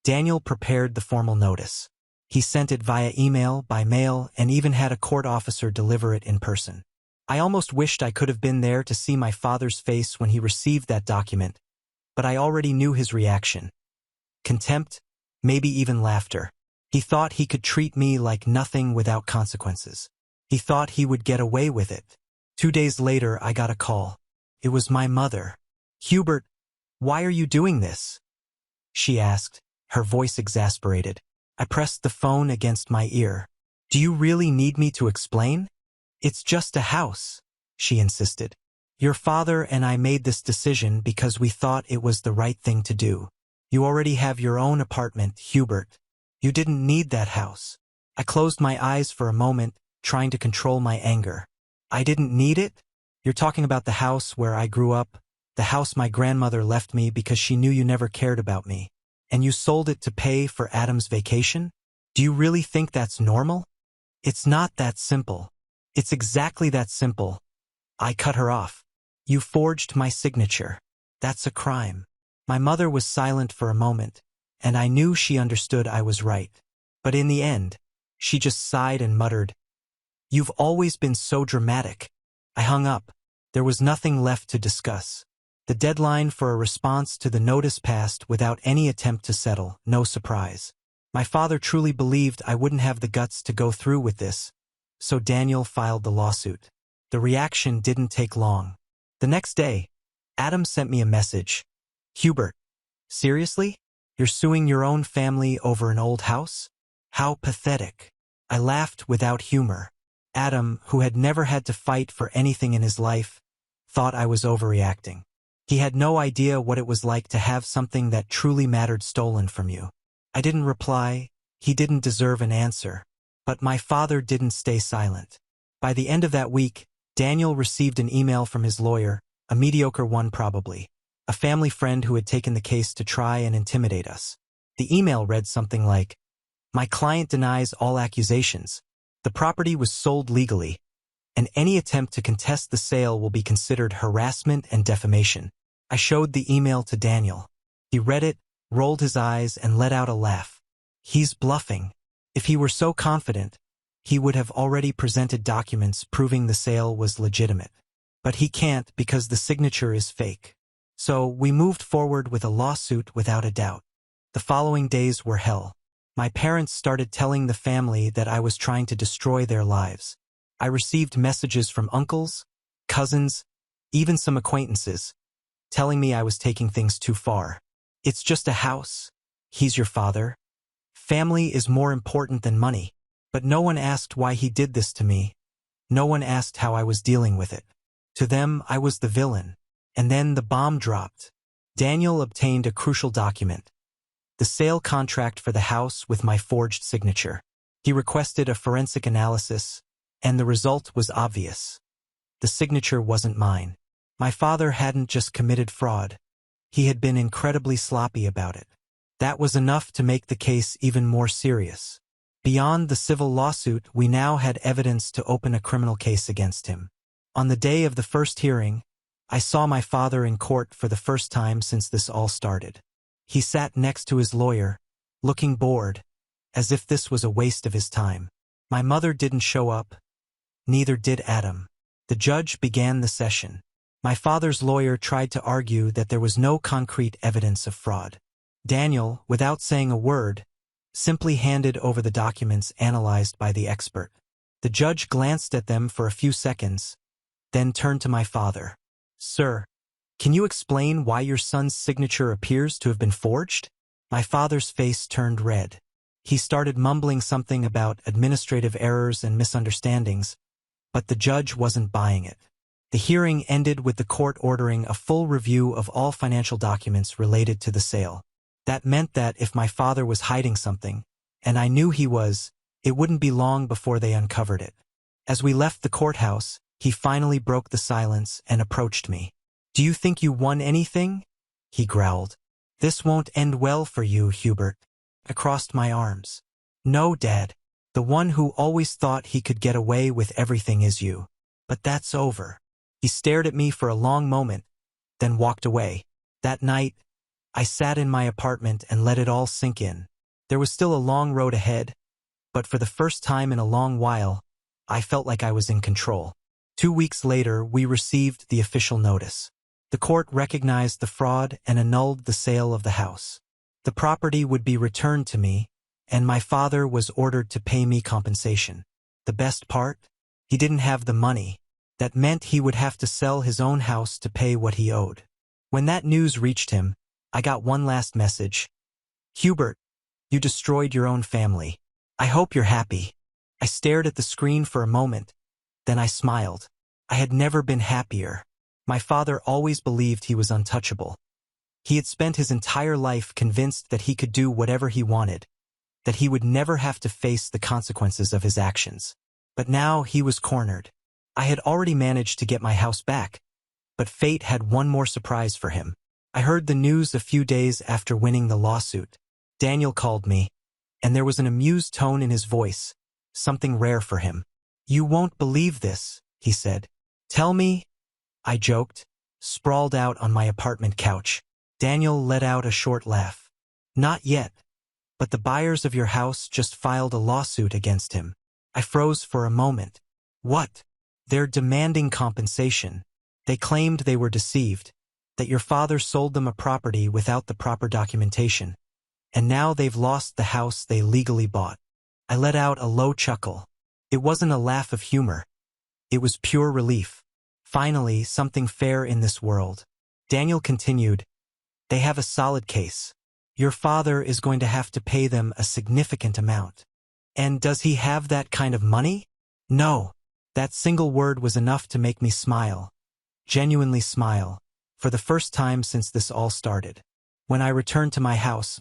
Daniel prepared the formal notice. He sent it via email, by mail, and even had a court officer deliver it in person. I almost wished I could have been there to see my father's face when he received that document, but I already knew his reaction. Contempt, maybe even laughter. He thought he could treat me like nothing without consequences. He thought he would get away with it. 2 days later, I got a call. It was my mother. "Hubert, why are you doing this?" she asked, her voice exasperated. I pressed the phone against my ear. "Do you really need me to explain?" "It's just a house," she insisted. "Your father and I made this decision because we thought it was the right thing to do. You already have your own apartment, Hubert. You didn't need that house." I closed my eyes for a moment, trying to control my anger. "I didn't need it? You're talking about the house where I grew up, the house my grandmother left me because she knew you never cared about me. And you sold it to pay for Adam's vacation? Do you really think that's normal?" "It's not that simple." "It's exactly that simple." I cut her off. "You forged my signature. That's a crime." My mother was silent for a moment, and I knew she understood I was right. But in the end, she just sighed and muttered, "You've always been so dramatic." I hung up. There was nothing left to discuss. The deadline for a response to the notice passed without any attempt to settle, no surprise. My father truly believed I wouldn't have the guts to go through with this, so Daniel filed the lawsuit. The reaction didn't take long. The next day, Adam sent me a message. "Hubert, seriously? You're suing your own family over an old house? How pathetic." I laughed without humor. Adam, who had never had to fight for anything in his life, thought I was overreacting. He had no idea what it was like to have something that truly mattered stolen from you. I didn't reply. He didn't deserve an answer. But my father didn't stay silent. By the end of that week, Daniel received an email from his lawyer, a mediocre one probably, a family friend who had taken the case to try and intimidate us. The email read something like, "My client denies all accusations. The property was sold legally, and any attempt to contest the sale will be considered harassment and defamation." I showed the email to Daniel. He read it, rolled his eyes, and let out a laugh. "He's bluffing. If he were so confident, he would have already presented documents proving the sale was legitimate. But he can't because the signature is fake." So we moved forward with a lawsuit without a doubt. The following days were hell. My parents started telling the family that I was trying to destroy their lives. I received messages from uncles, cousins, even some acquaintances, telling me I was taking things too far. "It's just a house. He's your father. Family is more important than money." But no one asked why he did this to me. No one asked how I was dealing with it. To them, I was the villain. And then the bomb dropped. Daniel obtained a crucial document, the sale contract for the house with my forged signature. He requested a forensic analysis, and the result was obvious. The signature wasn't mine. My father hadn't just committed fraud. He had been incredibly sloppy about it. That was enough to make the case even more serious. Beyond the civil lawsuit, we now had evidence to open a criminal case against him. On the day of the first hearing, I saw my father in court for the first time since this all started. He sat next to his lawyer, looking bored, as if this was a waste of his time. My mother didn't show up. Neither did Adam. The judge began the session. My father's lawyer tried to argue that there was no concrete evidence of fraud. Daniel, without saying a word, simply handed over the documents analyzed by the expert. The judge glanced at them for a few seconds, then turned to my father. "Sir, can you explain why your son's signature appears to have been forged?" My father's face turned red. He started mumbling something about administrative errors and misunderstandings, but the judge wasn't buying it. The hearing ended with the court ordering a full review of all financial documents related to the sale. That meant that if my father was hiding something, and I knew he was, it wouldn't be long before they uncovered it. As we left the courthouse, he finally broke the silence and approached me. "Do you think you won anything?" he growled. "This won't end well for you, Hubert." I crossed my arms. "No, Dad. The one who always thought he could get away with everything is you. But that's over. He stared at me for a long moment, then walked away. That night, I sat in my apartment and let it all sink in. There was still a long road ahead, but for the first time in a long while, I felt like I was in control. 2 weeks later, we received the official notice. The court recognized the fraud and annulled the sale of the house. The property would be returned to me, and my father was ordered to pay me compensation. The best part? He didn't have the money. That meant he would have to sell his own house to pay what he owed. When that news reached him, I got one last message. Hubert, you destroyed your own family. I hope you're happy. I stared at the screen for a moment, then I smiled. I had never been happier. My father always believed he was untouchable. He had spent his entire life convinced that he could do whatever he wanted, that he would never have to face the consequences of his actions. But now he was cornered. I had already managed to get my house back, but fate had one more surprise for him. I heard the news a few days after winning the lawsuit. Daniel called me, and there was an amused tone in his voice, something rare for him. You won't believe this, he said. Tell me, I joked, sprawled out on my apartment couch. Daniel let out a short laugh. Not yet, but the buyers of your house just filed a lawsuit against him. I froze for a moment. What? They're demanding compensation. They claimed they were deceived, that your father sold them a property without the proper documentation, and now they've lost the house they legally bought. I let out a low chuckle. It wasn't a laugh of humor. It was pure relief. Finally, something fair in this world. Daniel continued, they have a solid case. Your father is going to have to pay them a significant amount. And does he have that kind of money? No. That single word was enough to make me smile. Genuinely smile, for the first time since this all started. When I returned to my house,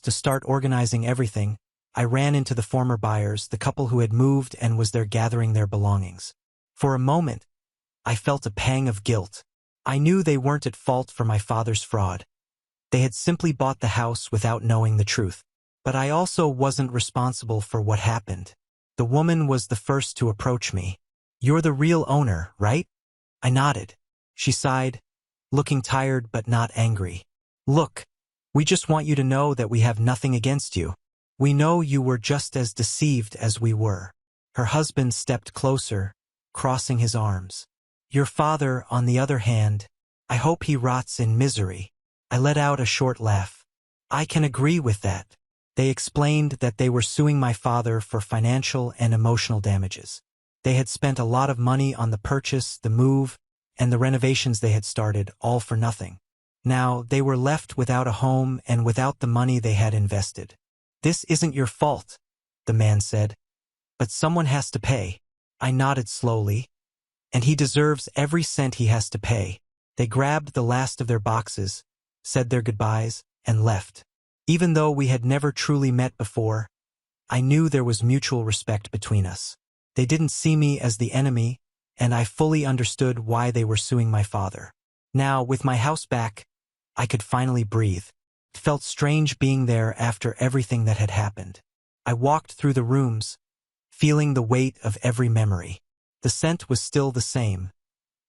to start organizing everything, I ran into the former buyers, the couple who had moved and was there gathering their belongings. For a moment, I felt a pang of guilt. I knew they weren't at fault for my father's fraud. They had simply bought the house without knowing the truth. But I also wasn't responsible for what happened. The woman was the first to approach me. You're the real owner, right? I nodded. She sighed, looking tired but not angry. Look, we just want you to know that we have nothing against you. We know you were just as deceived as we were. Her husband stepped closer, crossing his arms. Your father, on the other hand, I hope he rots in misery. I let out a short laugh. I can agree with that. They explained that they were suing my father for financial and emotional damages. They had spent a lot of money on the purchase, the move, and the renovations they had started, all for nothing. Now, they were left without a home and without the money they had invested. This isn't your fault, the man said. But someone has to pay. I nodded slowly. And he deserves every cent he has to pay. They grabbed the last of their boxes, said their goodbyes, and left. Even though we had never truly met before, I knew there was mutual respect between us. They didn't see me as the enemy, and I fully understood why they were suing my father. Now, with my house back, I could finally breathe. It felt strange being there after everything that had happened. I walked through the rooms, feeling the weight of every memory. The scent was still the same.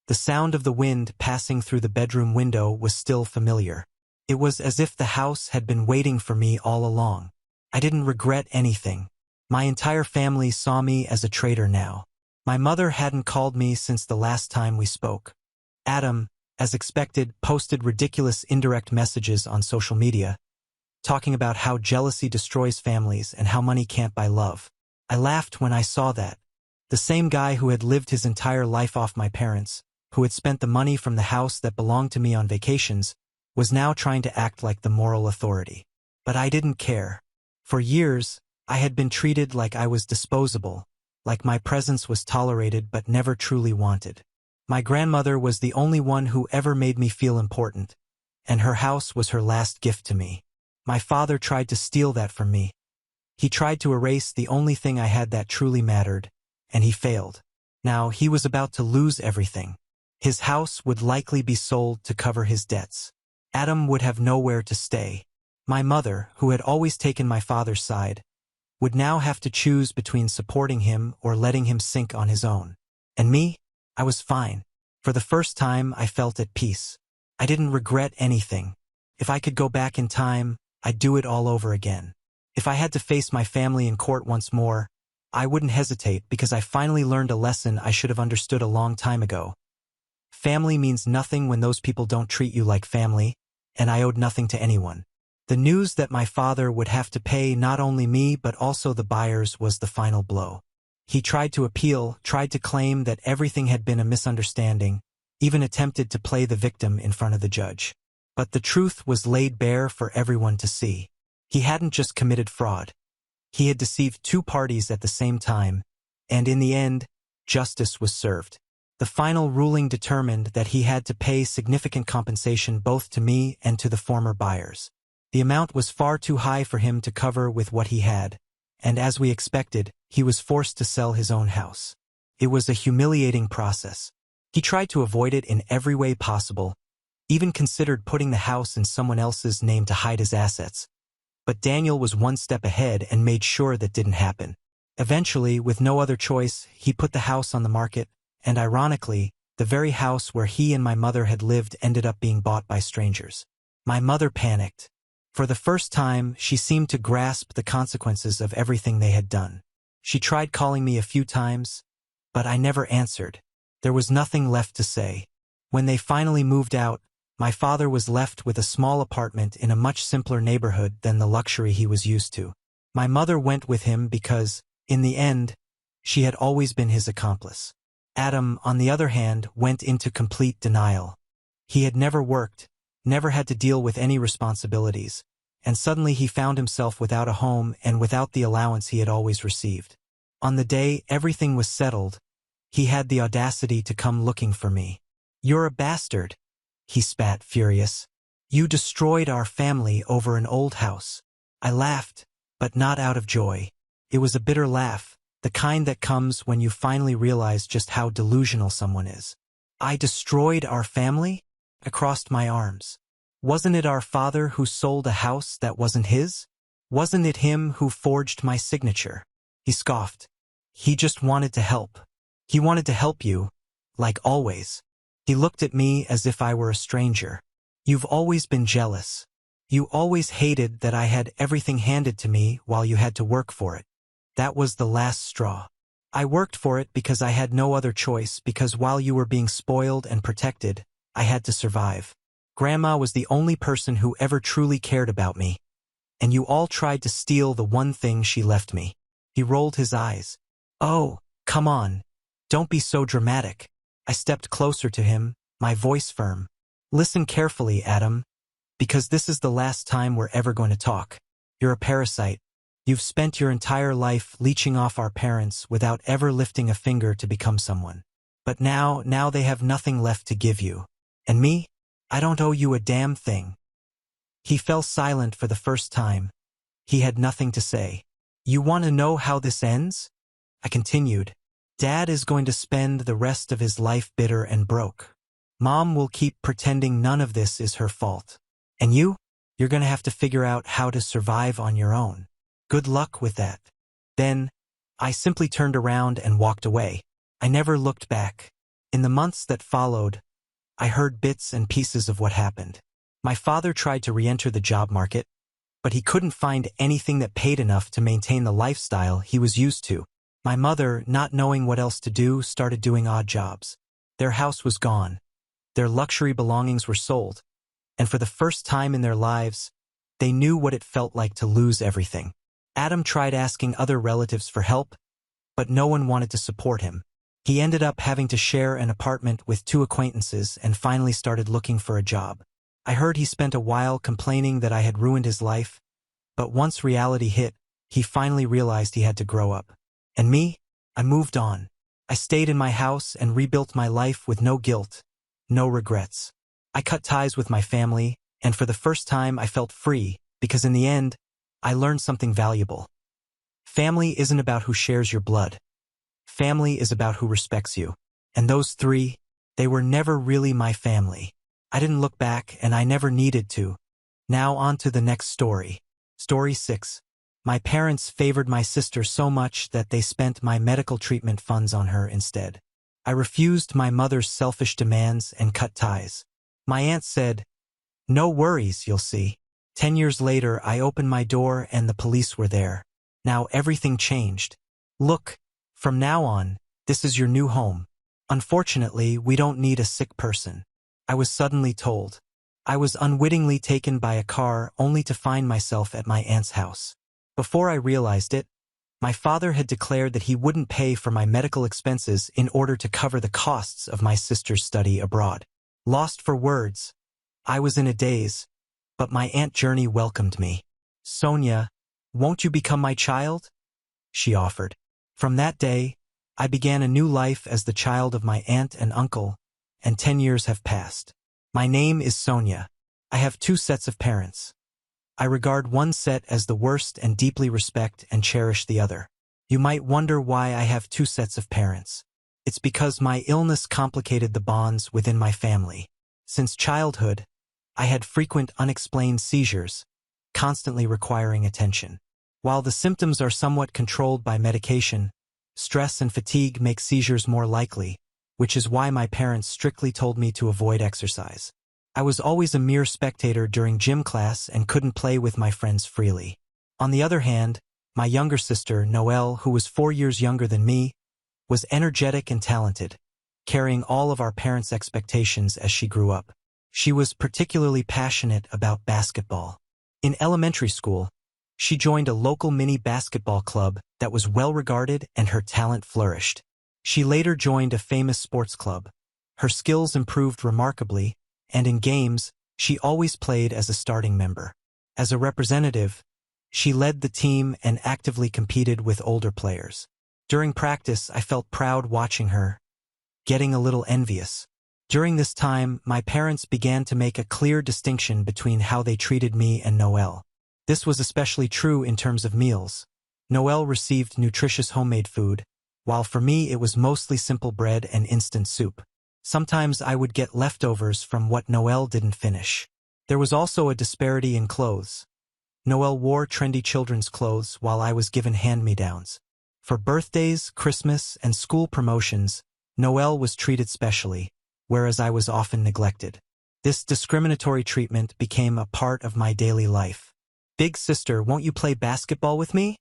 The sound of the wind passing through the bedroom window was still familiar. It was as if the house had been waiting for me all along. I didn't regret anything. My entire family saw me as a traitor now. My mother hadn't called me since the last time we spoke. Adam, as expected, posted ridiculous indirect messages on social media, talking about how jealousy destroys families and how money can't buy love. I laughed when I saw that. The same guy who had lived his entire life off my parents, who had spent the money from the house that belonged to me on vacations, was now trying to act like the moral authority. But I didn't care. For years, I had been treated like I was disposable, like my presence was tolerated but never truly wanted. My grandmother was the only one who ever made me feel important, and her house was her last gift to me. My father tried to steal that from me. He tried to erase the only thing I had that truly mattered, and he failed. Now he was about to lose everything. His house would likely be sold to cover his debts. Adam would have nowhere to stay. My mother, who had always taken my father's side, would now have to choose between supporting him or letting him sink on his own. And me? I was fine. For the first time, I felt at peace. I didn't regret anything. If I could go back in time, I'd do it all over again. If I had to face my family in court once more, I wouldn't hesitate because I finally learned a lesson I should have understood a long time ago. Family means nothing when those people don't treat you like family, and I owed nothing to anyone. The news that my father would have to pay not only me but also the buyers was the final blow. He tried to appeal, tried to claim that everything had been a misunderstanding, even attempted to play the victim in front of the judge. But the truth was laid bare for everyone to see. He hadn't just committed fraud. He had deceived two parties at the same time, and in the end, justice was served. The final ruling determined that he had to pay significant compensation both to me and to the former buyers. The amount was far too high for him to cover with what he had, and as we expected, he was forced to sell his own house. It was a humiliating process. He tried to avoid it in every way possible, even considered putting the house in someone else's name to hide his assets. But Daniel was one step ahead and made sure that didn't happen. Eventually, with no other choice, he put the house on the market, and ironically, the very house where he and my mother had lived ended up being bought by strangers. My mother panicked. For the first time, she seemed to grasp the consequences of everything they had done. She tried calling me a few times, but I never answered. There was nothing left to say. When they finally moved out, my father was left with a small apartment in a much simpler neighborhood than the luxury he was used to. My mother went with him because, in the end, she had always been his accomplice. Adam, on the other hand, went into complete denial. He had never worked, never had to deal with any responsibilities, and suddenly he found himself without a home and without the allowance he had always received. On the day everything was settled, he had the audacity to come looking for me. "You're a bastard," he spat, furious. "You destroyed our family over an old house." I laughed, but not out of joy. It was a bitter laugh, the kind that comes when you finally realize just how delusional someone is. "I destroyed our family?" I crossed my arms. "Wasn't it our father who sold a house that wasn't his? Wasn't it him who forged my signature?" He scoffed. "He just wanted to help. He wanted to help you, like always." He looked at me as if I were a stranger. "You've always been jealous. You always hated that I had everything handed to me while you had to work for it. That was the last straw. I worked for it because I had no other choice, because while you were being spoiled and protected, I had to survive. Grandma was the only person who ever truly cared about me, and you all tried to steal the one thing she left me." He rolled his eyes. "Oh, come on. Don't be so dramatic." I stepped closer to him, my voice firm. "Listen carefully, Adam, because this is the last time we're ever going to talk. You're a parasite. You've spent your entire life leeching off our parents without ever lifting a finger to become someone. But now they have nothing left to give you. And me? I don't owe you a damn thing." He fell silent for the first time. He had nothing to say. "You want to know how this ends?" I continued. "Dad is going to spend the rest of his life bitter and broke. Mom will keep pretending none of this is her fault. And you're going to have to figure out how to survive on your own. Good luck with that." Then, I simply turned around and walked away. I never looked back. In the months that followed, I heard bits and pieces of what happened. My father tried to re-enter the job market, but he couldn't find anything that paid enough to maintain the lifestyle he was used to. My mother, not knowing what else to do, started doing odd jobs. Their house was gone. Their luxury belongings were sold. And for the first time in their lives, they knew what it felt like to lose everything. Adam tried asking other relatives for help, but no one wanted to support him. He ended up having to share an apartment with two acquaintances and finally started looking for a job. I heard he spent a while complaining that I had ruined his life, but once reality hit, he finally realized he had to grow up. And me? I moved on. I stayed in my house and rebuilt my life with no guilt, no regrets. I cut ties with my family, and for the first time I felt free, because in the end, I learned something valuable. Family isn't about who shares your blood. Family is about who respects you. And those three, they were never really my family. I didn't look back, and I never needed to. Now on to the next story. Story 6. My parents favored my sister so much that they spent my medical treatment funds on her instead. I refused my mother's selfish demands and cut ties. My aunt said, "No worries, you'll see." 10 years later, I opened my door and the police were there. Now everything changed. "Look, from now on, this is your new home. Unfortunately, we don't need a sick person," I was suddenly told. I was unwittingly taken by a car only to find myself at my aunt's house. Before I realized it, my father had declared that he wouldn't pay for my medical expenses in order to cover the costs of my sister's study abroad. Lost for words, I was in a daze, but my Aunt Journey welcomed me. "Sonia, won't you become my child?" she offered. From that day, I began a new life as the child of my aunt and uncle, and 10 years have passed. My name is Sonia. I have 2 sets of parents. I regard one set as the worst and deeply respect and cherish the other. You might wonder why I have 2 sets of parents. It's because my illness complicated the bonds within my family. Since childhood, I had frequent unexplained seizures, constantly requiring attention. While the symptoms are somewhat controlled by medication, stress and fatigue make seizures more likely, which is why my parents strictly told me to avoid exercise. I was always a mere spectator during gym class and couldn't play with my friends freely. On the other hand, my younger sister, Noelle, who was 4 years younger than me, was energetic and talented, carrying all of our parents' expectations as she grew up. She was particularly passionate about basketball. In elementary school, she joined a local mini basketball club that was well regarded and her talent flourished. She later joined a famous sports club. Her skills improved remarkably, and in games, she always played as a starting member. As a representative, she led the team and actively competed with older players. During practice, I felt proud watching her, getting a little envious. During this time, my parents began to make a clear distinction between how they treated me and Noelle. This was especially true in terms of meals. Noelle received nutritious homemade food, while for me it was mostly simple bread and instant soup. Sometimes I would get leftovers from what Noelle didn't finish. There was also a disparity in clothes. Noelle wore trendy children's clothes while I was given hand-me-downs. For birthdays, Christmas, and school promotions, Noelle was treated specially, whereas I was often neglected. This discriminatory treatment became a part of my daily life. "Big sister, won't you play basketball with me?"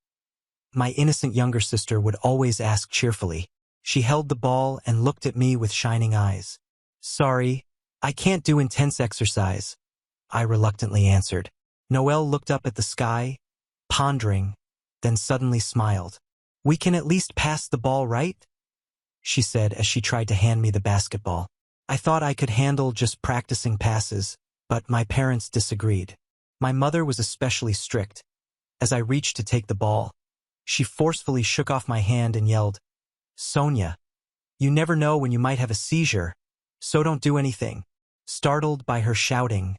My innocent younger sister would always ask cheerfully. She held the ball and looked at me with shining eyes. "Sorry, I can't do intense exercise," I reluctantly answered. Noelle looked up at the sky, pondering, then suddenly smiled. "We can at least pass the ball, right?" she said as she tried to hand me the basketball. I thought I could handle just practicing passes, but my parents disagreed. My mother was especially strict. As I reached to take the ball, she forcefully shook off my hand and yelled, "Sonia, you never know when you might have a seizure, so don't do anything." Startled by her shouting,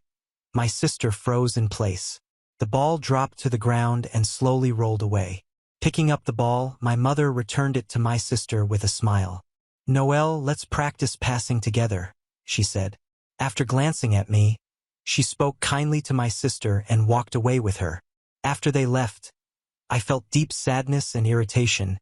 my sister froze in place. The ball dropped to the ground and slowly rolled away. Picking up the ball, my mother returned it to my sister with a smile. "Noelle, let's practice passing together," she said. After glancing at me, she spoke kindly to my sister and walked away with her. After they left, I felt deep sadness and irritation,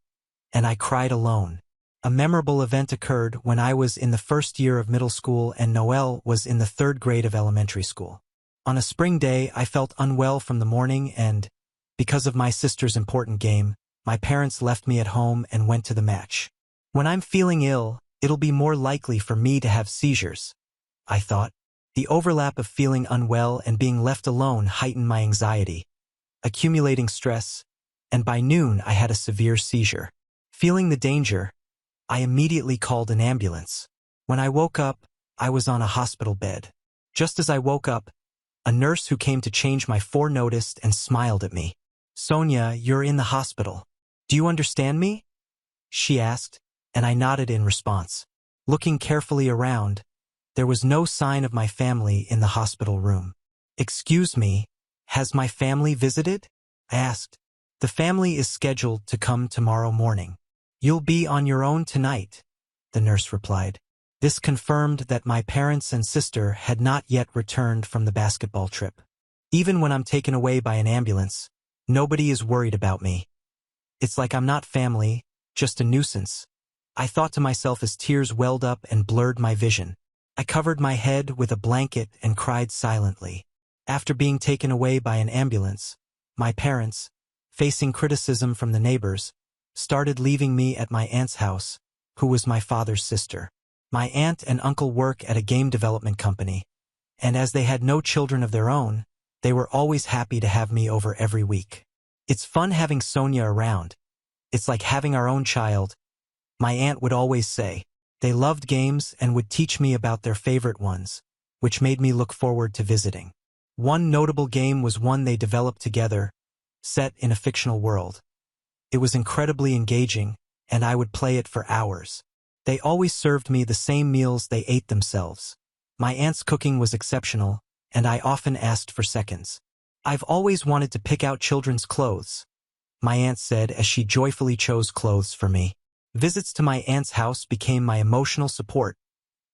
and I cried alone. A memorable event occurred when I was in the first year of middle school and Noelle was in the 3rd grade of elementary school. On a spring day, I felt unwell from the morning and, because of my sister's important game, my parents left me at home and went to the match. When I'm feeling ill, it'll be more likely for me to have seizures, I thought. The overlap of feeling unwell and being left alone heightened my anxiety, accumulating stress, and by noon I had a severe seizure. Feeling the danger, I immediately called an ambulance. When I woke up, I was on a hospital bed. Just as I woke up, a nurse who came to change my floor noticed and smiled at me. "Sonia, you're in the hospital. Do you understand me?" she asked, and I nodded in response. Looking carefully around, there was no sign of my family in the hospital room. "Excuse me, has my family visited?" I asked. "The family is scheduled to come tomorrow morning. You'll be on your own tonight," the nurse replied. This confirmed that my parents and sister had not yet returned from the basketball trip. Even when I'm taken away by an ambulance, nobody is worried about me. It's like I'm not family, just a nuisance, I thought to myself as tears welled up and blurred my vision. I covered my head with a blanket and cried silently. After being taken away by an ambulance, my parents, facing criticism from the neighbors, started leaving me at my aunt's house, who was my father's sister. My aunt and uncle work at a game development company, and as they had no children of their own, they were always happy to have me over every week. It's fun having Sonia around. It's like having our own child, my aunt would always say. They loved games and would teach me about their favorite ones, which made me look forward to visiting. One notable game was one they developed together, set in a fictional world. It was incredibly engaging, and I would play it for hours. They always served me the same meals they ate themselves. My aunt's cooking was exceptional, and I often asked for seconds. I've always wanted to pick out children's clothes, my aunt said as she joyfully chose clothes for me. Visits to my aunt's house became my emotional support,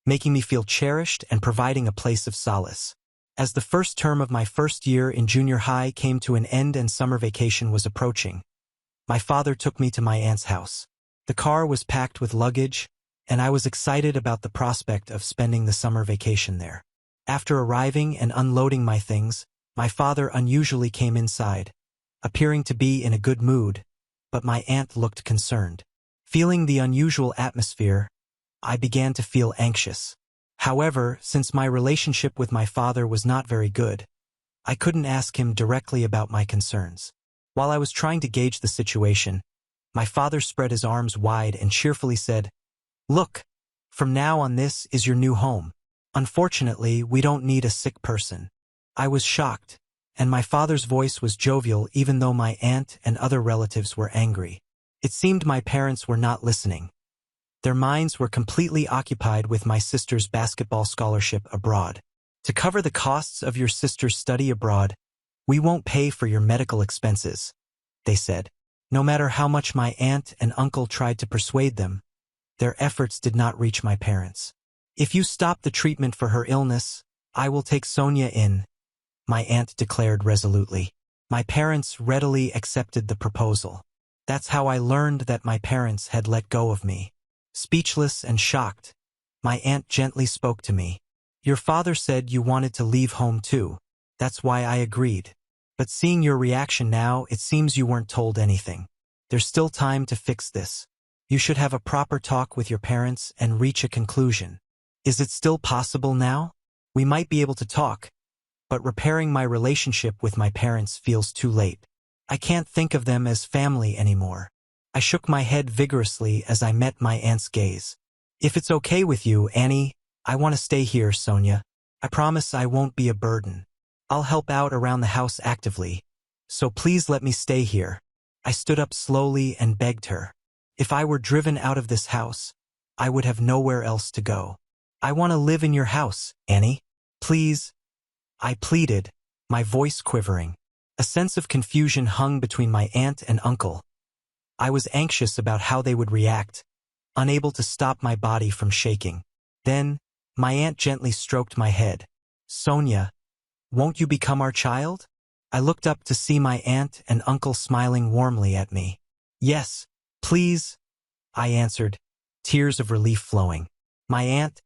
making me feel cherished and providing a place of solace. As the first term of my first year in junior high came to an end and summer vacation was approaching, my father took me to my aunt's house. The car was packed with luggage, and I was excited about the prospect of spending the summer vacation there. After arriving and unloading my things, my father unusually came inside, appearing to be in a good mood, but my aunt looked concerned. Feeling the unusual atmosphere, I began to feel anxious. However, since my relationship with my father was not very good, I couldn't ask him directly about my concerns. While I was trying to gauge the situation, my father spread his arms wide and cheerfully said, "Look, from now on this is your new home. Unfortunately, we don't need a sick person." I was shocked, and my father's voice was jovial even though my aunt and other relatives were angry. It seemed my parents were not listening. Their minds were completely occupied with my sister's basketball scholarship abroad. "To cover the costs of your sister's study abroad, we won't pay for your medical expenses," they said. No matter how much my aunt and uncle tried to persuade them, their efforts did not reach my parents. "If you stop the treatment for her illness, I will take Sonia in," my aunt declared resolutely. My parents readily accepted the proposal. That's how I learned that my parents had let go of me. Speechless and shocked, my aunt gently spoke to me. "Your father said you wanted to leave home too. That's why I agreed. But seeing your reaction now, it seems you weren't told anything. There's still time to fix this. You should have a proper talk with your parents and reach a conclusion. Is it still possible now? We might be able to talk, but repairing my relationship with my parents feels too late. I can't think of them as family anymore." I shook my head vigorously as I met my aunt's gaze. "If it's okay with you, Annie, I want to stay here, Sonia. I promise I won't be a burden. I'll help out around the house actively, so please let me stay here." I stood up slowly and begged her. If I were driven out of this house, I would have nowhere else to go. "I want to live in your house, Annie. Please," I pleaded, my voice quivering. A sense of confusion hung between my aunt and uncle. I was anxious about how they would react, unable to stop my body from shaking. Then, my aunt gently stroked my head. "Sonia, won't you become our child?" I looked up to see my aunt and uncle smiling warmly at me. "Yes, please," I answered, tears of relief flowing. My aunt,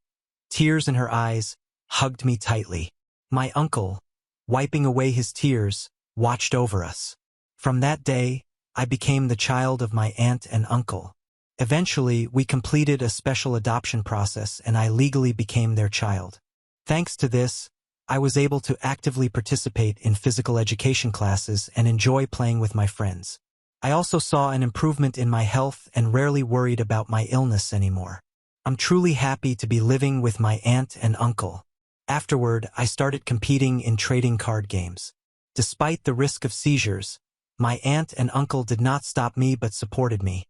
tears in her eyes, hugged me tightly. My uncle, wiping away his tears, watched over us. From that day, I became the child of my aunt and uncle. Eventually, we completed a special adoption process and I legally became their child. Thanks to this, I was able to actively participate in physical education classes and enjoy playing with my friends. I also saw an improvement in my health and rarely worried about my illness anymore. I'm truly happy to be living with my aunt and uncle. Afterward, I started competing in trading card games. Despite the risk of seizures, my aunt and uncle did not stop me but supported me,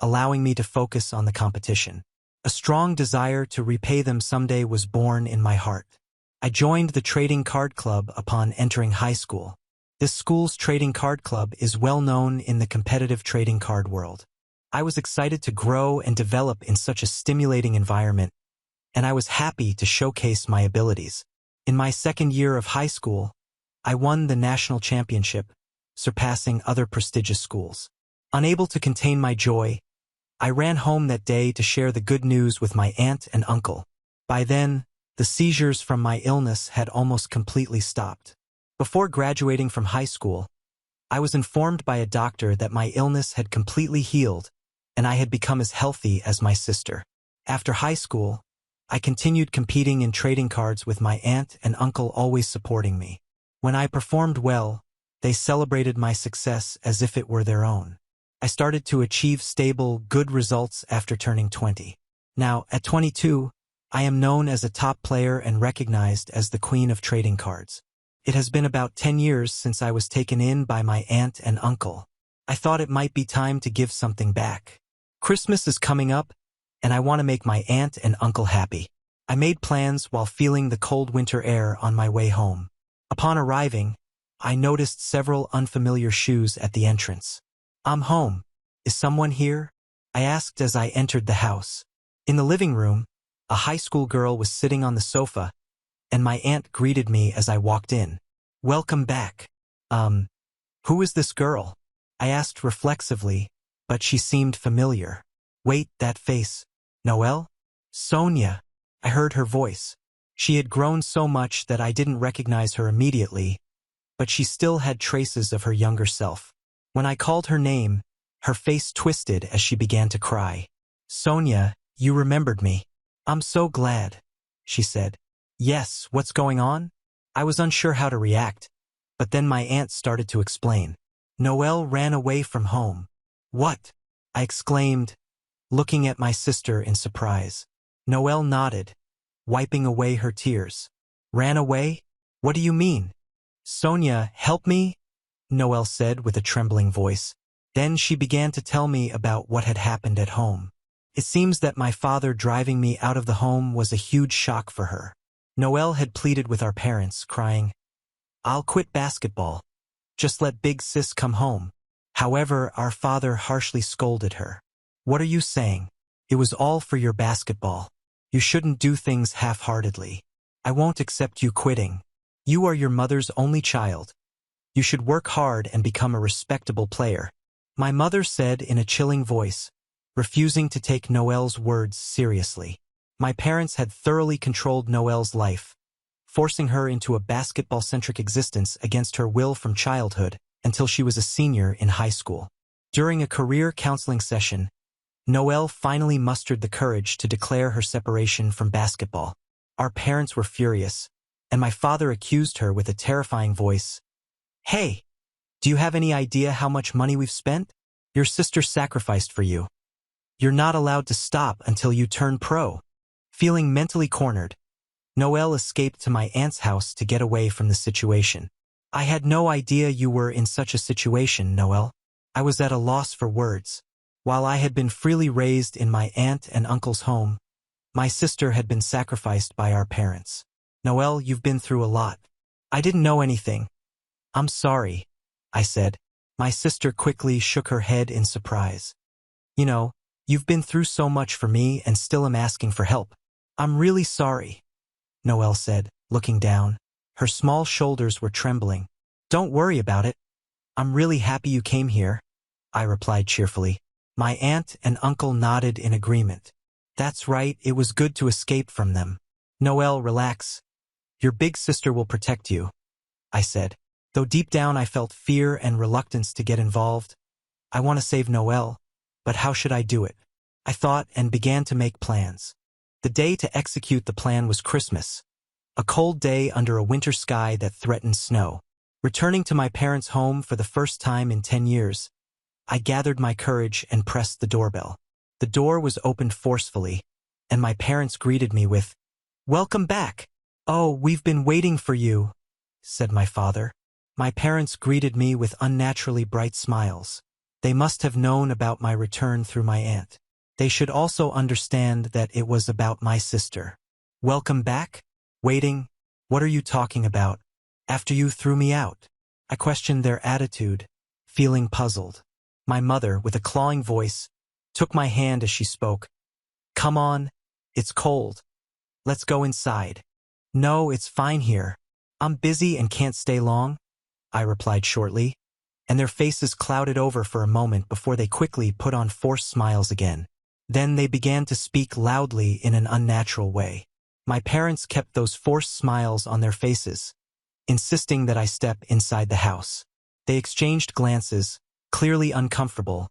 allowing me to focus on the competition. A strong desire to repay them someday was born in my heart. I joined the trading card club upon entering high school. This school's trading card club is well known in the competitive trading card world. I was excited to grow and develop in such a stimulating environment, and I was happy to showcase my abilities. In my second year of high school, I won the national championship, surpassing other prestigious schools. Unable to contain my joy, I ran home that day to share the good news with my aunt and uncle. By then, the seizures from my illness had almost completely stopped. Before graduating from high school, I was informed by a doctor that my illness had completely healed and I had become as healthy as my sister. After high school, I continued competing in trading cards with my aunt and uncle always supporting me. When I performed well, they celebrated my success as if it were their own. I started to achieve stable, good results after turning 20. Now, at 22, I am known as a top player and recognized as the queen of trading cards. It has been about 10 years since I was taken in by my aunt and uncle. I thought it might be time to give something back. Christmas is coming up, and I want to make my aunt and uncle happy. I made plans while feeling the cold winter air on my way home. Upon arriving, I noticed several unfamiliar shoes at the entrance. "I'm home. Is someone here?" I asked as I entered the house. In the living room, a high school girl was sitting on the sofa, and my aunt greeted me as I walked in. "Welcome back." Who is this girl?" I asked reflexively, but she seemed familiar. "Wait, that face. Noelle? Sonia." I heard her voice. She had grown so much that I didn't recognize her immediately, but she still had traces of her younger self. When I called her name, her face twisted as she began to cry. "Sonia, you remembered me. I'm so glad," she said. "Yes, what's going on?" I was unsure how to react, but then my aunt started to explain. "Noelle ran away from home." "What?" I exclaimed, looking at my sister in surprise. Noelle nodded, wiping away her tears. "Ran away? What do you mean?" "Sonia, help me," Noelle said with a trembling voice. Then she began to tell me about what had happened at home. It seems that my father driving me out of the home was a huge shock for her. Noelle had pleaded with our parents, crying, "I'll quit basketball. Just let big sis come home." However, our father harshly scolded her. "What are you saying? It was all for your basketball. You shouldn't do things half-heartedly. I won't accept you quitting. You are your mother's only child. You should work hard and become a respectable player," my mother said in a chilling voice, refusing to take Noelle's words seriously. My parents had thoroughly controlled Noelle's life, forcing her into a basketball-centric existence against her will from childhood until she was a senior in high school. During a career counseling session, Noelle finally mustered the courage to declare her separation from basketball. Our parents were furious, and my father accused her with a terrifying voice. "Hey, do you have any idea how much money we've spent? Your sister sacrificed for you. You're not allowed to stop until you turn pro." Feeling mentally cornered, Noelle escaped to my aunt's house to get away from the situation. "I had no idea you were in such a situation, Noelle." I was at a loss for words. While I had been freely raised in my aunt and uncle's home, my sister had been sacrificed by our parents. "Noelle, you've been through a lot." "I didn't know anything." "I'm sorry," I said. My sister quickly shook her head in surprise. "You know, you've been through so much for me and still am asking for help." "I'm really sorry," Noelle said, looking down. Her small shoulders were trembling. "Don't worry about it. I'm really happy you came here," I replied cheerfully. My aunt and uncle nodded in agreement. "That's right, it was good to escape from them." "Noelle, relax. Your big sister will protect you," I said. Though deep down I felt fear and reluctance to get involved. I want to save Noelle, but how should I do it? I thought and began to make plans. The day to execute the plan was Christmas, a cold day under a winter sky that threatened snow. Returning to my parents' home for the first time in 10 years, I gathered my courage and pressed the doorbell. The door was opened forcefully, and my parents greeted me with, "Welcome back." "Oh, we've been waiting for you," said my father. My parents greeted me with unnaturally bright smiles. They must have known about my return through my aunt. They should also understand that it was about my sister. "Welcome back? Waiting? What are you talking about? After you threw me out?" I questioned their attitude, feeling puzzled. My mother, with a clawing voice, took my hand as she spoke. "Come on, it's cold. Let's go inside." "No, it's fine here. I'm busy and can't stay long," I replied shortly, and their faces clouded over for a moment before they quickly put on forced smiles again. Then they began to speak loudly in an unnatural way. My parents kept those forced smiles on their faces, insisting that I step inside the house. They exchanged glances, clearly uncomfortable,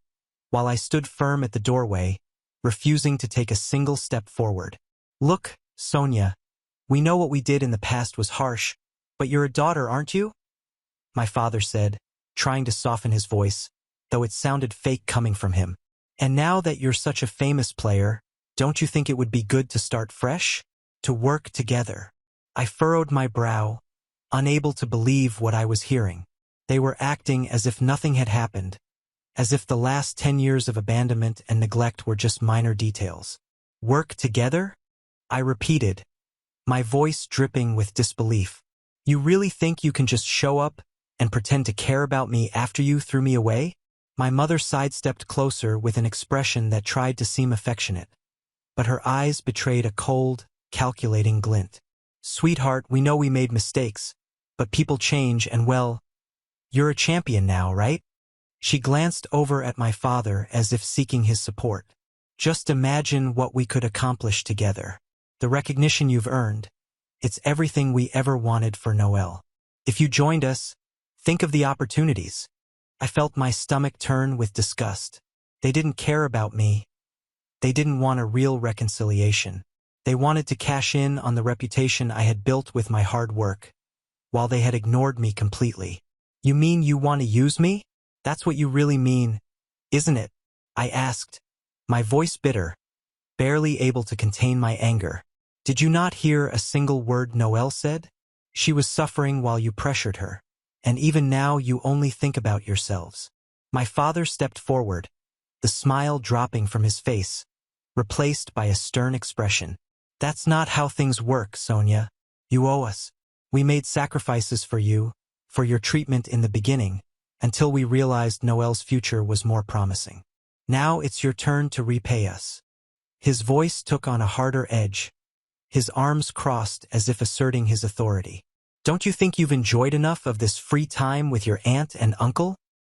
while I stood firm at the doorway, refusing to take a single step forward. Look, Sonia, we know what we did in the past was harsh, but you're a daughter, aren't you? My father said, trying to soften his voice, though it sounded fake coming from him. And now that you're such a famous player, don't you think it would be good to start fresh? To work together? I furrowed my brow, unable to believe what I was hearing. They were acting as if nothing had happened, as if the last 10 years of abandonment and neglect were just minor details. Work together? I repeated, my voice dripping with disbelief. You really think you can just show up and pretend to care about me after you threw me away? My mother sidestepped closer with an expression that tried to seem affectionate, but her eyes betrayed a cold, calculating glint. Sweetheart, we know we made mistakes, but people change and well, you're a champion now, right? She glanced over at my father as if seeking his support. Just imagine what we could accomplish together. The recognition you've earned. It's everything we ever wanted for Noelle. If you joined us, think of the opportunities. I felt my stomach turn with disgust. They didn't care about me. They didn't want a real reconciliation. They wanted to cash in on the reputation I had built with my hard work, while they had ignored me completely. You mean you want to use me? That's what you really mean, isn't it? I asked, my voice bitter, barely able to contain my anger. Did you not hear a single word Noelle said? She was suffering while you pressured her, and even now you only think about yourselves. My father stepped forward, the smile dropping from his face, replaced by a stern expression. That's not how things work, Sonia. You owe us. We made sacrifices for you, for your treatment in the beginning, until we realized Noelle's future was more promising. Now it's your turn to repay us. His voice took on a harder edge, his arms crossed as if asserting his authority. Don't you think you've enjoyed enough of this free time with your aunt and uncle?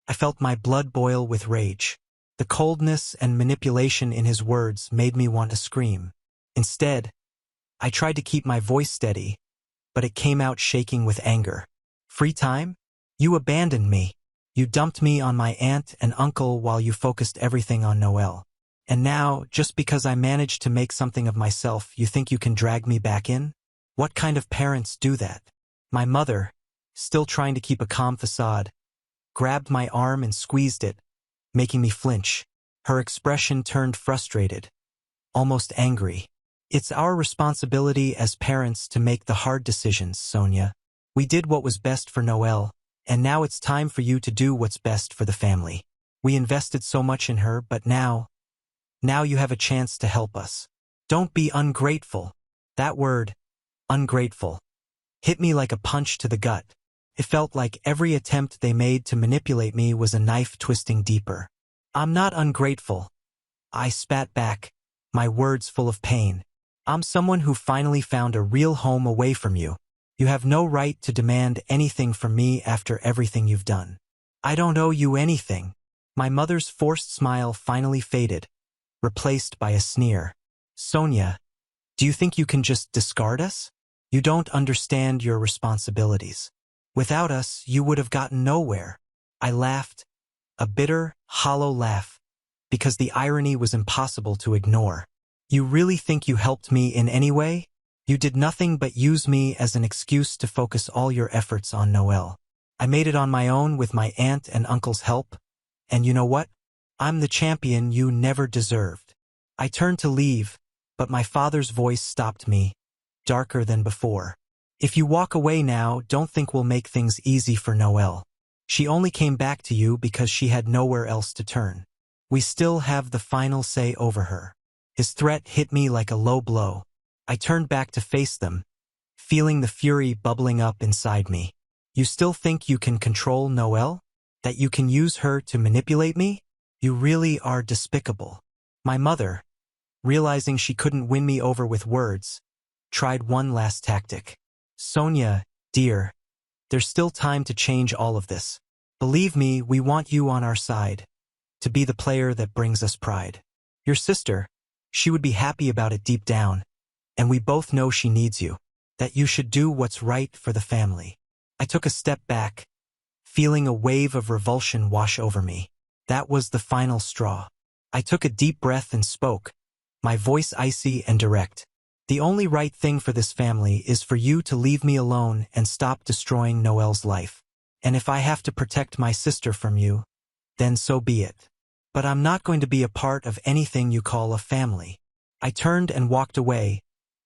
I felt my blood boil with rage. The coldness and manipulation in his words made me want to scream. Instead, I tried to keep my voice steady, but it came out shaking with anger. Free time? You abandoned me. You dumped me on my aunt and uncle while you focused everything on Noelle. And now, just because I managed to make something of myself, you think you can drag me back in? What kind of parents do that? My mother, still trying to keep a calm facade, grabbed my arm and squeezed it, making me flinch. Her expression turned frustrated, almost angry. It's our responsibility as parents to make the hard decisions, Sonia. We did what was best for Noelle, and now it's time for you to do what's best for the family. We invested so much in her, but now you have a chance to help us. Don't be ungrateful. That word, ungrateful, hit me like a punch to the gut. It felt like every attempt they made to manipulate me was a knife twisting deeper. I'm not ungrateful. I spat back, my words full of pain. I'm someone who finally found a real home away from you. You have no right to demand anything from me after everything you've done. I don't owe you anything. My mother's forced smile finally faded, replaced by a sneer. Sonia, do you think you can just discard us? You don't understand your responsibilities. Without us, you would have gotten nowhere. I laughed, a bitter, hollow laugh, because the irony was impossible to ignore. You really think you helped me in any way? You did nothing but use me as an excuse to focus all your efforts on Noelle. I made it on my own with my aunt and uncle's help, and you know what? I'm the champion you never deserved. I turned to leave, but my father's voice stopped me, darker than before. If you walk away now, don't think we'll make things easy for Noelle. She only came back to you because she had nowhere else to turn. We still have the final say over her. His threat hit me like a low blow. I turned back to face them, feeling the fury bubbling up inside me. You still think you can control Noelle? That you can use her to manipulate me? You really are despicable. My mother, realizing she couldn't win me over with words, tried one last tactic. Sonia, dear, there's still time to change all of this. Believe me, we want you on our side, to be the player that brings us pride. Your sister, she would be happy about it deep down, and we both know she needs you, that you should do what's right for the family." I took a step back, feeling a wave of revulsion wash over me. That was the final straw. I took a deep breath and spoke, my voice icy and direct. "The only right thing for this family is for you to leave me alone and stop destroying Noelle's life. And if I have to protect my sister from you, then so be it. But I'm not going to be a part of anything you call a family." I turned and walked away,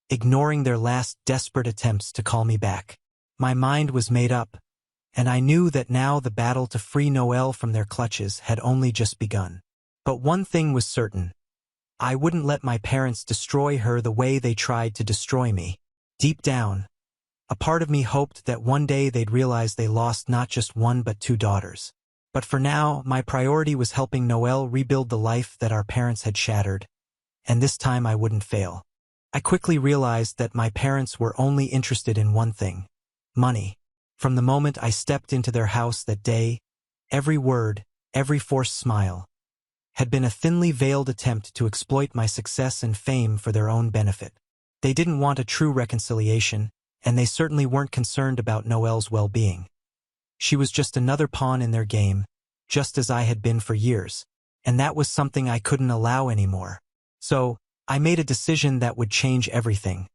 ignoring their last desperate attempts to call me back. My mind was made up, and I knew that now the battle to free Noelle from their clutches had only just begun. But one thing was certain. I wouldn't let my parents destroy her the way they tried to destroy me. Deep down, a part of me hoped that one day they'd realize they lost not just one but two daughters. But for now, my priority was helping Noelle rebuild the life that our parents had shattered, and this time I wouldn't fail. I quickly realized that my parents were only interested in one thing: money. From the moment I stepped into their house that day, every word, every forced smile, had been a thinly veiled attempt to exploit my success and fame for their own benefit. They didn't want a true reconciliation, and they certainly weren't concerned about Noelle's well-being. She was just another pawn in their game, just as I had been for years, and that was something I couldn't allow anymore. So, I made a decision that would change everything.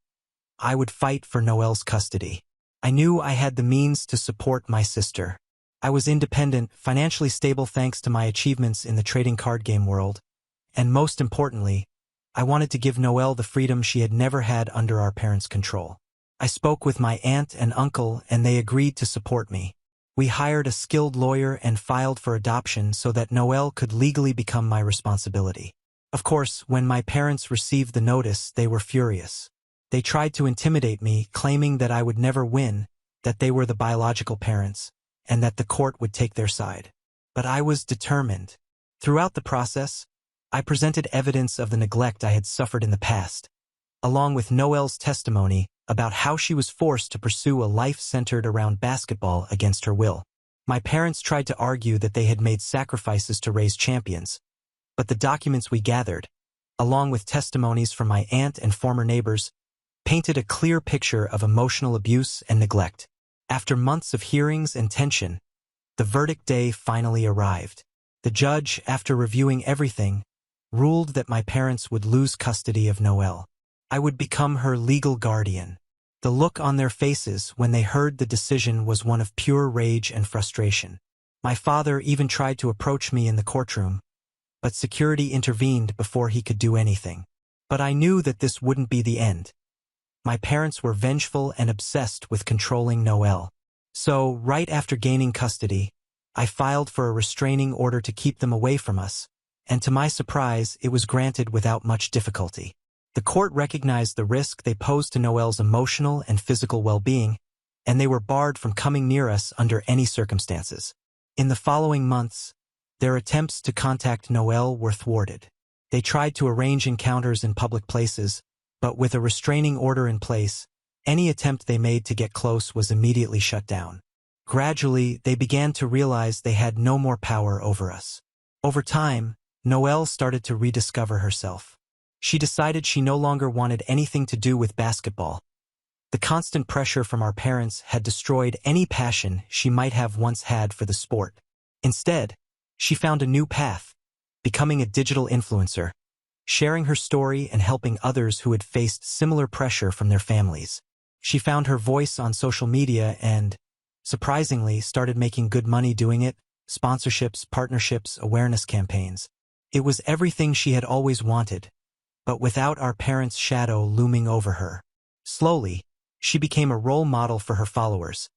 I would fight for Noelle's custody. I knew I had the means to support my sister. I was independent, financially stable thanks to my achievements in the trading card game world, and most importantly, I wanted to give Noelle the freedom she had never had under our parents' control. I spoke with my aunt and uncle, and they agreed to support me. We hired a skilled lawyer and filed for adoption so that Noelle could legally become my responsibility. Of course, when my parents received the notice, they were furious. They tried to intimidate me, claiming that I would never win, that they were the biological parents, and that the court would take their side. But I was determined. Throughout the process, I presented evidence of the neglect I had suffered in the past, along with Noelle's testimony about how she was forced to pursue a life centered around basketball against her will. My parents tried to argue that they had made sacrifices to raise champions, but the documents we gathered, along with testimonies from my aunt and former neighbors, painted a clear picture of emotional abuse and neglect. After months of hearings and tension, the verdict day finally arrived. The judge, after reviewing everything, ruled that my parents would lose custody of Noelle. I would become her legal guardian. The look on their faces when they heard the decision was one of pure rage and frustration. My father even tried to approach me in the courtroom, but security intervened before he could do anything. But I knew that this wouldn't be the end. My parents were vengeful and obsessed with controlling Noelle. So, right after gaining custody, I filed for a restraining order to keep them away from us, and to my surprise, it was granted without much difficulty. The court recognized the risk they posed to Noelle's emotional and physical well-being, and they were barred from coming near us under any circumstances. In the following months, their attempts to contact Noelle were thwarted. They tried to arrange encounters in public places, but with a restraining order in place, any attempt they made to get close was immediately shut down. Gradually, they began to realize they had no more power over us. Over time, Noelle started to rediscover herself. She decided she no longer wanted anything to do with basketball. The constant pressure from our parents had destroyed any passion she might have once had for the sport. Instead, she found a new path, becoming a digital influencer, sharing her story and helping others who had faced similar pressure from their families. She found her voice on social media and, surprisingly, started making good money doing it: sponsorships, partnerships, awareness campaigns. It was everything she had always wanted, but without our parents' shadow looming over her. Slowly, she became a role model for her followers,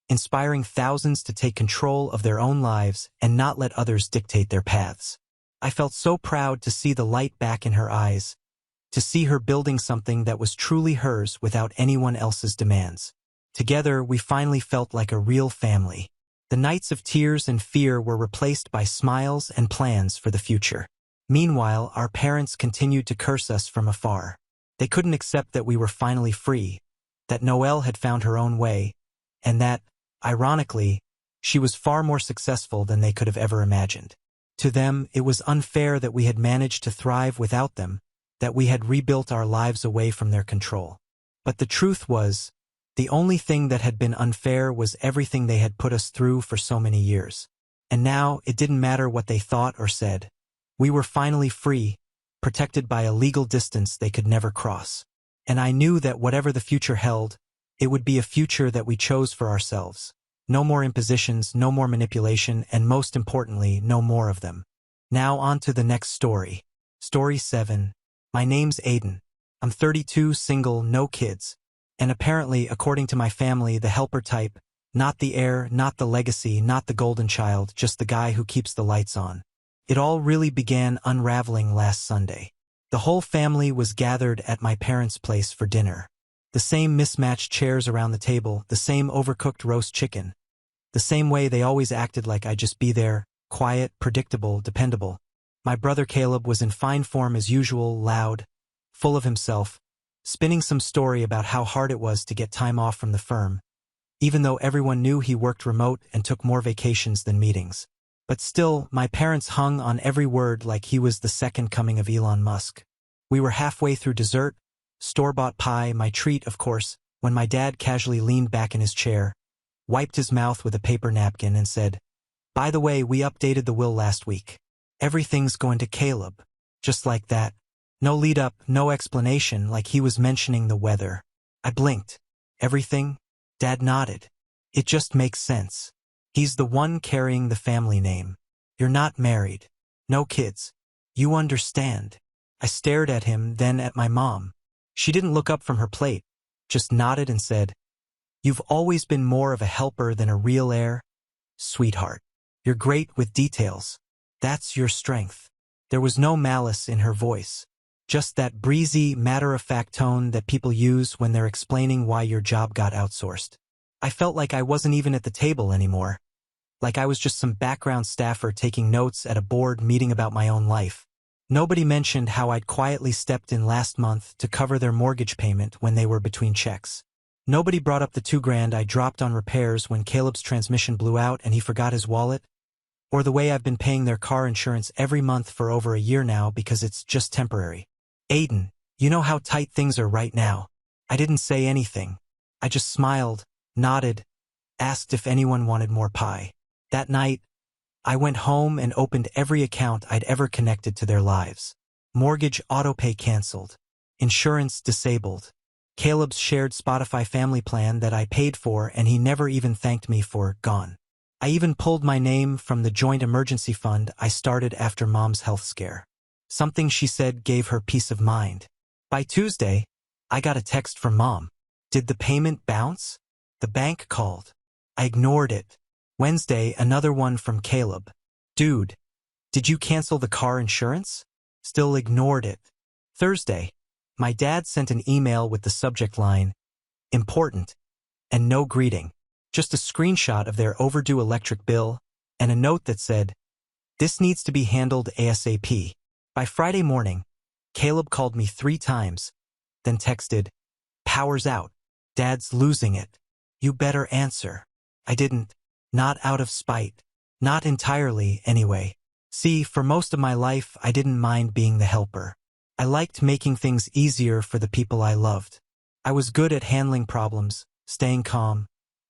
inspiring thousands to take control of their own lives and not let others dictate their paths. I felt so proud to see the light back in her eyes, to see her building something that was truly hers without anyone else's demands. Together, we finally felt like a real family. The nights of tears and fear were replaced by smiles and plans for the future. Meanwhile, our parents continued to curse us from afar. They couldn't accept that we were finally free, that Noelle had found her own way, and that, ironically, she was far more successful than they could have ever imagined. To them, it was unfair that we had managed to thrive without them, that we had rebuilt our lives away from their control. But the truth was, the only thing that had been unfair was everything they had put us through for so many years. And now, it didn't matter what they thought or said. We were finally free, protected by a legal distance they could never cross. And I knew that whatever the future held, it would be a future that we chose for ourselves. No more impositions, no more manipulation, and most importantly, no more of them. Now on to the next story. Story 7. My name's Aiden. I'm 32, single, no kids. And apparently, according to my family, the helper type, not the heir, not the legacy, not the golden child, just the guy who keeps the lights on. It all really began unraveling last Sunday. The whole family was gathered at my parents' place for dinner. The same mismatched chairs around the table, the same overcooked roast chicken. The same way they always acted like I'd just be there, quiet, predictable, dependable. My brother Caleb was in fine form as usual, loud, full of himself, spinning some story about how hard it was to get time off from the firm, even though everyone knew he worked remote and took more vacations than meetings. But still, my parents hung on every word like he was the second coming of Elon Musk. We were halfway through dessert, store-bought pie, my treat, of course, when my dad casually leaned back in his chair, wiped his mouth with a paper napkin and said, "By the way, we updated the will last week. Everything's going to Caleb." Just like that. No lead-up, no explanation, like he was mentioning the weather. I blinked. Everything? Dad nodded. It just makes sense. He's the one carrying the family name. You're not married. No kids. You understand. I stared at him, then at my mom. She didn't look up from her plate, just nodded and said, "You've always been more of a helper than a real heir, sweetheart. You're great with details. That's your strength." There was no malice in her voice. Just that breezy, matter-of-fact tone that people use when they're explaining why your job got outsourced. I felt like I wasn't even at the table anymore. Like I was just some background staffer taking notes at a board meeting about my own life. Nobody mentioned how I'd quietly stepped in last month to cover their mortgage payment when they were between checks. Nobody brought up the $2,000 I dropped on repairs when Caleb's transmission blew out and he forgot his wallet. Or the way I've been paying their car insurance every month for over a year now because it's just temporary. "Aiden, you know how tight things are right now." I didn't say anything. I just smiled, nodded, asked if anyone wanted more pie. That night, I went home and opened every account I'd ever connected to their lives. Mortgage autopay canceled. Insurance disabled. Caleb's shared Spotify family plan that I paid for and he never even thanked me for, gone. I even pulled my name from the joint emergency fund I started after Mom's health scare. Something she said gave her peace of mind. By Tuesday, I got a text from Mom. Did the payment bounce? The bank called. I ignored it. Wednesday, another one from Caleb. Dude, did you cancel the car insurance? Still ignored it. Thursday, my dad sent an email with the subject line, "Important," and no greeting. Just a screenshot of their overdue electric bill and a note that said, "This needs to be handled ASAP." By Friday morning, Caleb called me 3 times, then texted, "Power's out. Dad's losing it. You better answer." I didn't. Not out of spite. Not entirely, anyway. See, for most of my life, I didn't mind being the helper. I liked making things easier for the people I loved. I was good at handling problems, staying calm,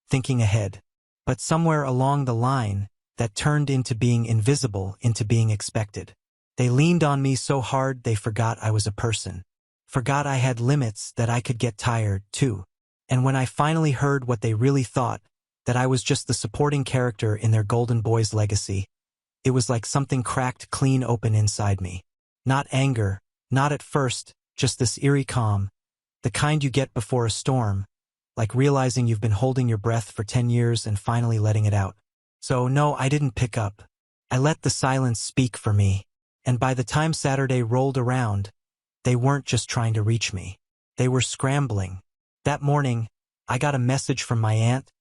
thinking ahead. But somewhere along the line, that turned into being invisible, into being expected. They leaned on me so hard they forgot I was a person. Forgot I had limits, that I could get tired, too. And when I finally heard what they really thought, that I was just the supporting character in their golden boy's legacy, it was like something cracked clean open inside me. Not anger, not at first, just this eerie calm, the kind you get before a storm, like realizing you've been holding your breath for 10 years and finally letting it out. So no, I didn't pick up. I let the silence speak for me. And by the time Saturday rolled around, they weren't just trying to reach me. They were scrambling. That morning, I got a message from my aunt,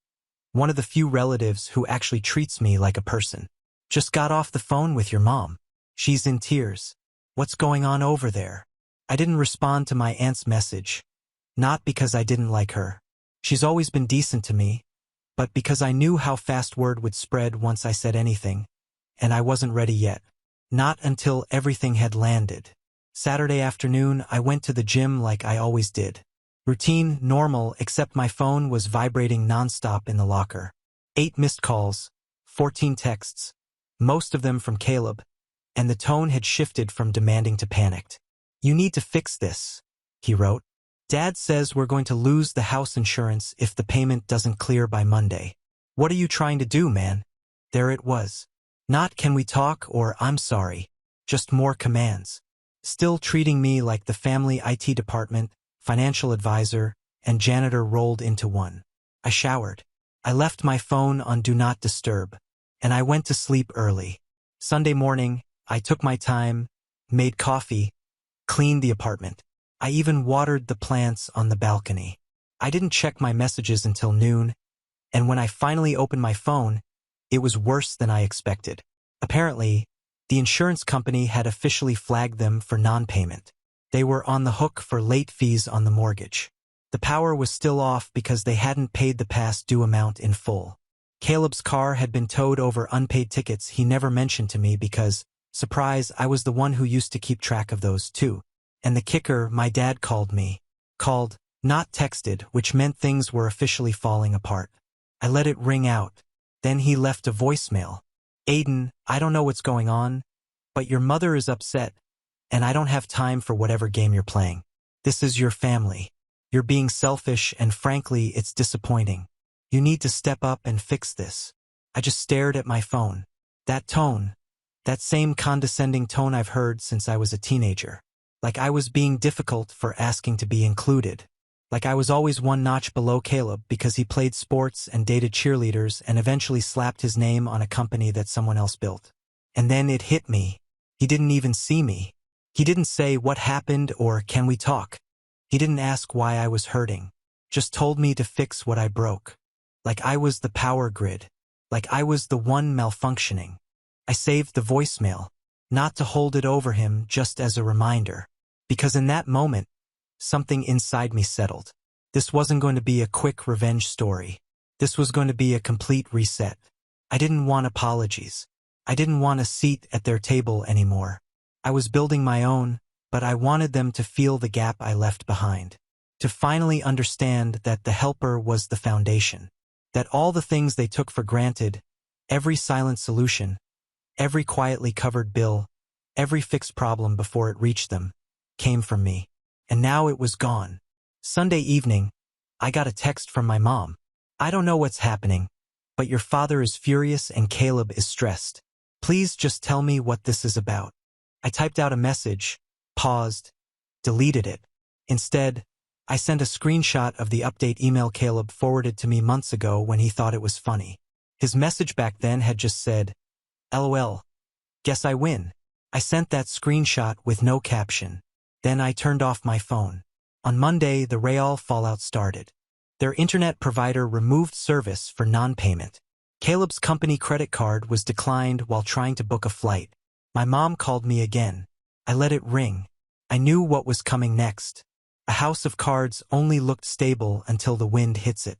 one of the few relatives who actually treats me like a person. "Just got off the phone with your mom. She's in tears. What's going on over there?" I didn't respond to my aunt's message. Not because I didn't like her. She's always been decent to me, but because I knew how fast word would spread once I said anything, and I wasn't ready yet. Not until everything had landed. Saturday afternoon, I went to the gym like I always did. Routine, normal, except my phone was vibrating nonstop in the locker. 8 missed calls, 14 texts, most of them from Caleb, and the tone had shifted from demanding to panicked. "You need to fix this," he wrote. "Dad says we're going to lose the house insurance if the payment doesn't clear by Monday. What are you trying to do, man?" There it was. Not "can we talk" or "I'm sorry," just more commands. Still treating me like the family IT department, financial advisor, and janitor rolled into one. I showered. I left my phone on Do Not Disturb, and I went to sleep early. Sunday morning, I took my time, made coffee, cleaned the apartment. I even watered the plants on the balcony. I didn't check my messages until noon, and when I finally opened my phone, it was worse than I expected. Apparently, the insurance company had officially flagged them for non-payment. They were on the hook for late fees on the mortgage. The power was still off because they hadn't paid the past due amount in full. Caleb's car had been towed over unpaid tickets he never mentioned to me because, surprise, I was the one who used to keep track of those too. And the kicker, my dad called me. Called, not texted, which meant things were officially falling apart. I let it ring out. Then he left a voicemail. "Aiden, I don't know what's going on, but your mother is upset, and I don't have time for whatever game you're playing. This is your family. You're being selfish, and frankly, it's disappointing. You need to step up and fix this." I just stared at my phone. That tone, that same condescending tone I've heard since I was a teenager. Like I was being difficult for asking to be included. Like I was always one notch below Caleb because he played sports and dated cheerleaders and eventually slapped his name on a company that someone else built. And then it hit me. He didn't even see me. He didn't say what happened or can we talk. He didn't ask why I was hurting. Just told me to fix what I broke. Like I was the power grid. Like I was the one malfunctioning. I saved the voicemail, not to hold it over him, just as a reminder. Because in that moment, something inside me settled. This wasn't going to be a quick revenge story. This was going to be a complete reset. I didn't want apologies. I didn't want a seat at their table anymore. I was building my own, but I wanted them to feel the gap I left behind. To finally understand that the helper was the foundation. That all the things they took for granted, every silent solution, every quietly covered bill, every fixed problem before it reached them, came from me. And now it was gone. Sunday evening, I got a text from my mom. "I don't know what's happening, but your father is furious and Caleb is stressed. Please just tell me what this is about." I typed out a message, paused, deleted it. Instead, I sent a screenshot of the update email Caleb forwarded to me months ago when he thought it was funny. His message back then had just said, "LOL. Guess I win." I sent that screenshot with no caption. Then I turned off my phone. On Monday, the real fallout started. Their internet provider removed service for non-payment. Caleb's company credit card was declined while trying to book a flight. My mom called me again. I let it ring. I knew what was coming next. A house of cards only looked stable until the wind hits it.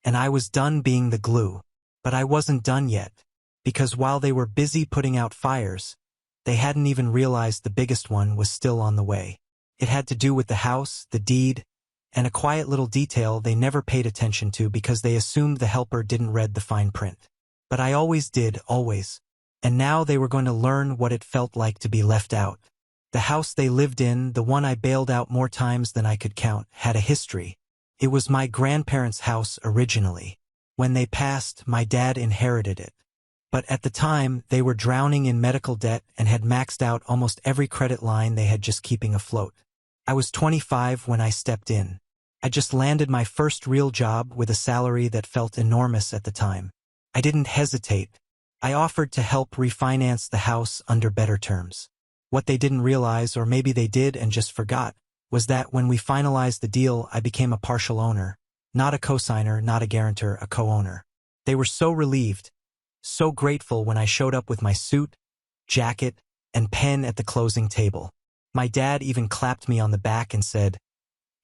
And I was done being the glue. But I wasn't done yet. Because while they were busy putting out fires, they hadn't even realized the biggest one was still on the way. It had to do with the house, the deed, and a quiet little detail they never paid attention to because they assumed the helper didn't read the fine print. But I always did, always. And now they were going to learn what it felt like to be left out. The house they lived in, the one I bailed out more times than I could count, had a history. It was my grandparents' house originally. When they passed, my dad inherited it. But at the time, they were drowning in medical debt and had maxed out almost every credit line they had just keeping afloat. I was 25 when I stepped in. I just landed my first real job with a salary that felt enormous at the time. I didn't hesitate. I offered to help refinance the house under better terms. What they didn't realize, or maybe they did and just forgot, was that when we finalized the deal, I became a partial owner. Not a cosigner, not a guarantor, a co-owner. They were so relieved, so grateful when I showed up with my suit, jacket, and pen at the closing table. My dad even clapped me on the back and said,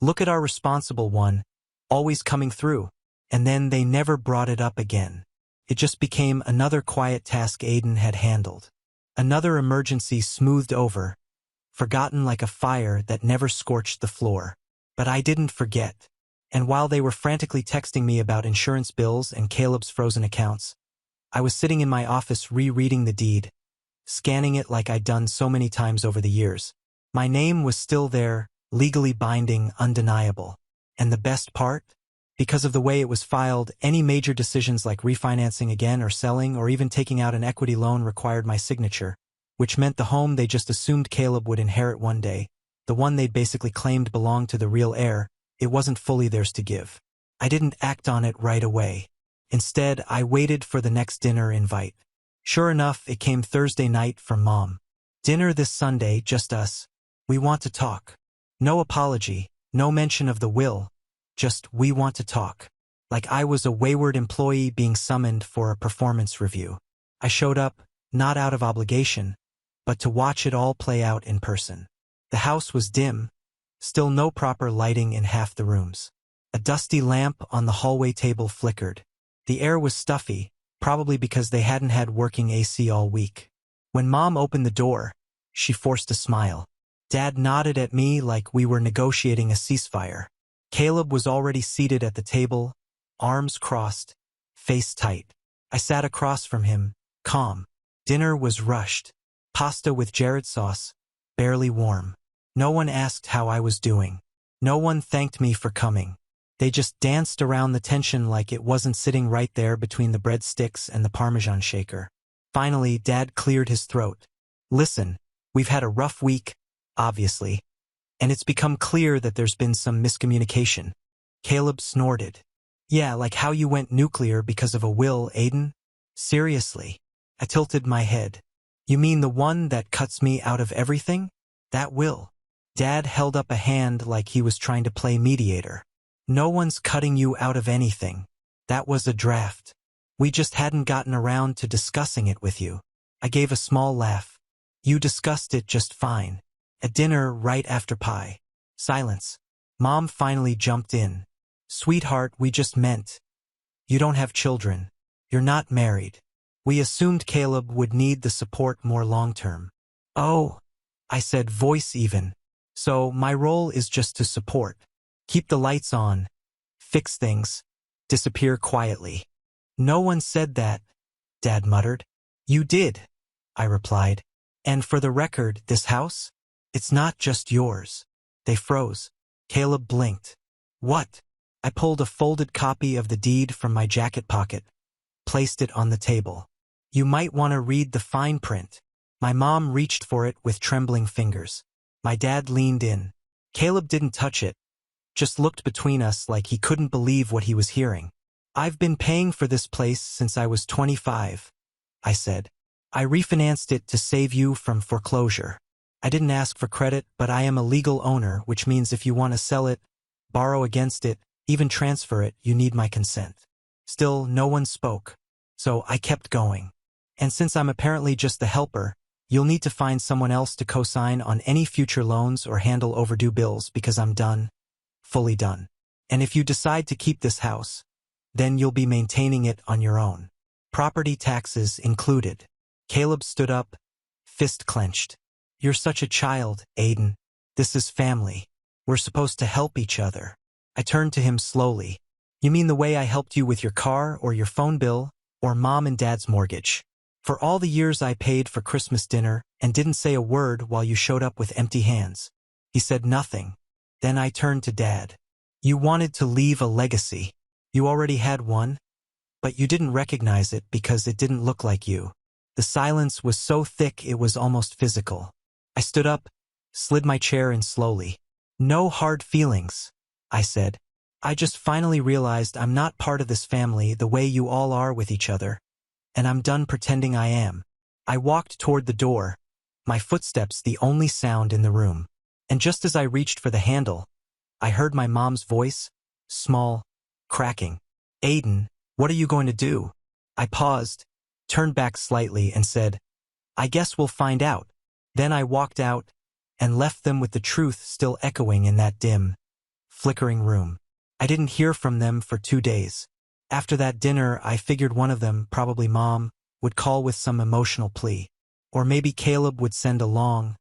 "Look at our responsible one, always coming through." And then they never brought it up again. It just became another quiet task Aiden had handled. Another emergency smoothed over, forgotten like a fire that never scorched the floor. But I didn't forget. And while they were frantically texting me about insurance bills and Caleb's frozen accounts, I was sitting in my office rereading the deed, scanning it like I'd done so many times over the years. My name was still there, legally binding, undeniable. And the best part? Because of the way it was filed, any major decisions like refinancing again or selling or even taking out an equity loan required my signature, which meant the home they just assumed Caleb would inherit one day, the one they'd basically claimed belonged to the real heir, it wasn't fully theirs to give. I didn't act on it right away. Instead, I waited for the next dinner invite. Sure enough, it came Thursday night from Mom. Dinner this Sunday, just us. We want to talk. No apology, no mention of the will. Just, we want to talk. Like I was a wayward employee being summoned for a performance review. I showed up, not out of obligation, but to watch it all play out in person. The house was dim, still no proper lighting in half the rooms. A dusty lamp on the hallway table flickered. The air was stuffy, probably because they hadn't had working AC all week. When Mom opened the door, she forced a smile. Dad nodded at me like we were negotiating a ceasefire. Caleb was already seated at the table, arms crossed, face tight. I sat across from him, calm. Dinner was rushed. Pasta with Jared sauce, barely warm. No one asked how I was doing. No one thanked me for coming. They just danced around the tension like it wasn't sitting right there between the breadsticks and the Parmesan shaker. Finally, Dad cleared his throat. Listen, we've had a rough week, obviously, and it's become clear that there's been some miscommunication. Caleb snorted. Yeah, like how you went nuclear because of a will, Aiden? Seriously. I tilted my head. You mean the one that cuts me out of everything? That will. Dad held up a hand like he was trying to play mediator. No one's cutting you out of anything. That was a draft. We just hadn't gotten around to discussing it with you. I gave a small laugh. You discussed it just fine. At dinner right after pie. Silence. Mom finally jumped in. Sweetheart, we just meant. You don't have children. You're not married. We assumed Caleb would need the support more long-term. Oh, I said, voice even. So my role is just to support. Keep the lights on. Fix things. Disappear quietly. No one said that, Dad muttered. You did, I replied. And for the record, this house? It's not just yours. They froze. Caleb blinked. What? I pulled a folded copy of the deed from my jacket pocket, placed it on the table. You might want to read the fine print. My mom reached for it with trembling fingers. My dad leaned in. Caleb didn't touch it, just looked between us like he couldn't believe what he was hearing. I've been paying for this place since I was 25, I said. I refinanced it to save you from foreclosure. I didn't ask for credit, but I am a legal owner, which means if you want to sell it, borrow against it, even transfer it, you need my consent. Still, no one spoke. So I kept going. And since I'm apparently just the helper, you'll need to find someone else to co-sign on any future loans or handle overdue bills because I'm done. Fully done. And if you decide to keep this house, then you'll be maintaining it on your own. Property taxes included. Caleb stood up, fist clenched. You're such a child, Aiden. This is family. We're supposed to help each other. I turned to him slowly. You mean the way I helped you with your car or your phone bill or Mom and Dad's mortgage? For all the years I paid for Christmas dinner and didn't say a word while you showed up with empty hands. He said nothing. Then I turned to Dad. You wanted to leave a legacy. You already had one, but you didn't recognize it because it didn't look like you. The silence was so thick it was almost physical. I stood up, slid my chair in slowly. No hard feelings, I said. I just finally realized I'm not part of this family the way you all are with each other, and I'm done pretending I am. I walked toward the door, my footsteps the only sound in the room. And just as I reached for the handle, I heard my mom's voice, small, cracking. Aiden, what are you going to do? I paused, turned back slightly and said, I guess we'll find out. Then I walked out and left them with the truth still echoing in that dim, flickering room. I didn't hear from them for 2 days. After that dinner, I figured one of them, probably Mom, would call with some emotional plea. Or maybe Caleb would send a long,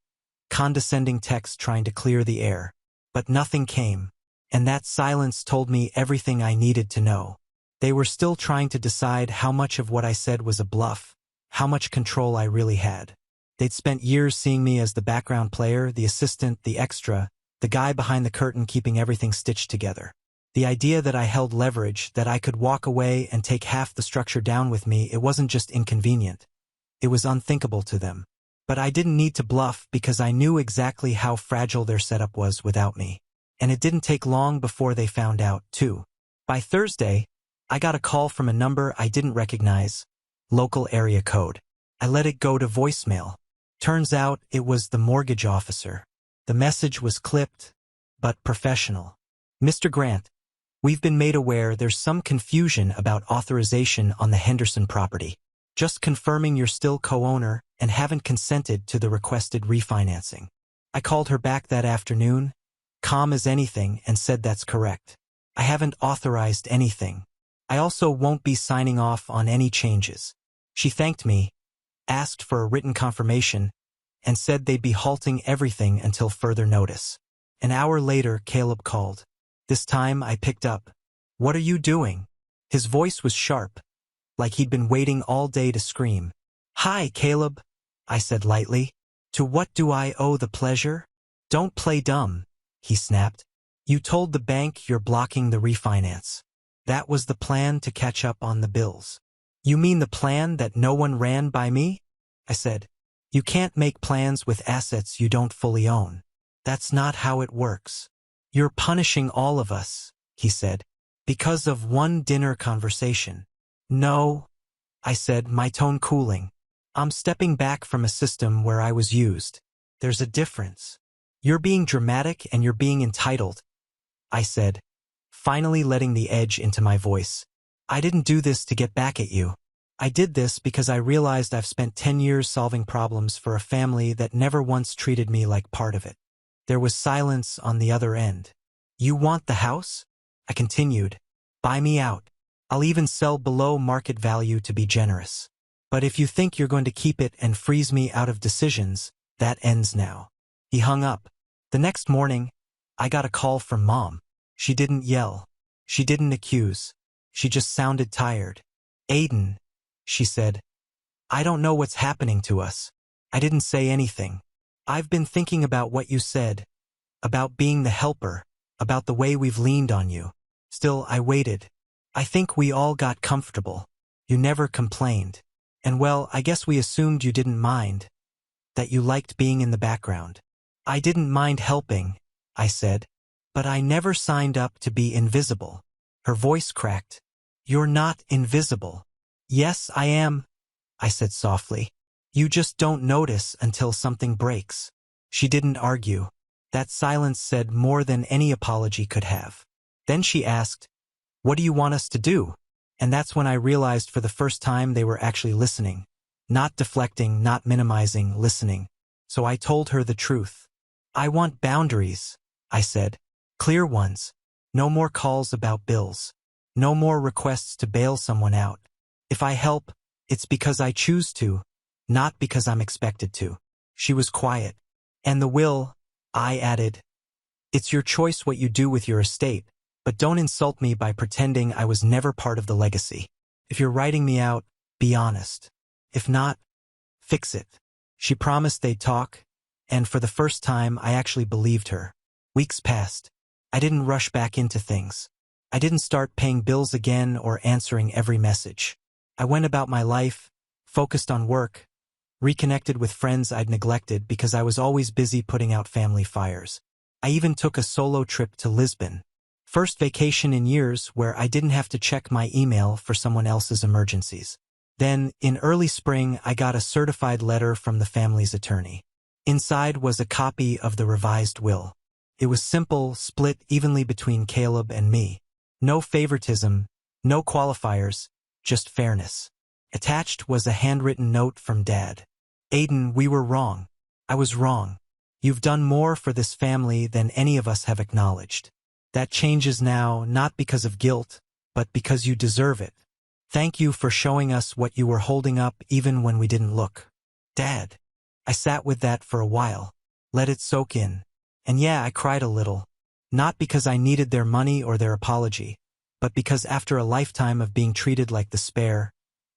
condescending text trying to clear the air. But nothing came. And that silence told me everything I needed to know. They were still trying to decide how much of what I said was a bluff, how much control I really had. They'd spent years seeing me as the background player, the assistant, the extra, the guy behind the curtain keeping everything stitched together. The idea that I held leverage, that I could walk away and take half the structure down with me, it wasn't just inconvenient. It was unthinkable to them. But I didn't need to bluff because I knew exactly how fragile their setup was without me. And it didn't take long before they found out, too. By Thursday, I got a call from a number I didn't recognize, local area code. I let it go to voicemail. Turns out it was the mortgage officer. The message was clipped, but professional. Mr. Grant, we've been made aware there's some confusion about authorization on the Henderson property. Just confirming you're still co-owner and haven't consented to the requested refinancing. I called her back that afternoon, calm as anything, and said that's correct. I haven't authorized anything. I also won't be signing off on any changes. She thanked me, asked for a written confirmation, and said they'd be halting everything until further notice. An hour later, Caleb called. This time I picked up. "What are you doing?" His voice was sharp, like he'd been waiting all day to scream. "Hi, Caleb," I said lightly. "To what do I owe the pleasure?" "Don't play dumb," he snapped. "You told the bank you're blocking the refinance. That was the plan to catch up on the bills." "You mean the plan that no one ran by me?" I said. "You can't make plans with assets you don't fully own. That's not how it works." "You're punishing all of us," he said, "because of one dinner conversation." "No," I said, my tone cooling. "I'm stepping back from a system where I was used. There's a difference. You're being dramatic and you're being entitled," I said, finally letting the edge into my voice. "I didn't do this to get back at you. I did this because I realized I've spent 10 years solving problems for a family that never once treated me like part of it." There was silence on the other end. "You want the house?" I continued. "Buy me out. I'll even sell below market value to be generous. But if you think you're going to keep it and freeze me out of decisions, that ends now." He hung up. The next morning, I got a call from Mom. She didn't yell. She didn't accuse. She just sounded tired. "Aiden," she said, "I don't know what's happening to us." I didn't say anything. "I've been thinking about what you said, about being the helper, about the way we've leaned on you." Still, I waited. "I think we all got comfortable. You never complained. And well, I guess we assumed you didn't mind, that you liked being in the background." "I didn't mind helping," I said, "but I never signed up to be invisible." Her voice cracked. "You're not invisible." "Yes, I am," I said softly. "You just don't notice until something breaks." She didn't argue. That silence said more than any apology could have. Then she asked, "What do you want us to do?" And that's when I realized for the first time they were actually listening. Not deflecting, not minimizing, listening. So I told her the truth. "I want boundaries," I said. "Clear ones. No more calls about bills. No more requests to bail someone out. If I help, it's because I choose to, not because I'm expected to." She was quiet. "And the will," I added. "It's your choice what you do with your estate. But don't insult me by pretending I was never part of the legacy. If you're writing me out, be honest. If not, fix it." She promised they'd talk, and for the first time I actually believed her. Weeks passed. I didn't rush back into things. I didn't start paying bills again or answering every message. I went about my life, focused on work, reconnected with friends I'd neglected because I was always busy putting out family fires. I even took a solo trip to Lisbon. First vacation in years where I didn't have to check my email for someone else's emergencies. Then, in early spring, I got a certified letter from the family's attorney. Inside was a copy of the revised will. It was simple, split evenly between Caleb and me. No favoritism, no qualifiers, just fairness. Attached was a handwritten note from Dad. "Aiden, we were wrong. I was wrong. You've done more for this family than any of us have acknowledged. That changes now, not because of guilt, but because you deserve it. Thank you for showing us what you were holding up even when we didn't look." Dad. I sat with that for a while. Let it soak in. And yeah, I cried a little. Not because I needed their money or their apology, but because after a lifetime of being treated like the spare,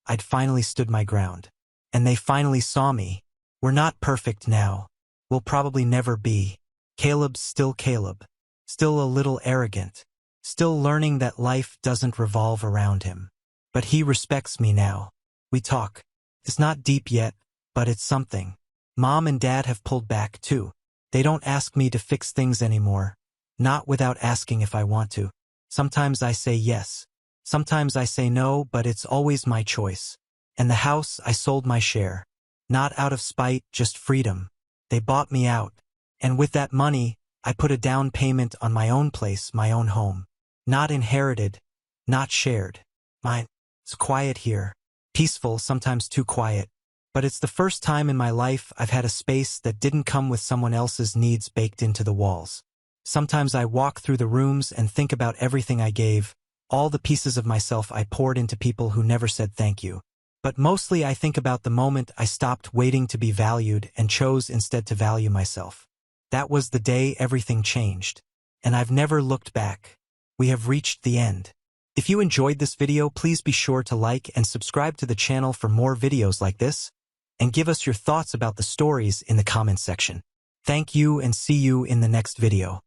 I'd finally stood my ground. And they finally saw me. We're not perfect now. We'll probably never be. Caleb's still Caleb. Still a little arrogant. Still learning that life doesn't revolve around him. But he respects me now. We talk. It's not deep yet, but it's something. Mom and Dad have pulled back too. They don't ask me to fix things anymore. Not without asking if I want to. Sometimes I say yes. Sometimes I say no, but it's always my choice. And the house, I sold my share. Not out of spite, just freedom. They bought me out. And with that money, I put a down payment on my own place, my own home. Not inherited, not shared. Mine. It's quiet here. Peaceful, sometimes too quiet. But it's the first time in my life I've had a space that didn't come with someone else's needs baked into the walls. Sometimes I walk through the rooms and think about everything I gave, all the pieces of myself I poured into people who never said thank you. But mostly I think about the moment I stopped waiting to be valued and chose instead to value myself. That was the day everything changed. And I've never looked back. We have reached the end. If you enjoyed this video, please be sure to like and subscribe to the channel for more videos like this, and give us your thoughts about the stories in the comments section. Thank you and see you in the next video.